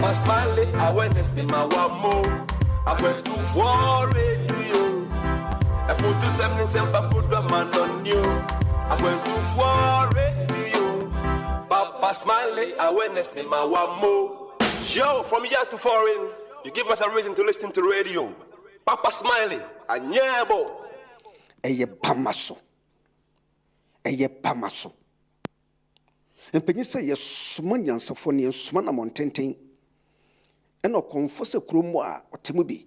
Papa Smiley, awareness in my one more. I went to war radio. I put to something simple, put the man on you. I went to war radio. Papa Smiley, awareness in my one more. Yo, from here to foreign, you give us a reason to listen to radio. Papa Smiley, a nyabo. Eye pamaso. Eye pamaso. And Penisa, yes, Sumanian Sophonia, Sumana Montenten. And no confess a crumwa or Timubi.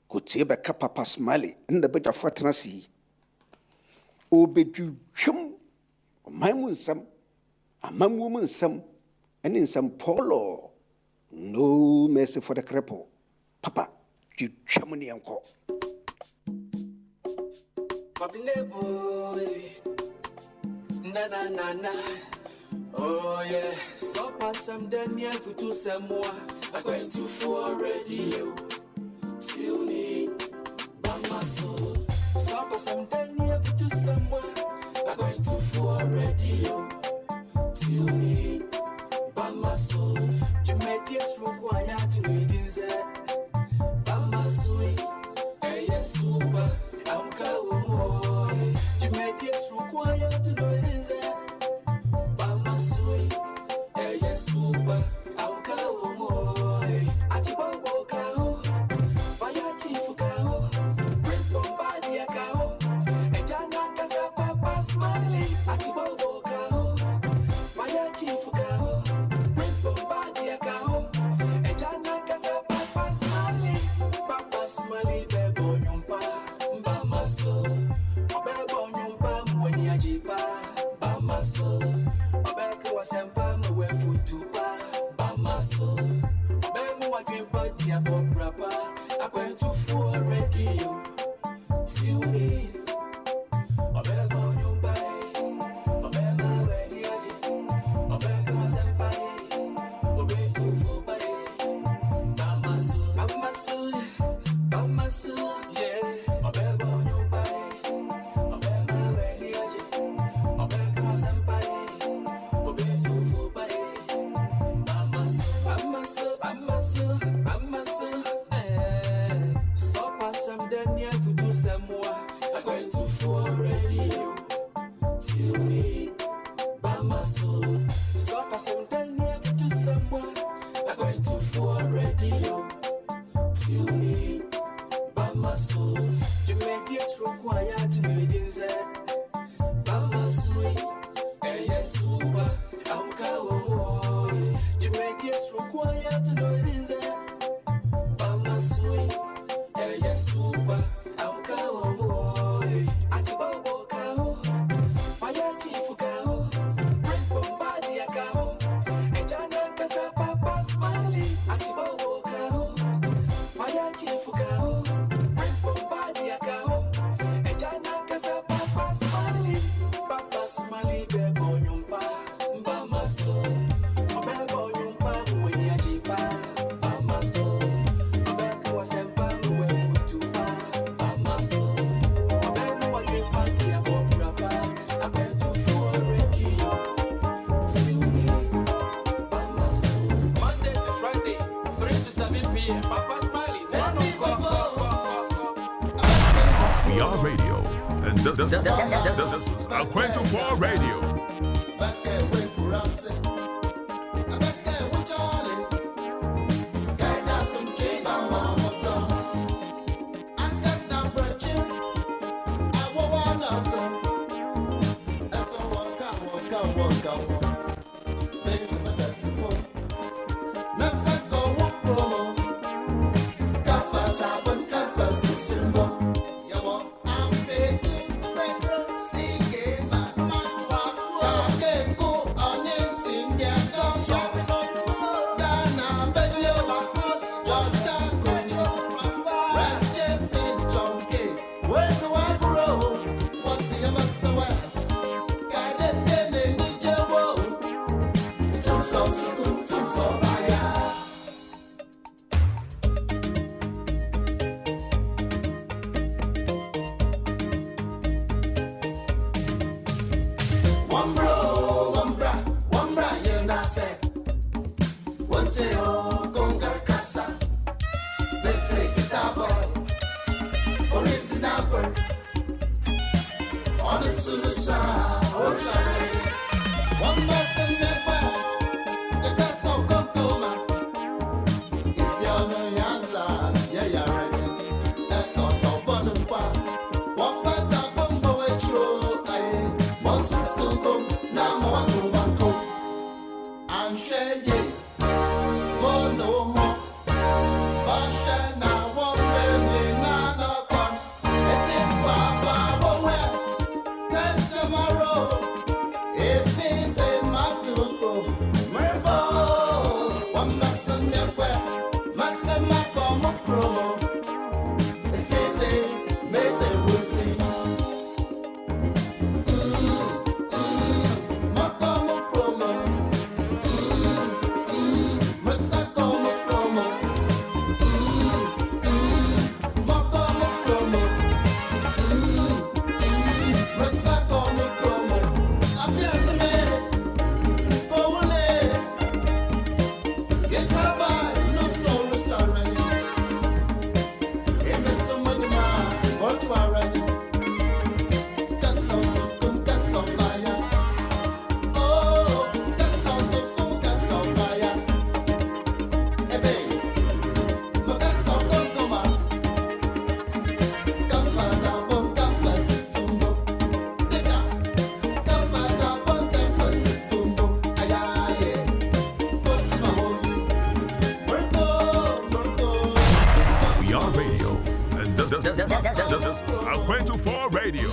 Could see back Papa Smiley in the bed of Fatanasi. Obey you, chum, my moon some, a man woman some, and in some polo. No mercy for the cripple. Papa, you chummy uncle. Na. Oh yeah, so pass some Daniel for two some more. I'm going to for radio. Till me, Bamaso. So pass some Daniel for two some more. I'm going to for radio. Till me, Bamaso. Jamaica's required to need is it. Bamasui, hey, super. I'm going. Jamaica's required to know it is it. Super, I'm going. Achibobo kao, fire chief kao, Prince Bombardier kao, Ejana Casa Papa Smiley. Achibobo kao, fire chief kao, Prince Bombardier kao, Ejana Casa Papa Smiley. Papa Smiley bebo nyumpa, Bamaso, bebo nyumpa mweni ajipa, Bamaso, obeke wasempa mwe futupa. Bamaso, bemu wa dreampa dia bobrapa. I'm going to for radio. Tune in. Obebo nyumba, obema weni aji, obeke wasempa, obetu fupa. Bamaso, Bamaso, Bamaso, yeah. Obebo nyumba, obema weni aji, obeke wasempa, obetu fupa. Bamaso, so pass some Daniel for two some more. I'm going to for radio. Till me, Bamaso, so pass some Daniel for two some more. I'm going to for radio. Till me, Bamaso, Jamaica's required to need is it. Bamaso, hey, super, I'm going. Jamaica's required to know it is it. Bamasui, hey, super, I'm going. Achibobo kao, fire chief kao, Prince Bombardier kao, Ejana Casa Papa Smiley. Achibobo kao, fire chief kao, Prince Bombardier kao, Ejana Casa Papa Smiley. Papa Smiley bebo nyumpa, Bamaso. Bebo nyumpa mwenye ajipa. Bamaso, obeke wasempa mwe futupa. Bamaso, obeke wa dreampa dia bobrapa. I'm going to for radio. Till me, Bamaso. Monday to Friday, 3 to 7 p.m. Papa Smiley, We are radio, and this is Aquento for Radio. One bra, you not say. One tail. This is Aqua24 Radio.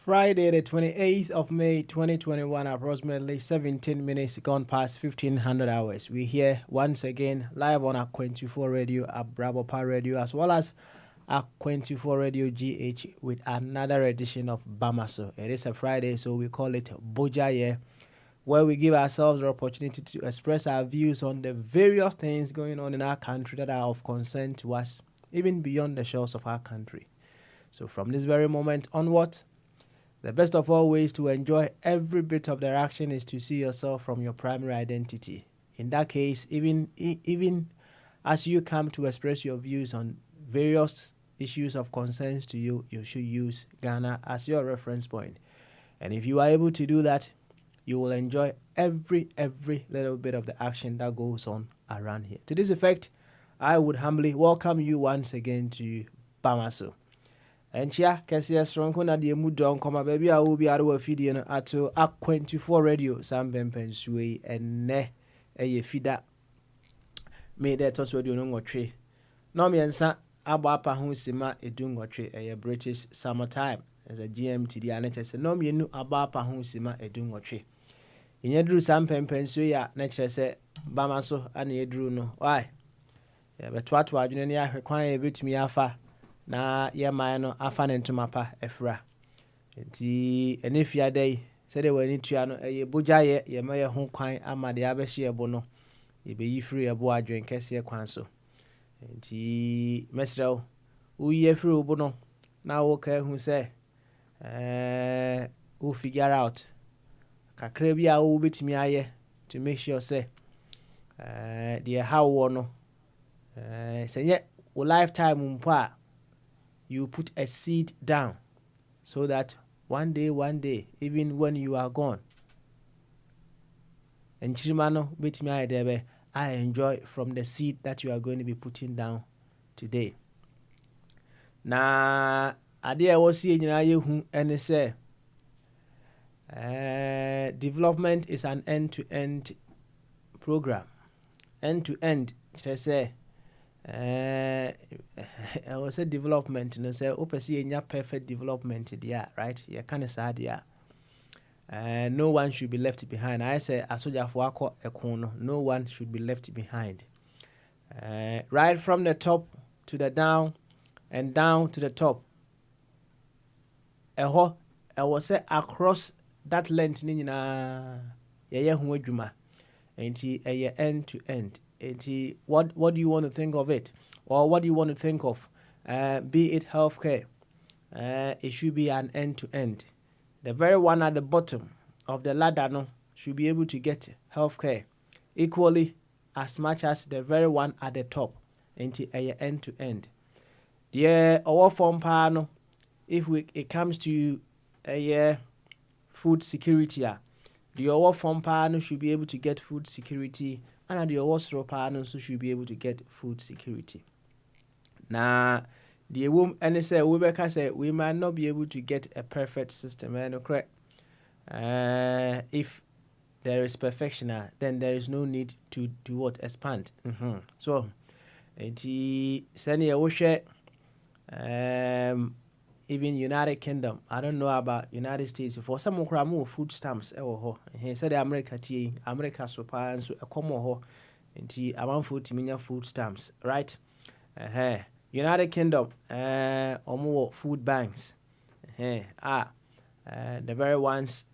Friday, the 28th of May, 2021, approximately 17 minutes gone past 1500 hours. We're here once again live on Aqua24 Radio, Bravopa Radio, as well as Aqua24 Radio GH with another edition of Bamaso. It is a Friday, so we call it Bogyae, where we give ourselves the opportunity to express our views on the various things going on in our country that are of concern to us, even beyond the shores of our country. So from this very moment onwards, the best of all ways to enjoy every bit of the action is to see yourself from your primary identity. In that case, even as you come to express your views on various issues of concerns to you, you should use Ghana as your reference point. And if you are able to do that, you will enjoy every little bit of the action that goes on around here. To this effect, I would humbly welcome you once again to Bamaso. Enchia kesiya stronko na die mudo nkoma baby a wo biare wa fidie no ato Aqua24 Radio sampempensuei enne eye fida me de tos radio no ngotwe no miensa agba apa ho sima edu ngotwe eye British summertime as a GMT di anechese no mienu agba apa ho sima edu ngotwe inyeduru sampempensuei a na chese Bamaso ana eduru no why ya betwato adwene ne ahwekwan e betumi afa na yema no afa ne ntoma pa efra nti enefia dai sede wani tua no eye Bogyae yema ye ho kwan amade abehye ebo no yebeyi free ebo adwen kese kwan so nti mesrew uye free obo no na wo ka hu se we figure out kakra bi a wo betimi aye to make sure say the how wo no senye wo lifetime mpo you put a seed down so that one day, even when you are gone, and Chirimano, I enjoy from the seed that you are going to be putting down today. Na idea was here in and say development is an end-to-end program. End-to-end, say I was a development, you know, say open perfect development there, right? Yeah, kind of sad, yeah. No one should be left behind. I say a soldier for a corner, no one should be left behind. Right from the top to the down and down to the top. I was say across that length ni nyina ye ho adwuma. Enti end to end. Enti what do you want to think of it? Or what do you want to think of? Be it healthcare. It should be an end to end. The very one at the bottom of the ladder no should be able to get healthcare equally as much as the very one at the top. Enti end to end. The our form pa no, if it comes to food security, the our form pa no should be able to get food security, and the our straw pa no so should be able to get food security. Now, the womb and say we say we might not be able to get a perfect system, correct? If there is perfection, then there is no need to do what expand. So, even United Kingdom, I don't know about United States. For some more food stamps, he said America so far and so a common ho, and amount food stamps, right? United Kingdom, or more food banks, the very ones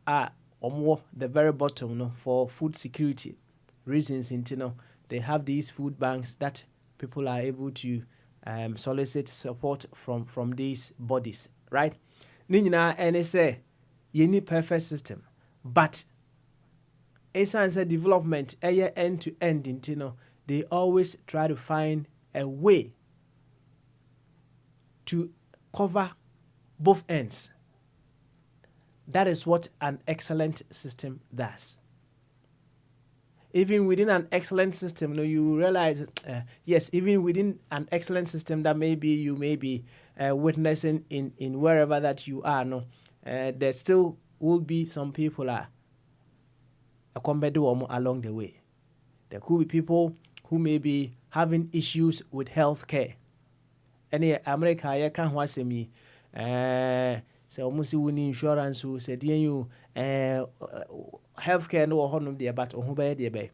are or more the very bottom, no, for food security reasons. They have these food banks that people are able to solicit support from these bodies, right? Nina and say you need perfect system, but as a development, end to end, they always try to find a way to cover both ends. That is what an excellent system does. Even within an excellent system, you realize, yes, even within an excellent system that maybe you may be witnessing in wherever that you are, there still will be some people along the way. There could be people who may be having issues with healthcare. Any America, you can't watch me. So almost you need insurance who said you healthcare no honum there, but who be there be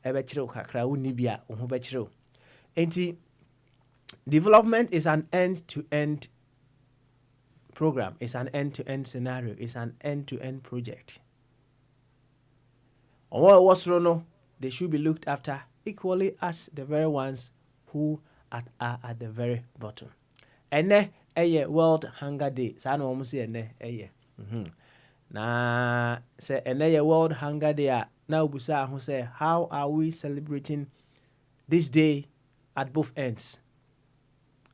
ebe chiro kakra uni bia who be chiro. Enti development is an end-to-end program. It's an end-to-end scenario. It's an end-to-end project. On what was no, they should be looked after equally as the very ones who are at the very bottom. Ene World Hunger Day. Sa no say ene na say ene World Hunger Day. Now busa who say how are we celebrating this day at both ends?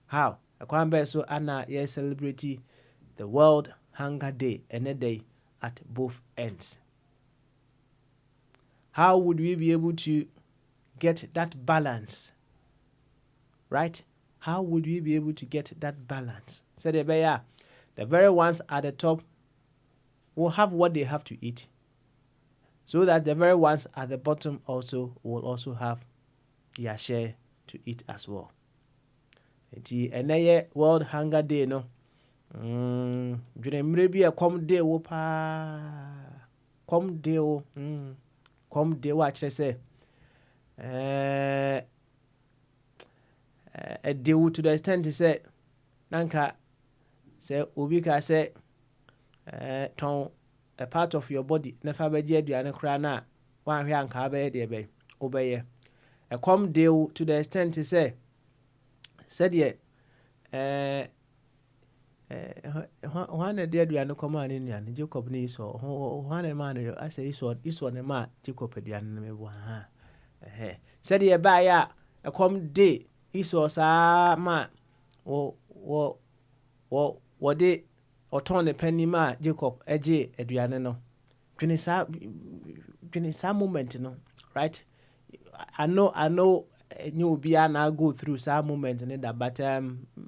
How? Akwambe so ana ye celebrate the World Hunger Day ene day at both ends. How would we be able to get that balance? Right? How would we be able to get that balance? So the very ones at the top will have what they have to eat, so that the very ones at the bottom also will also have their share to eat as well. Another World Hunger Day, no. Maybe a come day come day watch I say. A deal to the extent he said, Nanka say Ubika say ton a part of your body, never be dead, you are a crana, one young carbe, dear bay, obey. A come deal to the extent he said ye, one a dead, you are no command in Yan, Jacob Nice or one a man, I say, is one a man, Jacob Edian, said ye by a come day. He saw ma what they or turn a penny ma Jacob Eje Adriana no. During some moment, right? I know you be now go through some moment and that, but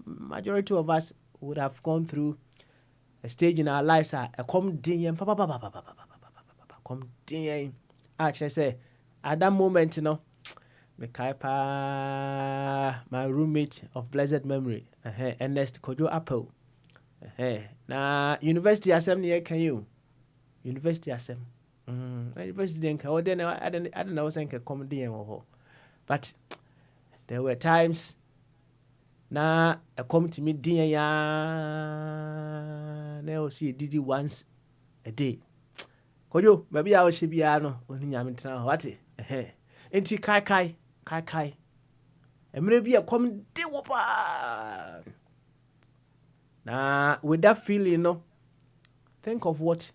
majority of us would have gone through a stage in our lives a come ding come ding. Actually say at that moment, Mekaipa, my roommate of blessed memory, Ernest Kojo Apple. Na university asem ne can you? University asem. University den ka then I don't know say comedy and but there were times na come to me din ya na o see didi once a day. Kojo, maybe I will she bia no oni nyame tena what enti kai emre bia come dey wo pa. Now, with that feeling, no, think of what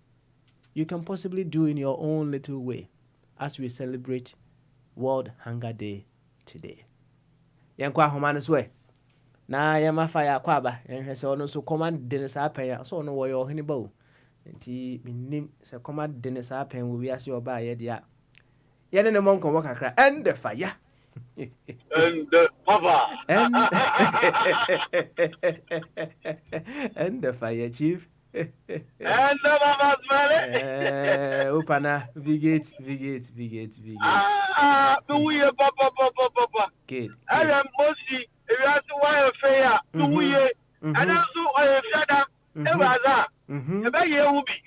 you can possibly do in your own little way as we celebrate World Hunger Day today. Yankwa homano swe. Na yama fire kwaba. Yanhwe se ono so command dinner sa pen so ono wo yo hini ba. Nti minim se command dinner sa pen wo wi ase oba ye dia. Ye ne mo nko kakra and the fire. And Papa. And the fire chief. And the Papa's money. Upana, Vigate. Do we Papa? Good. I am Moshi. If you have to wire fair, do we? And also I shut up. Never that. About you will be.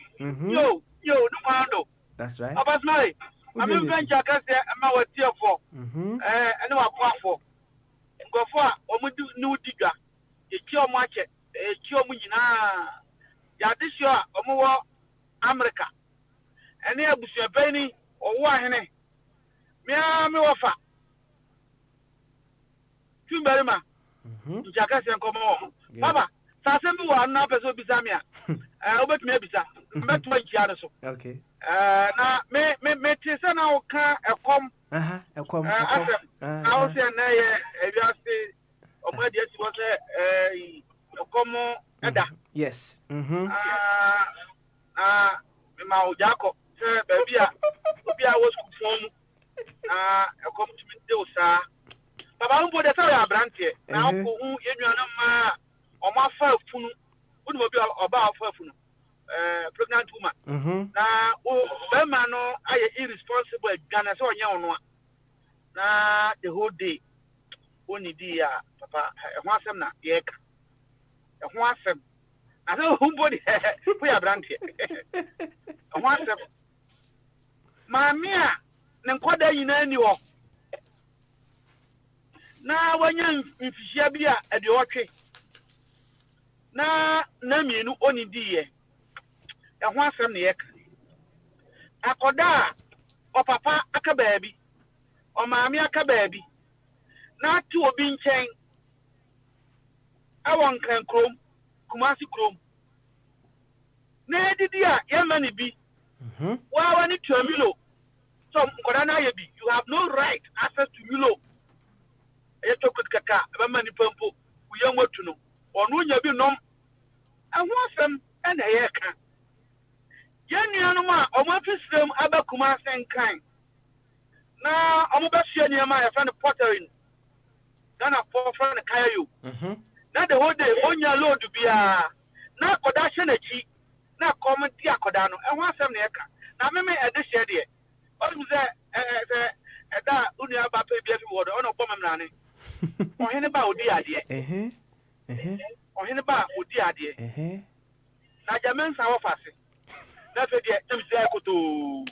Yo, no handle. That's right. Papa's money. I'm in French. I can't say I'm out here for. I know I'm for. Go for. We do new digger. You kill market. You kill me now. Ya this year, America. And here, Bush Penny or Wahine. Me offer. Two very much. Jackass and come on. Papa, Sassemble one now, Peso Bisamia. Albert Mebisa. Met my Chiaso. Okay. Now, me Tessa now can come. I was saying, if you say, or my dear, was a common. Yes. Ma Jacob, baby, I was conformed. I come to me, sir. Papa, I'm going to tell you, Branty. Now, who you know, or my first fun, would be about pregnant woman. Now, man, I irresponsible, Ghana, so young one. Now, the whole day, only dear, Papa, once I'm not yet. Once I know whom we are brandy. Once Mamma, Nanquada in any walk. Now, when you're in Fishabia at the orchard. Now, Nami, no only dear. And once I'm the ek. Akoda, or Papa, aka baby, or Mammy, aka baby. Not two being chained. I want can chrome, Kumasi chrome. Nay, dear, young man be. Why want it to a milo? Some Korana be. You have no right access to milo. A talk with Kaka, a money pumpo, we young what to know. Or no, you be nom. I want them and a hair can. Young Yanuma, or what is them about Kumasi and kind. Now, I'm about to near my friend of pottering. Then I fall from the Kayu. Now the whole day on your load to be now Kodashan a cheek, now comment Tiakodano, and once I'm near. Now, maybe at this year, what was that? That only about baby water on a bomb running. Or him about the idea. Or him about the idea. Now, Jamaians are offering. That's what they're to.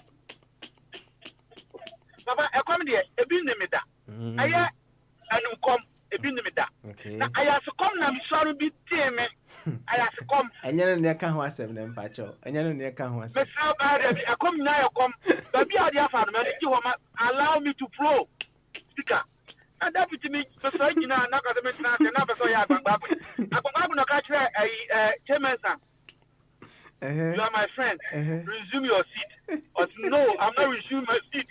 Papa, I come there, a bin the middle. I come. Okay. Now I have to come now. Sorry, be team. I have to come. And you know, can't was them, Pacho. And you know, can't was. I come now. Come. Baby, I have found me. Allow me to flow. Speaker. And that with me. So you know, not got the maintenance. And never saw you. I'm going to catch a chairman. You are my friend. Resume your seat. But no, I'm not resuming my seat.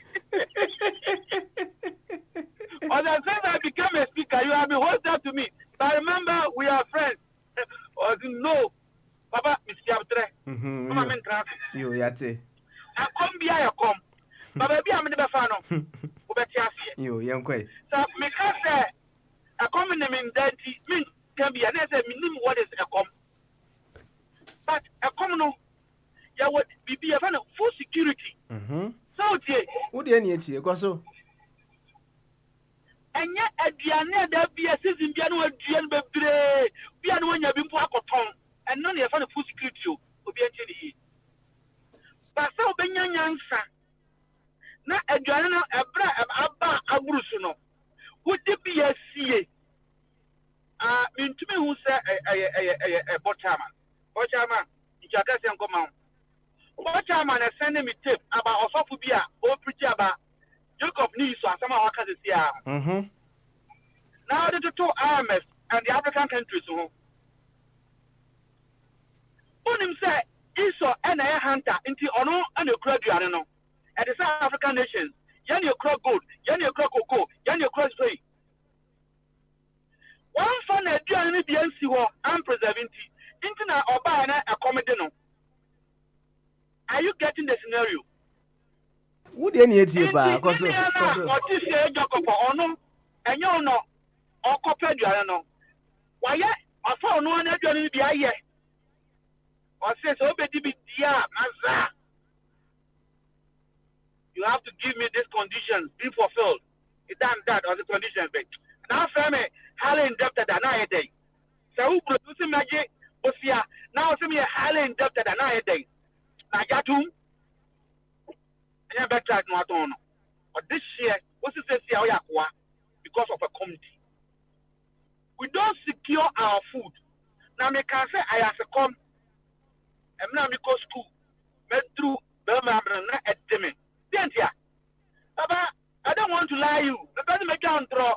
Or the time I became a speaker, you have been hosted to me. But remember, we are friends. Or no, Papa, Mr. Abdre. You, yate. I come be I come. But maybe I'm never fan of. You, young quay. So, me can say, I come in the mentality, me can be an answer, minimum what is a come. But a common, you would be a fan of full security. So, dear. What do you need to go so? And yet, at the end, there be a season, Biano, Biano, when you have been Pocoton, and none of the food security will be actually. But so, Benyan, now a journal, a bra, a brusuno. Would it be a CA? Mean to me who say a botchaman. Botchaman, you can't say come on. Botchaman is sending me tape about Osophobia or preach about Jacob News or some of our cousins here. Now the two IMF and the African countries who him say Esau and a hunter into Ono and a crowd no. And the South African nations, yan your crowd gold, yan your crowd cocoa, yan your crowd spray. One fun a during the BNC war and preserving internet or buying a comedy no. Are you getting the scenario? Would any tea bar? Because or no, and you know, or copy you know. Why, I saw no one during the year. Or says, oh, baby, you have to give me this condition, be fulfilled. It's done that or the condition, but now, family, highly indebted than I a day. So, who producing magic? Now, some me highly indebted than I a day. I got to. I better not on. But this year, what's it say? Because of a community. We don't secure our food. Now, me can say I have to come. I'm not because school. Met through Burma at Demi. Didn't ya? Baba, I don't want to lie you. The better make down draw.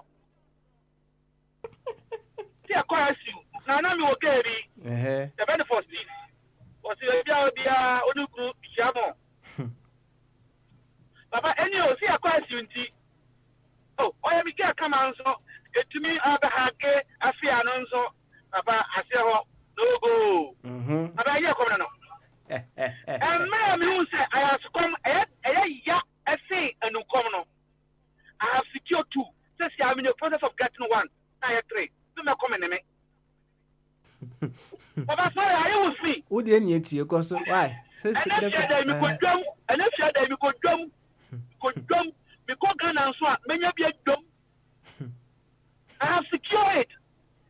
See, I call you. Now, I'm okay. The better for this. Was the group Shamo. Papa, any of see a question. Oh, I am here. Come on, so get to me. I have a announcer. Papa, I say, no go. Papa, you come now. And ma'am, you say, I have come I say, and no come. I have secured two. Says I'm in the process of getting one. I have three. Do not come in me. Papa, sorry, are you with me? Would any tea? Because why? And if you had a could drum, because Ghana and Swan, many of you drum. I have secured it.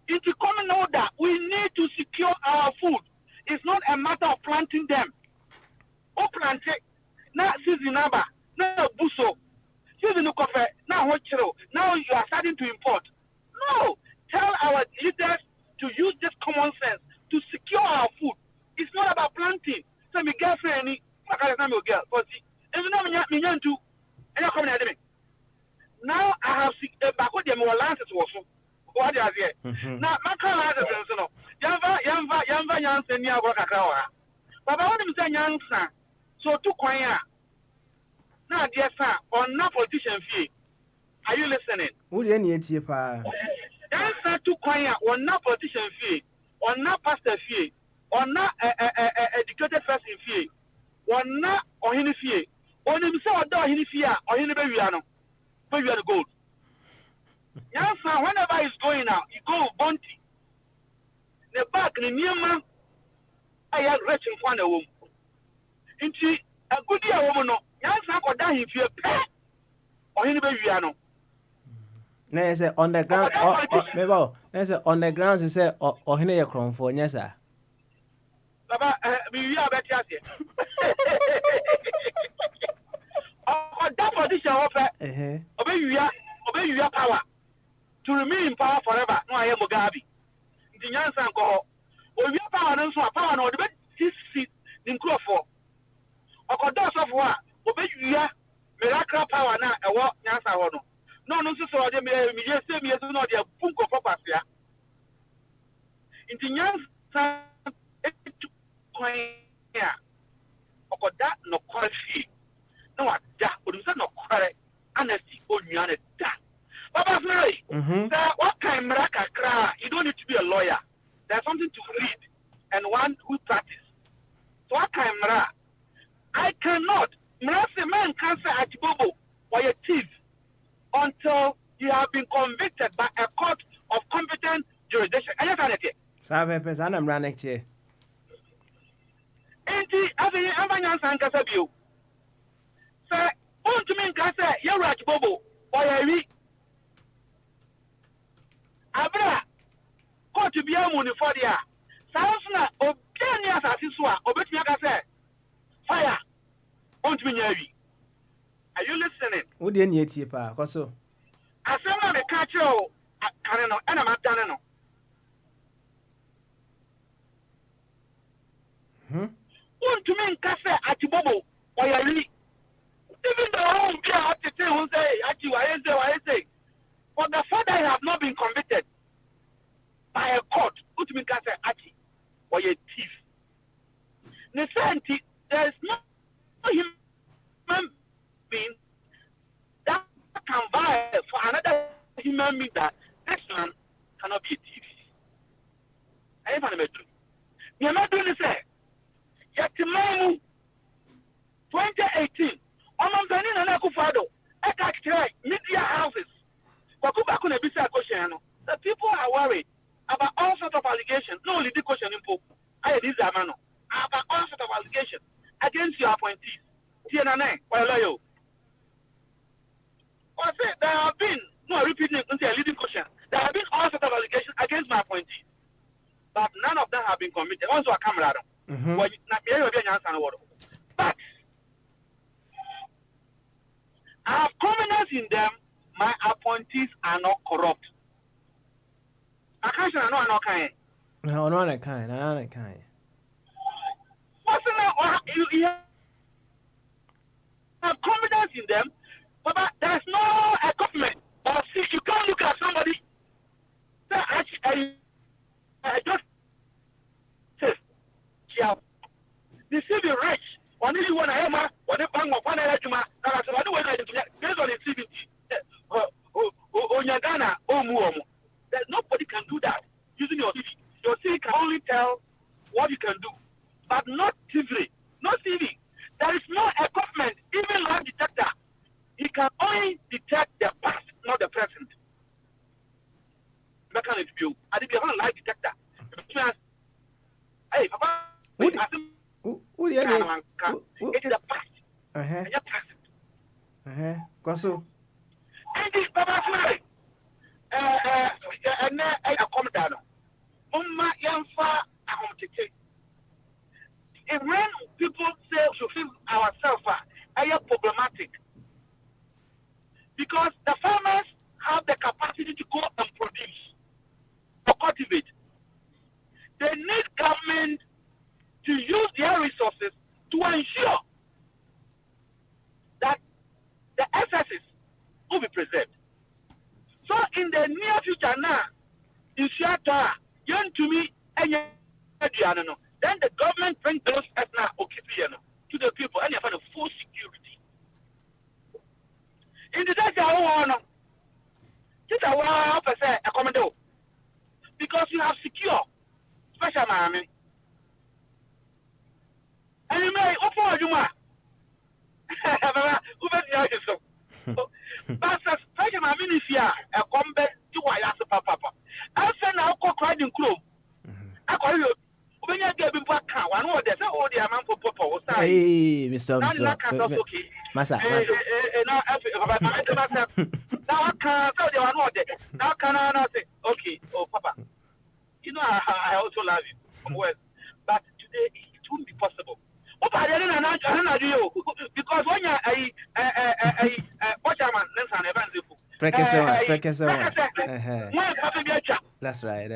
It's a common order. We need to secure our food. It's not a matter of planting them. Or plant it. Now, season number. Now, buso. Season no coffee. Now, what now you are starting to import. No. Tell our leaders to use this common sense to secure our food. It's not about planting. So, my girlfriend, my girl, but it's not me too. And you're coming at me. Now, I have back with them more lances also. What are they? Now, my car lances, no. Yamba, Yansen, Yabaka. But I want to say, Yansan. So, to Kwaya. Now, dear sir, on no politician fee. Are you listening? Would any tea pa? Yansan to Kwaya, on no politician fee, on no pastor fee, on no educated person fee, on no or any fee, on himself, or any fee, or any baby, baby, gold. Yansan, whenever he's going out, he go bounty. The back in the near man, I have rich in front of him. Into a good year woman, Yansan got down if you pay or any baby. There's on the ground, maybe there's on the ground to say, or any a crown for yes, sir. Baba, we are better here. Or that position offer, obey your power to remain in power forever. No, I am Mugabe. The Yansan go. Or your power and so power, no, the best seat in Crawford. Or does of what? Obey your miracle power now, a walk Yansan. No, so they may just say me as no, they are book of purpose. In the Yansan, or that no quality. No, that would not correct honesty on you and that. Baba Mary, what kind of cry? You don't need to be a lawyer. There's something to read and one who practice. So what kind of I cannot. Mrase man can't say Atibobo or a thief until you have been convicted by a court of competent jurisdiction. And that's I'm running here. And the other Sankasabu. Say, want to mean can say you're right, Bobo, or a week. Abra, go to be a money for the sounds na Obiani as a siswa, Obetmiaka say, fire, won't be near you. Are you listening? Wo de nie tie pa, koso. Asema me catch you, Canano, and I'm at Danano. Want to mean cafe at Bobo or Yali. Even the home care have to say, who say, at you, I say. But the father have not been convicted by a court. Put me cafe at you or a thief. Necessity, there is no human being that can vie for another human being that this man cannot be a thief. I am not doing. You're not doing this. Yet, 2018, among the Nina Kufado, media houses, the people are worried about all sorts of allegations. No, only the question about all sorts of allegations against your appointees. TNN, well, there have been, no, repeating a leading question, there have been all sorts of allegations against my appointees, but none of them have been committed. Also, a camera. But I have confidence in them. My appointees are not corrupt. I can't say I know kind. No, no, I can't. What's you have confidence in them, but there's no equipment. Or see, you can't look at somebody. I just said, yeah. They say be rich. When you want to hammer, when they bang up, when they let you based on the CBT, Onyagana, nobody can do that using your CV. Your CV can only tell what you can do, but not TV. Not TV. There is no equipment, even lie detector. He can only detect the past, not the present. Mechanic view. I think you have a lie detector. Hey, Papa, it is the past. And your present. Koso. And this Papa Flay. And I come down. Umma Yamfa, and when people say we feel ourselves are problematic, because the farmers have the capacity to go and produce, to cultivate. They need government to use their resources to ensure that the excesses will be preserved. So in the near future now, in Shata, young to me, and then the government brings those ethna to the people and you have full security. In the day, because you have secure special mammy. And you may offer you but special mammy is here, a combat to why papa. I send out cried in club. I call you. When you get people account, one word they say, oh, the amount for papa was Hey, Mr. Massa. Now I can't tell you one word. Now can I not say, okay, oh, papa. You know, I also love you. Well, but today it won't be possible. Oh, but I don't know because when you're a watchman, then I'm That's right.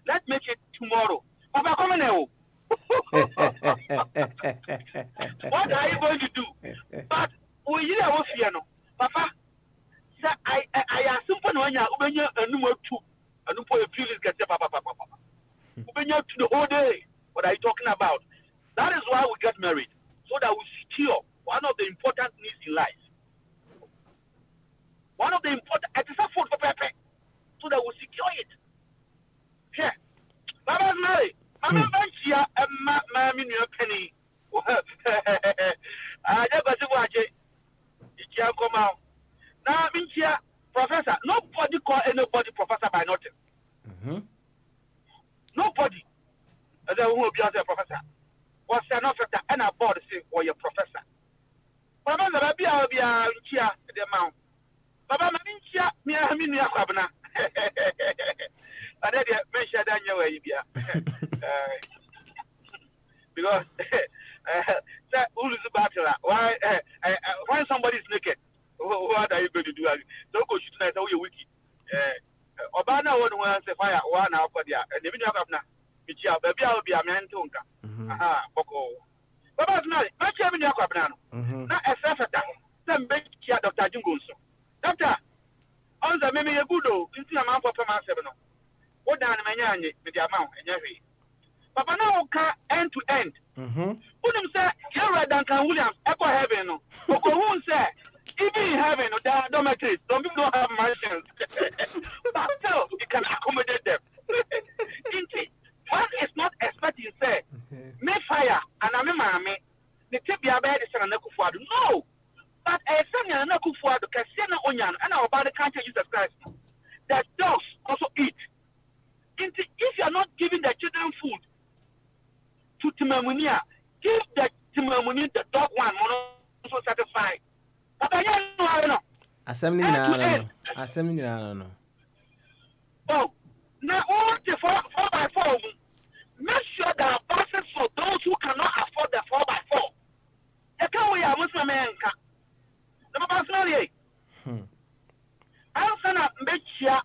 Let's make it tomorrow. Papa, come on. What are you going to do? But we hear Papa, I assume when you a number two, a number of feelings get Papa. To the whole day. What are you talking about? That is why we get married, so that we secure one of the important needs in life. One of the important, it is a food for Pepe, so that we secure it. Here, Baba Mary, Mama Banchia, and Mammy Penny. I never see what it can't come out. Now, Minchia, Professor, nobody call anybody Professor by nothing. Nobody. As I will be as a professor. Was an officer and a board say, or your professor. Papa na be a nchia the mount. Papa na nchia me a me nua kwabena. And then mention that you way bia. Because who is the battle? Why when somebody is naked, what are you going to do? Don't go shoot tonight, you're wiki. Obana one say fire one out for there, and the video of now. Baby, I'll be a man to unka. Aha, Boko. Baba, no, I can't be a cabrano. Not a safata. Some big chair, Dr. Jungoso. Doctor, on the maybe a good old, into a mouth of a 7. What down Manyan with the amount and every. Papa now end to end. Wouldn't say, you're Duncan Williams, Echo Heaven. Oko won't say, even in heaven, there are dormitories. Some people don't have mansions. But still, you can accommodate them. One is not expecting, say, may fire, and I'm a mammy. The tip your bed is an Akufuado. No! But a son and Akufuado, Cassiana Onion, and our body can't Jesus Christ. That dogs also eat. If you are not giving the children food to Timamunia, give the Timamunia the dog one, also satisfied. But I don't know. Assembly, no. Oh, now all the 4x4. Make sure there are buses for those who cannot afford the 4x4. The car we are Muslim America. The Babasari. I'm saying that make sure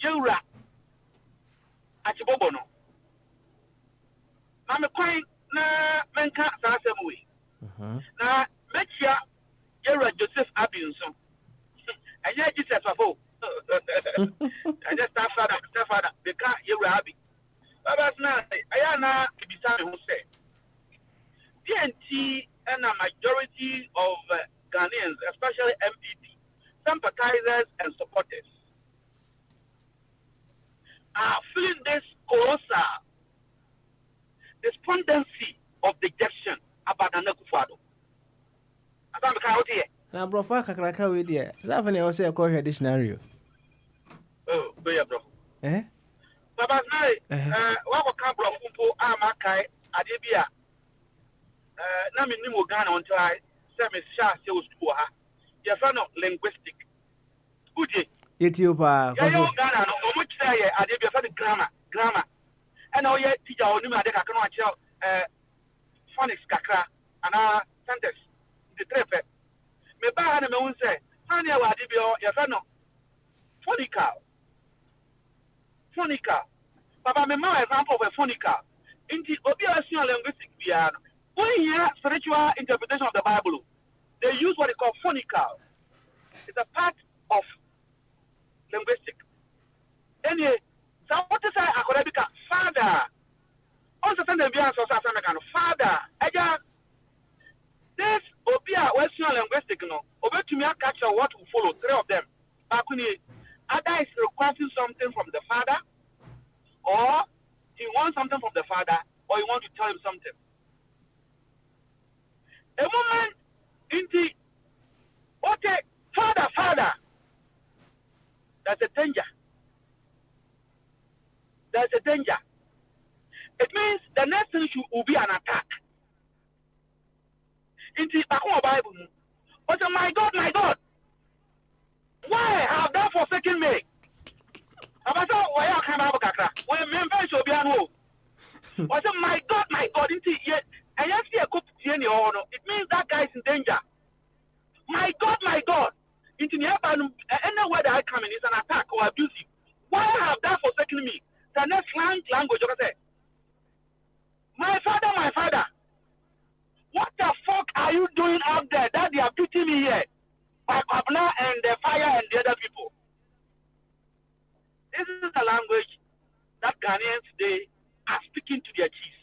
you're at Bobono. I'm a queen, Menka Sassamui. Now, make sure you're Joseph Abinson. And yet, Jesus, I just start the car you're Abby. I am now to be who say TNT and a majority of Ghanaians, especially MPP, sympathizers and supporters, are feeling this colossal despondency of dejection about the Nakufado. I can't be out here. Now, Brofa Kakraka with you. Zavani also call her dictionary. Oh, bro. Eh? Baba what can bro Fumpo Amakai Adebia? Nami Nimo Ghana until I say Miss Shah sales to her. Your friend of linguistic. Good. Ethiopia. Ghana, no much say Adebia for the grammar. And now yet teacher or Nima de Kakano phonics Kakra and our sentence. The trepe. Me ba na me won say, Tanya Adebia, your friend of Phonica. Papa, me my example of a phonica. Inti obvious linguistic piano. When you hear spiritual interpretation of the Bible, they use what they call phonical. It's a part of linguistic. Anyway, so what to say Akorebika, Father. Also send them beyond Father. This obia Western linguistic no. Over to me capture what will follow, 3 of them. Either is requesting something from the father, or he wants something from the father, or he wants to tell him something. A moment into okay, father, that's a danger. There's a danger. It means the next thing will be an attack. Into the Bible. But my God, why have thou forsaken me? About why I can't have a cacra. When members will be on But my God, into yet, and you see a cook in your honor. It means that guy is in danger. My God, into the anywhere that I come in is an attack or abusive. Why have thou forsaken me? The next language, okay? My father, what the fuck are you doing out there that they are putting me here? By Abna and the fire and the other people. This is the language that Ghanaians today are speaking to their chiefs.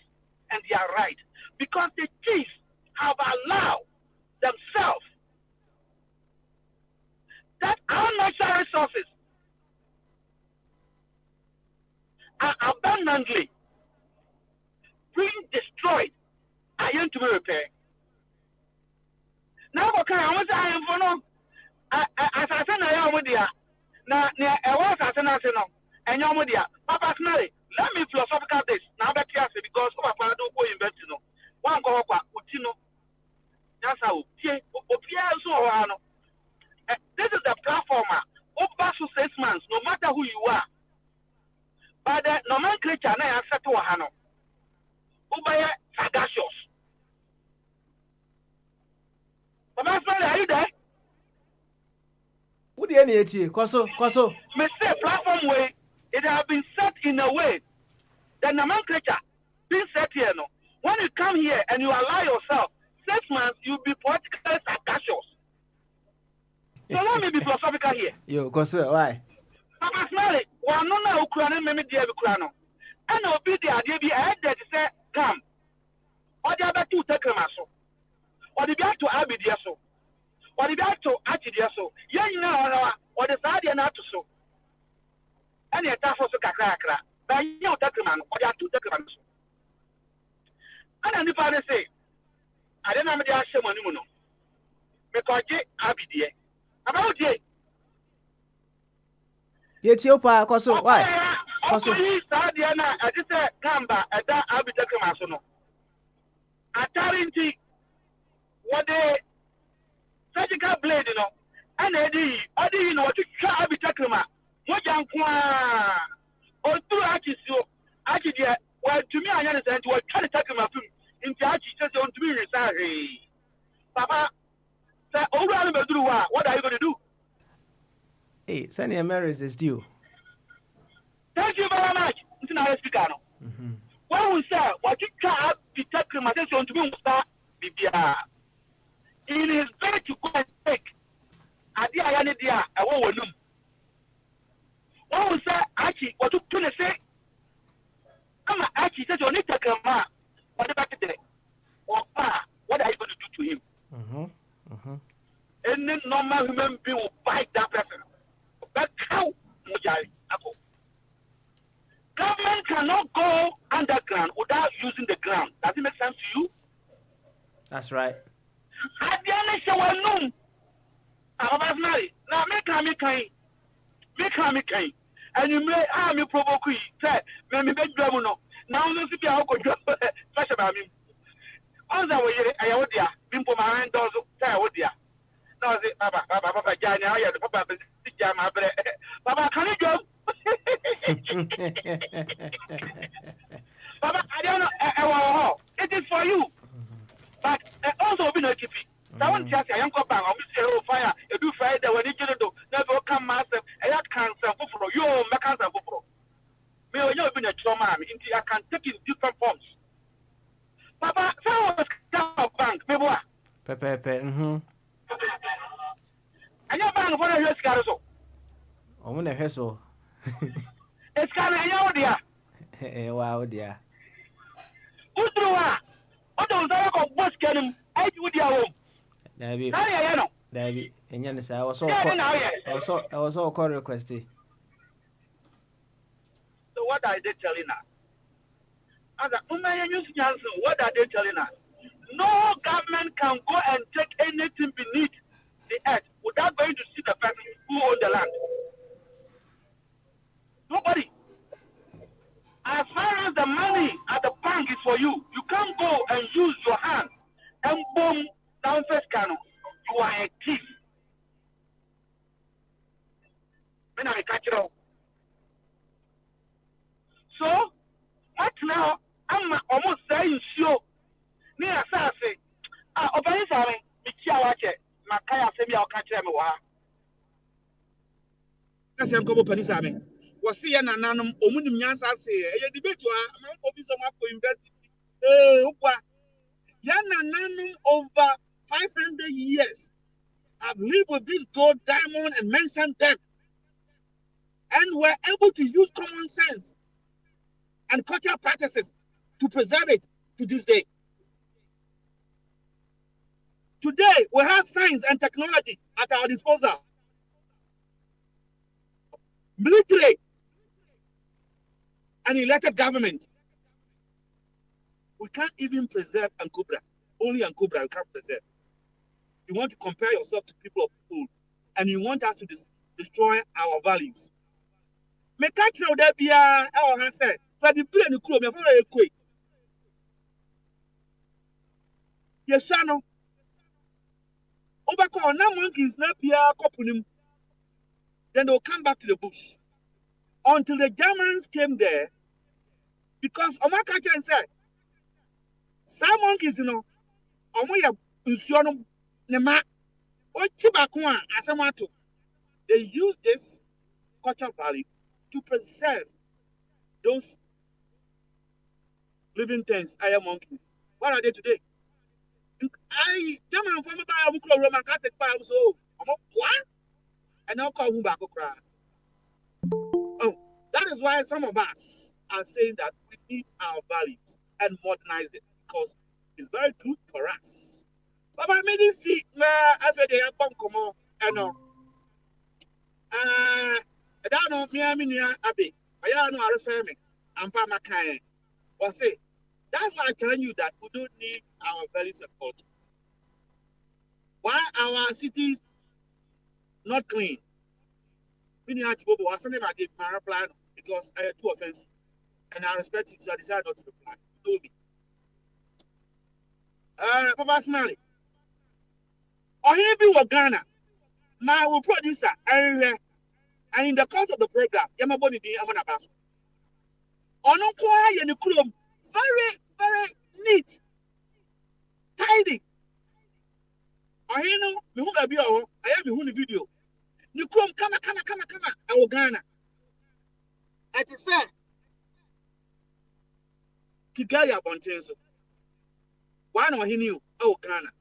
And they are right. Because the chiefs have allowed themselves that our natural resources are abundantly being destroyed. I am to be repaired. Now, okay, I want to say, for no. As I said, I am with you. Now, I was as an arsenal, and you're with you. Papa, let me philosophical this. Now, that you because of a do go invest, one go up, Utino. That's how, nomenclature na ya set wa ha no. Ubaya sagacious. Baba Smiley, are you there? What the NAT? Koso. Me say platform way, it has been set in a way. The nomenclature being set here no. When you come here and you allow yourself 6 months, you'll be politically sagacious. So let me be philosophical here. Yo, Koso, why? Papa Smiley, one no na Ukraine me dear Ukraine. And obi the idea be I had say come. Or the other two take them so. Or the back to Abi dear so. Or the back to Achi dear so. Yeah, you know, or the side and not to so. And the task also kakra. But you take them or the two take them so. And the father say, I don't know the action money no. Because Abi dear. About it. Ethiopia, Koso, why? Koso. Diana, I just said, Kamba, at that I'll be taking my son. I tell him, what the surgical blade, you know, and Eddie, you know, what you try to be taking my what young or two arches, actually, well, to me, I understand what trying to take my food into arches just on to be sorry. Papa, say, oh, what are you going to do? Hey, Sunny America is due. Thank you very much. It's not a speaker. When we say what you can't detect criminalization to be it is better to go and take idea I won't know. When we say actually what you can say, I'm actually says you need to take a man, what about today? Or what are you going to do to him? Any normal human being will bite that person. But how Mujari? Government cannot go underground without using the ground. Does it make sense to you? That's right. I didn't show a noon. I was married. Now make me kind. And you may me provoke you. Say, maybe beg no. Now let's see how could you flash about me. On the way, I would dear. Bimpo my hand does say I would dear. Now say, Papa, Johnny, I had the Papa, Papa, can you go? Papa, I don't know. It is for you. But also be not keeping. I want to say, I am going back. I'm going to fire. If you fire, when you do, never come massive. I have cancer for you. My cancer for me. You have been a trauma. I can take it in different forms. Papa, so was bank. Maybe what? Pepe. And your bank for a scarzo. I want to hustle. It's kind of dear. Wow, dear. Who do I? What does that go? What's getting? I do the home. David, and Yanis, I was all call requested. So what are they telling us? As a what are they telling us? No government can go and take anything beneath the earth without going to see the person who owns the land. Nobody. As far as the money at the bank is for you, you can't go and use your hand and boom down first canal. You are a thief. When I catch it up. So, what now? I'm almost saying sure. Near Sassy. Obey Sammy, Mikia, Makaya Semi, I'll catch them. That's a couple pennies. Was see an anonymous omunim yansa say a debate to a man for some university. Yan over 500 years have lived with this gold, diamond, and mentioned them, and were able to use common sense and cultural practices to preserve it to this day. Today, we have science and technology at our disposal. Military and elected government. We can't even preserve Ankubra. Only Ankubra we can't preserve. You want to compare yourself to people of food, and you want us to destroy our values. Me catch you there be our said. For the brain you me for a quick. Yes, no. Obako na monkeys na pia kopunim. Then they'll come back to the bush. Until the Germans came there Because Omaka can say, some monkeys, Omoya Usiono Nema, or Chibakua, Asamato. They use this cultural value to preserve those living things, higher monkeys. What are they today? I German from the Bible, Roman Catholic Bible, so I'm a what? And now call back a cry. Oh, that is why some of us are saying that we need our values and modernize it because it's very good for us. But I mean, see, after they have come on, and that no, me, I mean, Abbey, I know I refer me, and Pama Kayan, or say, that's why I'm telling you that we don't need our values and culture. Why our cities not clean? We need to go, I never did my reply because I had too offensive. And I respect you, so I decided not to reply. You know me. Papa Smiley. Or here be what Ghana. My producer, and in the course of the program, Yamaboni di Amanabas. Ononkwa Yanukum, very, very neat, tidy. Or here no, me who be all, I have the video. Nukum, come, our Ghana. At the same, Kigali Abontenso. Why no he knew? Oh, Ghana.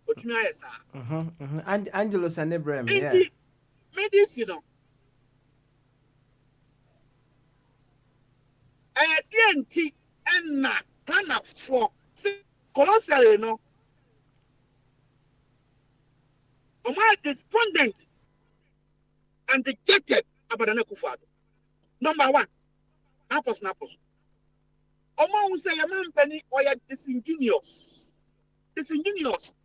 But me, I say, Angelo Sanebrem, yeah. Medicine. I TNT and na Ghana for Colossal, no. Am I despondent and dejected about an Ekufado? Number one, apples. Oma who say a man penny or a disingenuous.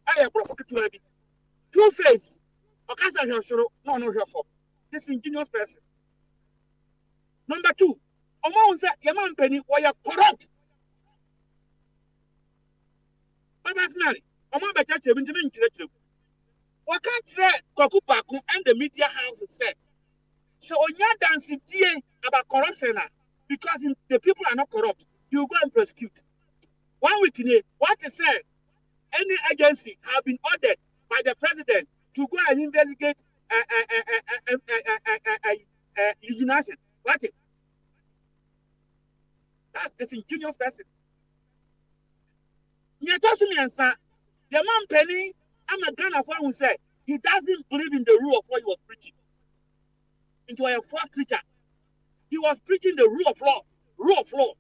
I have provocative. Two-face. Okasa Hyoshoro, no for. Disingenuous person. Number two, Oma who say a man penny or a corrupt. Baba Smiley, Oma Betache, Benjamin Churchill. What can't Kokupaku and the media house said? So on your dancing about corruption because the people are not corrupt, you go and prosecute. 1 week in what is said, any agency have been ordered by the president to go and investigate euthanasia. What it? That's disingenuous person. You told me, answer. The man Penny, I'm a Ghana for who said he doesn't believe in the rule of what he was preaching. Into a false preacher. He was preaching the rule of law.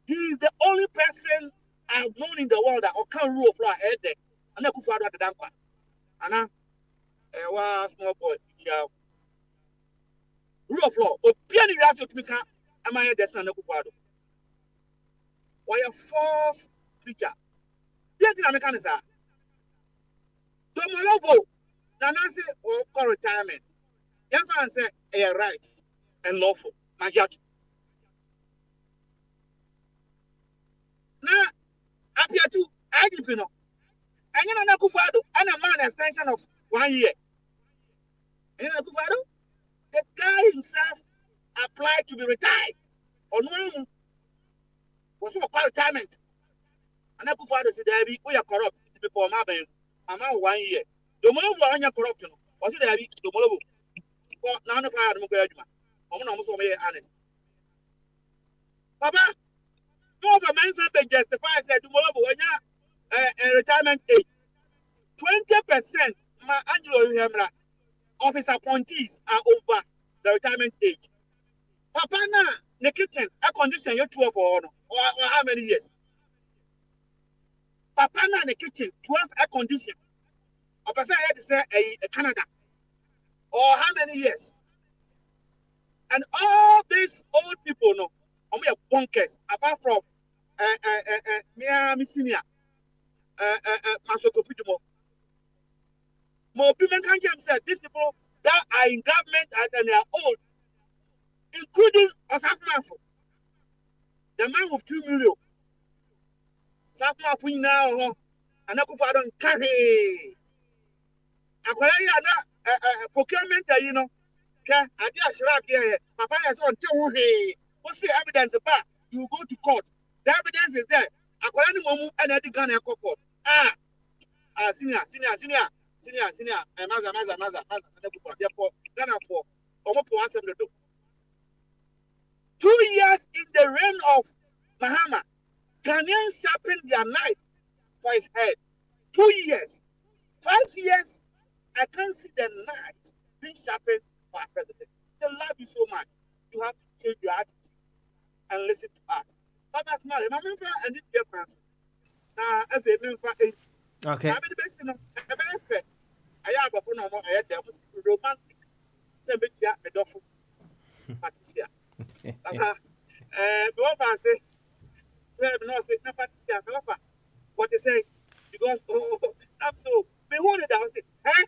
He is the only person I've known in the world that can rule of law head there. And I could father the damper. And I small boy. Rule of law. But Piani Rafi to me, am I a son of Kufado? Why a false preacher? Pianti Americanisa. Domolovo. Nanasi or retirement. Young man said, a right and lawful. My judge. Now, appear to I didn't know. And you know, Kufado, and a man extension of 1 year. And you know, Kufado, the guy himself applied to be retired. On one was for retirement. And Kufado said, Debbie, we are corrupt before my man. I'm out 1 year. The more we are corrupt, was it Debbie? The more none of our Mugajima. I'm almost honest. Papa, more of a man's been justified, said tomorrow when you retirement age. 20% my Angelo of his appointees are over the retirement age. Papa, now, the kitchen, a condition you're 12 or how many years? Papa, now, the kitchen, 12 a condition. A person had to say a Canada. Or how many years? And all these old people know, only a bonkers, apart from Senior, Masoko Pidimo. More people can say these people that are in government and they are old, including Osafmafo, the man with 2 million. Osafmafo now, and I don't carry. Procurement, Okay, I did shrag here. Papa is on two. Hey, what's the evidence about? You go to court. The evidence is there. According to and the gun court. Senior. Maza. Therefore, Ghana for almost 2 years in the reign of Mahama, Ghanaians sharpened their knife for his head. 2 years. 5 years, I can't see the knife being sharpened for our president. They love you so much. You have to change your attitude and listen to us. But that's not it. I need to answer. Now, if you Okay. I have a phone number. I had them romantic. Temperature, a dog. Patricia. What you say? Because I'm so. Me wanted that was it. Eh?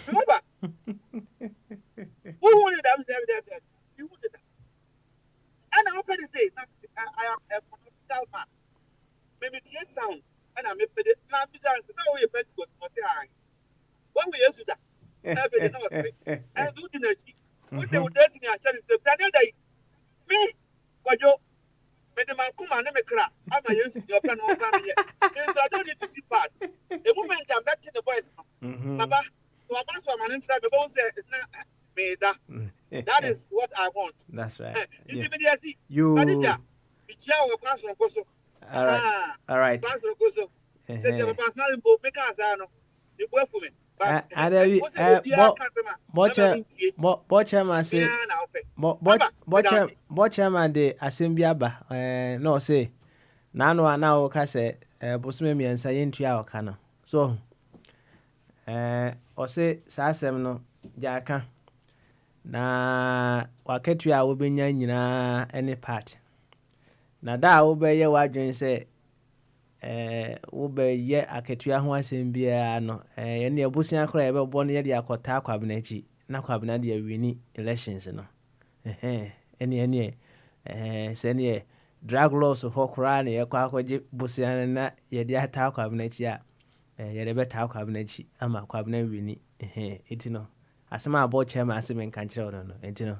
Remember? Who wanted that was there? You wanted that. And I'm going to say, I am a fundamental man. Maybe tear sound. And I'm a pedal. Now, how you bet good for the eye? When we used to that, every day, and do the energy. What they would destiny, I tell you, the day, me, what you, but the man come and make crap. I'm a using your pen on family. I don't need to see bad. The moment I'm back to the voice, Papa, so I'm also an intro, the bones say, that is what I want. That's right. You, all right. Bochema de asembiaba no say nano ana o ka se bosume miensa yentua o ka no so o se sa asem no jaka na waketua wo benya nyina any part na da wo be ye wadwen se wo be ye aketua ho asem bia no ye ne abusia kora ye be bo no ye de akota kwabena chi na kwabena de wini elections no ene sene drug laws ho kora ne ye kwa akwaje busia na ye de ata kwabena chi a ye de beta kwabena chi ama kwabena wini etino asema abo chema aseme nkanchire no etino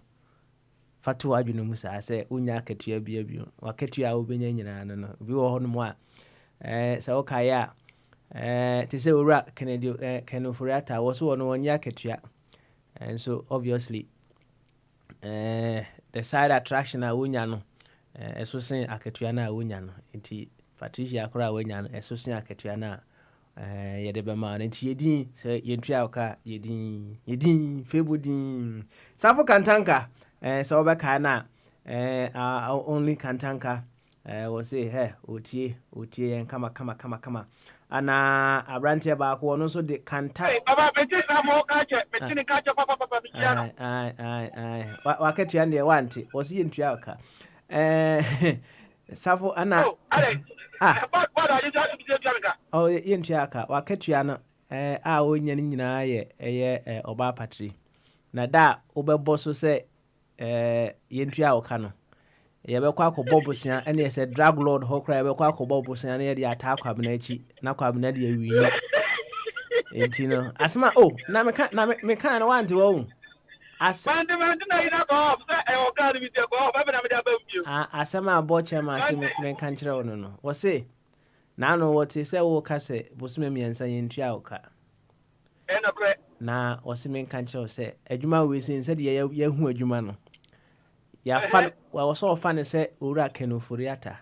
fatu adwene mu sa se unya aketua bia waketua obenya nyina no bi wo ho no mu a sa okaya te se ora Kennedy Kenufuriata was one onya aketua and so obviously the side attraction a unya no eso sen aketua na unya no enti Patricia akora unya no eso sen aketua na yede be ma nti yedin se yentua oka yedin febudin safo kantanka so obeka na only kantanka was say hey otie en kama ana abrantie ba ko no so de kanta baba beti na mo ka che beti ka che papa biya ai waketua ne wanti was yentua oka safo ana what are you trying to do? Oh, yentua aka waketua no a onya ni nyina ye oba patri na da obebo so se yentua oka no ye be kwa ko bobusia ene se drug lord ho kra ye be kwa ko bobusia na ye de ata kwabena echi na kwabena de awini entino asma na meka na wanti wo man na ina go say e oga ni go ba na me da ba bio asema aboche ma se me kan kire wono no wo se na no wo te se wo ka se bosume miensa yentua oka eno kre na wo se me kan kire se adwuma we se de ye hu adwuma no ya fan wa so fan se ora Kenufuriata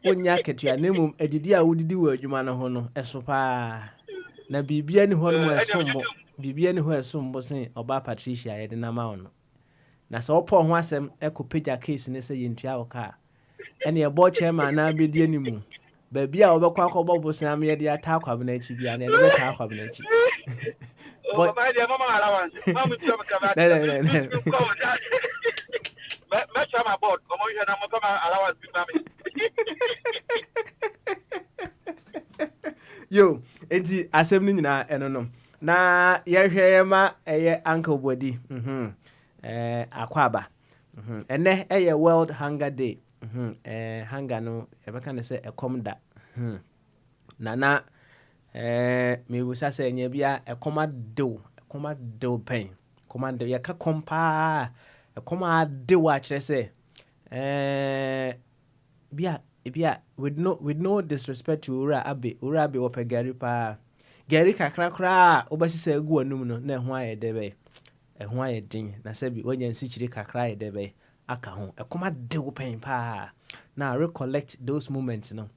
onya ketua nemum edidi a wodidi wa adwuma no ho no eso pa na bibia ni ho no mo esombo bibia ni ho esombo sen oba Patricia ye de na ma ono na so opo ho asem ekopeja case ne se yentua oka ene e bo chairman na bedi animu ba bia obekwa akọbọ bosan me de ata akwabena echi bia na e be ta akwabena echi but my dear mama allowance mama to come back match my board come on here na mo come allowance big mama yo enti asem ni nyina enonom na ye hweye ma eye uncle body akwaba ene eye World Hunger Day hunger no ebeka ne se ekomda na me busa se nya bia ekoma do koma de pen koma de ya ka kompa koma de wa kire say bia with no disrespect to ura abe ope gari pa gari kakra kra obasi say gu anum no na ho aye de be ho aye din na say bi onye nsichiri kakra aye de be aka ho koma de wo pen pa na recollect those moments no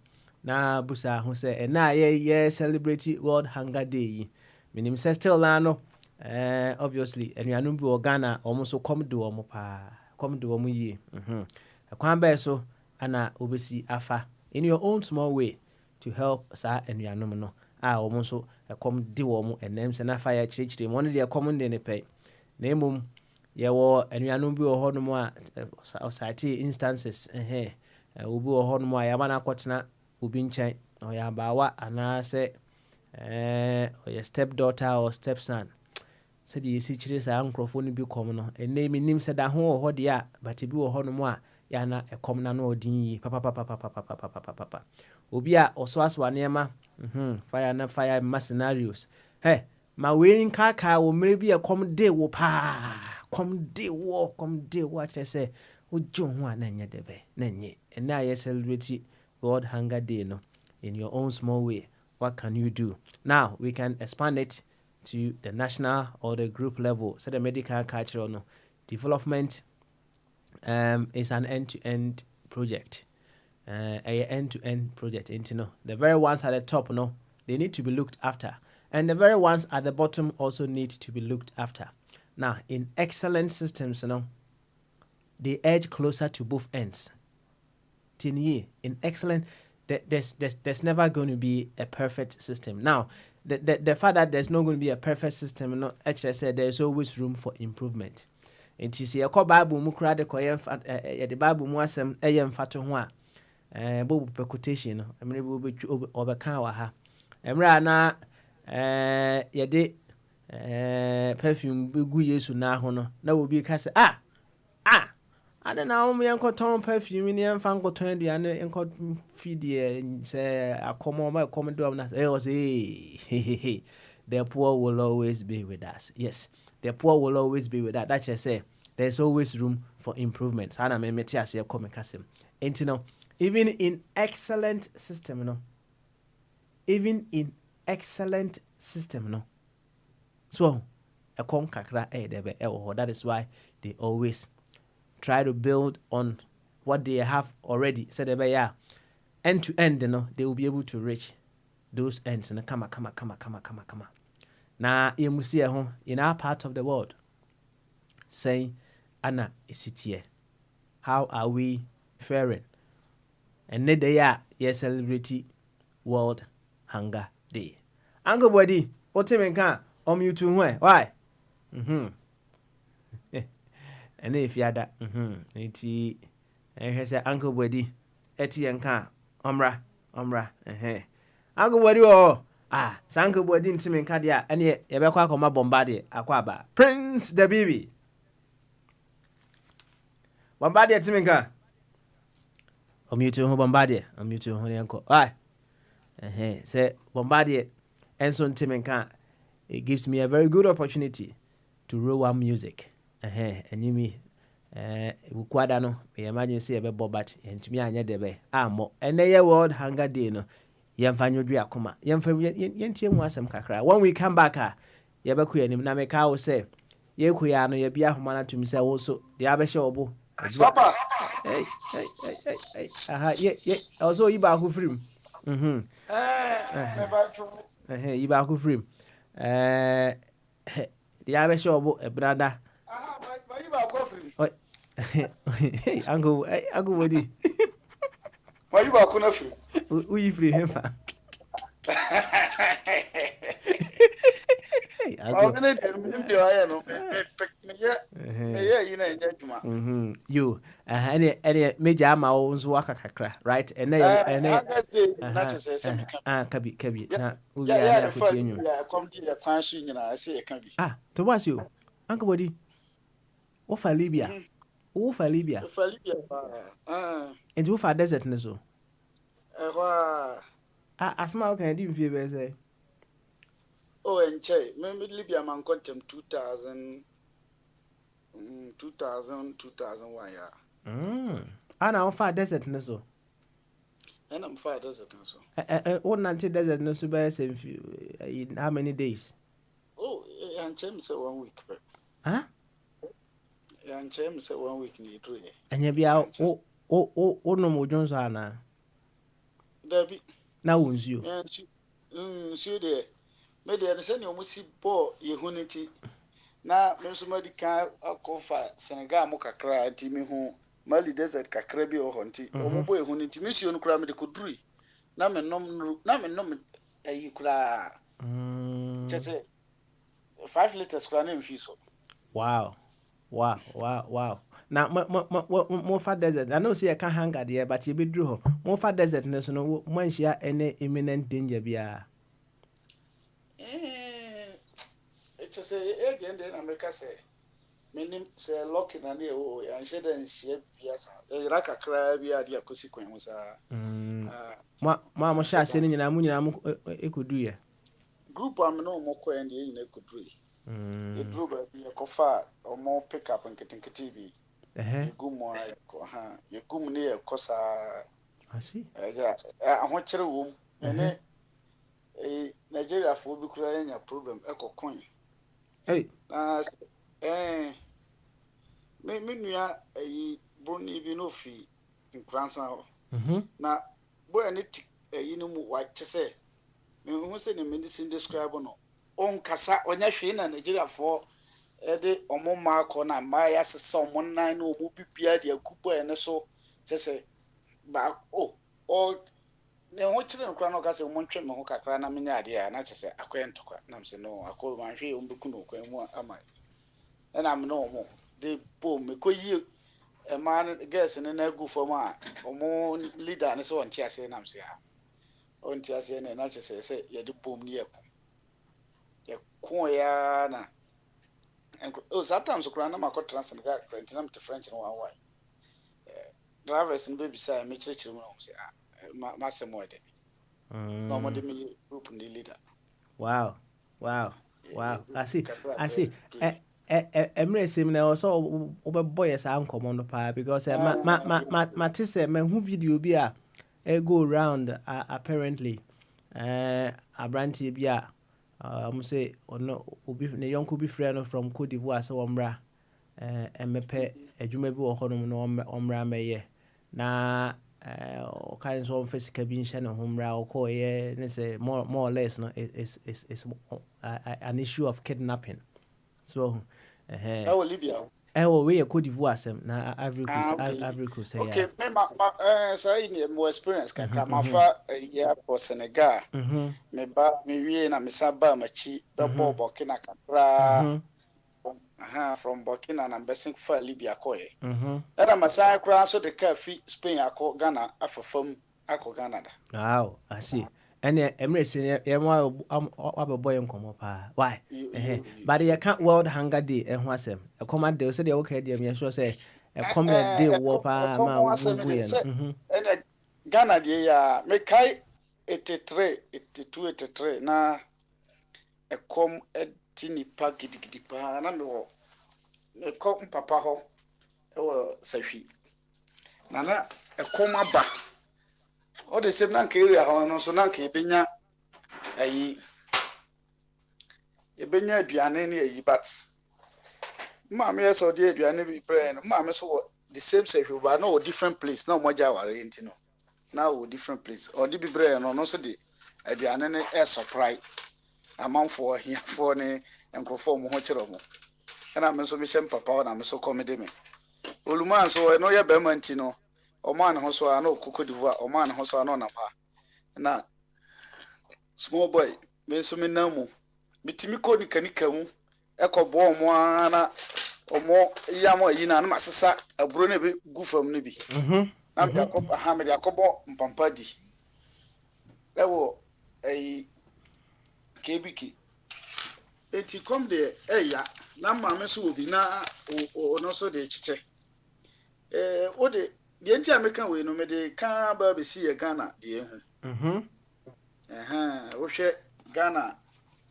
na busa ho say na ye celebrate World Hunger Day minim say still na no obviously anuanum bi Ghana almost come do omo pa come do omo yi kwan be so ana obesi afa in your own small way to help sa anuanum no almost come di omo enem se na fa ya chirichiri mo ne de come de ne pe na emum ye wo anuanum bi ho no mo a cite instances obi ho no mo a ya bana kwotena obi nchen o ya bawa ana se your stepdaughter or stepson said you see chire sa microphone bi kom no ene mi nim se da ho de a but bi ho no mo a ya na ekom na no odin yi papa obi a oso aso anema fire ma scenarios ma we nkaka wo mere bi ekom de wo pa kom de wo akere se ojo ho a na nya debe na nye ene aye celebrate World Hunger Day no in your own small way. What can you do? Now we can expand it to the national or the group level. So the medical culture no development is an end-to-end project. A end-to-end project. The very ones at the top no, they need to be looked after. And the very ones at the bottom also need to be looked after. Now, in excellent systems, they edge closer to both ends. In excellent, there's never going to be a perfect system. Now, the fact that there's not going to be a perfect system, no, actually said there's always room for improvement. It is a Bible mukra de koye the Bible mu asem mfato ho a bobu quotation I mean we obeka wa ha emra na yede perfume gu Yesu na ho no na obi ka se ade na o me enkoton perfume ni emfa nkoton dia ne enko feed say akomo ma come do na say the poor will always be with us. Yes, the poor will always be with us. That just say there's always room for improvement. Sana me meti ase come kasem. Enti even in excellent system so a kom kakra debe that is why they always try to build on what they have already. So they end to end, they will be able to reach those ends. Come. Now, you must see in our part of the world, saying, Anna, is it here? How are we faring? And then they are celebrity World Hunger Day. Uncle Body, what you can you to where? Why? And if you had that, and he said, Uncle Body, Etienne can, Omra, Uncle Body, Sanko Body into me, Cadia, and yet, Ebeka Coma Bombardier, Aquaba, Prince the baby. Bombardier Timinka. You to Bombardier, you to Uncle. Why? Say Bombardier, and son Timinka. It gives me a very good opportunity to roll one music. And you me, Quadano, me imagine say a bobat, and to me, I debe. More, and the World Hunger Day, no. Yamfanyo dua koma. Yentie mu asem kakra. When we come back, yebekuya nim na meka wo say, yekuya no ye bia homa na tumi say wo so, de abehye obo. Papa. Hey. Aha, ye. Also yi ba ku frim. Yi ba ku frim. De abehye obo ebrada. Aha, yi ba ku frim. Hey, uncle Wodi. Why you back on a free? We free him. You any major amounts waka kakra, right? And kabi na to was you Uncle Body. What for Libya? Who for Libya? And who for desert nezo? Asma can I didn't feel say. Oh, and Che, maybe Libya man contem 2001 yeah. Ana on fa desert no so. And I'm far desert and so. One anti desert no so be say in how many days? Oh, and Chem say 1 week. Huh? And Chem say 1 week need to. Anya bia o no mo jonso ana. Debbie, Na wonsuo. so there. Maybe I send you must see ball unity. Na me so madi kan akofa Senegal mo kakra anti me hu Mali desert kakra bi o honti o mo boy hu nti me suo no kra me de koduri na me nom ayi kra chese 5 liters kra na mfi so. Wow. Now mo fa desert. I know say I can hang at there but you be drew ho. Mo fa desert no so no man share any imminent danger bia. It's say again then America say menim say lucky na na o ya nhye den hye biasa e ra kakra bia dia kosi kwan musa Mo sha se ni nyina mo ekodu ye group am no mo ko en ye nyina ekodu e dru ba bi ko fa o mo pick up nketinketi bi gumo ay ko ha ye gum ne ye ko sa asi ja ho kire wo ene Nigeria fo bi kura enya problem ekokon me nua broni bi no fi nkransa ho na boy ne ti no mu wa chese me hu se ne medicine describe no on kasa onya hwe na Nigeria fo de omoma ko na ma ya sesa omonnan na omu bibia de akupo ene so chese ba ne ho kire nkra no kasa mo ntwe me ho kakra na menya ade ya na chese akwentokwa na mse no akọ ma hwe ombeku no kwan mu ama na am no mo de bom me ko yi man guess ne na gu fo ma omo leader ne so onti ase na mse ha onti ase ne na chese se ye de bom ne ye ko ya na sometimes kra na makọ translate ga French na mte French no wa drivers ne be bisa me chire mu no mse ma se mo de no mo de me group ni leader. Wow. I see. Emre sim na also obeboy sa ankomo no pa because ma tise me hu video bi a go around apparently abranti bi a say ono obi ne yonko bi frɛ no from Cote d'Ivoire so omra emepe adwuma bi wo honom no omra meye na kind of physical being shan homra or call more or less no is an issue of kidnapping. So Libya we Cote d'Ivoire sem na Ivory Coast say okay me say ni mo experience kakra ma fa ya for Senegal me wie na me saba machi the bobo kina kakra from Burkina na mbesink fa Libya koye era masai kra so de ka fi Spain akọ Ghana afafam akọ Ghana da. Wow, I see. And Emirates ye mo abeboy nkomo pa why but you can't world hunger day e ho asem e command day so dey okay dey me sure say e come day wo pa ma wo and Ghana dey ya me kai 82 na e come tini pa gidigidi pa na me wo me ko papa ho e wo sahwi na e koma ba o de sem na nka area ho no so na nka ebenya aduane ne ayi but ma me so de aduane bi pre no ma me so the same sahwi ba no different place na mo ja ware enti no na wo different place o de bi bre no so de aduane ne e surprise amanfo hiafo ne enkrofo mo ho kire mo na me so me hyem papa na me so comedy me oluman so no ye be manti no o man ho so na okoko divu o man ho so na na pa na small boy me so me namu bitimi ko ni kanika mu ekobo mo ana omo yamo yi na masesa aburo ne be gufam ne bi na me akoba ha me akobo mpampa di ewo kebiki eti come there ya na mama so obi na no so de chiche o de enti ameka we no me de ka ba be si ye Ghana de hu wo hwe Ghana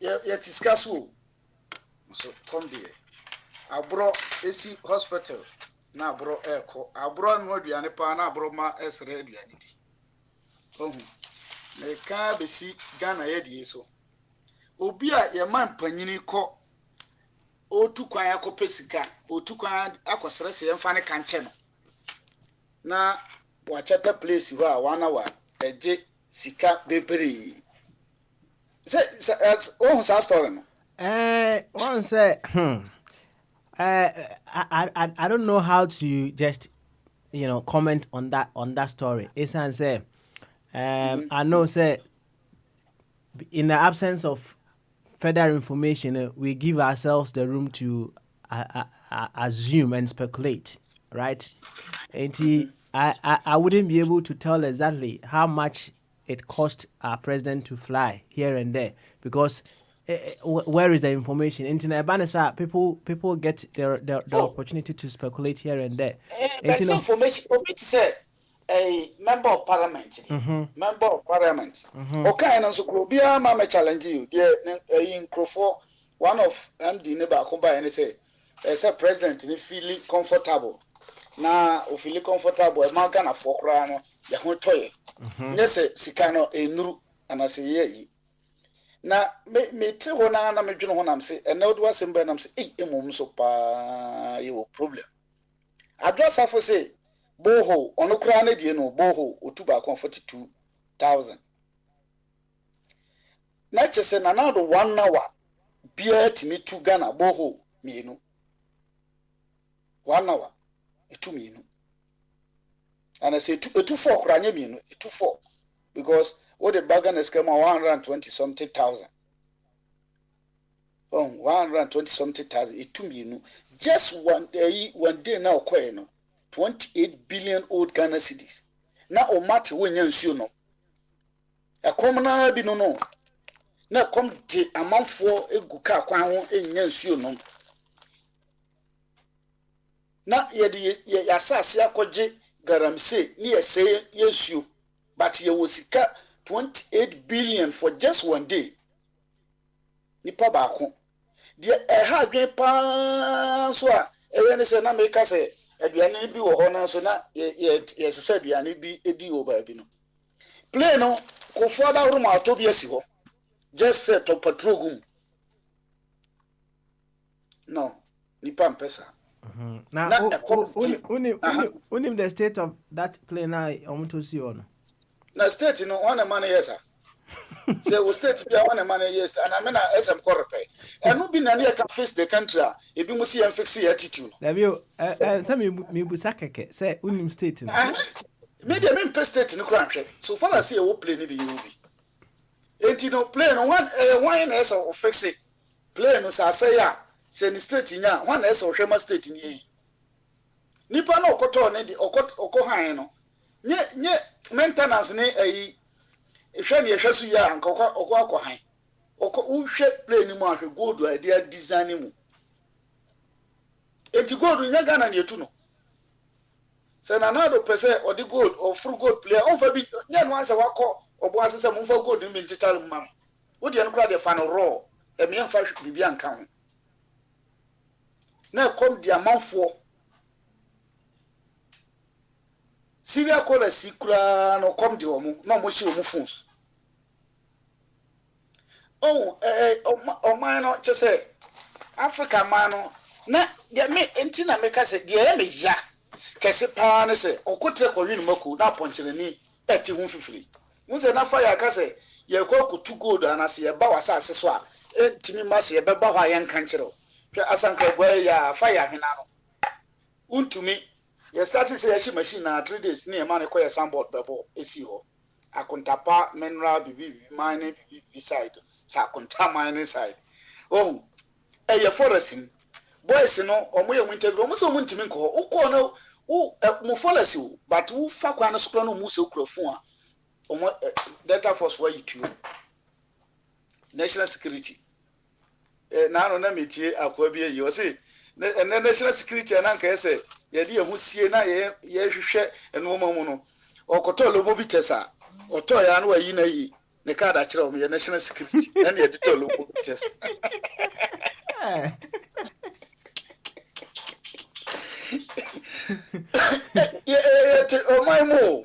yet discuss who. So come there. I brought AC hospital. Na bro echo. I brought no duane pa na bro ma esre duane di. Oh. Me ka be si Ghana ye die so. Obi a ye man panyini kɔ otu kwan akɔpɛ sika, otu kwan akɔsrɛ se yɛmfa ne kanche no. Na wachata place hɔ a wana wa eje sika bebree. Oh, sa story no. One say, I don't know how to just comment on that story. It's say, I know say in the absence of further information, we give ourselves the room to assume and speculate, right? And I wouldn't be able to tell exactly how much it cost our president to fly here and there because where is the information? Internet banasa people get the opportunity to speculate here and there. There's information. Obi to say a member of parliament. Member of parliament. Okay, and so could be a mama challenge you. In Crawford, one of MD neighbor come by and say, as a president, you feel comfortable. Now, feel comfortable, a man can afford crano, the whole toy. Yes, Sikano, a new, and I say, yeah. Na me te hona na me dwene honam se ene odo asemba nam se emom so pa ye problem address afo se boho ono kra na die no boho otuba kon 42,000 na chese na na do 1 hour bia timi tu Ghana boho mienu 1 hour etu mienu and I say etu 4 kra nya mienu etu 4 because what the bargain is come 120 something thousand. Oh, 120 something thousand. It to me, just one day now, 28 billion old Ghana cedis. Now, o matter when you know. A common be no. Now come to a month for a guka kwan in you know. Now, ye assassia koje garamse near say yes you, but ye was 28 billion for just one day. Nipa baako. Die ha dwen pa so a ewene se na make say aduane bi wo ho na so na ye se aduane bi edi wo ba bi no. Play no ko for da room auto bi asi ho. Just set to patrol room. No, nipa mpesa. Now unim the state of that plane na omuto si ono. Na state no one man yes say we state be one man yes and I mean SM correct and no be na near can face the country e bi musi en fix attitude na bi tell me busa keke say unim state no me dey me state no kran hwe so far as say we play ni bi you be enti no play no one na say o fix it play no say ya say ni state nya one na say o hwe ma state ni nipa na okoto ne di okọ han no nye maintenance ni ayi ehwe ne ehwe so ya anka okọ han okọ uhwe plane mu ahwe gold idea design mu enti gold nya Ghana ne etu no se na na do pese odi gold or full gold player on fa bi nya no ansa wakọ obo asese mu fa gold mi ntitale mu ma wo de no kra de fa no raw e me fa bibia anka ho na kom di amanfo Syria call a secret no come to omu no mo shi omu phones. Oh man no just say Africa man no na de me enti na me ka say de me ya kese pa ne say okotre ko win maku na ponchire ni eti hu fifiri. Mu say na fa ya ka say ye ko kutu gold ana say ye ba wasase so a entimi ma say ye be ba hwa ye nkan kire. Hwe asankra gwa ya fa ya hena no. Untumi you started say she machine na 3 days near man call a sandboard bebo esi ho akontapa mineral bibi mine beside sa akonta mine side oh e ye forest boys no omo ye interview omo so mo ntimi nko ukọ no mo forest but wo fa kwa na sokro no mo so krofon a omo data force why you national security na no na metie akwa bi yi o say national security na nka say ye de ehusie na ye hwehwe eno mamu no okoto lobo bi tesa oto ya na wayi na yi ne card achiro me national security and the editor local test my mo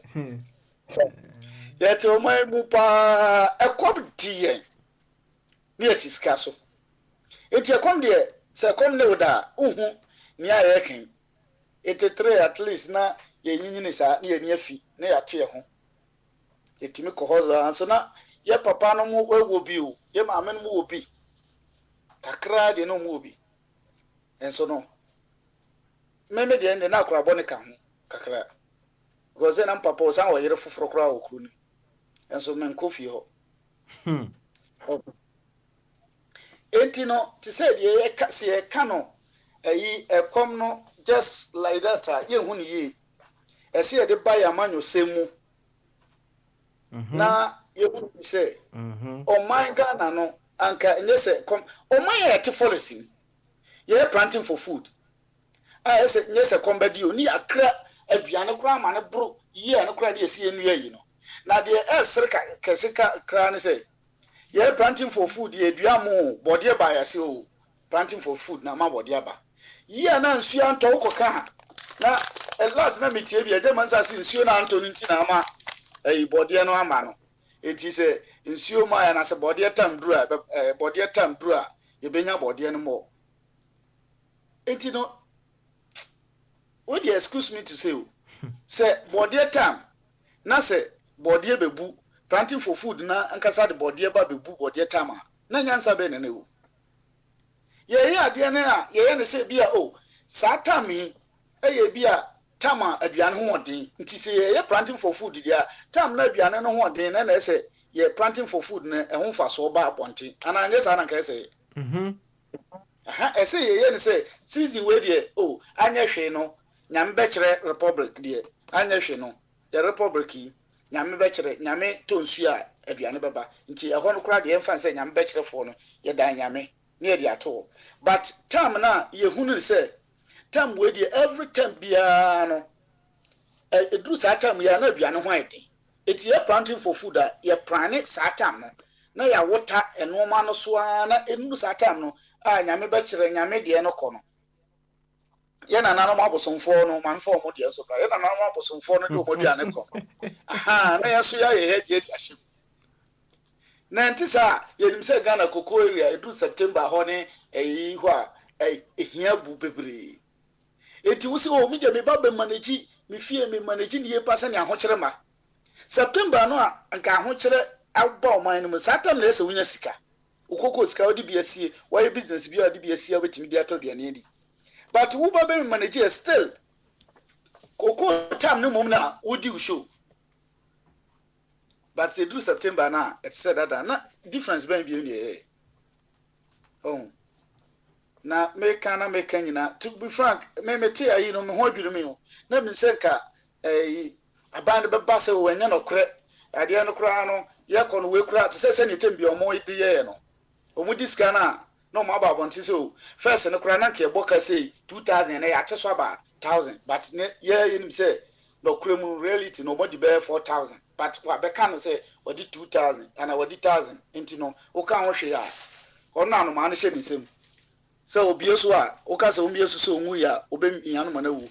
yet my mo pa a quality near Tiscaso. It's a come there, Sir Comne da, near Ekin. It's a tray at least now, ye union is near feet, near tear home. Ye Timiko Hosa, and so now, ye papa no more will be you, ye mamma will be. Kakra de no movie. And so no. Maybe the end the now crabonica, Kakra. Because then I'm papa was our year for crowd, and so men coffee ho. Entino, to say ye see a cano, a comno just like that, ye who ye. I see a buy a man you say na ye would say, oh my God, no, anka, and yes, come, oh my head to follow him. Ye planting for food. I said, yes, a combat you near a crack, a piano cram and a brook, ye and a cranny, you know. Now the air circa, Casika cran say. Ye planting for food, ye diamo, body by a seal, planting for food, na ma body ba. Ye and Ansuan talk can. Now, at last, let me tell you, a demons as in Suna Antonin Sinama, a body no amano. It is a insure my and as a body time brewer, body time brewer, ye bring your body anymore. Ain't you know? Would you excuse me to say body time, na say body bebu. Planting for food na ankasa de body ba bebu body tama na nyansa be ne ne wo ye ade ne a ye ne se bia o satami eye bia tama aduane ho odin nti se ye planting for food dia tam na aduane no ho odin na se ye planting for food na e ho fa so ba abonte ana anye sa na ka se ese ye ne se season we de o anya hwe no nyambe kire republic de anya hwe no the republic yi nyame be kire nyame tonsu a aduane baba nti ehɔ no kura de emfa sɛ nyame be kire fo no ye dan nyame ne ye de ato but time na ye hunu sɛ time we de every time bia no eduru sa time ya na aduane ho ade eti ye planting for food a ye plane sa time no na ya wota enoma no so na enu sa time no a nyame be kire nyame de no kɔ no ye na nanom abosomfo no manfo mo de so kra ye na nanom abosomfo no de mo duane kɔ aha na yeso ya ye head ye ahye na ntisa ye nim se Ghana koko area edu September ho ne eyi ho a ehia bu bebre eti wo se o mi de me ba be manage me fie me manage ne ye pase ne ahokere ma September no a nka ahokere abba o man no satam na ese wunya sika ukoko sika odi bia sie why business bia odi bia sie wetimi dia to duane edi but who ba be manage still koko time no mum na wodi show but they do September now it said that na difference ben bi ni oh na make nyina to be frank me te ayi no me ho adwuru me o na me se ka aban be ba se wo nya no kre ade no kra no ye ko no we kra to se ne tembi omo de ye no omo diska na no ma ba bonti se o first no kra na ke boka say 2000 na ya te so ba 1000 but ye nim say no kra mu reality no body be 4000 but wa be kan say wadi 2000 and wadi 1000 enti no o kan ho hwe ya ona no ma na hye nisem so obie so a o ka se o mbie so onwu ya obe yan no na wu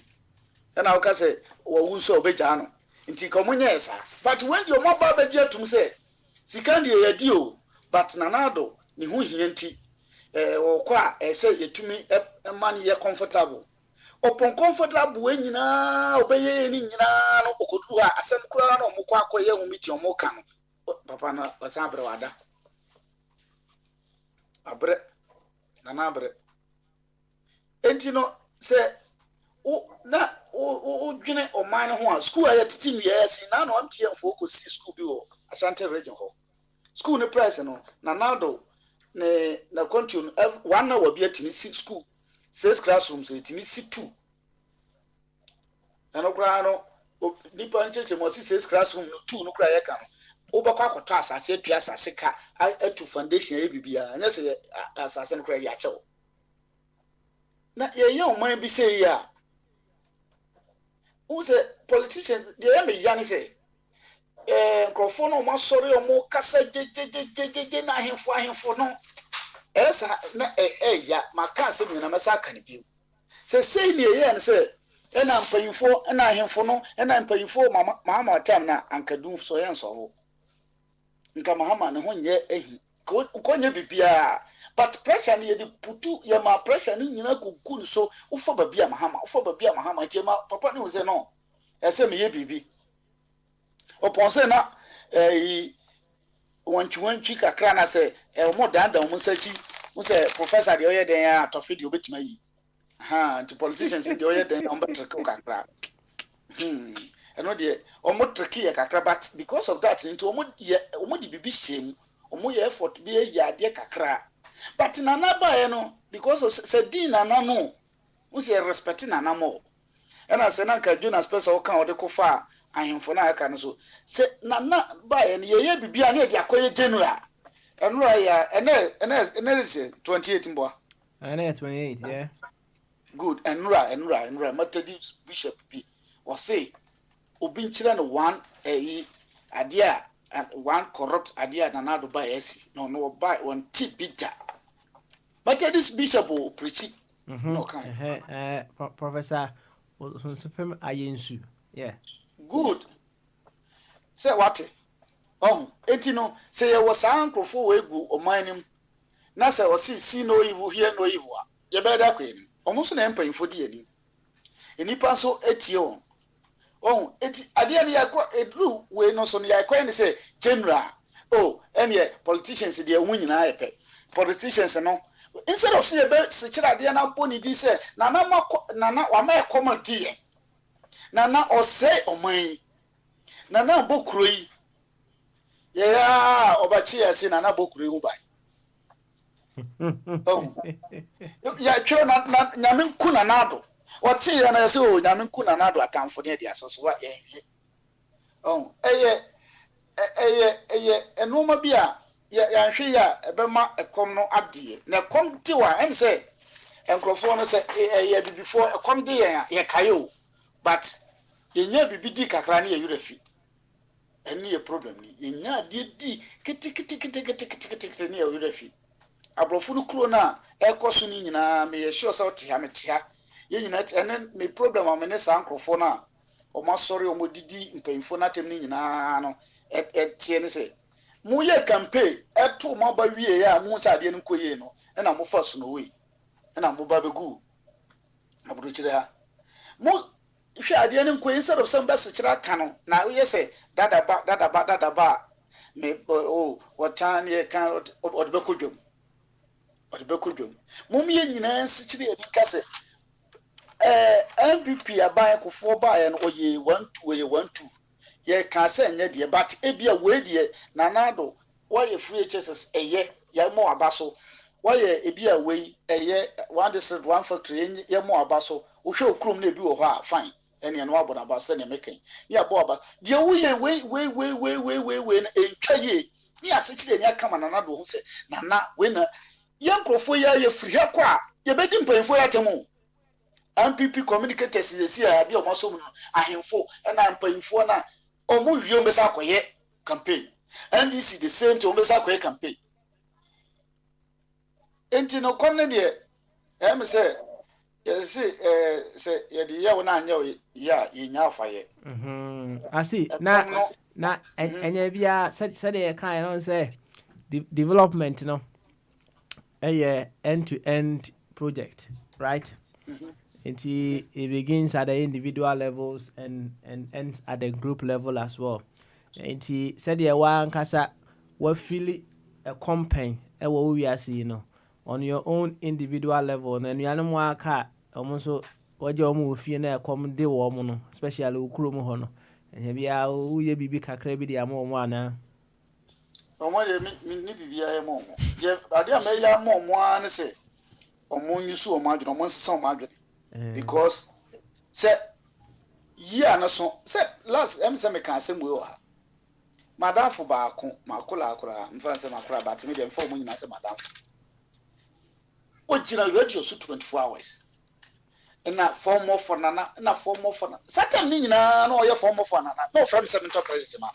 na o ka se wo wu so obegya no nti komunye esa but when your mobile be atum say sikandi ye di o but nanado ni hu hie nti o kwa say yetumi man ye comfortable upon comfortable we nyina obeye ni nyina no okodu a asem kura no mokọ akoye hu miti omoka no papa na osabre wada abre na abre enti no se o na o dwene o man ho a school aye titi miesi na no amtie mfo ko si school bi o Ashanti region ho school ne price no na nado ne na continue one hour bi atimi si school 6 classrooms etimi si 2 na no kra no nipa ncheche mo si 6 classroom no 2 no kra ye ka no obakwa akoto asase atua asase ka atu foundation e bibia anya se asase no kra ya chewo na ye o man bi say ya who say politicians they am ya ni say nkrofo no mo sori o mo kasa je na ahemfo no esa na ya maka se mi na masa kan bi se sei ne ye ne se ena mpanyimfo ena ahemfo no ena mpanyimfo mama tam na ankadun so ye nso ho nka mahama ne ho nye ehi ko nye bibia but pressure ne ye di putu ye ma pressure ne nyina kuku ne so ufo babia mahama tie ma papa ne ho se no ese me ye bibi oponse na wanchi kakra na se mo danda mo sachi mo se professor de oye den atofe de obetima yi anti politicians de oye den on better kakra eno de omo tricky kakra but because of that into omo di bibi shem omo ye effort bi ya de kakra but nana ba ye no because of se din nana no mo se respect nana mo ena se na nka Jonas person o kan o de kofa ahemfo na aka no so se nana ba ye no ye bibia na de akoye general enura ya ene 28 mboa ene 28 yeah good enura Methodist bishop bi o say obi nchira no one idea and one corrupt idea na do ba esi no ba one tip bidja Methodist bishop o preach no kan professor Supreme Ayensu yeah good say what eti no say ye was ankrofo we gu omanim na say o see no evil here no evil ye be da kwen omuso na empanfo di ani enipa so etie eti ade ani yakọ edru we no so no yakọ ni say general ene politicians dey wunyina epe politicians no instead of say be se kira ade na boni di say nana wa ma comedy nana o say oman nana bokuro yi yeah obachi yasi nana bokuro hu bai ya chiro na nyame nku na nado wati ya na yasi nyame nku na nado atamfo ne dia so wa ye enoma bia ya hwe ya ebema ekom no ade na ekom tiwa em say enkrofo no say before ekom de ya kayo but yenya bibidi kakra ne yurefi eni ye problem ni yenya di kiti ne yurefi abrofuru kro na ekoso ni nyina me ye sure say otia metia ye nyina enen me problem amene sa enkrofo na o masori o modidi mpanyfo na tem ni nyina no etie ne say mu ye campaign eto mo ba wie ya mu sa de nkoye no na mo fa so no we na mo ba begu abro kire ha mu hwe ade ne nkoye instead of some best kire aka no na we say dadaba me watan ye kan odbekodwom mum ye nyina sikire edi kase MPP aban kofo ba ye no oye 12 ye kan se nya de but ebia we de nanado why free HSS eye ye mo abaso why ebia we eye one district one factory ye mo abaso wo hwe okrum na ebi wo ho a fine ene no abona abaso ne mekan ye abo abaso de wo ye we na entwaye ni asikire ni aka mananado ho se nana we na ye nkrofo ye free ha kwa ye bedi mpanfo ya temu MPP communicators yesi ade o maso mu ahemfo na mpanfo na omu wiyo mbesa akoye campaign NDC the same to mbesa akoye campaign enti no konne de em say say ye de ya wona anya ya nya afaye asi na enya bia said ye kan no say development no end to end project right it begins at the individual levels and ends at the group level as well. And he said, "Yeah, one kasa we feel a campaign. We are seeing on your own individual level. And you are no more car almost what you move feel na come de woman, especially ukrumu hono. And maybe I will be kakrebi the amo one. Omo de mi bibia e mo. Ye ade a me ya mo an say omo nyusu o madwo omo nsesa o madwo because say year na so say last say me kan asem we o ha madam fo ba ko makola akora mfa say makora but me dem fo mo nyina say madam o jina radio so 24 hours na form of nana na form of nana satam ni nyina na o ye form of nana no from 7 talk credit ma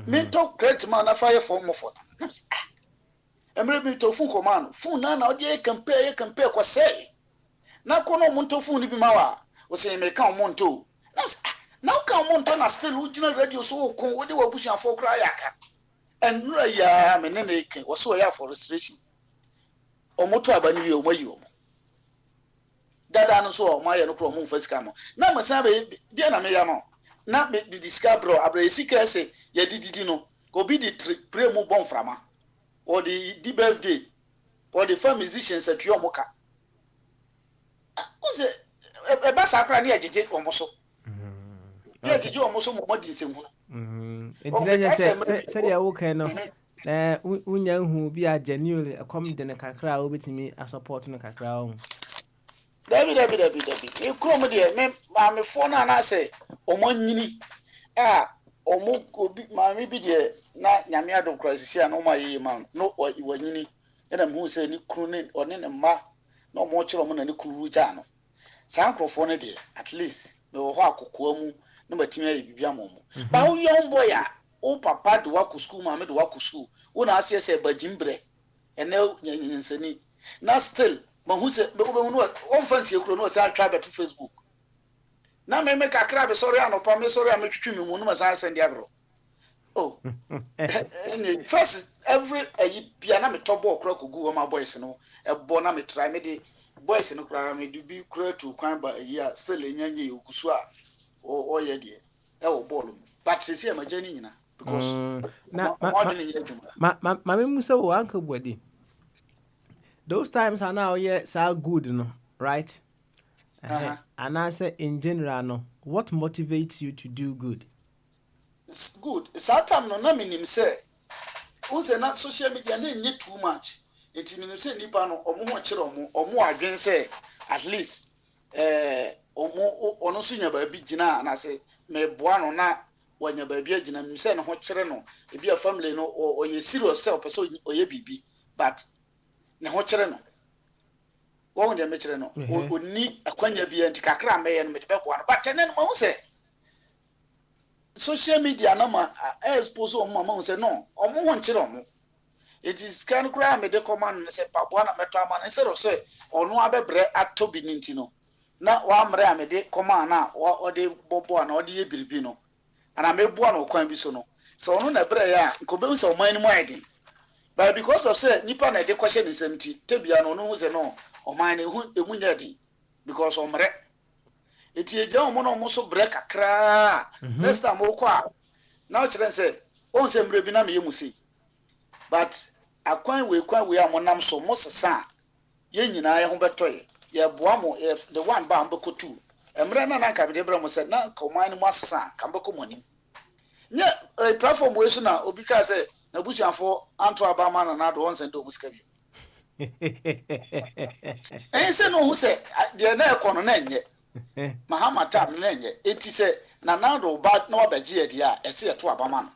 Me talk great man a fire for more for. Emre me to phone command. Phone na odi compare kwa say. Na kono monto phone bi mawa. O say me kan monto. Now kan monto na still ujina radio so ko we dey wabushia for kra yaka. And ya me ne ke wo so ya for registration. Omoto abani wi omayi omo. Dada no so o ma ye no kro mo fasika mo. Na masan be dia na me ya mo. Na me discover abra sika say ye dididi no. Obi di pray mo bon frama. Or the birthday, or the first musicians at your mocha. Who's a bass opera near Jiji or Mosso? Yeah, Jiji or Mosso more decent. Said ya okay no. Unya who be a genuinely a comment in a cacra over to me a support in a cacra. Debbie. You come dear, mammy phone and I say, O money. Omo obi maami bi de na nyame adom crisis ya no ma ye man no wanyini ena mu se ni kru ne one ne ma na omo kire mo na ne kru ja no sankrofo ne de at least me wo ho akokoa mu na matimi ayi bibia mo ba wo young boy a o papa de wa ku school maami de wa ku school wo na ase se bagimbre ene nyansani na still ma hu se be wo no o fancy kru no se atwa beto Facebook. Na me kakra be sorry anopa me sorry am twitwi me mu no ma send agro. Oh. First every bia na me tobo okra kogu ma boys no e bo na me try me the boys no kra me do bi kra to kwan ba ya still nyanye okusu a o ye de e wo ball. But see am jani nyina because na ma me musa wo anka body. Those times are now so good no, right? And I say in general, no, what motivates you to do good? It's good. Sometimes no, na minim say, who's not social media na too much. It minim say nipa no omo ho kire omo adwen say at least omo ono so nya ba bi gina na say me boa no na wanya ba bi agina minim say no ho kire no e bi a family no o ye serious self person o ye bibi but ne ho kire no won de mechire no oni akwanya bia ntikakra me ye no me de beboa no but tenen mo say social media na ma expose o mama say no omo ho nkire omo it is can cry me de command say paboa na meto ama instead of say ono abebre atobi ninti no na wa mre ame de command na o de boboa na o de ye biribi no ana me boa no kwan bi so no so ono na bre ya nkobe hu say o man ni mo ide but because of say nipa na de question nsemti tebia no no hu say no o man hu emunya di because omre eti eja o mo no mo so break akra next time o kwa na o kire say on say mre bi na me yemusi but akwan we amonam so mo sesa ye nyina ye ho betoye ye boa mo the one ba mbeko tu emre na nka be de bra mo say na ka o man mo sesa ka mbeko monim nye platform we so na obi ka say na busuafo anto abama na do on send o musika bi say no who say de na ekono na enye mahamata na enye eti say na do ba na obaji e dia e say to abama no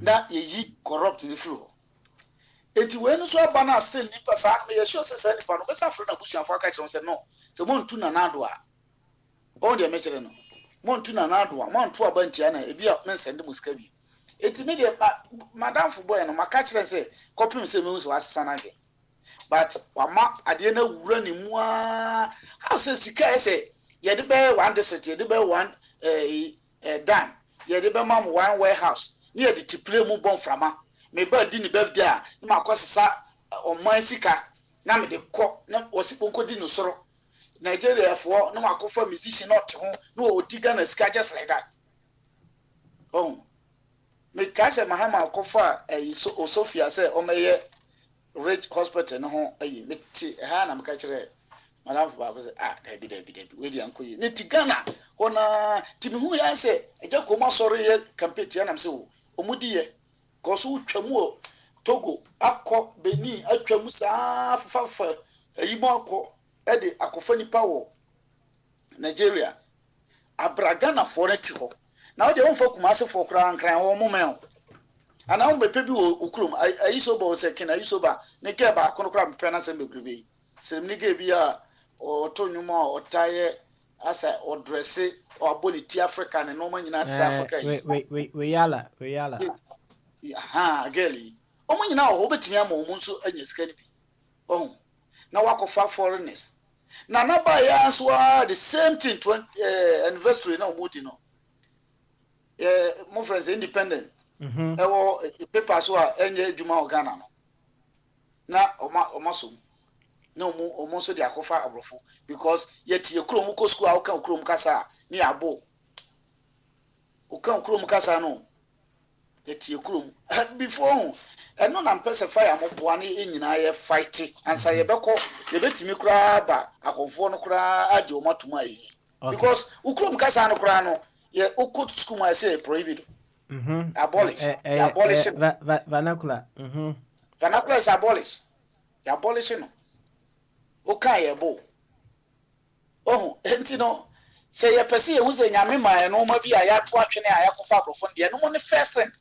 na ye corrupt ni flu eti we no so aba na still ni pasa me ye sure say ni pa no be sa fro na busuafo aka kire say no say mo ntu na do a o de me kire no mo ntu na do a mo ntu aba ntia na e bia me send musika bi eti me de madam fu boy no maka kire say copy say me so asesa na ge but wama ade na wura ni mu a how say sika say ye de be one district ye de be one dam ye de be mam one warehouse ni ye de tiple mu bon frama me ba di ni birthday a ma kwasesa o man sika na me de ko na osipo ko di no soro Nigeria for na makofa musician not ho no odiga na sika just like that oh me ka say mahama kofa o Sofia say o meye rich hospital no ho ayi meti ha na meka kire madam ba ko say David we di ankoyi ne ti Ghana hona timi hu ya say eja ko ma sori ye campaign ya na me say o mudi ye ko so twamu Togo akọ Benin atwamu saa fafa ayi mo akọ e de akofa nipa wo Nigeria abragana foreti ho na o de won foku ma se fokra nkran ho mo men ana wo bepe bi wo ukrum ayiso ba o se ken ayiso ba ne ke ba kono kra mpe na se bebrebe sirem ni ge bi a o to nyuma o taye asa o dresse o aboli ti Africa ne no ma nyina sa Africa we yala girlie. Omo nyina o betimi ama omo nso anya sika ni bi. Oh. Na wakofa foreigners. Na ba ya so the same thing 20 anniversary na omo di no. My friends independent. Ewo paper so a enye adwuma Ghana no. Na oma so. Na omo so de akofa abrofo because yet ye krom ko school a wo kan krom kasa ni abo. Wo kan krom kasa no. Yet ye krom before eno na mpese fire mo boa ne nyina ye fight ansa ye beko ye betimi kura ba akonfo no kura age o matum ayi because ukrom kasa no kura no ye ukut school ma say prohibit abolish vernacular vernacular is abolish ya abolish no o kan ye bo enti no say ye pese ye hu say nyame ma no ma bi a ya to atwene a ya kofa brofo de no mo ne first thing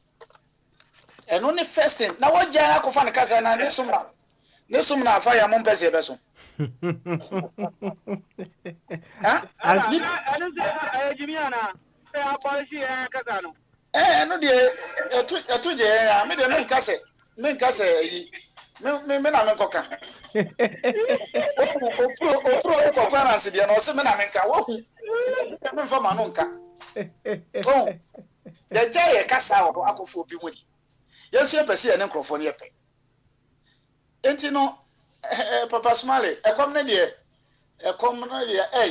and only first thing. Now what Jana Kofan Casa na Nesum fire mon pese beso. Huh? I don't say Jimiana. Say abolish Casano. No dear, a 2 I made a men casse. Men casse, men I'm a coca. Pro Coquana, said, and also men I'm a cow. Coming from Manonca. Oh, the Jay Casa of Aquafo Bimudi. Yes, you perceive an microphone yep. Ain't no Papa Smiley, a comedy,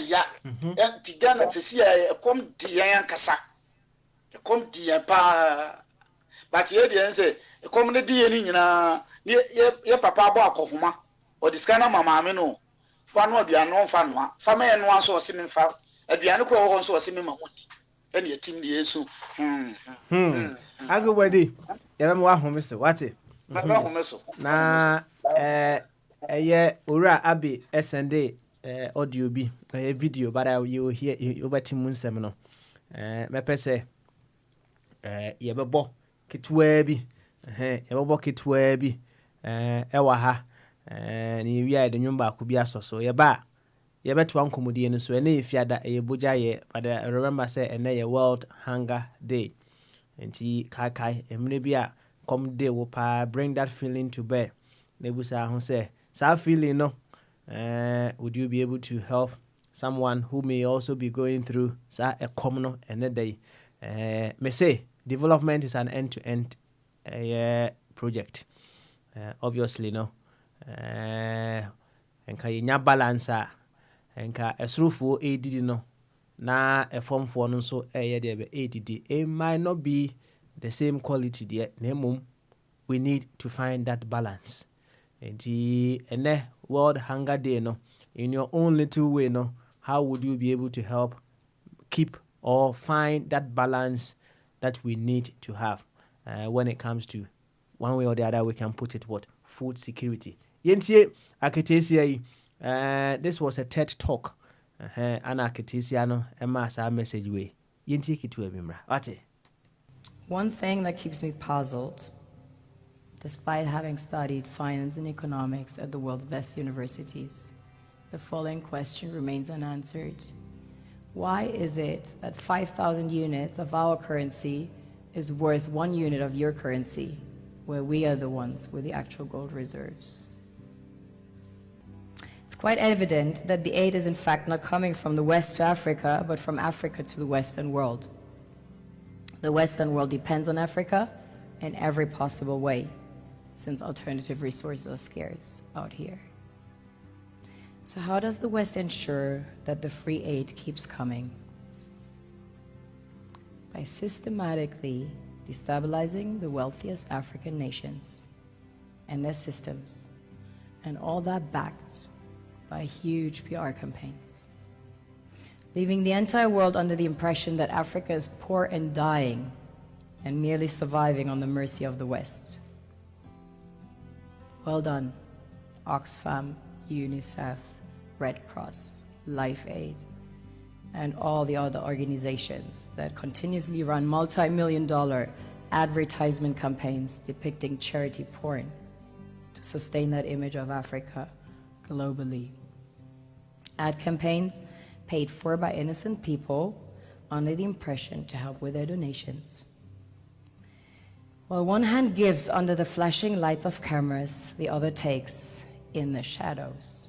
ya, and Tigana to see a come Dian Cassa. A come Dian pa. But ye didn't say a comedy ye Papa Bacoma or the scanner mamma no. Fan will be a non fan one. Family and one so swimming foul. A piano crow also a swimming money. And your team the so. I go ready. Yɛbɛma wahome so wate na ora abi send audio bi video but you hear wobɛte mu nsɛm no mɛpɛ sɛ yɛbɛbɔ ketewaa bi ɛwɔ ha ne yɛwia de nwom baako bi asɔ so yɛba yɛbɛtoa nkɔmmɔdie no so ɛnɛ yɛ fiada ɛyɛ Bogyae but remember sɛ ɛnɛ yɛ World Hunger Day. Enti kai emre bia come day wo pa bring that feeling to bear. Nebusa ho say sa feeling no would you be able to help someone who may also be going through sa a common and day me say development is an end-to-end project. Obviously no enka yenya balance enka esrufo edidi no na a form for no so ADD. It might not be the same quality there. We need to find that balance. And the World Hunger Day, no, in your own little way, no, how would you be able to help keep or find that balance that we need to have when it comes to one way or the other? We can put it what food security. Yentie aketesi this was a TED talk. Ana ketesiano ema sa message we yenti kitu ebimra ate. One thing that keeps me puzzled, despite having studied finance and economics at the world's best universities, the following question remains unanswered. Why is it that 5,000 units of our currency is worth 1 unit of your currency, where we are the ones with the actual gold reserves? Quite evident that the aid is in fact not coming from the West to Africa, but from Africa to the Western world. The Western world depends on Africa in every possible way, since alternative resources are scarce out here. So how does the West ensure that the free aid keeps coming? By systematically destabilizing the wealthiest African nations and their systems, and all that backed by huge PR campaigns, leaving the entire world under the impression that Africa is poor and dying and merely surviving on the mercy of the West. Well done, Oxfam, UNICEF, Red Cross, Life Aid, and all the other organizations that continuously run multi-million-dollar advertisement campaigns depicting charity porn to sustain that image of Africa globally. Ad campaigns paid for by innocent people under the impression to help with their donations. While one hand gives under the flashing lights of cameras, the other takes in the shadows.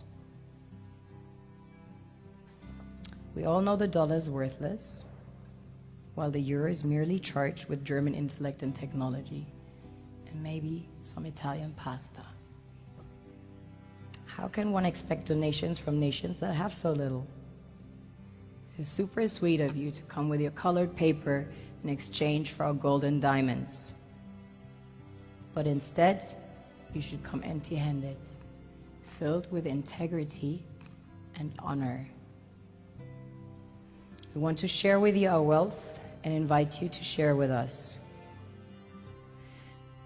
We all know the dollar is worthless, while the euro is merely charged with German intellect and technology, and maybe some Italian pasta. How can one expect donations from nations that have so little? It's super sweet of you to come with your colored paper in exchange for our gold and diamonds. But instead, you should come empty-handed, filled with integrity and honor. We want to share with you our wealth and invite you to share with us.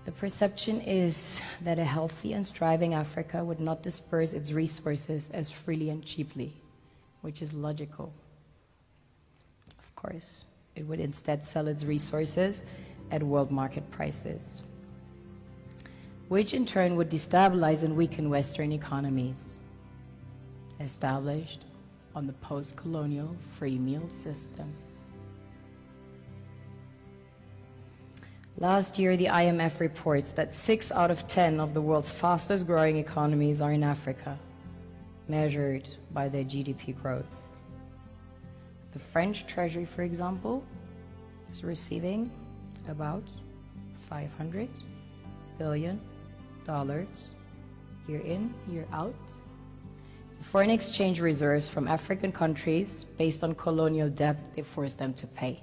The perception is that a healthy and striving Africa would not disperse its resources as freely and cheaply, which is logical. Of course, it would instead sell its resources at world market prices, which in turn would destabilize and weaken Western economies, established on the post-colonial free meal system. Last year, the IMF reports that 6 out of 10 of the world's fastest growing economies are in Africa, measured by their GDP growth. The French Treasury, for example, is receiving about $500 billion year in, year out. Foreign exchange reserves from African countries based on colonial debt they forced them to pay.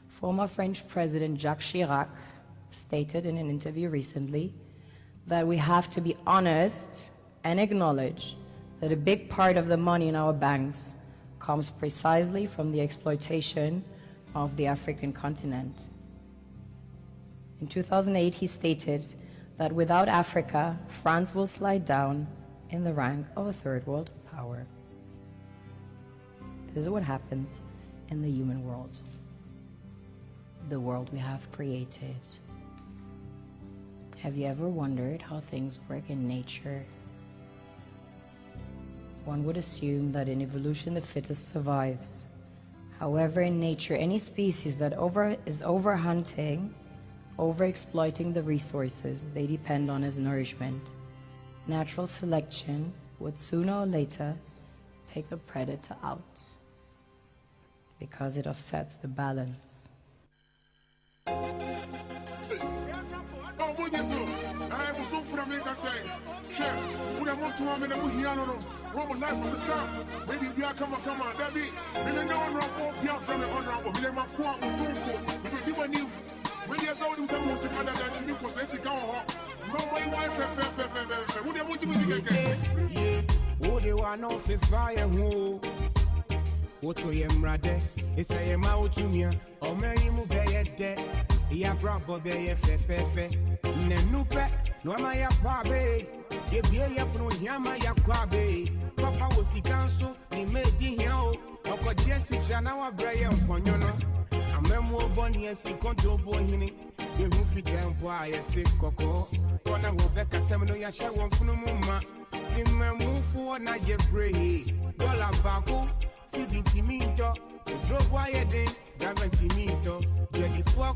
Former French President Jacques Chirac stated in an interview recently that we have to be honest and acknowledge that a big part of the money in our banks comes precisely from the exploitation of the African continent. In 2008, he stated that without Africa, France will slide down in the rank of a third world power. This is what happens in the human world, the world we have created. Have you ever wondered how things work in nature? One would assume that in evolution the fittest survives. However, in nature, any species that is overhunting, overexploiting the resources they depend on as nourishment, natural selection would sooner or later take the predator out because it offsets the balance. Woto ye mrade, isa ye mautumia, omeyi mu beye de, ya brabo beye fe, ne nupe, no ama ya pabe, ye biye ya punu yama ya kwabe, papa wosikanso, ni medi hiao, oko jesi chana wa breye mponyono, amemu oboni esi konto bohini, ye hufi tempo ayesi koko, wana wobeka semeno ya shawo mfunu muma, time mufu na ye breye, dola bako, si di timinto, drop wide, drive timinto, ready for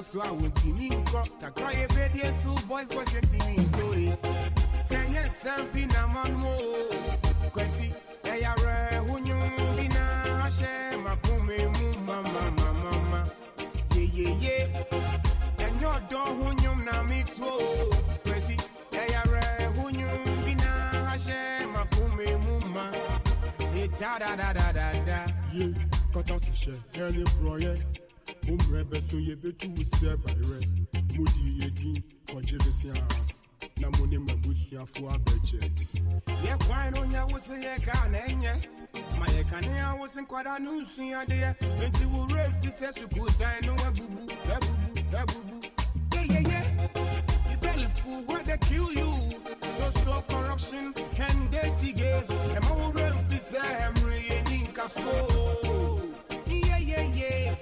so I will timinko, Takoye bedi so boys timinto. Kenya sampi na manmo, kwesi, eyare hunyum bina hashe makume mama, ye, and your door hunyum na mitwo, kwesi, eyare hunyum bina hashe makume mama. Da, yeah, cut out the share, any broye, umbrebe so ye betu we serve by red, Moody Yedi, Conjevesia, Namoni Mabusia for a budget. Yeah, why no ya was a yekanenya, my yakania wasn't quite a new senior there, and you will refuse to good die no boo. Yeah, you belly fool, why they kill you? So corruption and dirty games, and more refuse yeah.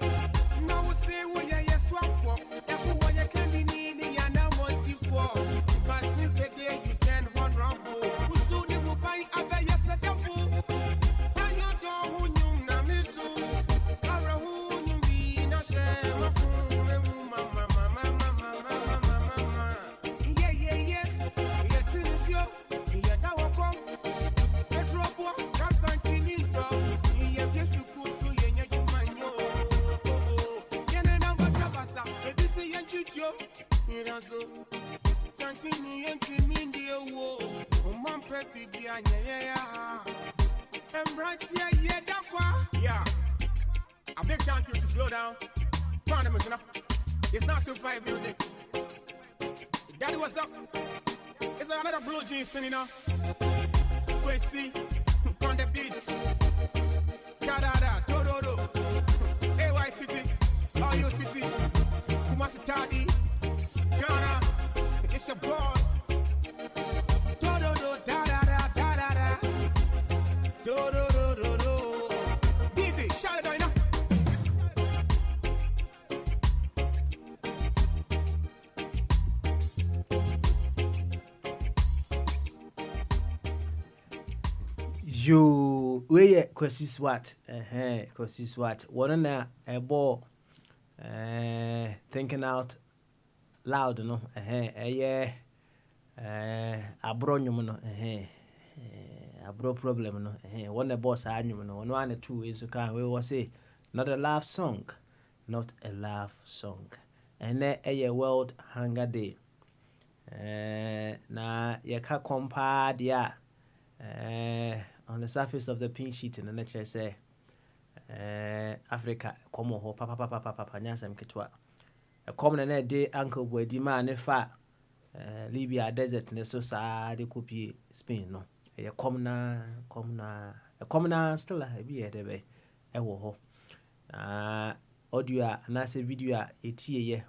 Now we say what you swap for. Everyone you can be needy and I want you for. But since the day you can run rumble, who soon you will buy a bear set up for? And you don't who you na me too. Or who you be na shame. yo, you don't so. Santini and Timmy, dear, whoa, Mom Peppy, yeah. And right here, yeah. A big thank you to slow down. Parliament, it's not 2-5 music. Daddy, what's up? It's another blue jeans thing, you know. Quincy, on the beats. Da-da-da, do-do-do. AY City, Oyo City, Kumasi Tadi, Ghana, it's your boy. Do-do-do, da-da-da, da-da-da. Do-do-do-do-do. Easy, shout it out, you know. You we Kwesi Swat, Kwesi Swat. One na a ball, thinking out loud, no, a bronyum, no, a bro problem, no, one a boss annual, no, one and two is okay. We will say not a love song, not a love song, and a World Hunger Day. Na yaka compare dia on the surface of the pink sheet in the nature say Africa komo ho papa nyasam ketwa a common na day uncle boy di man fa Libya desert ne so sa de copy Spain no e komna still a bi e de be e wo ho audio na say video e tie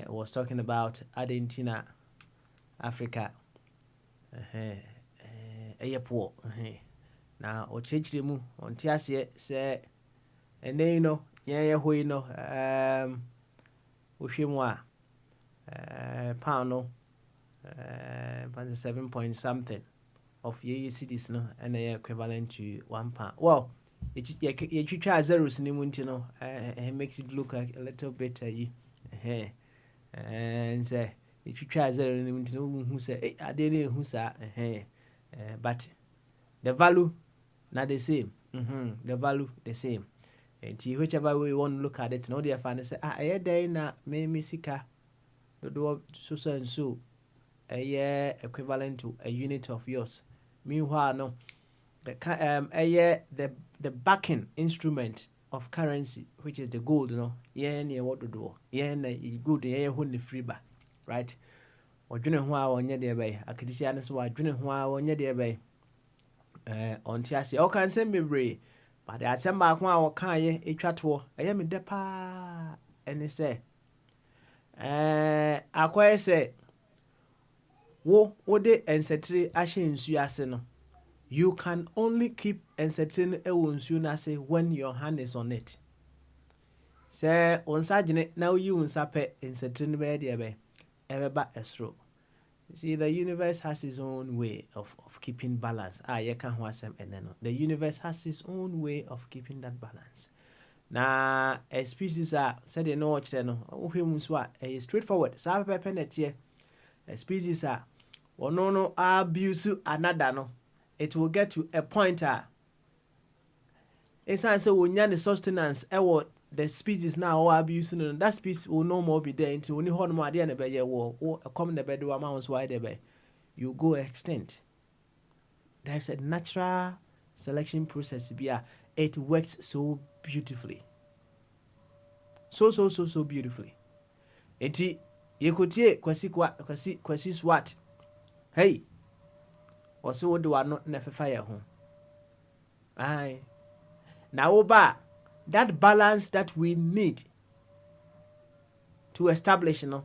was talking about Argentina, Africa, poor. Now, or change the mu on Tiasia say, and then you know, we know, Ushimwa, pound, 7 point something of ye cities, no, and they equivalent to £1. Well, you try zeros in the moon, it makes it look like a little bit. And say if you try who say I didn't who say but the value not the same. The value the same. And whichever way you want to look at it, no dear fan say I day na me sika the do so and so a year equivalent to a unit of yours. Meanwhile no the backing instrument of currency, which is the gold, near what to do, good, the free bar, right? Or doing why on your dear bay, I could see honest why doing why on your dear bay. On Tiasi, oh, can send me bray, but I send back one or can ye a chatwo, I am in the pa, and they say, I quite say, wo de ensetri ashin suyaseno. You can only keep ensetting a unsunase when your hand is on it. Say on sajine now you unsape ensetting bed everba estro. See, the universe has its own way of keeping balance. You can't wasem eneno. The universe has its own way of keeping that balance. Na a species are said you know what a straightforward. Sabe penetie. A species are no abuse another no. It will get to a point it's answer when you the sustenance the species now or abusing that species will no more be there until only one more than a bear war or a common bed amounts wide you go extinct. There's a natural selection process here. It works so beautifully. So beautifully. Eti you could say kwasi swat. Hey. Or so do I not never fire home. Aye. Now, that balance that we need to establish, na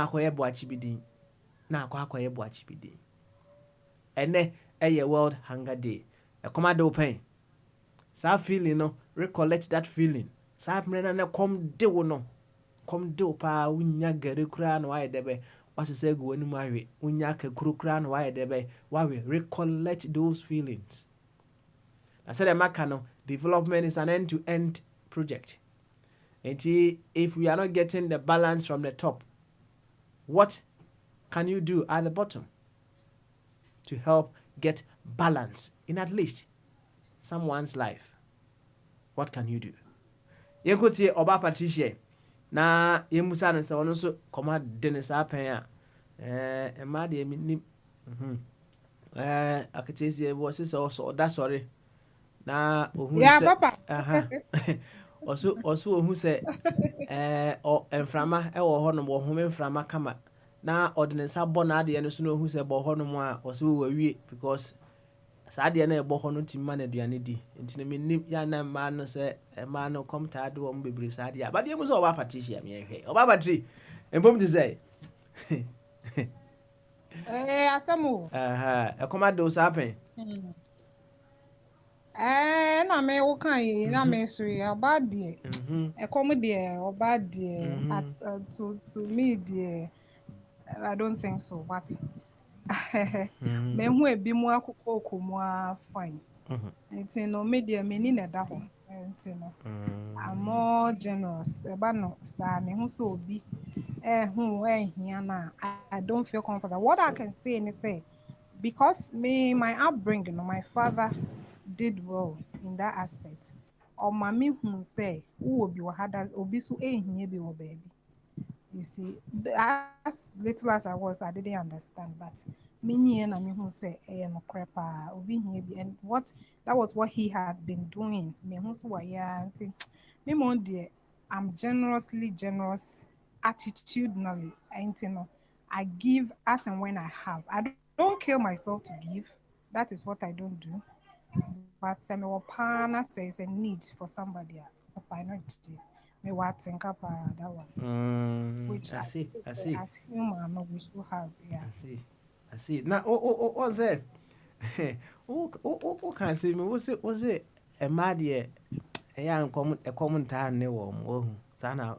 where boachibidi, na kwa boachibidi. And a World Hunger Day. A commando pain. Sa feeling, recollect that feeling. Sa mrena come do no. Come do pa winya gere kura no ay debe. What's the say go when marry? Unyaka krukran why debe? Why we recollect those feelings? I said a macano development is an end-to-end project. And if we are not getting the balance from the top, what can you do at the bottom to help get balance in at least someone's life? What can you do? You could say Oba Patricia. na yɛmusa no sɛ ɔno nso kɔma de ne saa pɛn a ɛma deɛ menim aketeesie bi wɔse sɛ ɔda sɔre na ohun Yeah, sɛ Papa. ɔso ohun sɛ mframa ɛwɔ hɔnom ɔhome mframa kama na ɔde ne nsa bɔ n'adeɛ no so na ohun sɛ bɔ hɔnom a ɔso wɔwie because saa adeɛ no ɛbɔ hɔ no timi ma no aduane di nti no menim yɛ na mmaa no sɛ mmaa no kɔmtaa de wɔn bebree saa adeɛ abadeɛ mu sɛ ɔba patricia meyɛhwɛ ɔba patri mpom te sɛ Asamo. ɛkɔm ade wo saa pɛn Na me wo kan yi na me so ya ba de. Come there oba de at to me there. I don't think so, but me hu ebi mu akoko okomu fine. Nti no me there me ni na da ho. Nti no I'm more generous. Eba no sa me hu so obi hu ehia na I don't feel comfortable. What I can say is say because my upbringing, my father did well in that aspect. Or mommy who say, who will be had obi so ehia bi wo baby. You see, as little as I was, I didn't understand, but me and me who say, no crapper, obi here be, and that was what he had been doing. Me who so yeah, me mon dear, I'm generously generous, attitudinally. I give as and when I have. I don't kill myself to give. That is what I don't do. But my partner says a need for somebody. I know it. Me what think about that one. Which I see. as human we should have. Yeah. I see. Now, what's that? What can I say? Was it a mad year? A young common time, no, Sana.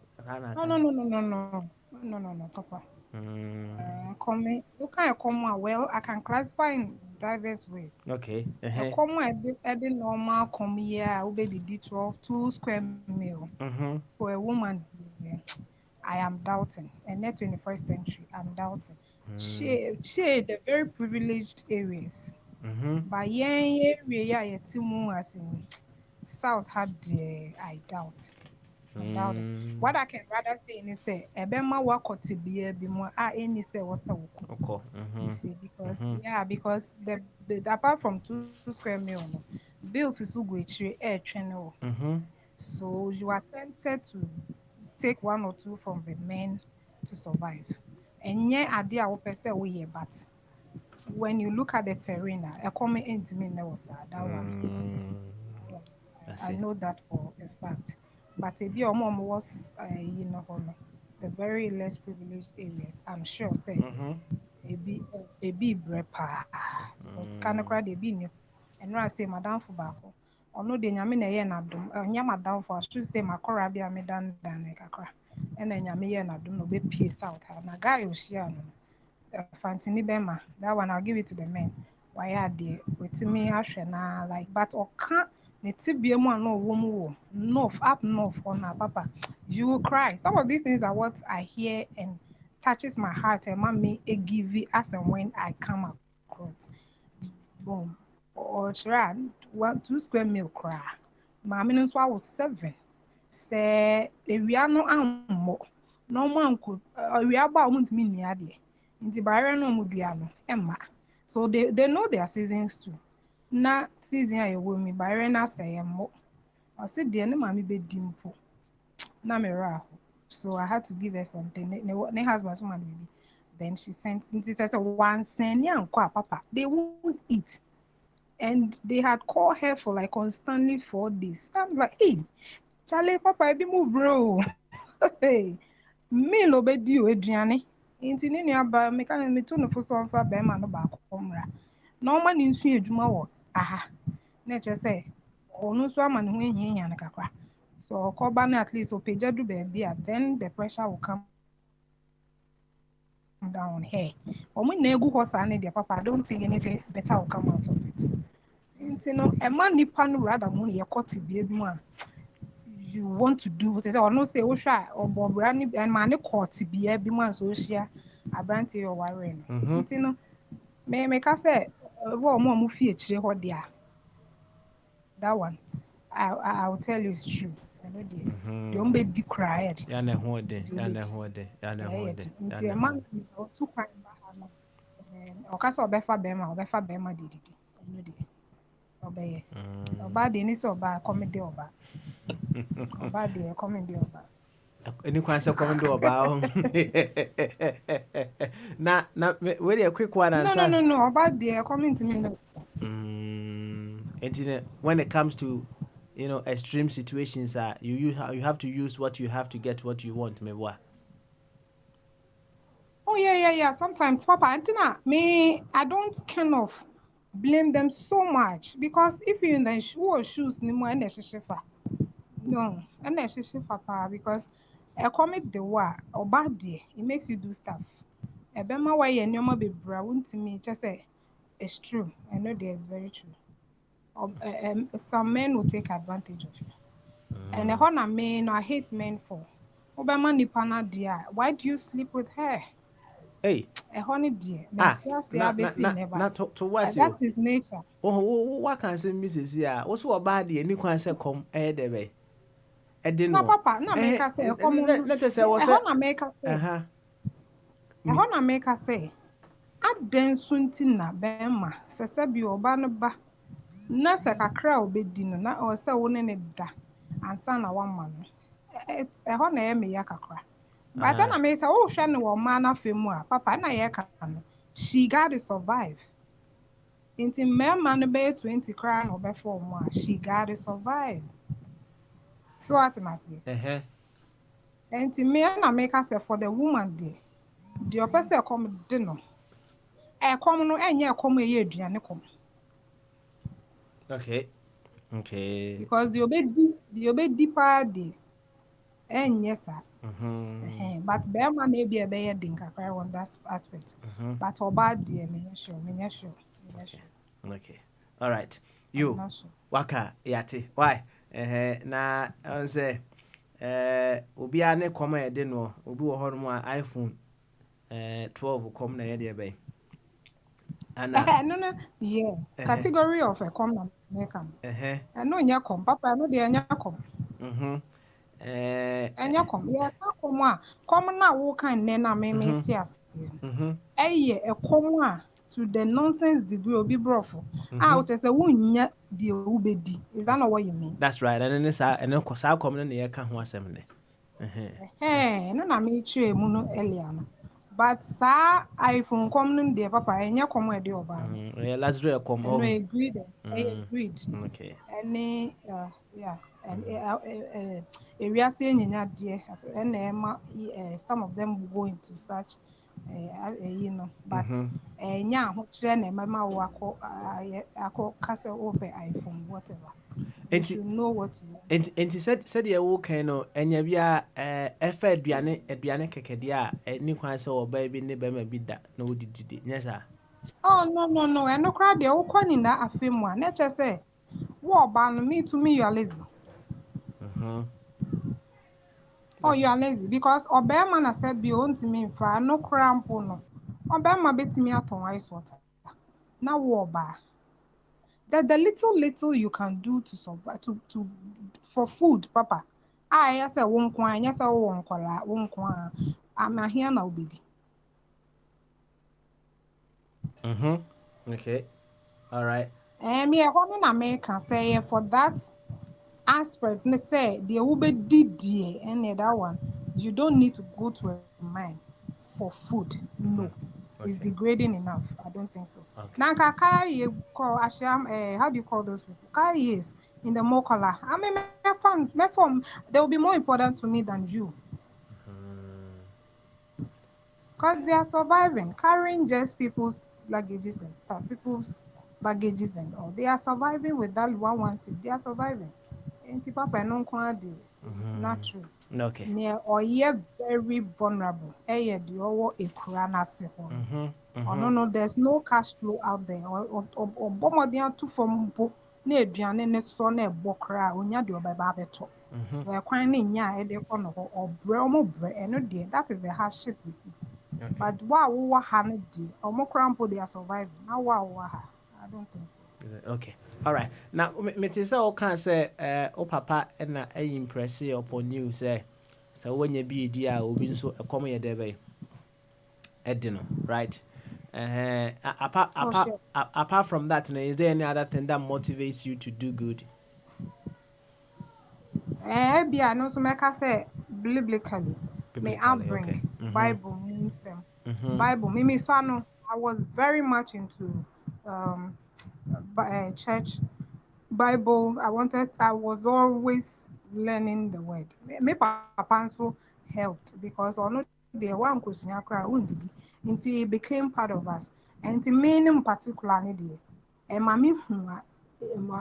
No, Papa. Come, you can't come well. I can classify in diverse ways. Okay. Come, I did normal come here. Obey the D12 2 square meal for a woman. I am doubting, and that 21st century, I'm doubting. She the very privileged areas. But yeah, area as in South had I doubt. About it. What I can rather say is say ebema wako tibia bi mo any say wasa woko. You see, because the apart from 2 square meal, no, bills is go air channel. So you are tempted to take 1 or 2 from the men to survive. And yeah, idea what person we but when you look at the terrain, a common intimate was that one. I know that for a fact. But if your mom was, the very less privileged areas, I'm sure say a be brepa because canacra de be new. And I say madam for bako. Or no de nyame na ye na dum. Nya madam for I should say makora bia me dan kakra. And then nyame ye na dum no be pie south. Na guy oshia no. Fantini bema. That one I'll give it to the men. Why are they with me ashena like but or can't north up north on our papa you will cry. Some of these things are what I hear and touches my heart and mommy a give it as and when I come across boom or 1-2 square meal cry mommy no so I was 7 say we are no ammo no man could we are about me near there in the barrier no mudiano emma so they know their seasons too. Na season a yɛwɔ mi bare na sɛ mo ɔsɛ deɛ ne maame bɛdi mpo na mmerɛ so I had to give her something ne husband so man baby then she sent nti sɛ one send nkɔ a papa they won't eat and they had called her for like constantly 4 days. I'm like hey Charlie papa ebi mu bro hey me no bɛdi o aduane nti ne nua ba me ka me to no fo so mfa bɛrima no baako mmra na ɔma ne nsu adwuma wɔ aha na kyerɛ sɛ ɔno nso ama ne ho ehia no kakra so ɔkɔba no at least opagya do baabi a then the pressure will come down on her ɔmo na egu hɔ saa ne deɛ papa I don't think anything better will come out of it nti no ɛma nipa no rather mo yɛ kɔte bie bi mu a you want to do sɛ ɔno sɛ wohwɛ a ɔbɔbra ne ɛma ne kɔte bie bi mu a so ohyia aberante yɛ ɔware no nti no me ka sɛ ɔmo fie kyire hɔ deɛ that one I will tell you it's true ɛno deɛ deɛ ɔmbɛdi koraa ɛyɛ de Yana hode, yana hode, yana ɛyɛ hode, de nti yana ɛma hode. no ɔtu kwan ba ha no ɔka sɛ ɔbɛfa bɛrima de didi ɛno deɛ ɔbɛyɛ ɔbaa deɛ ni sɛ ɔbaa kɔmede ɔbaa deɛ kɔmede ɔbaa Any kwanse coming to about na wait a quick one answer. no ɔbaa deɛ coming to me not And when it comes to extreme situations, you have to use what you have to get what you want. Me what? oh yeah sometimes papa me I don't kind of blame them so much because if you in the shoes ni mo ɛna ɛhyehyɛ fa no ɛna ɛhyehyɛ fa paa because ɛkɔmi de wa ɔbaa deɛ it makes you do stuff ɛbɛma wɔyɛ nneɛma bebree a wontumi kyɛ sɛ it's true I know there is very true some men will take advantage of you and ɛhɔ na me no I hate men for ɔbɛma nipa na deɛ why do you sleep with her. Hey. ɛhɔ ne deɛ mɛte ase abɛsi never to what that is nature. What can say Mrs. Yeah also about the any kwanse come debe na papa na make us say let us say was ɛhɔ na make us say ɛhɔ na make us say adan so nti na bɛrima sɛ bi ɔba no ba na sɛ kakra obedi no na ɔsɛ wo ne da ansa na wama no ɛhɔ na ɛyɛ me ya kakra but na me say oh hwɛ no wɔ ma na fa mu a papa na yɛ ka no she got to survive nti mmarima no bɛyɛ 20 kra na ɔbɛfa mu a she got to survive so what must be nti me na make us say for the woman there the ɔpɛ come de no ɛkɔm no ɛnyɛ ɛkɔm ɛyɛ aduane kɔm okay because the obedi paa de ɛnyɛ saa but bɛrima na ebi ɛbɛyɛ den kakra on that aspect but ɔbaa deɛ menyɛ sure okay all right you waka yate why na say obi a ne kɔm a yɛde no obi wɔ hɔ no a iPhone 12 kɔm na yɛde ɛbɛn no yeah category of a kɔm na meka no nyɛ kɔm papa no deɛ nyɛ kɔm ɛnyɛ kɔm yɛka kɔm a kɔm na wo kan nɛ na me te aseɛ ɛyɛ ɛkɔm a to the nonsense degree obi brofo wo te sɛ wonnya deɛ wobɛdi is that not what you mean? That's right and then saa kɔm no ne yɛka ho asɛm ne no na me tue mu no earlier no but saa iPhone kɔm no deɛ papa ɛnyɛ kɔm a ɛde ɔbaa no Lazarus kɔm no agreed okay any yeah and ewiase enyinya deɛ ɛna ɛma some of them will go into such but ɛnya ahokyerɛ na ɛmama wo akɔ kasa over iPhone whatever you should know what you want. Enti said you wo kan no enya bia ɛfa aduane kekede a ni kwan sɛ ɔba bi ne bɛma bi da na wodididi nya sa oh no ɛno kra deɛ wo kɔ ni na afa mu a na kyɛ sɛ wo ɔba no me to me you are lazy. Oh, you are lazy because obema na said be on to me for no crampo no. Obema bet me at on ice water. Now woba. That the little you can do to survive to for food, papa. Yes, I won't quine, yes, I won't quine. I'm a here now, biddy. Okay. All right. Me a woman American say for that aspect, they say the ube did and the other one. You don't need to go to a mine for food. No, it's degrading enough. I don't think so. Now, Kaya call Asham. How do you call those people? Kaya is in the Mokola. I mean, my form. They will be more important to me than you. Because they are surviving, carrying just people's luggages and stuff, people's baggages and all. They are surviving with that 116. They are surviving. Auntie Papa no kwadi. It's not true. Okay. Near or ye very vulnerable. Eye di owo ekura na se ho. No, there's no cash flow out there. Or bomodian to from mpo na aduane ne so na ebokra onya de obaba beto. We kwan na nya e de ko no ho obre omo bre eno de that is the hardship we see. Okay. But wow ha no de omo krampo they are surviving. Now wow ha. I don't think so. Okay. All right. Now, me say all can say o papa na impress upon you say so when you be dia obi nso come here there edino, right? Oh, sure. Apart from that, is there any other thing that motivates you to do good? Be I know so make I say biblically. May I Biblically, bring okay. Bible means them. Mm-hmm. Bible. Me so I know I was very much into um church Bible. I was always learning the word. Me papa also helped because ono the one kusua kra undidi until it became part of us. And the main in particular ni the mami hu a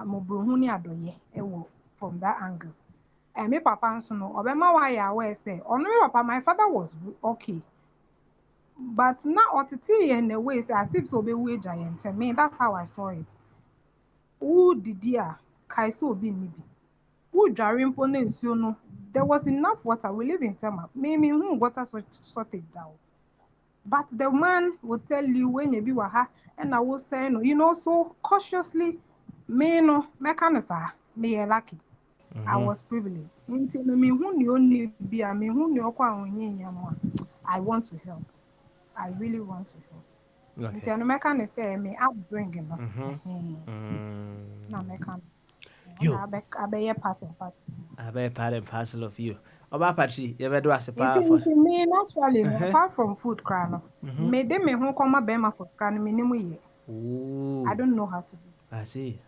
mo brohu ni adoye ewo from that angle. And me papa nso no obema wa ya aware say ono me papa my father was okay. But now otiti in a way say as if so be we giant. Me that's how I saw it. Who did ya kai so obi ni bi. Who dware mpo na nsuo no there was enough water. We live in Tema. Me who water shortage down. But the man will tell you when you be waha and I will say no, so cautiously me no mekanisa me lucky. I was privileged. Until me who ni only be a me who ni okwa onye yamwa. I want to help. I really want to help. Okay. Until no mekanisa say me upbringing no. Na mekan. You. I be part and part. I be part and parcel of you. Oba Patri, you ever do as a Nti power for me naturally no, apart from food cry no, me de me ho koma bema for scan me nimu ye. I don't know how to do. I see.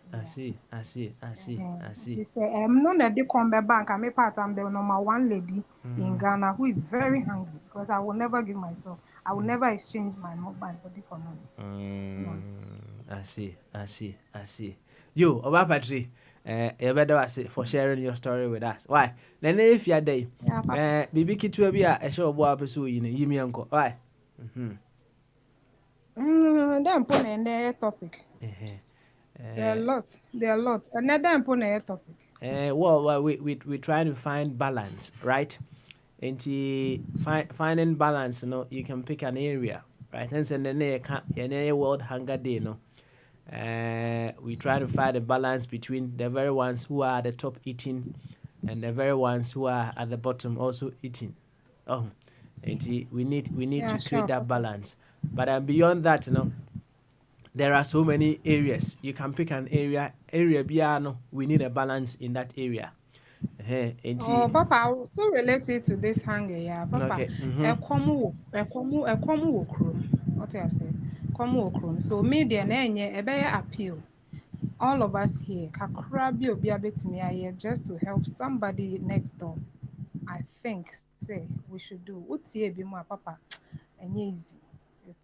It's no na de come bank. I'm a part. I'm the number one lady in Ghana who is very hungry because I will never give myself. I will never exchange my body for money. No. I see. You, Oba Patri, you better was for sharing your story with us. Why? Then if you're day, Bibi Kitu be a show boy pursue you yimi uncle. Why? Then put another topic. There are a lot. Another important topic. Well, we trying to find balance, right? And finding balance, you can pick an area, right? And then the World Hunger Day, we try to find a balance between the very ones who are at the top eating and the very ones who are at the bottom also eating. And we need to create that balance. But beyond that, there are so many areas. You can pick an area biano. We need a balance in that area. Papa, I will still relate it to this hunger, yeah. Papa, Okay. Ekomu wo krom. What I say? Ekomu wo krom. So media na enye ebeye appeal. All of us here, kakra bi obi abetimi aye just to help somebody next door. I think say we should do. Utie bi mu papa. Enye easy.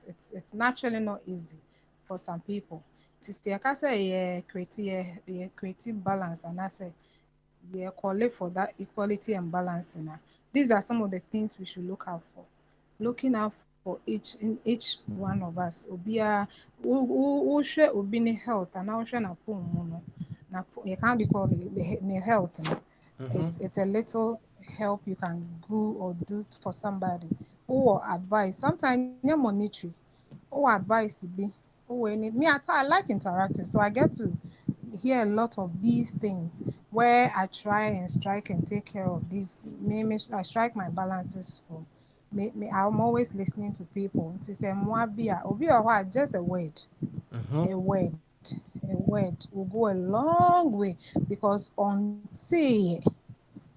It's naturally not easy for some people. Tisti aka say creative balance and I say call for that equality and balance. These are some of the things we should look out for. Looking out for each one of us. Obia who share obini health and now share na pomo no. You can't call it the health. It's a little help you can go or do for somebody. Or advice. Sometimes you're monetary. Or advice be. I like interacting, so I get to hear a lot of these things where I try and strike and take care of these. I strike my balances for. I'm always listening to people. To say Mwabia, just a word. A word will go a long way because on say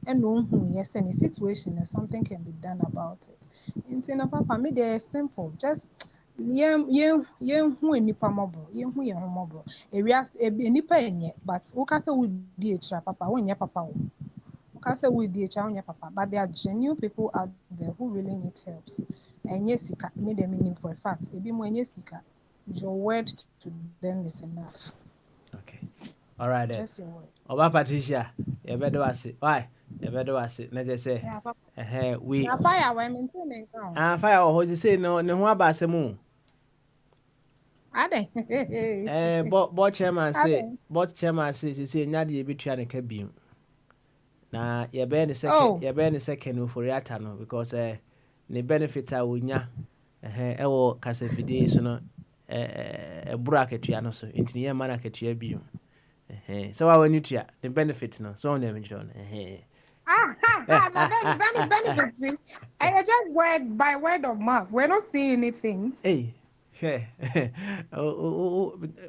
and yes, any situation and something can be done about it. In papa, me they're simple. Just hu enipa mobo hu ye ho mobo ewias enipa enye but wo ka say we di echira papa wo nye papa wo ka say we di echira wo nye papa but there are genuine people out there who really need helps enye sika me them meaning for a fact ebi mo enye sika your word to them is enough. Okay, all right then. Just your word. Oba Patricia, you better was it. Why? You better was it. Let's say we fire we maintain it. Fire or you say no ho abasemu. Board chairman say say nyade betua ne ka biu. Na ye be the second for yata no because ne benefit a wonya ewo kasafide so no bracket ya no so intini ye mana ketua biu. So I want you to the benefits no. So on them John. The benefits. I just by word of mouth. We're not seeing anything. Hey.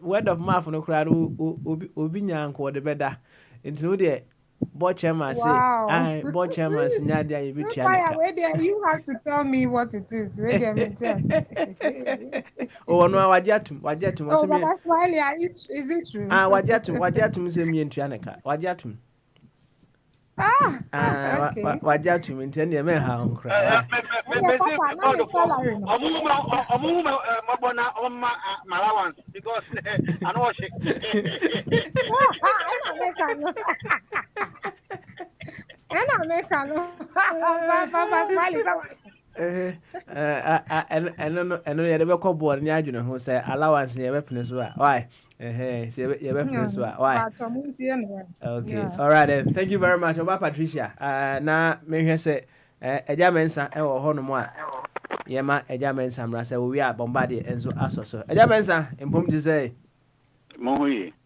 Word of mouth no crowd obi nyanko the better. Into the board chairman say, I board chairman Sinyadia you be You have to tell me what it is. Where they mean test. Oh no, wajatum. Oh, Baba Smiley, is it true? Wajatum say me and Trianaka. Wajatum. Okay. Wajatum intend your man how Papa, not the salary. Because I know she. Papa Smiley. And no, you never call board and you know who say allowance in your weapons. Why? Your weapons. Why? Okay. All right then. Thank you very much. About Patricia. Now, me say, a Germansa or Honoma. Yama, a Germansa, Rasa, we are bombarded and so as so. A Germansa, in Pom to say,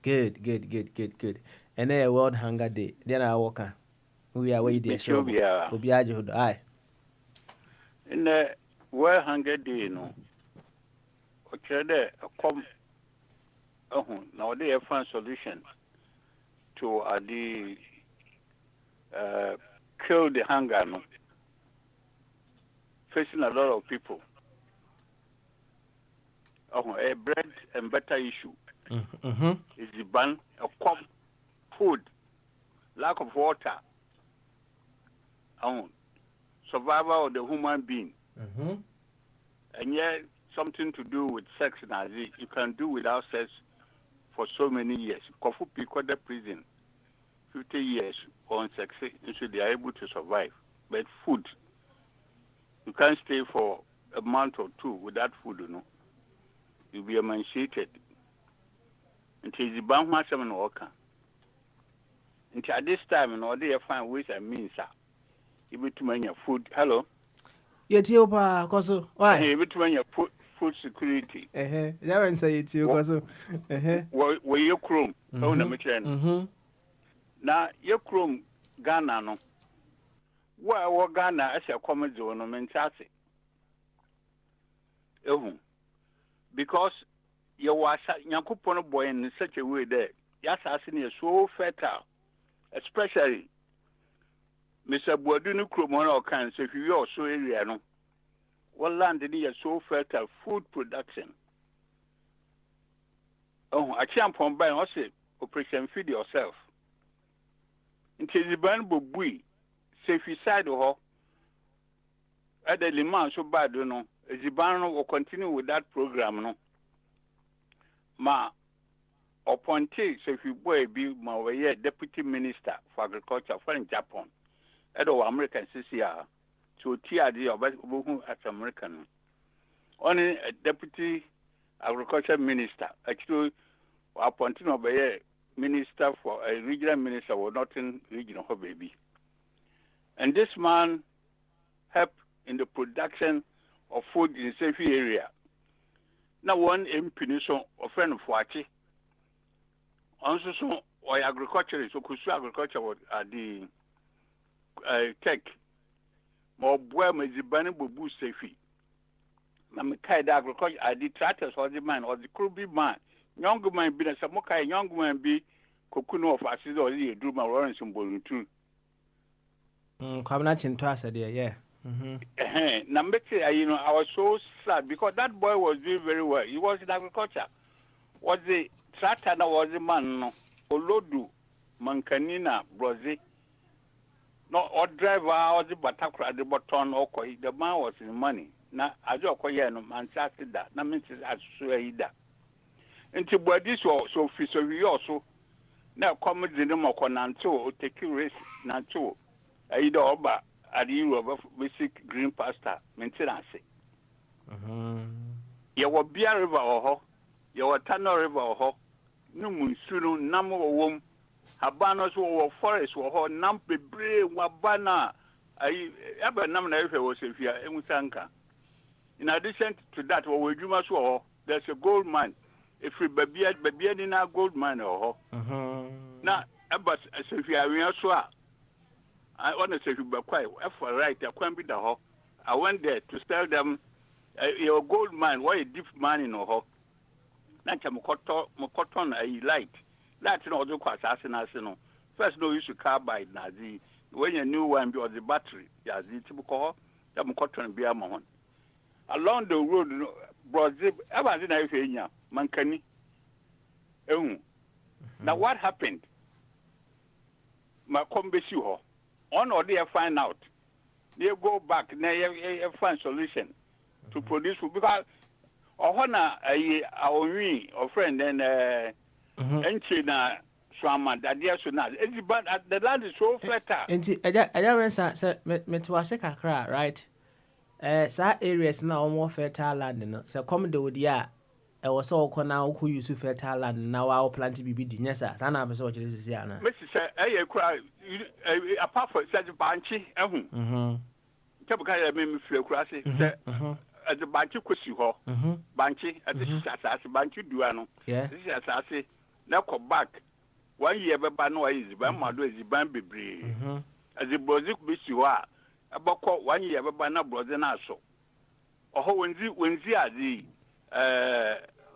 Good. And then a World Hunger Day. Then I walk. We are waiting. Show me. Aye. In the World Hunger Day, no. Okay, there, come. Oh, now they have found solution to the kill the hunger, no. Facing a lot of people. Oh, a bread and butter issue is the ban of food, lack of water, survival of the human being, and yet something to do with sex. Now you can do without sex for so many years. Kofu people the prison 50 years on sex, so they are able to survive. But food, you can't stay for a month or two without food, you know. You'll be emaciated. Until the bank must have an worker. Until at this time, you know, they find ways and means, even to many food. Hello? Yet you pa koso. Why? Even to many food security. That say it you koso. Where you chrome? Oh, no, me. Now, your chrome Ghana, no. Where Ghana as a common zone, no mentality. Because you was Yankupon boy in such a way that your assassin is so fertile, especially Mr. Boadunu Krumona cancer, if you are so area, no. What land did he so fertile food production? Oh, I can't from by also operation feed yourself. Until the ban bui, say if you side or at the Liman so bad, you know, the ban will continue with that program, no. Ma appointee, so if you boy be my deputy minister for agriculture for in Japan. Edo American CCR to TRD or as American. Only a deputy agriculture minister, actually, appointing of a minister for a regional minister or not in regional baby. And this man helped in the production of food in safe area. Now one MP so a friend of Wachi. Also so or agriculture so could agriculture the tech more boy me the banner bubu safety. Na me kai da agriculture the tractors or the man or the crew be man. Young man be some kai young man be kokuno of assist or the do my Lawrence symbol too. Come not in twice a day, yeah. Number two, you know, I was so sad because that boy was doing very well. He was in agriculture. Was the tractor that was the man, no? Olodu, Mankanina, Brazil. No, or driver, or the Batakra, the button, or the man was in money. Now, I don't call you, man, that. That means I swear that. Until this was so officially also. Now, come to the Moko Nanto, take a risk, Nanto. I do over. At the of basic green pasta maintenance. You will be a river or you will turn a river or no munsuru, number womb, habanos or forest or nampe brave, wabana. I ever number if I was if you are in Musanka. In addition to that, what we do much or there's a gold mine if you baby in a gold mine or now, but if you are so, I want to say you be quiet. For right, I can't be the ho. I went there to tell them your gold mine, why a deep mine in a ho. Not a cotton a light. That's not the assassination. First, no use to carbide Nazi. When you knew one was the battery, yes, it's called them cotton be a moment. Along the road, Brazil, I was in Ivania, Mancani. Now, what happened? My combacy ho. On or they find out. They go back, they find solution to produce because Ohana our friend and Enchina Swama that they should not. But the land is so fertile. And I don't say Metwase Kakra, right? Sa areas now more fertile land, so come the Wodia. I was all now who use fertile land now our plant to be beaten. Yes, sir. Sana was what you say. Mrs. I cry apart from such a banchy. Tabaka made me feel crassy. At the banchy question ho. Banchy at the assassin banchy duano. Yeah, this is assassin. Now come back. 1 year, but no is Bamado is Bambi. As the Brazil Bishua, about 1 year, but no brother Naso. Or when the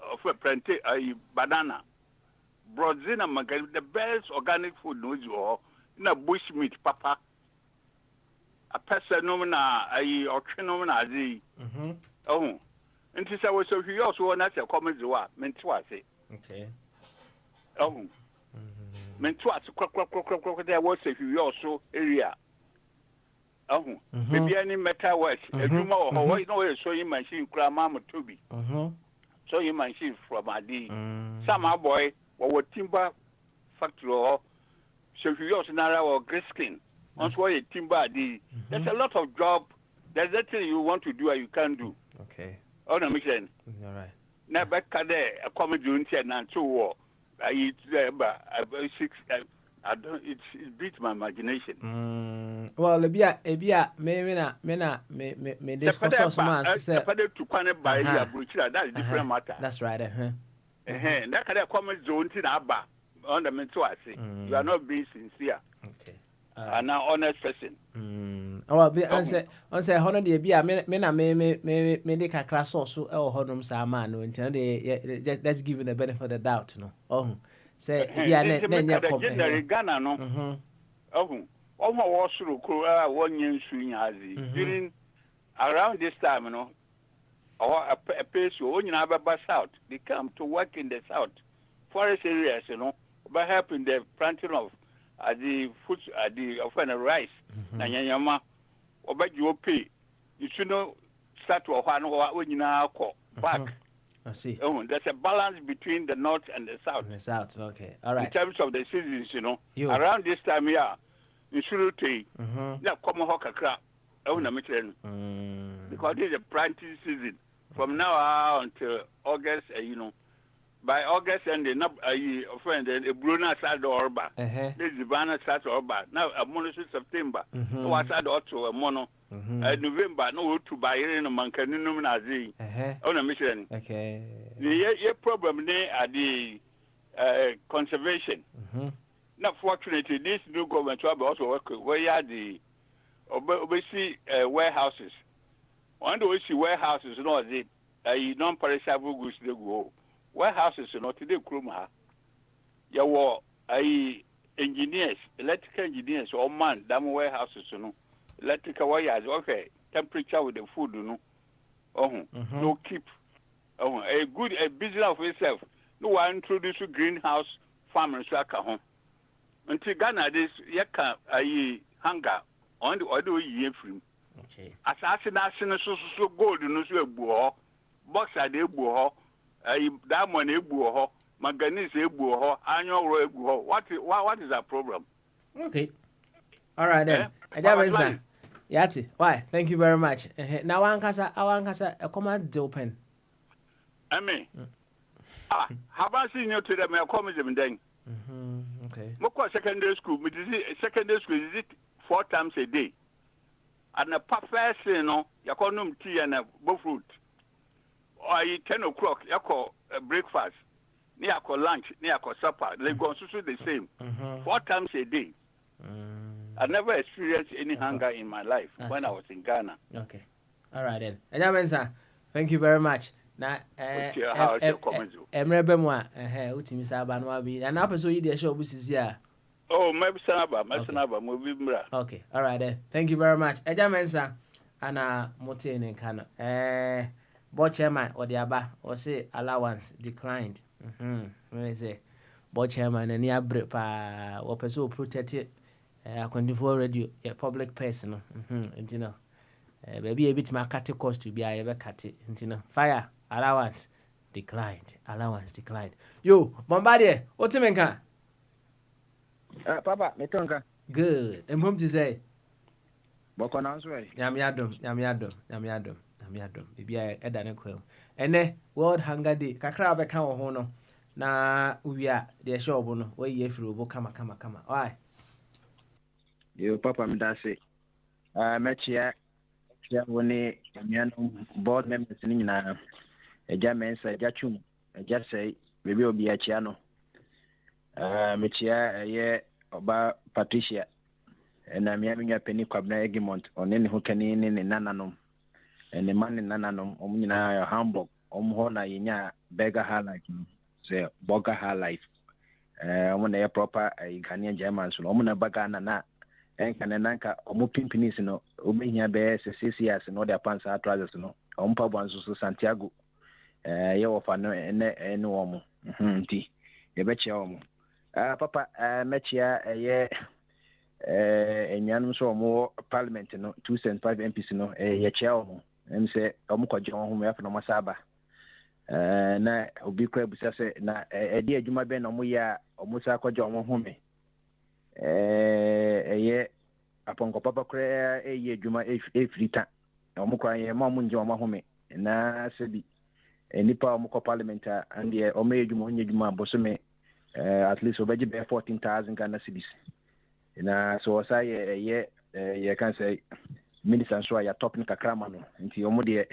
of a plenty a banana. Brazil Magan, the best organic food knows you all in a bush meat, papa. A person known as a or trinomen oh, and this I was so you also want to comment to what meant to say. Okay. Oh. Meant to ask there was if you also area. Oh, maybe any metal work. If you know, you know, so you machine grandmama to be. So you machine from a D. Some boy or timber factory or so if you also narrow or griskin. Once why a timber D. There's a lot of job. There's nothing you want to do or you can't do. Okay. Oh, no, Michelle. All right. Never can a common June and 2 war. I eat there, but I don't. It beats my imagination. Well, Ebia, me this for so man. Said, to connect by that's different matter. That's right. That kind of common zone in Abba on the mental. I say you are not being sincere. Okay. And now honest person. Oh, I say, 100 year be a me de kakra so e honum sa man no ntia de just give the benefit of the doubt no. Oh. Say be a na general Ghana no. Oh. Was through one year during around this time you know. Or a place when you have a south, they come to work in the south forest areas, you know, by helping the planting of the food, the offering rice, and yama, or but you pay. You should know start to when you now call back. I see. Oh, there's a balance between the north and the south. The south, okay, all right. In terms of the seasons, you know, around this time, yeah, you should take that common hawker crap. Oh, no, because it's a planting season from now on until August, you know. By August and the friend the Bruna side orba. This is Banner side orba. Now a month September. No was had also a mono. November no to buy in a mancanum nazi. On a mission. Okay. The problem there are the conservation. Now fortunately this new government will also work where you are the obviously warehouses. One do we see warehouses no the non-perishable goods they go. Warehouses, you know, today, Kruma, you were engineers, electrical engineers, or man, damn warehouses, you know, electrical wires, okay, temperature with the food, you know, no keep, a good business of itself. No one introduce greenhouse farmers like a home. Until Ghana, this yaka hunger on the other year free. Okay. Assassination, so gold, you know, so box at the boho. Diamond ebuho, manganese ebuho, annual ebuho. What is that problem? Okay. All right then. Yati. Why? Thank you very much. Now awankasa a command open. I mean. Have I seen you today? Me come them then. Okay. Moko secondary school, secondary school is it 4 times a day. And a perfect, you know, you call tea and a fruit. Or 10 o'clock, you call breakfast. near lunch, near supper. Lagos also the same. 4 times a day. I never experienced any hunger in my life when I was in Ghana. Okay. All right then. Enyamensa, thank you very much. Na Emrebe mo utimi saba no abi. Na person yi dey show busisi a. Oh, maybe sanaba, mo bi mra. Okay. All right then. Thank you very much. Enyamensa ana mote ne kana. Board chairman or the aba or say allowance declined. When say board chairman and ya break pa or person protected for radio a public person. And you know. Baby a bit my cut cost to be I ever cut it. You know. Fire allowance declined. Yo, Bombardier, what's the menka? Papa, me tonka. Good. I'm home to say. Bokona answer. Yamiadum. Maybe I done a quail. And then World Hunger Day. Kakra be kan ho no. Na we are the show no. Where ye through kama. Why? You papa me that say. Mechia woni board members ni nyina. Eja mensa eja chum. Eja say baby obi achia no. Mechia ye oba Patricia. Na miya penny kwabna Egmont onene ho kani ne nananom. And the man in Nananom, Omina Hamburg, Omhona Yina, Beggar High Life, say Bogger High Life. When they are proper Ghanaian Germans, Omuna Bagana, and Kananka, Omupimpini's no, Umia Bears, CCS, and all their pants are trousers, no, Ompa Bansu Santiago, Yofano, and Omo, tea, the betcha. Papa, Mechia, a year. And Yanum saw more parliament, 275 MPs, a chair. And say, Omuko John, whom we have no Masaba. Na Obi Crab say, na a dear Juma Ben Omuya, Omusako John home. A year upon Papa Cray, a year Juma if return. Omukra, Mamun Joma home. Na Sebi, a Nipa Omuko Parliament, and the Ome Juma Bosume, at least already bear 14,000 Ghana cities. Na so say a year, you can say. Minister so ya top nika kramano nti omode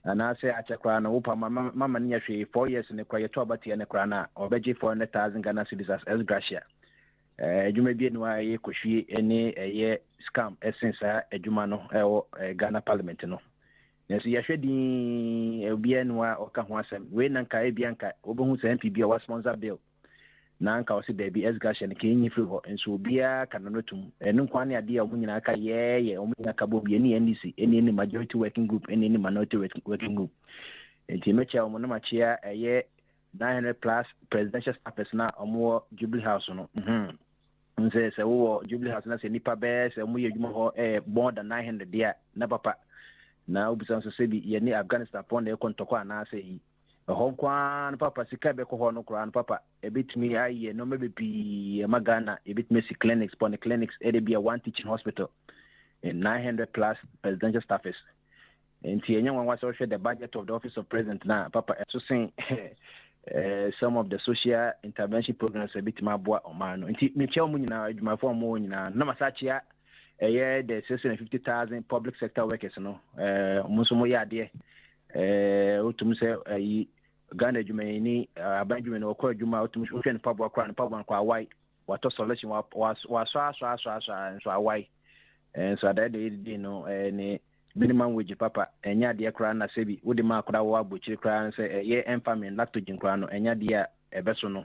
ana say achekwa na upa mama nya hwe 4 years ne kwa yeto abati ne kra na obeje 400,000 Ghana cedis as gracia ejuma bi no aye kohwie ene eye scam essence ejuma no ewo Ghana parliament no na so ya hwedi obia no a oka ho asem we nanka e bianka obehu say MP bi a sponsor bill na anka o se baby esgasha ne kenyi free ho enso obia kana no tum enu kwa ne ade a omunyina aka ye omunyina ka bo bi ene NDC ene majority working group ene minority working group enti mecha omo na machia eye 900 plus presidential staffers na omo Jubilee House no nse se wo Jubilee House na se nipa be se omo ye dwuma ho more than 900 dia na papa na obusan so se bi ye ni Afghanistan pon de kontoko ana se yi Honkwan papa sika be ko hono kran papa e bitmi aye no mebepi magana e bitmi si clinics pon clinics e dey be one teaching hospital and 900 plus presidential staffers and tienya wan was also the budget of the office of president na papa so saying some of the social intervention programs e bitma boa o man no nti me chew mu nyina adwuma fo mo nyina na masachia the 650,000 public sector workers no mo so mo ya de utum se Ghana Jumani, Benjamin or Cor Juma, Ocean Pabwa Crown, Pabwan Qua White, what a solution was and so white. And so that they didn't know any minimum wage papa, and ya dear crown, as Sebi, would the mark that which crown say a year and famine, lactogen crown, and ya dear a vessel.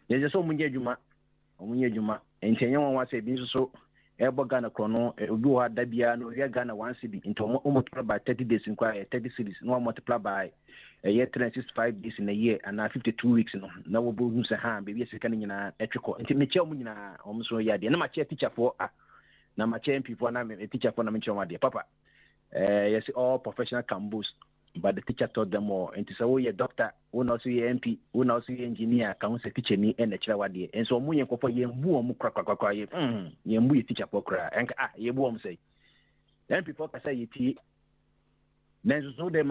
There's just so many Juma, and Tenyon was a business so. Ebo Ghana chrono, Ubu had Dabiano, Ghana 1 city into almost by 30 days in quiet, 30 cities, no multiply by a year 365 days in a year and 52 weeks. No one a hand, baby, second in a electrical. And Michel Munina, almost so yard. And I'm a chair teacher for a chair people, and I'm a teacher for Namichon, Papa. Yes, all professional can boost, but the teacher taught them more. And so, your doctor, who knows the MP, who knows the engineer, counts a teacher me and the child. And so, Muyan for ye womb crack, ye teacher for cry, and ye won't say. Then people can say, Then so the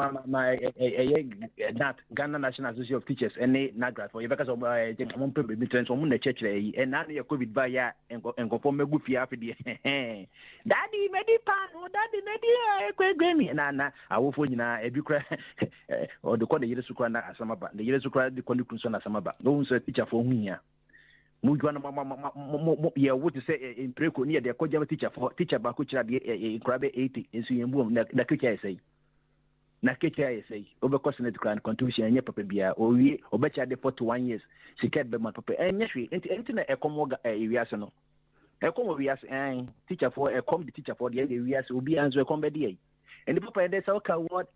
that Ghana National Association of Teachers and NAGRA for you because of I think I'm on meetings on the church and now you COVID by ya and go for me good for Daddy medi pan daddy medi na I will for you na e bi kra or the call the years to cry na asamaba the years to cry the condition asamaba no say teacher for hu ya mu jwana ya what to say in preko near the college teacher ba ko kira de krabe 80 enso yembu na teacher say na KTI say over costing the grand contribution and papa bia or we obecha de 41 years she kept be my papa and yes we enti e come area so no e come we as teacher for e come the teacher for the area so obi anzo e come be there and the papa dey say okay what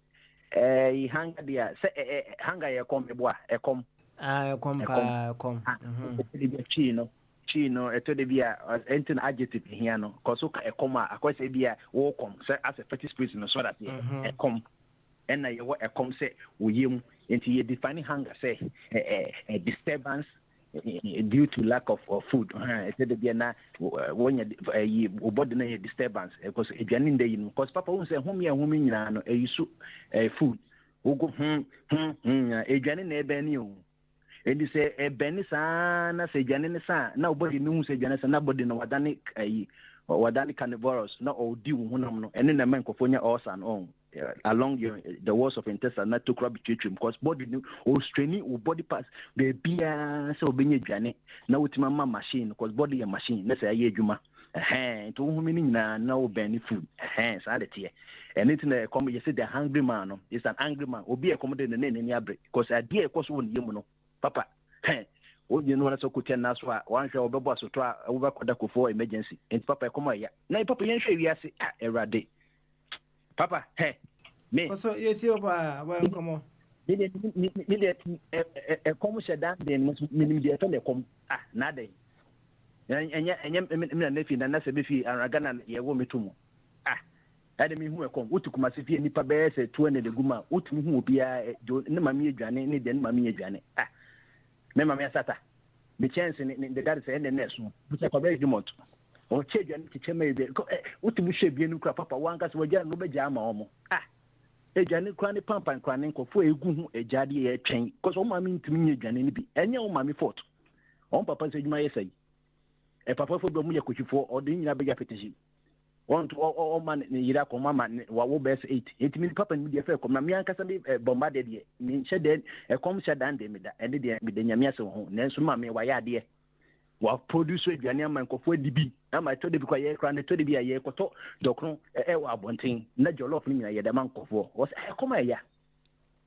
hanga dia say hanga e come be boa e come come chino eto de bia enti na adjective here no cause okay e come akwese bia wo come say as a fetish spirit no so that e come and I come say we into a defining hunger say a disturbance due to lack of food. I said na when you body disturbance because if you're in the because Papa won't say home ya home no food we go if you're in the benny and you say a benny sana say janine sa now body no say janine na body no wadani carnivorous no or do no and then the man kofonya us and on along the walls of intestine not to crab treatment because body or straining or body parts be bia so be nyane na utima machine because body a machine let's say adwuma to who meaning na no benefit so that here and it na come you say the hungry man no is an angry man obi e come dey na ni abre because idea because won yemu no papa you know so kutia na so wan hwe obebo so to a obekoda ko for emergency and papa come ya na papa yen hwe wiase erade papa me so yeti oba wa come me come shedan den minim de to le come na dey enya me na fi na se be fi aragana ye wo metumu ade mi hu e come utukuma se fi nipa be se 200 de guma utumu hu obia ne mami adwane ne de ne mami adwane me mama sata the chance in the dad say the next one but ko be jumot o cheju an tiche me be utumu hwe nu kra papa wanka so waja no be jama omo ejane kra ne pampan kra ne nkofo egu hu ejade ye twen cause o mama ntimi nye ejane ne bi enye o mama fault on papa se juma yesai papa fo do mu ye kochifo o de nyina be ja petition want to man ni yira ko mama wa wo best 8 it mean papa ni de fe ko na mi ankasa bi bombade de ni hye de kom hye dan de mi da ende de mi de nyame ase ho na nso ma me wa ya de wa produce aduane ama nkofo dibi ama to de bi kwa ye kra ne to de bi ya ye koto dokron wa abonten na jollof ni ya de man nkofo wo se koma ya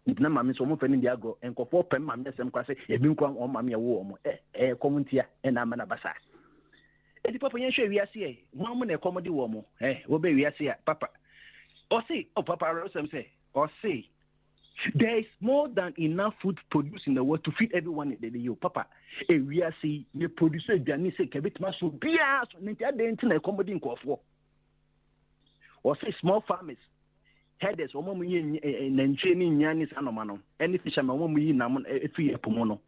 na mama so mo fe ni de ago nkofo pem mama sem kwa se e bi nkwa o mama ya wo mo komuntia na ama na basa edi papa yen hwe wiase e mo na komodi wo mo wo be wiase a papa o say papa Rosem say o say there is more than enough food produced in the world to feed everyone in the you papa e wiase me produce aduane say kebetma so bia so nti adenti na komodi nkofo o say small farmers headers o mo yi na ntwe ni nyane sanoma no any fisherman o mo yi na mo efi epomo no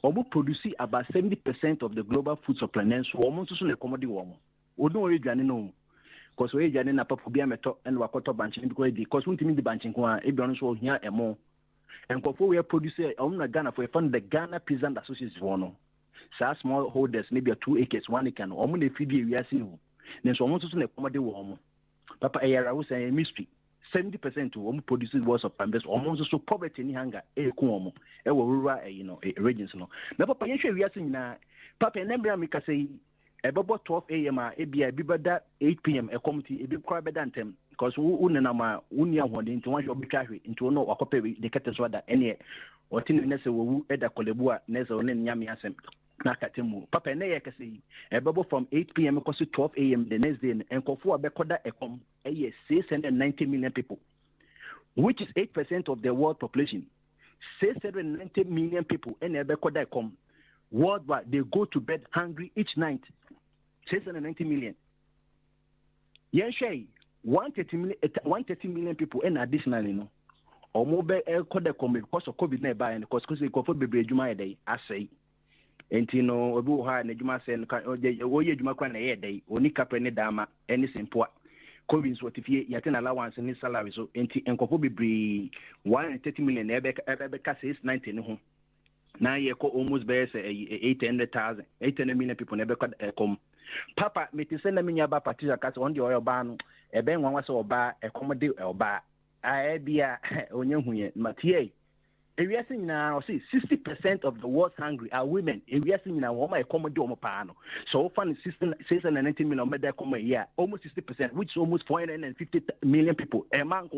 omo produce about 70% of the global food supply so omo so na commodity wo odo o edwane no because o edwane na papa bia meto and wakoto banching because because untimi di banching ko a ebion so ohia emo enkofo we produce omo na Ghana for fund the Ghana Peasant Association for no sa small holders maybe 2 acres 1 acre no omo na fidi wiase no so omo so na commodity wo omo papa eyara wo say mystery 70% of them produce words of pambes almost so poverty ni hunger kuomo rural regions no na papa yen hwe wiase nyina papa enembra me ka say bebo 12 am e bia bi beda 8 pm e committee e bi kwa beda ntem because unena ma unia hode nti wan hwe obetwa hwe nti ono wakope de kete so da ene otini ne se wowu eda kolebu a ne se one nyame asem na katemu papa ne ye kase bebo from 8 pm to 12 am the next day enkofo abekoda ekom 690 million people which is 8% of the world population 690 million people and abekoda ekom worldwide they go to bed hungry each night 690 million yen shey 130 million people and additionally no omo be ekoda ekom because of covid na buy and because kofo bebre adwuma yedai asai enti no obi ho ha na adwuma se no wo ye adwuma kwa na yedai oni kapre ne dama eni simpoa Collins what if you attend allowance in his salary so and could be 130 million ebe 690 no now you almost bears 800 million people never come papa me to send me about particular cats on the oil ban a ben one was or bar accommodate or bar I be a onye Mathieu. If we are seeing now, see, 60% of the world's hungry are women. If we are seeing now, what my commodity pano. So far, 690 million medical come a year, almost 60%, which is almost 450 million people. A man,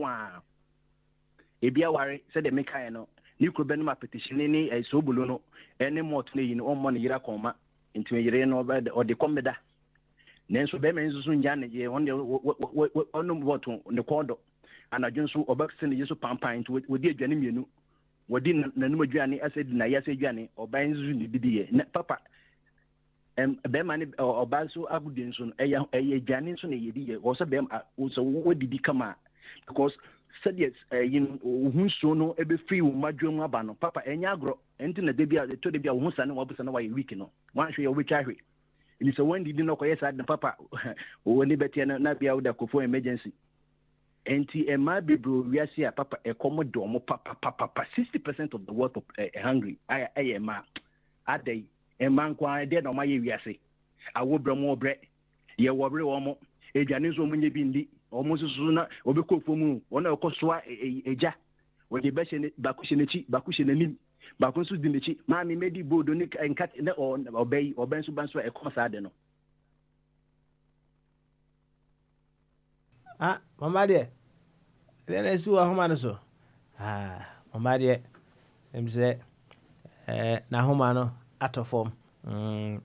if you are worried, said the Mekano, you could be my petition any a sobuluno, any more to in all money, Iracoma, into a year or the comeda. Then so Bemen soon Jan, on the corridor, and I just saw a vaccine use of pampine with the Janimunu. Wadi na numu juani asedi na yase juani oba nzu ni bidiye na papa be mani oba so agudin so eye juani so na yediye wo so be so wodi di kama because said yes yin ohun so no ebe free wo madwom aba no papa enya agro enti na debia to debia wo husa na wo busa na wa week no wan hwe yo we chahwe ni so when did no koyesa na papa wo ni betia na bia wo da kofo emergency Enti ema bibro wiase papa ekomodo mo papa 60% of the world hungry ema adai ema nkwa de no maye wiase awo bramo bre ye wobre wo mo eduane so munye bi ndi omo susu na obekofo mu ona ekosoa eja wode be hye bakushe nanim bakunsu di nechi ma mi medi bodo ni enkat na obey obensu banso ekosa de no mama deɛ then I see what so mama deɛ em sɛ na homa no ato form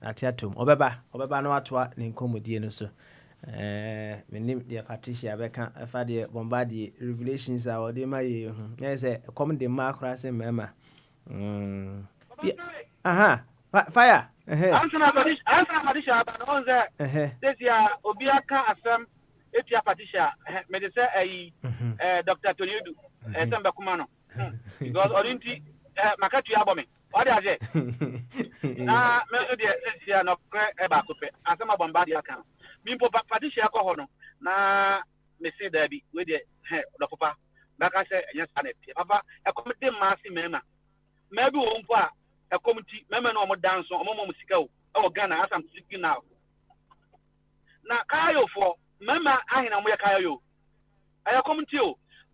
ate atom obeba no atoa ne nkomodie no so menim deɛ Patricia bɛka ɛfa deɛ bombardie revelations a wɔde ma yɛ ho yɛ sɛ kom de ma akora sɛ mɛma fire answer Patricia about on there this year obiaka asem etia Patricia me de say Dr. Tonyedu Samba Kumano because orinti makatu abo me what dey say na me de this year no kre e ba ko pe asema bombardie aka mi po Patricia ko ho no na me say there bi we de do papa baka say yes anet papa e komite maasi mema maybe wo mpo a e komiti mema no mo dance o mo sika o e Ghana as I'm speaking now na kayo for mema ahina mo kayo I community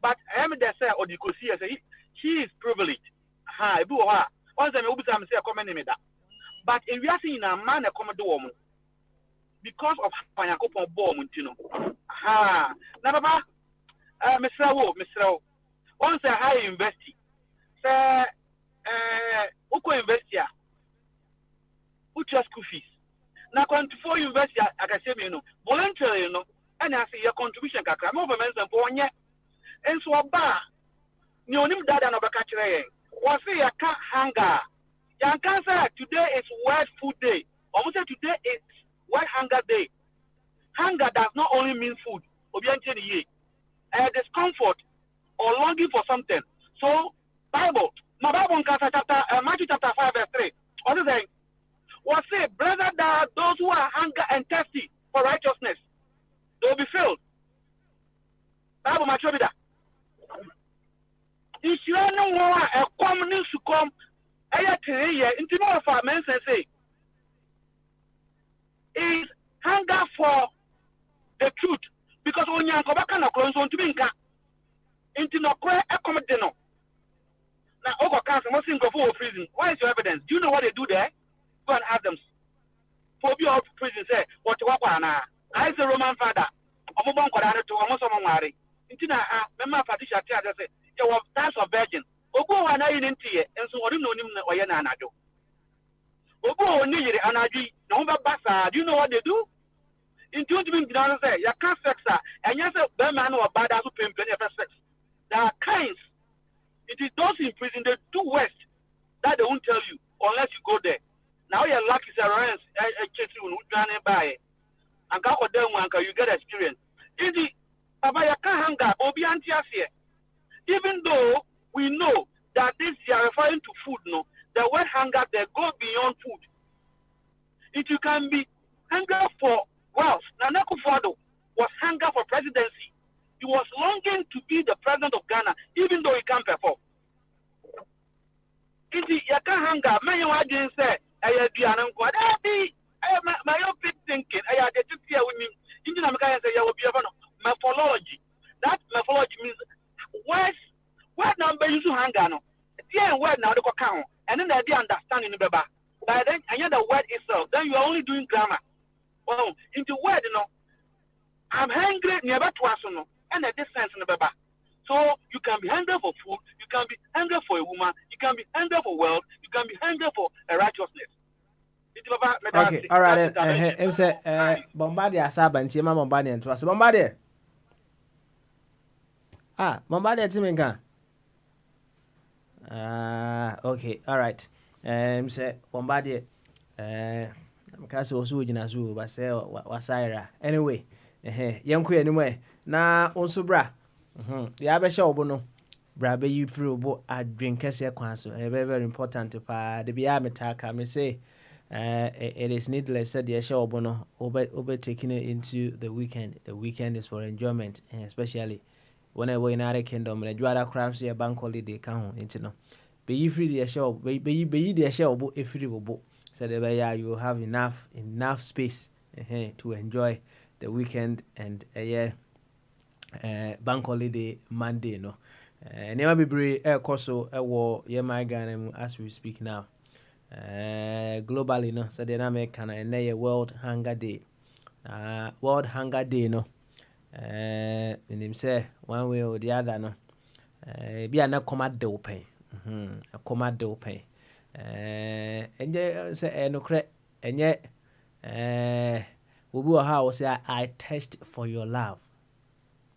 but I am there say odikosi say she is privileged e bi wo ha once me obi say comment me da but if we are seeing a man e come do wo mo because of how yakopon ball mo ntino na baba mesrawo once I invest say uko invest ya ucha school fees na 24 university akasemi no voluntarily no and I say your contribution kakra mo government mpo onye enso oba ni onim dada no beka kire yen wo say ya ka hunger ya kan say today is world food day almost say today is world hunger day. Hunger does not only mean food obi ante ni ye discomfort or longing for something. So Bible in chapter Matthew chapter 5 verse 3 what is saying was say brother that those who are hunger and thirsty for righteousness they will be filled. Bible macho bida if you no more a common to come aya three into more of our men say is hunger for the truth because when you go back and close on to be into no cry accommodate no now over cancer must go for prison. Why is your evidence? Do you know what they do there? Go and ask them. For be of prison say what na I say Roman father omobon kwada to omo so monware ntina mema Patricia tia say you have types of virgin ogo wa na yin ntie enso ori no nim na oye na anado ogo oni yire anadwi na ho ba sa. Do you know what they do? In 20 minutes say you can't sex and you say be man or bad as pay plenty of sex. There are kinds. It is those in prison they do worst that they won't tell you unless you go there. Now your luck is around a chase you by and go there one you get experience. Easy Papa you can't hang up or be anti here. Even though we know that this you are referring to food, no, the word hunger they go beyond food. If you can be hunger for wealth, Nana Kufuor was hunger for presidency. nti na meka say ya will be no morphology. That morphology means word number use hanger no. The word now the count and then the understanding beba. But then and the word itself, then you are only doing grammar. Well, into word I'm hungry never twice no and at this sense in the beba. So you can be hungry for food, you can be hungry for a woman, you can be hungry for wealth, you can be hungry for a righteousness. Okay, all right. I'm say Bombardier Saba and Tima Bombardier and Trust Bombardier. Bombardier Timinka. Okay, all right. Say Bombardier. Kasi osu jina su ba say wasaira. Anyway, yanku anyway. Na onso bra. Ya be sha obo no. Bra be you free obo adwen kese kwan so. Very very important pa. De bia metaka me say it is needless that the show bono over taking it into the weekend. The weekend is for enjoyment, especially whenever in our kingdom and a crowns a bank holiday count into no. Be you free the show, be the show book if you will so that you have enough space to enjoy the weekend and bank holiday Monday no. Never be brave course war my gun as we speak now. Globally no so the American and World Hunger Day. World Hunger Day no. In him say one way or the other no. Be a na command open. A command open. And say no cre and yet we will how say I test for your love.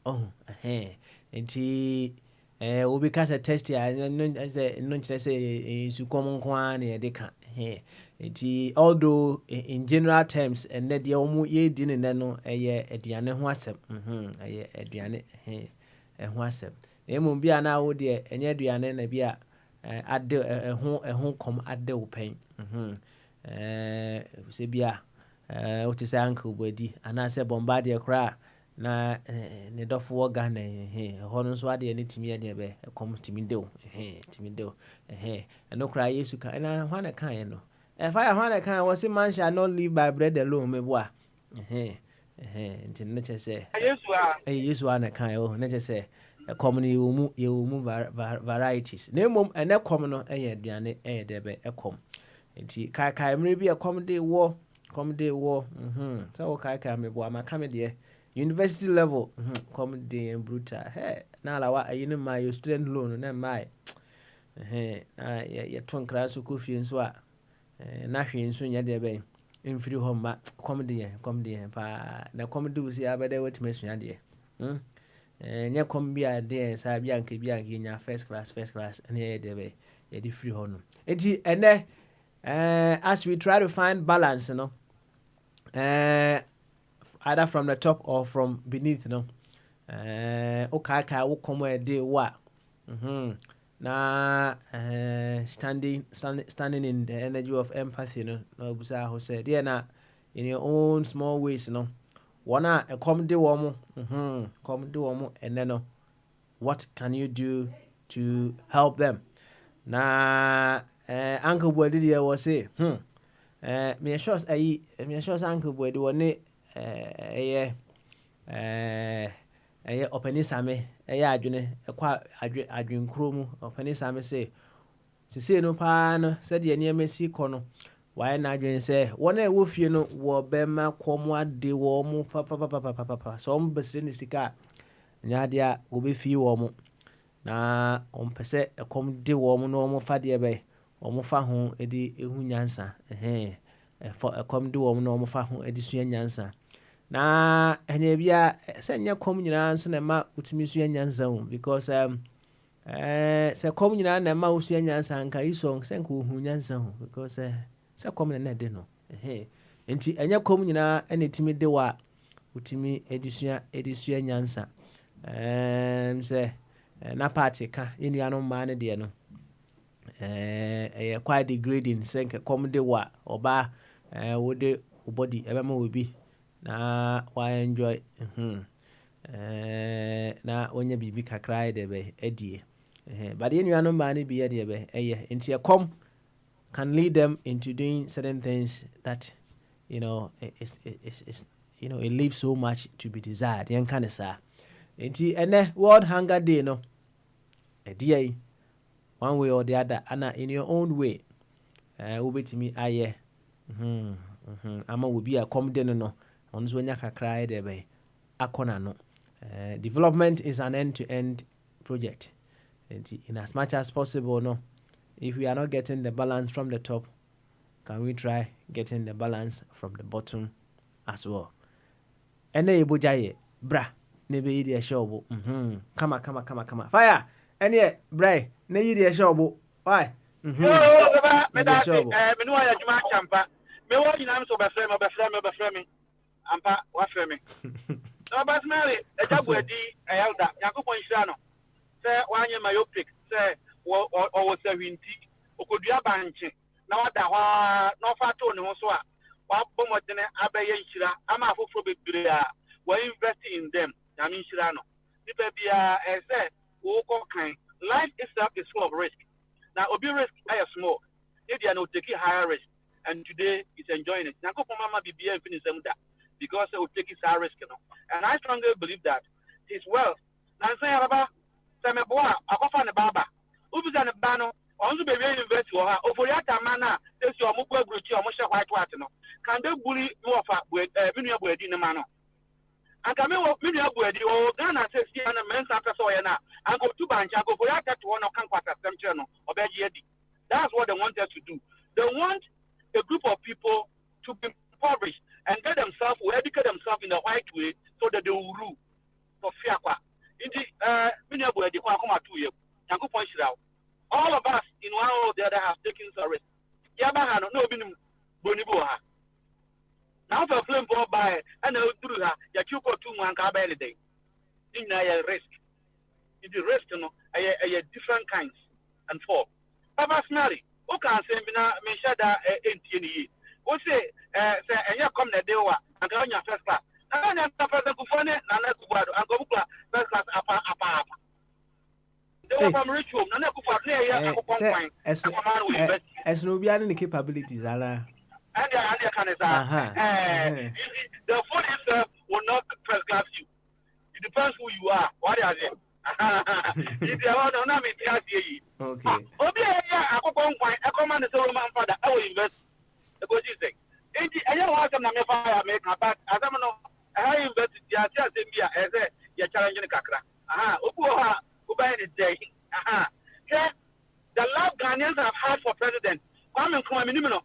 Oh, and he will be cast a test here no say su common kwan they can although in general terms and that the omu ye din no aduane ho asem aduane ho asem emu bia na wo de enye aduane na bia ade ho kom ade wo pen se bia o ti say uncle body ana se Bombardier kra na ne dofo wo Ghana ho no so ade ne timi ade be kom timi de eno kra Yesu ka na hwana kan no fire hwana kan wo se man shall not live by bread alone me boa nti ne che say Yesu ana kan o ne che say kom ne yo mu varieties na mom ene kom no aduane de be kom nti kai mre bi kom de wo so wo kai me boa ma kam de university level come day brutal na lawa ayini ma your student loan na mai na ya ton class ko fie nso a na hwe nso nya de be mfiri ho ma come day pa na come do si abede wetima sua de nya come bia de sa bia nka nya first class na ya de be ya di free ho no enti ene as we try to find balance no either from the top or from beneath no wo come a day wa na standing in the energy of empathy no obusa ho said there na in your own small ways no wanna come de wo mo and then no what can you do to help them na uncle boy did here was say me sure uncle boy do one openi same adwene kwa adwen kro mu openi same say sisi no pa no se de ne emesi kɔ no why na adwen say wona wo fie no wo bema kɔm ade wo mu papa so on bese ne sika nya de a wo be fie wo mu na on pese kɔm de wo mu no mo fa de be wo mo fa ho edi ehu nyansa kɔm de wo mu no mo fa ho edi sua nyansa na ene bia se nya kom nyina nso na ma utimi sua nyansa hu because se kom nyina na ma usua nyansa nka iso se nka hu nyansa hu because se kom na de no enti enya kom nyina ene timi de wa utimi edisua nyansa se na party ka enu anu ma ne de no quite degrading se nka kom de wa oba wo de body ebe ma obi na why enjoy na onye bibi kakra de be edie but the new man be de be into a come can lead them into doing certain things that is it leaves so much to be desired. Yan kind of sa. And World Hunger Day, no, a day, one way or the other, and in your own way, over to me, aye, Ama will be a comedy, no, on Zwanyaka cry there by Akona, no. Development is an end-to-end project. In as much as possible, no, if we are not getting the balance from the top, can we try getting the balance from the bottom as well? And then Bogyae, bra, maybe you show. Come on. Fire! And yeah, bra, maybe you show. Why? Me know ya juma champa. Me wo nyina so be frame. Ampa wa frame. No but Mary, e jabu edi e elda. Yakopon hira no. Se wanye myopic, se o se winti, okodua banche. Na wada hwa no fa to ne ho so a. Wa bomodene abaye hira, ama afoforo bebre a, we invest in them. Na mi hira no. Nipa bia e se wo ko kan. Life itself is full of risk. Now, obi risk is small. If they are not taking higher risk, and today is enjoying it. Now, mama BBM finish them that because they will take higher risk, And I strongly believe that his wealth. Now, say about Sameboa, I go find a baba. Ubis and a bano, also be very invest for her. Oforiata mana, there's your mukwe gruchi or musha white water. Can they bully more fat with Minia Bwedi in the mano? And come in with Minia Bwedi or Ghana says, and a men's after Soyana. I go to Bank, I go for that to one of Kankwata channel or Bedi. That's what they want us to do. They want a group of people to be impoverished and get themselves, will educate themselves in the right way so that they will rule for Fiakwa. In the Minneapolis, they come at 2 years. All of us in one or the other have taken some risk. Yabahano, no Boniboha. Now for a flame ball by and through her, Yakuko 2 months a day. In a risk. In the rest, a different kinds and form. Papa Snally, who can say, Meshada, 18 who say, and you come the day and go on your first class. And then the person who phone it, and go first class apa. They were from ritual, none of as no be any capabilities, Allah. And the can the phone itself will not first class you. It depends who you are. What are they? Okay. I command the Solomon father. I will invest the good thing. I don't want them to fire make a but as I'm not. I invested the Asia as a challenging Kakra. Ukuha, Uba is day. The love Ghanaians have had for president. Come and come minimum.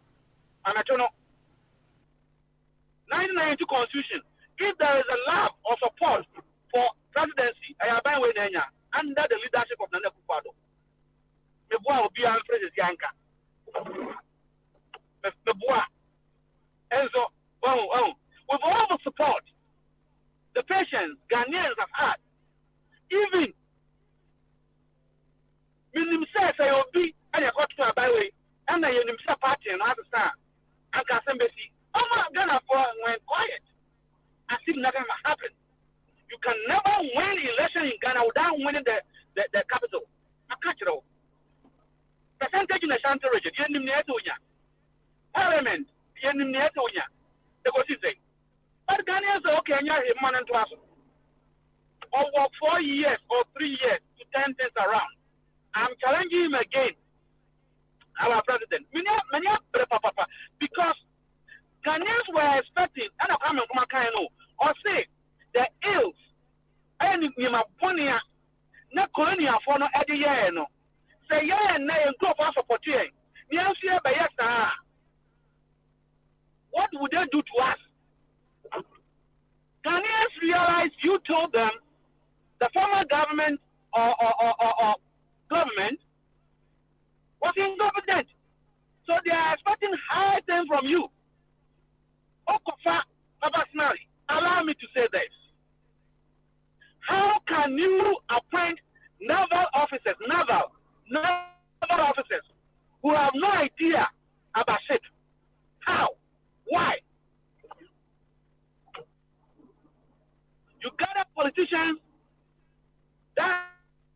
I'm at 1992 Constitution. If there is a love or support for presidency, I have been with under the leadership of Nana Kupado. Meboa will be our president Yanka. Meboa. And so, with all the support, the patience Ghanaians have had, even Minim says I will be and I got to a byway, and I am party and understand. And Kasembesi, Ghana went quiet. As if nothing happened. You can never win election in Ghana without winning the capital. I catch it all. Percentage in the Shanty region, Parliament, the Gossi. But Ghanaians are okay, and you're man and to us. Over 4 years or 3 years to turn things around. I'm challenging him again, our president. Because Ghanaians were expecting, and I'm coming from a kind of, or say, the ills, and in my pony, no colonial for no every year, no. Say, yeah, and nay, and go for support. Yes, what would they do to us? Ghanaians realize you told them the former government or government was incompetent. So they are expecting high things from you. Okofa, personally, allow me to say this. How can you appoint naval officers who have no idea about shit? How? Why? You gather politicians that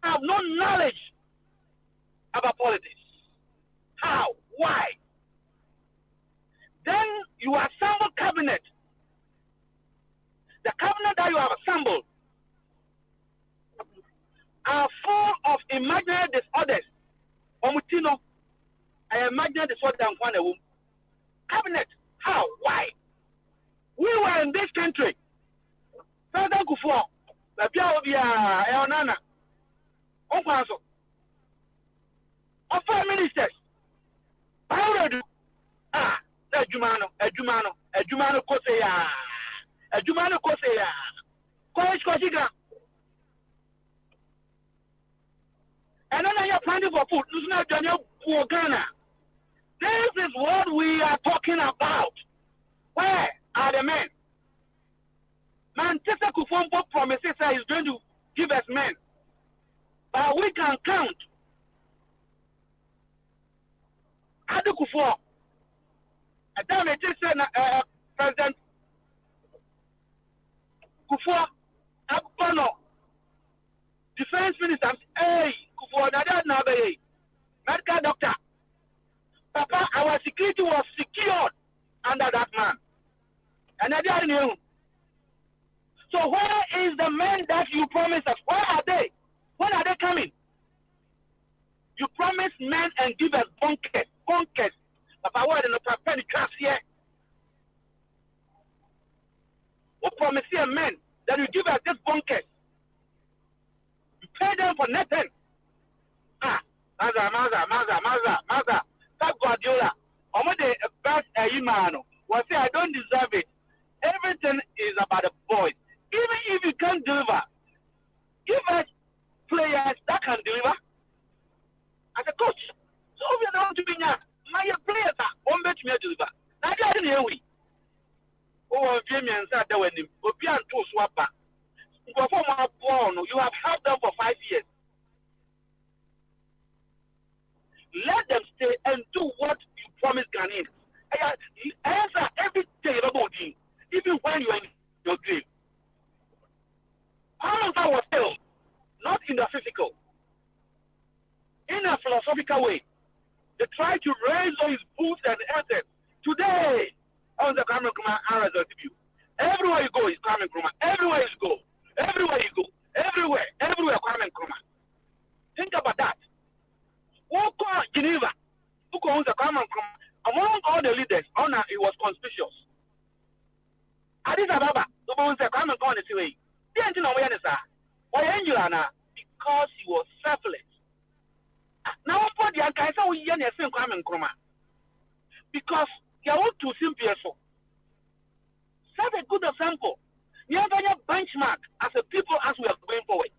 have no knowledge about politics. How? Why? Then you assemble cabinet The cabinet that you have assembled are full of imaginary disorders. Omutino, I imagine disorder and one a woman. Cabinet, how? Why? We were in this country. President Kufuor, the Biawabia, Eonana, Onkwanso, of 5 ministers. Already, Ejumano Koseya, College Koshiga. And then you're planning for food. This is not Daniel Ghana. This is what we are talking about. Where are the men? Man, Tessa Kufombo promises that he's going to give us men. But we can count. Adu Kufuor. At time it is President Kufuor, Abano, Defense Minister, Kufuor, Nadabe, medical doctor. Papa, our security was secured under that man. And I didn't know. So where is the men that you promised us? Where are they? When are they coming? You promised men and give us bunkers. Papa, what in the penny class here? Who promised you men that you give us this bunkers? You pay them for nothing. Maza. That Guardiola. I'm the best Imano. Was say I don't deserve it. Everything is about the boys. Even if you can't deliver, give us players that can deliver. As a coach, so we are not doing that. My players are on bet me deliver. Now I didn't hear we. Oh, Jamian said that when you be to swap back. You have helped them for 5 years. Let them stay and do what you promised Ghanaians. Answer everything about you, even when you are in your grave. All of that was still not in the physical, in a philosophical way. They try to raise those boots and assets. Today, on the Kwame Nkrumah RSW, everywhere you go is Kwame Nkrumah. Everywhere you go, everywhere Kwame Nkrumah. Think about that. Who called Geneva? Who owns the Kwame Nkrumah? Among all the leaders, it was conspicuous. Addis Ababa, the one said Kwame Nkrumah is away. Didn't know where is that? Why Angela? Because he was selfless. Now, for the Ankaisa, we hear the same Kwame Nkrumah. Because you want to simple. Set a good example. You have a benchmark as a people as we are going forward.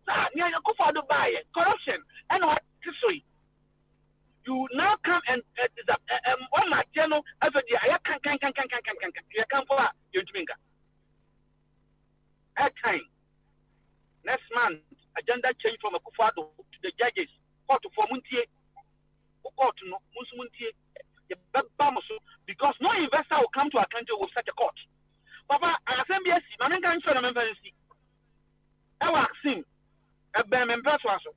Corruption and what history. You now come and one my channel every day. I can you come for you to at time. Next month, agenda change from a Kufado to the judges. Court for Muntie, court no Musmuntie, because no investor will come to a country with such a court. Papa, I send me a see, man, I'm sure I'm a see. I will see a bam and persuasion.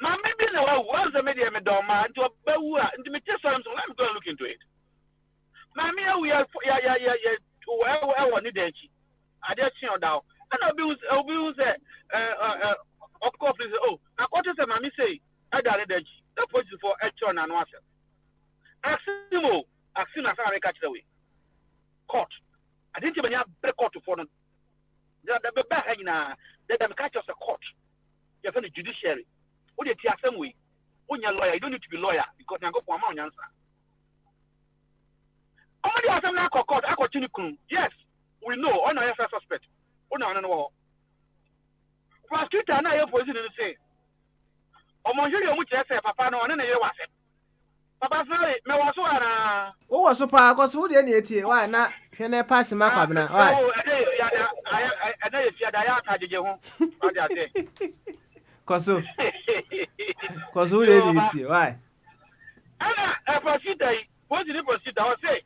Maybe the was a medium doma to a bewa and to me test I'm going to look into it. Mammy, we are whoever needed. I just see now. And I'll be of course, I got to say, Mammy say, I got it. The position for Echon and Wasser. Aximo, Axima, I catch the way. Court. I didn't even have the court to follow. The back hanging now, let them catch us a court. You're going to judiciary. What do you tell some way? When you're a lawyer, you don't need to be a lawyer because you go for a man answer. How many of them now court? I continue. Yes, we know. On our suspect. On our no. Prosecutor, now your position is the same. O mo jiri omu chese papa no na ye wase. Papa say me waso ana. O waso pa cause who dey na etie why na hwe na pass ma kwabena why. Oh, I ye fia da ya ka jeje ho. What dey say? Cause who dey na etie why? Ana prosecutor, what did the prosecutor say?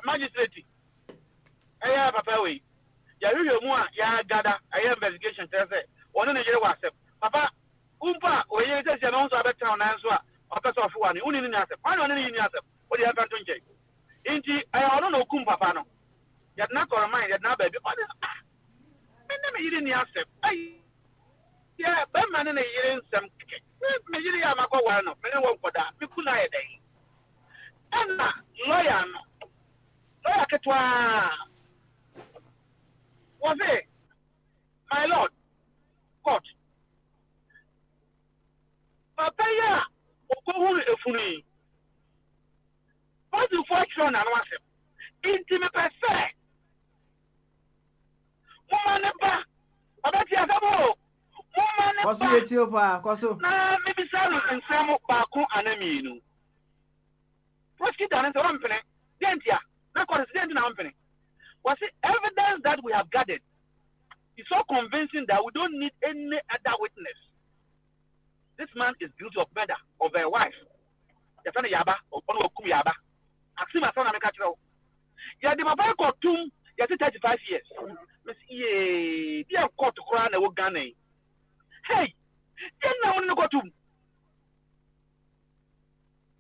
Magistrate. Aya papa we. Ya hwe mu a ya gada aya investigation tell say ono na ye wase. Papa Umpa, or you say, I'm also a better town answer, or better of one, only in Yasep. I don't need Yasep. What do you have to change? Indeed, I don't know Kumpapano. You're not going to mind, you're not baby. Me didn't accept. Yeah, but man in a year in some. Maybe I'm a go one of many work for that. We could not a day. And lawyer, lawyer Ketwa was it, my lord, court. Papa, yeah, Okohun Efuni. What do you fortune and was it? Intimate per se. Woman, about the other. Koso Ethiopia, Koso. Na maybe some and some Baku and Aminu. Prosecutor and company, Dentia, not considered in company. Was it evidence that we have gathered? It's so convincing that we don't need any other witness. This man is guilty of murder of a wife. Yasana Yaba or Onokum Yaba. Axima Sana Mekatro. Yadimaba Kotum, Yasi 35 years. Miss Ye, dear court to crown a Wogane. Hey, then now on the go to.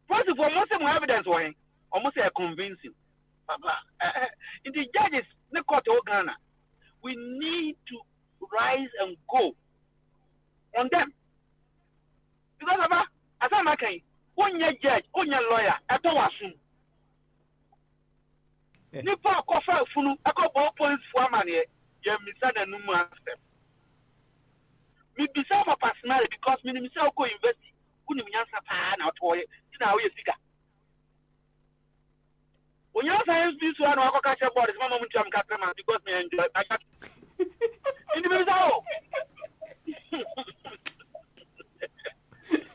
First of all, most of my evidence was almost convincing. Papa, in the judges, the court of Ghana, we need to rise and go on them. Because as I'm saying, one year judge, one year lawyer, I don't assume. Nipa kofa funu, akobo police foreman here, you miss the number step. Me bisa for personality because me nimisa ko invest uni mnyansa pa na otoye ina we sika onya science this one wa ka check board mama mu ntam ka prema because me enjoy I got indi bisa o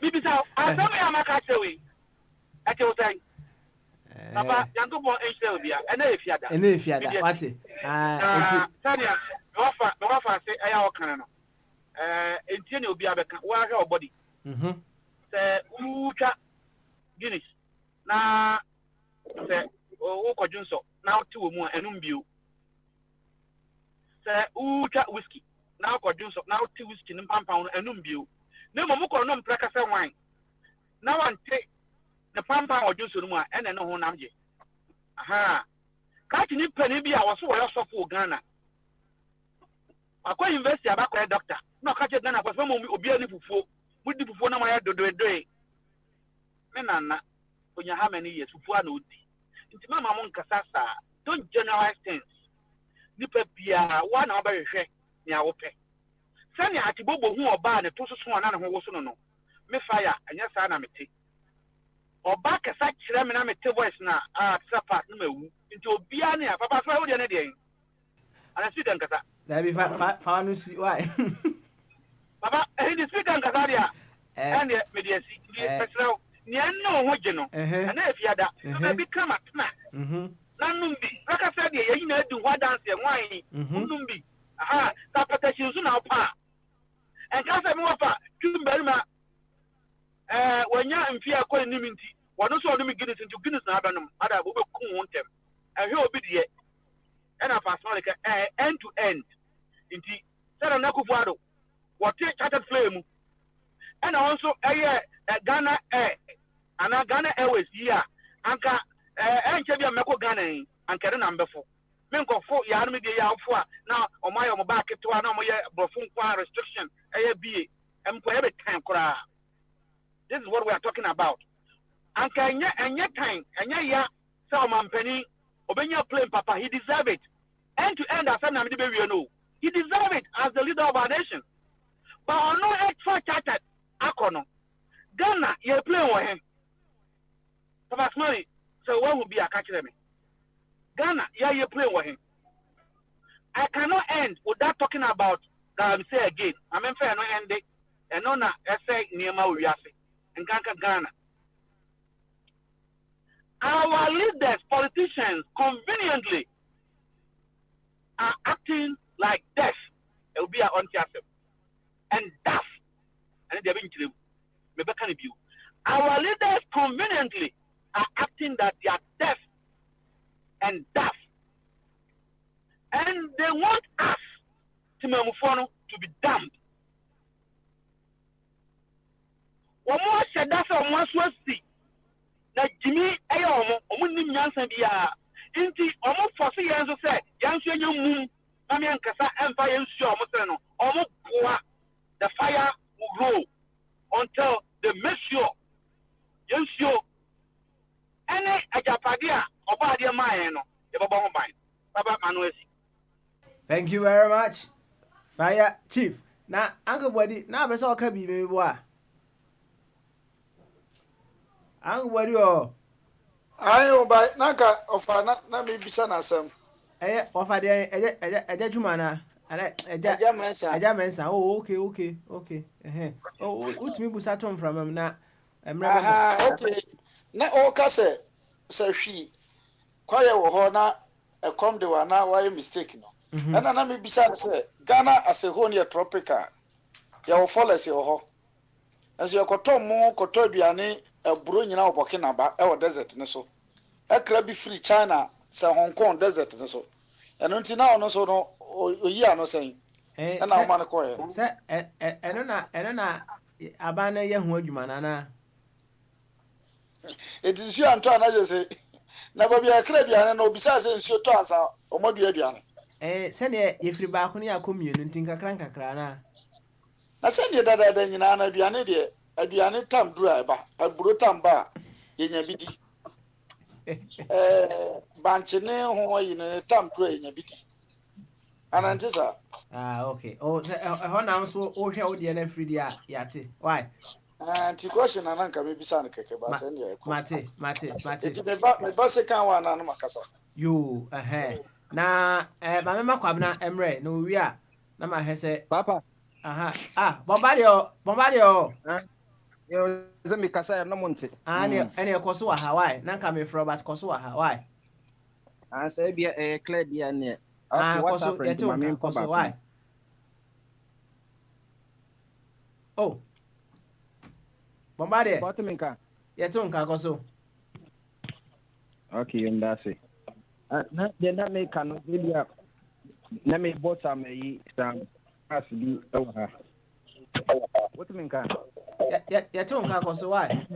me bisa asam ya maka chewe ake o tan papa yango bon enche obia ena efiada wate tania no wafa say aya o kan no entiene obi abeka wa hwe obody se ucha Guinness na se o kwadunso na oti wo mu enum bio se ucha whiskey na kwadunso na oti whiskey nim pampan no enum bio na mo ko no mpra se wine na wante ne pampan odunso no mu a ene ne ho namje aha ka tini pani bi a wo so wo yosofo Ghana akwa university abakọ doctor na ka che Ghana kwa famo obi ani fufuo mudi fufuo na ma ya dodoedoe me nana onya how many years fufuo na odi nti mama mo nkasa sa don't generalize things nipa bia wa na obehwe ni awope sani atibobo hu oba ne to soso na ne ho wo so no me fire anya sa na mete oba kasa kire me na mete voice na trapa na mawu nti obi ani papa fa wo de ne de ana si den kasa That be fa no see why. Baba, he is speaking Kazaria. And media see, special. Niano Hojeno. And if you had that, become a snack. Nanumbi, like I said, you know, do what dance and wine. Numbi. Aha, that petition soon our pa. And Casa Mopa, Jumberma. When you're in fear, calling him into one also let me get it into Guinness and Abanum. Other will come on them. And he'll be the end of us, end to end. Inti sera nakufuado what chartered flame and also Ghana Air and Ghana Airways here anka enchebia meko Ghana and kere number 4 menko 4 ya army de ya afo na omaye omoba ketewa na omoye brofun kwa restriction ba empo ebe time kura. This is what we are talking about. Anka enye time enye ya say omampani obenya plane papa, he deserve it end to end as na me be we know. He deserves it as the leader of our nation. But on no extra chartered, Akono. Ghana, you're playing with him. Papa Smiley, so what would be a catch me? Ghana, you're playing with him. I cannot end without talking about say again. I'm in fair no end it. And no na essay near Mauriasi and Ghana. Our leaders, politicians, conveniently are acting like death. It will be an unjust and death. And they're being killed. Our leaders conveniently are acting that they are deaf and deaf. And they want us to be damned. One more said that's on one see that Jimmy Ayomo, Omunim Yansan Bia, Inti almost for 3 years say yansu nyum na me ankasa emfa yansu almost no almost the fire will grow until they make sure yansu any ajapadia obadia man no e baba ho ban baba manuesi. Thank you very much, Fire Chief. Now, Uncle Buddy, now I saw Kabi, baby boy. Uncle Buddy, oh. Ayo by Naka of na me bisa na sem. Offer the a jumana. A mensa. Oh, okay. Oh, what me was at home from him now. Okay. Na o kase se hwi. Kwaye wo ho na e kom de wa na why mistake no. Na me bisa na se Ghana as a whole near tropical. Ya wo follow se ho. As you koto mu koto aduane eburo nyina obokina ba e wo desert ne so. Ekra bi free China se Hong Kong desert ne so. Eno nti na ono so no oyi ano sen. Na o man ko ye. Se eno na abana ye ho adwuma na. Edinsu anto anaje se. Na ba bia ekra aduane no obisa se nsu to ansa omodu aduane. Se ne ye free ba ko ne akomienu nti nkakra na. Na se ne dada nyina na aduane de aduane tam duru aba aburo tam ba yenya bidi. Banchene ho yine tam duru yenya bidi. Anantisa. Okay. Oh, ho na so o hwe o de na free dia yate. Why? Anti question ananka me bisa na keke ba ten ye ko. Mate. Eti me ba se kan wa na no makasa. You na ba me makwabna emre no wi a na ma hwese Papa. Bombardio. Yo zemi kasa no monte. Ene koso wa Hawaii. Na nka me fro but koso wa Hawaii. Say bia clear dia ne. Koso yete won koso why? Oh. Bombardio. What minka? Yete won koso. Okay, and that's it. Na de na me kan dia na me bota me sam asbi oha. What minka? Yete won koso why?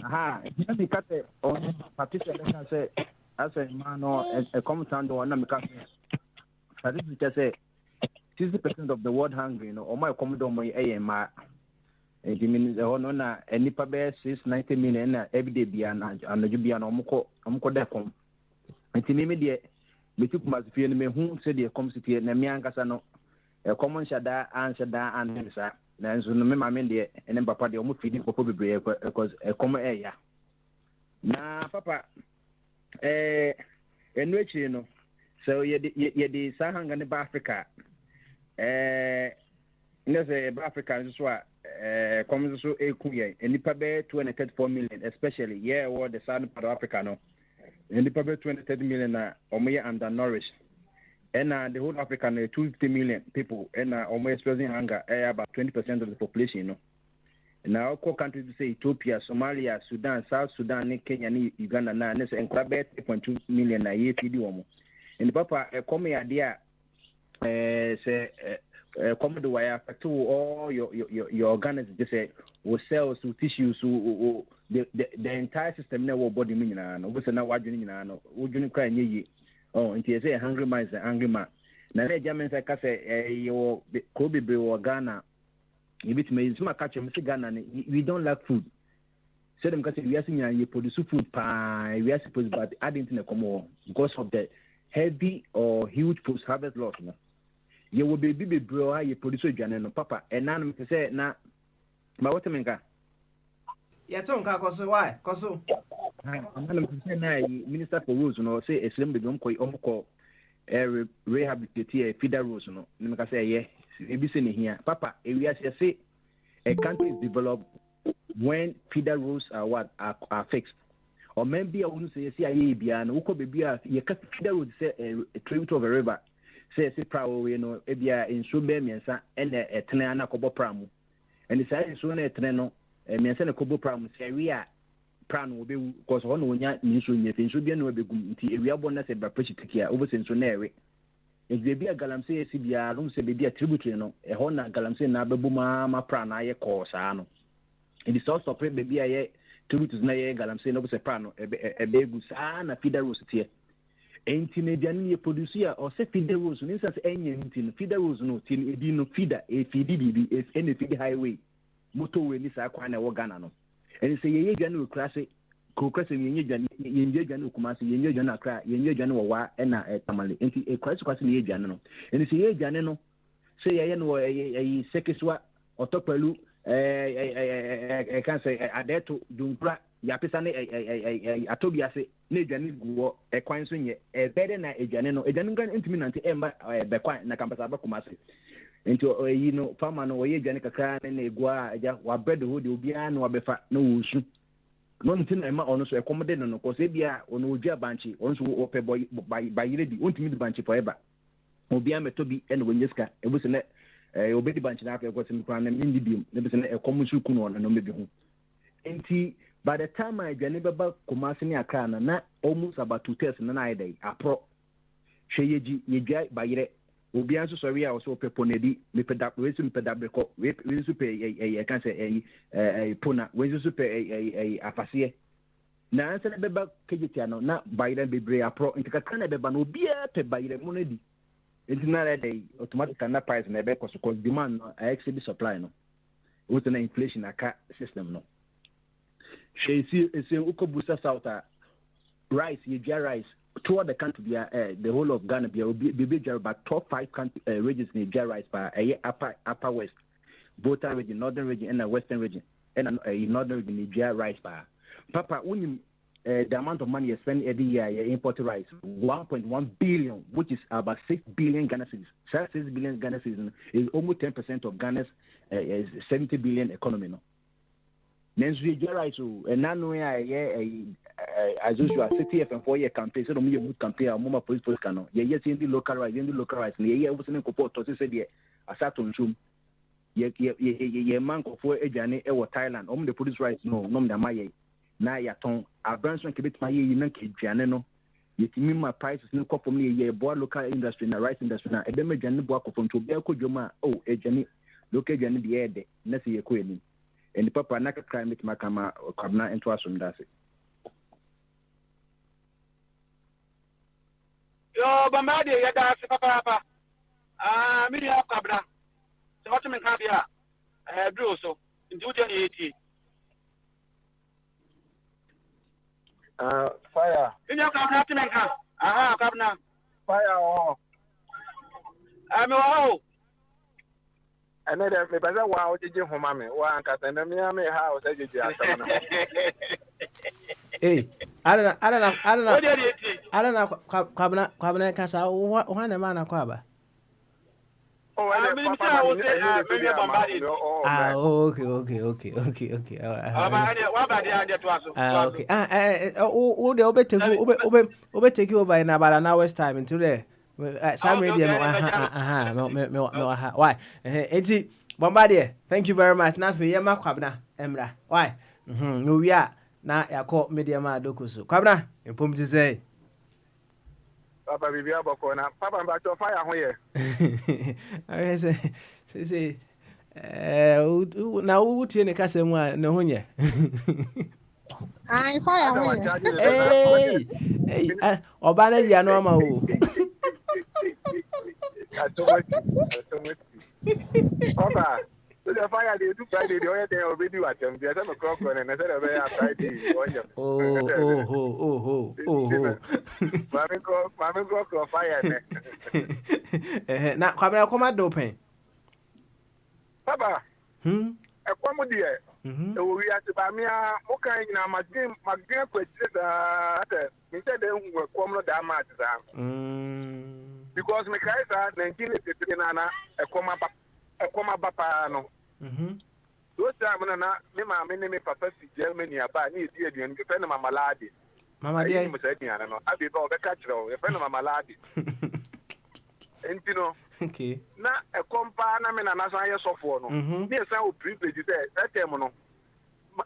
Na me kate on Patricia can say as a man or a common sound or na me kate. Patricia say 60% of the world hungry, or my commodore my AMR. And the minute the honor na any pabe 690 million every day be an you be an omko decom. And to me, dear, me took my fear me whom said the comes to na me ankasano a common shada answer that and sir. Now, so no me dear, and then papa the almost feeding for probably because a common area. Na papa, and which you know, so ye the Sahang and the Africa. There's Africa is what comes so a kuye, and the pabe 234 million, especially or the southern part of Africa no. And the pabe 230 million or me undernourished. And the whole Africa 250 million people and almost experiencing hunger, about 20% of the population, Now, core countries say Ethiopia, Somalia, Sudan, South Sudan, Kenya, Uganda, and 3.2 million a year feed. And the papa, come idea, say, come to wire to all your organs, just say, or cells, or tissues, the entire system now body meaning, and what's now what you know, would you cry ye? Oh, and you say hungry man is a hungry man. Now, the Germans, I can say, your Kobe or Ghana. You bet me, my catch him, Ghana, we don't like food. So, them because we are seeing you produce food pie, we are supposed to adding to the common because of the heavy or huge post harvest loss. You will be bro, you produce a papa, and now to say, now, my waterman. Yes, on Kakoso, why? Koso. Minister for Rules, say a slim bedroom call rehabilitate feeder rules, no, say, yeah, maybe seen here. Papa, we are say a country is developed when feeder rules are fixed. Or maybe I wouldn't say, Bian, who could be a feeder would say a tribute of a river, say, proud, Ebia in Subemiansa and a Tenana Cobo Pramu. And the side is soon a Treno, and Miansana Cobo Pramu, say, we are. Pran will be because one when you should be no big we are born as a precipitia over Cincinnati. If they be a galamsey, Sibia, I don't say be a tributary, a honor galamsey, Nababuma, Prana, a course, It is also a baby 2 liters na ye galamsey no be prano egu saa na feeder rose tie enti na aduane ye produce a o se feeder rose no sense enye enti no feeder rose no tie edi no feeder feeder bibi ene feeder highway motorway ni saa kwan na wo Ghana no eni se ye aduane wo krase kokase yenye aduane okumase yenye aduane akra yenye aduane wo wa na tamale enti krase kwase ni aduane no eni se ye aduane no se ye no sekeswa otopalu can say adeto dunkra ya pesa ne atobiase na aduane guwo kwan so nye bede na aduane no aduane gan intimi nante emba be kwan na kampasa ba kumase enti yi no farmer no ye aduane kakra na egua aja wa bread ho de obia na wabefa na wosu no ntin na ma ono so ekomode no ko se bia ono ogia banchi ono so ope boy bayire di ontimi di banchi forever obia metobi ene wonyeska ebuse ne obedi banchi na aka ko sim kwan na mindi bi ne bese ne ekomusu kunu ono no mebi ho enti by the time I jani baba kumase ni aka na almost about 2 tests na na idai apro hweyeji yedwa bayire obi anso sori a so peponedi me peda we sim peda breko we so pe can say pona we so pe afase na ansa na beba kejitia no na bayire bebre apro ntika na beba no obi a pe bayire mo na di enti na day automatic na price na be cost because demand no exceed supply no with an inflation aka system no she see ukobusa south rice yedwa rice toward the country the whole of Ghana be about top 5 regions in the rice by upper west both region northern region and the western region and northern region the rice by papa when the amount of money you spend every year you import rice 1.1 billion which is about 6 billion Ghana cedis. 6 billion Ghana cedis is almost 10% of Ghana's 70 billion economy no nenso ye rice enano ya as usual city FM 4 year campaign so no me good campaign o mama police kano ye see the local rice ye wo se ne kopo to se de asato nchum ye manko fo aduane e wo Thailand o mo de produce rice no me da maye na ya ton abranson ke betima ye yi na ke aduane no yetimi ma prices ne kopom ne ye bo local industry na rice industry na ebe ma aduane bo akofo nto be akodwoma aduane local aduane de ye de na se ye ko eni eni papa na ka climate makama kwabna ento asundase yo bamade ya da se papa mi ya kwabna se what me kan bia dro so ndi uje ni eti fire ni ya kwabna ti men kan kwabna fire mi wa ene de me baza wa ojeje homa me wa nkata na me ha o se jeje asam na Arana kwabna kasa o na ma na kwaba okay. Take over in about an hour's time until there. Some medium. Why? Eti Bombardier. Thank you very much. Now for Yama Kwabna Emra. Why? No, we are now. I call medium Dokusu Kwabna. In Pum to say. Papa Bibia Bokona. Papa back to fire here. I say. Now who tiene casa no hunye. I'm fire. Hey, Obana Yanoma. Papa, so the fire they do Friday, the other day already watch them. There's a clock on and I said, Friday. Mammy go fire. Now, come out open. Papa, a comedy. We are to buy me a okay now. My game questions he said they were common damage because my guys are 1983 nana a comma papa no. Those time na me ma me papa si Germany aba ni die die ni friend mama ladi. Mama dia mo say dia no abi ba o be catch ro e friend mama ladi. Entino. Okay. Na e kompa na me na national year sofo no. Ni say o privilege say that time no.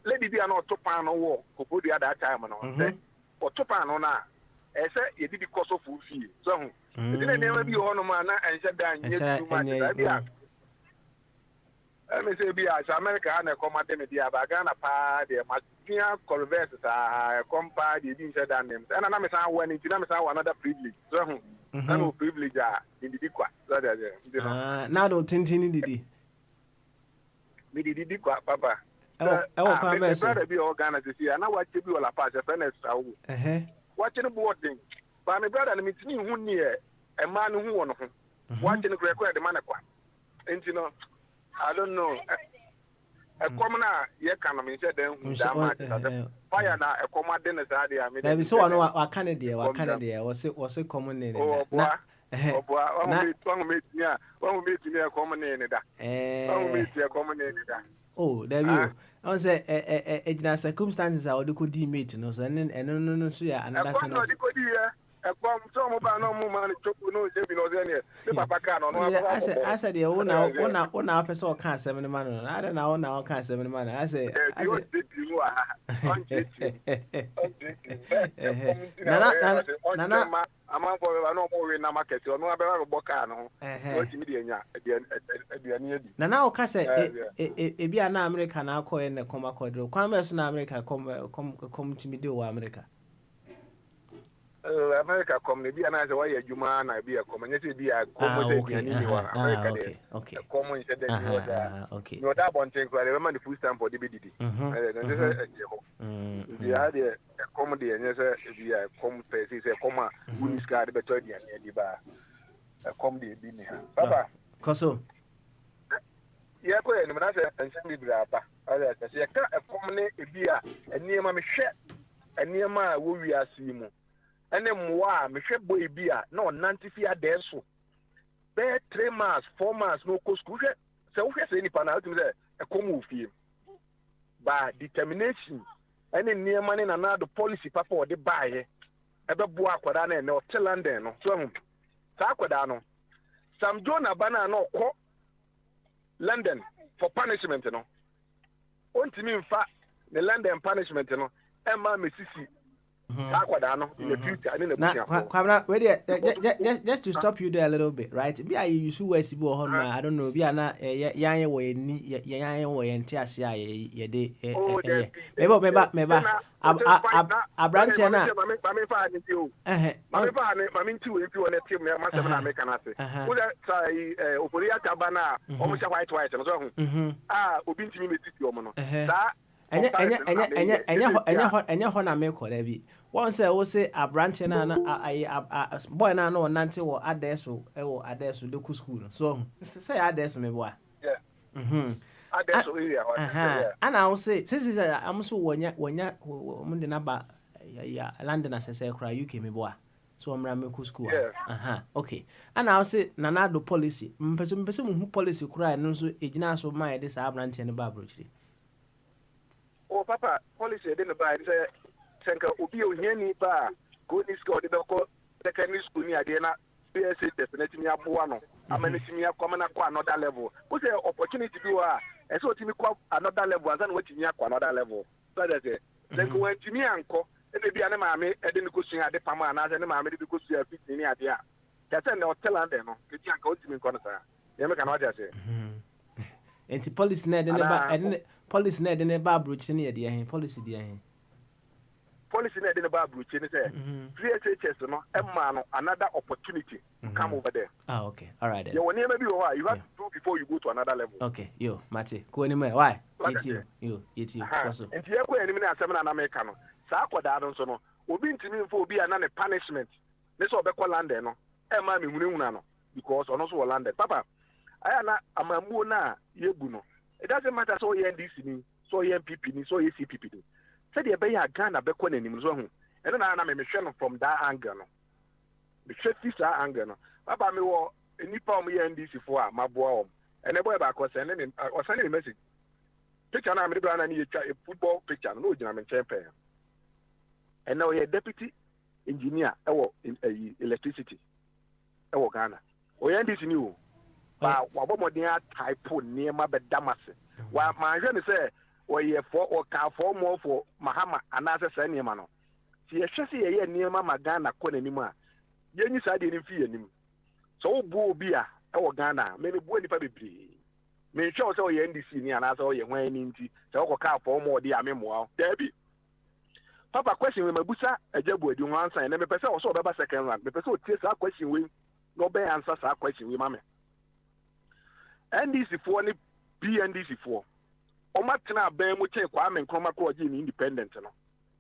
Lady bi na otopan no wo kopo dia that time no. Say otopan no na e say ye di cost of fee. So hu. E dey na bi ho no ma na en say dan nye too much. me say be as America and a command me dia bagana pa de matia converse sa compa de din said them and na me say when into na me say another privilege so no privilege in the kwa so that now don't tintini didi me didi kwa papa kwa me so be organize see na what be all apart the fairness how watching boarding but my brother me tini hu ni e man hu won ho watching record the man kwa you know I don't know. A common ye can mean said then fire now a common dinner idea. Maybe so I know what Canada was it common name. Oh boy, one meet me a common name that. Common name that. Oh, there you I say a circumstances I would could demeet no so and no so yeah and that I said the owner person can't 7 man. I don't know now can't 7 man. I say Nana among for no more in a market or no about Bocano. Nana Cassa it be an American alcohol in the coma quadro. Commerce in America come to me do America. America come be an answer why you man I be a community be a common America okay common okay no that one thing I remember the full stamp for the BDD the idea a comedy and yes be a common face is a comma who is got better than the bar a comedy be here papa Coso yeah go and send me brapa I say a common be a near my share a near my who we are seeing and then me share boy be a no 94 days so be 3 months 4 months no go school so we say any panel to say a come feel by determination and in near money and another policy papa or the buy e be boa kwada na no tell London no so sa kwada no Sam Jonah bana no ko London for punishment no ontimi mfa the London punishment no e ma mesisi in the future. Just to stop you there a little bit, right? Be I you so I don't know. Be na yan way ni yan way entiasia ye de meba abrantia na One say we say a branch na boy na no nante wo adeso e wo adeso de ku school so say adeso me boy adeso area ana wo say since am so wonya mun de na ba ya London asese kra UK me boy so amra me ku school okay ana wo say na do policy mpese mu policy kra no so ejina so my de sa branch ne ba brochiri oh papa policy de no ba say senka obi ohiani ba go this go de ko secondary school ni ade na BSc definitely aboa no amanitimi akoma na kwa another level we say opportunity bi wa e so timi kwa another level and what timi akwa another level so that senka when timi anko e be na maame e de ko sun ade pama na ne maame de ko sun afit ni ade a ka say na hotel ande no ke ti anka o timi nko no sa ye me ka na waja say enti policy na de ne ba policy na de ne ba broach ne ye de hen policy de hen policy na the Bible change say VHS no emma no another opportunity to come over there. Okay. All right then. You want maybe why you have to do before you go to another level. Okay. Yo, Mate. Go anywhere. Why? It's you. And you go any minute seven in America no. Sa akwada no so no. Obi ntimi mfo obi ana ne punishment. Ne so be call land no. Emma me hununa no because ono so land. Papa, aya na amamuo na yebu no. It doesn't matter so ye NDC ni, so ye MPP ni, so ye CPP ni. Said the bay Ghana back when him so and then I am a from that angle. The chef is that angle. Papa me war any palm here NDC for my boy and a boy back was sending a message. Picture na me brand and a football picture, no German champion. And now he a deputy engineer in electricity. Ghana. O NDC new. But what more type near my bed damas. While my friend say or ye for or car for more for Mahama another senior man. See a chassis a year near Mamma Ghana Conanima. Yenny side in fear him. So boo beer, our Ghana, maybe boy if I be. Me sure so ye NDC ni anaso ye hwan ni nti se wo ka for mo de amemo there be papa question we mabusa ajabu adi ho ansan na me pese wo so be ba second round me pese o tie sa question we no be answer sa question we mame NDC for ni BNDC for o matena aban mu che kwa me nkroma ko oji ni independent no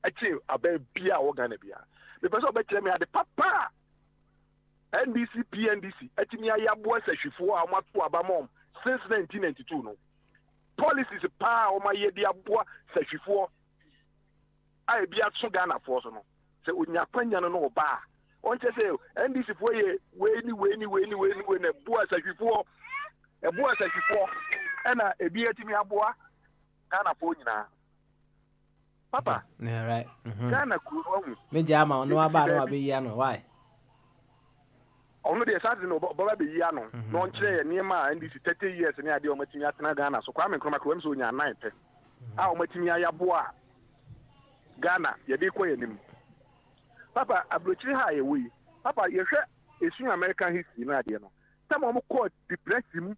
achi aban bia wo Ghana bia me pese o be kire me ade papa NDC PNDC achi mi ayabo asahwifo a mato abamom since 1992 no policies pa o ma ye dia boa sahwifo ai bia so Ghana for so no se onya kwanya no no ba on che se NDC for ye we ni na boa sahwifo e boa sahwifo na e bia timi aboa Ghana for nyina papa yeah right Ghana ku ohu me jama no aba no abeyi ano why ono de sa no baba be yi ano no nkyere ye niema NDC 30 years ni ade o matimi atena Ghana so kwa me nkroma ko so nya 9 pe a o matimi ayaboa Ghana ye de ko yenim papa abrochiri ha ye wi papa ye hwe esu American history no ade no some of called depression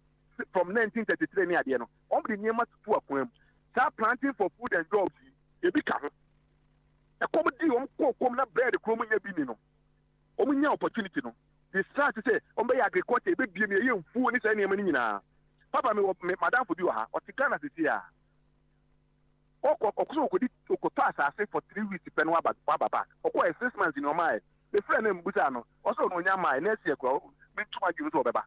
from 1933 ni ade no o be niema tutu akwam sa planting for food and jobs ye bi ka ho e kom di o kom na bread krom nya bi ni no o nya opportunity no the start to say on be agriculture be biem ye mfuo ni say niema ni nyina papa me madam for bi wa ha o ti Ghana sisi a okuso okodi okoto asase for 3 weeks pe no aba back okwa 6 months in normal the friend em busa no oso no nya mai next year kwa me tuma gi so obeba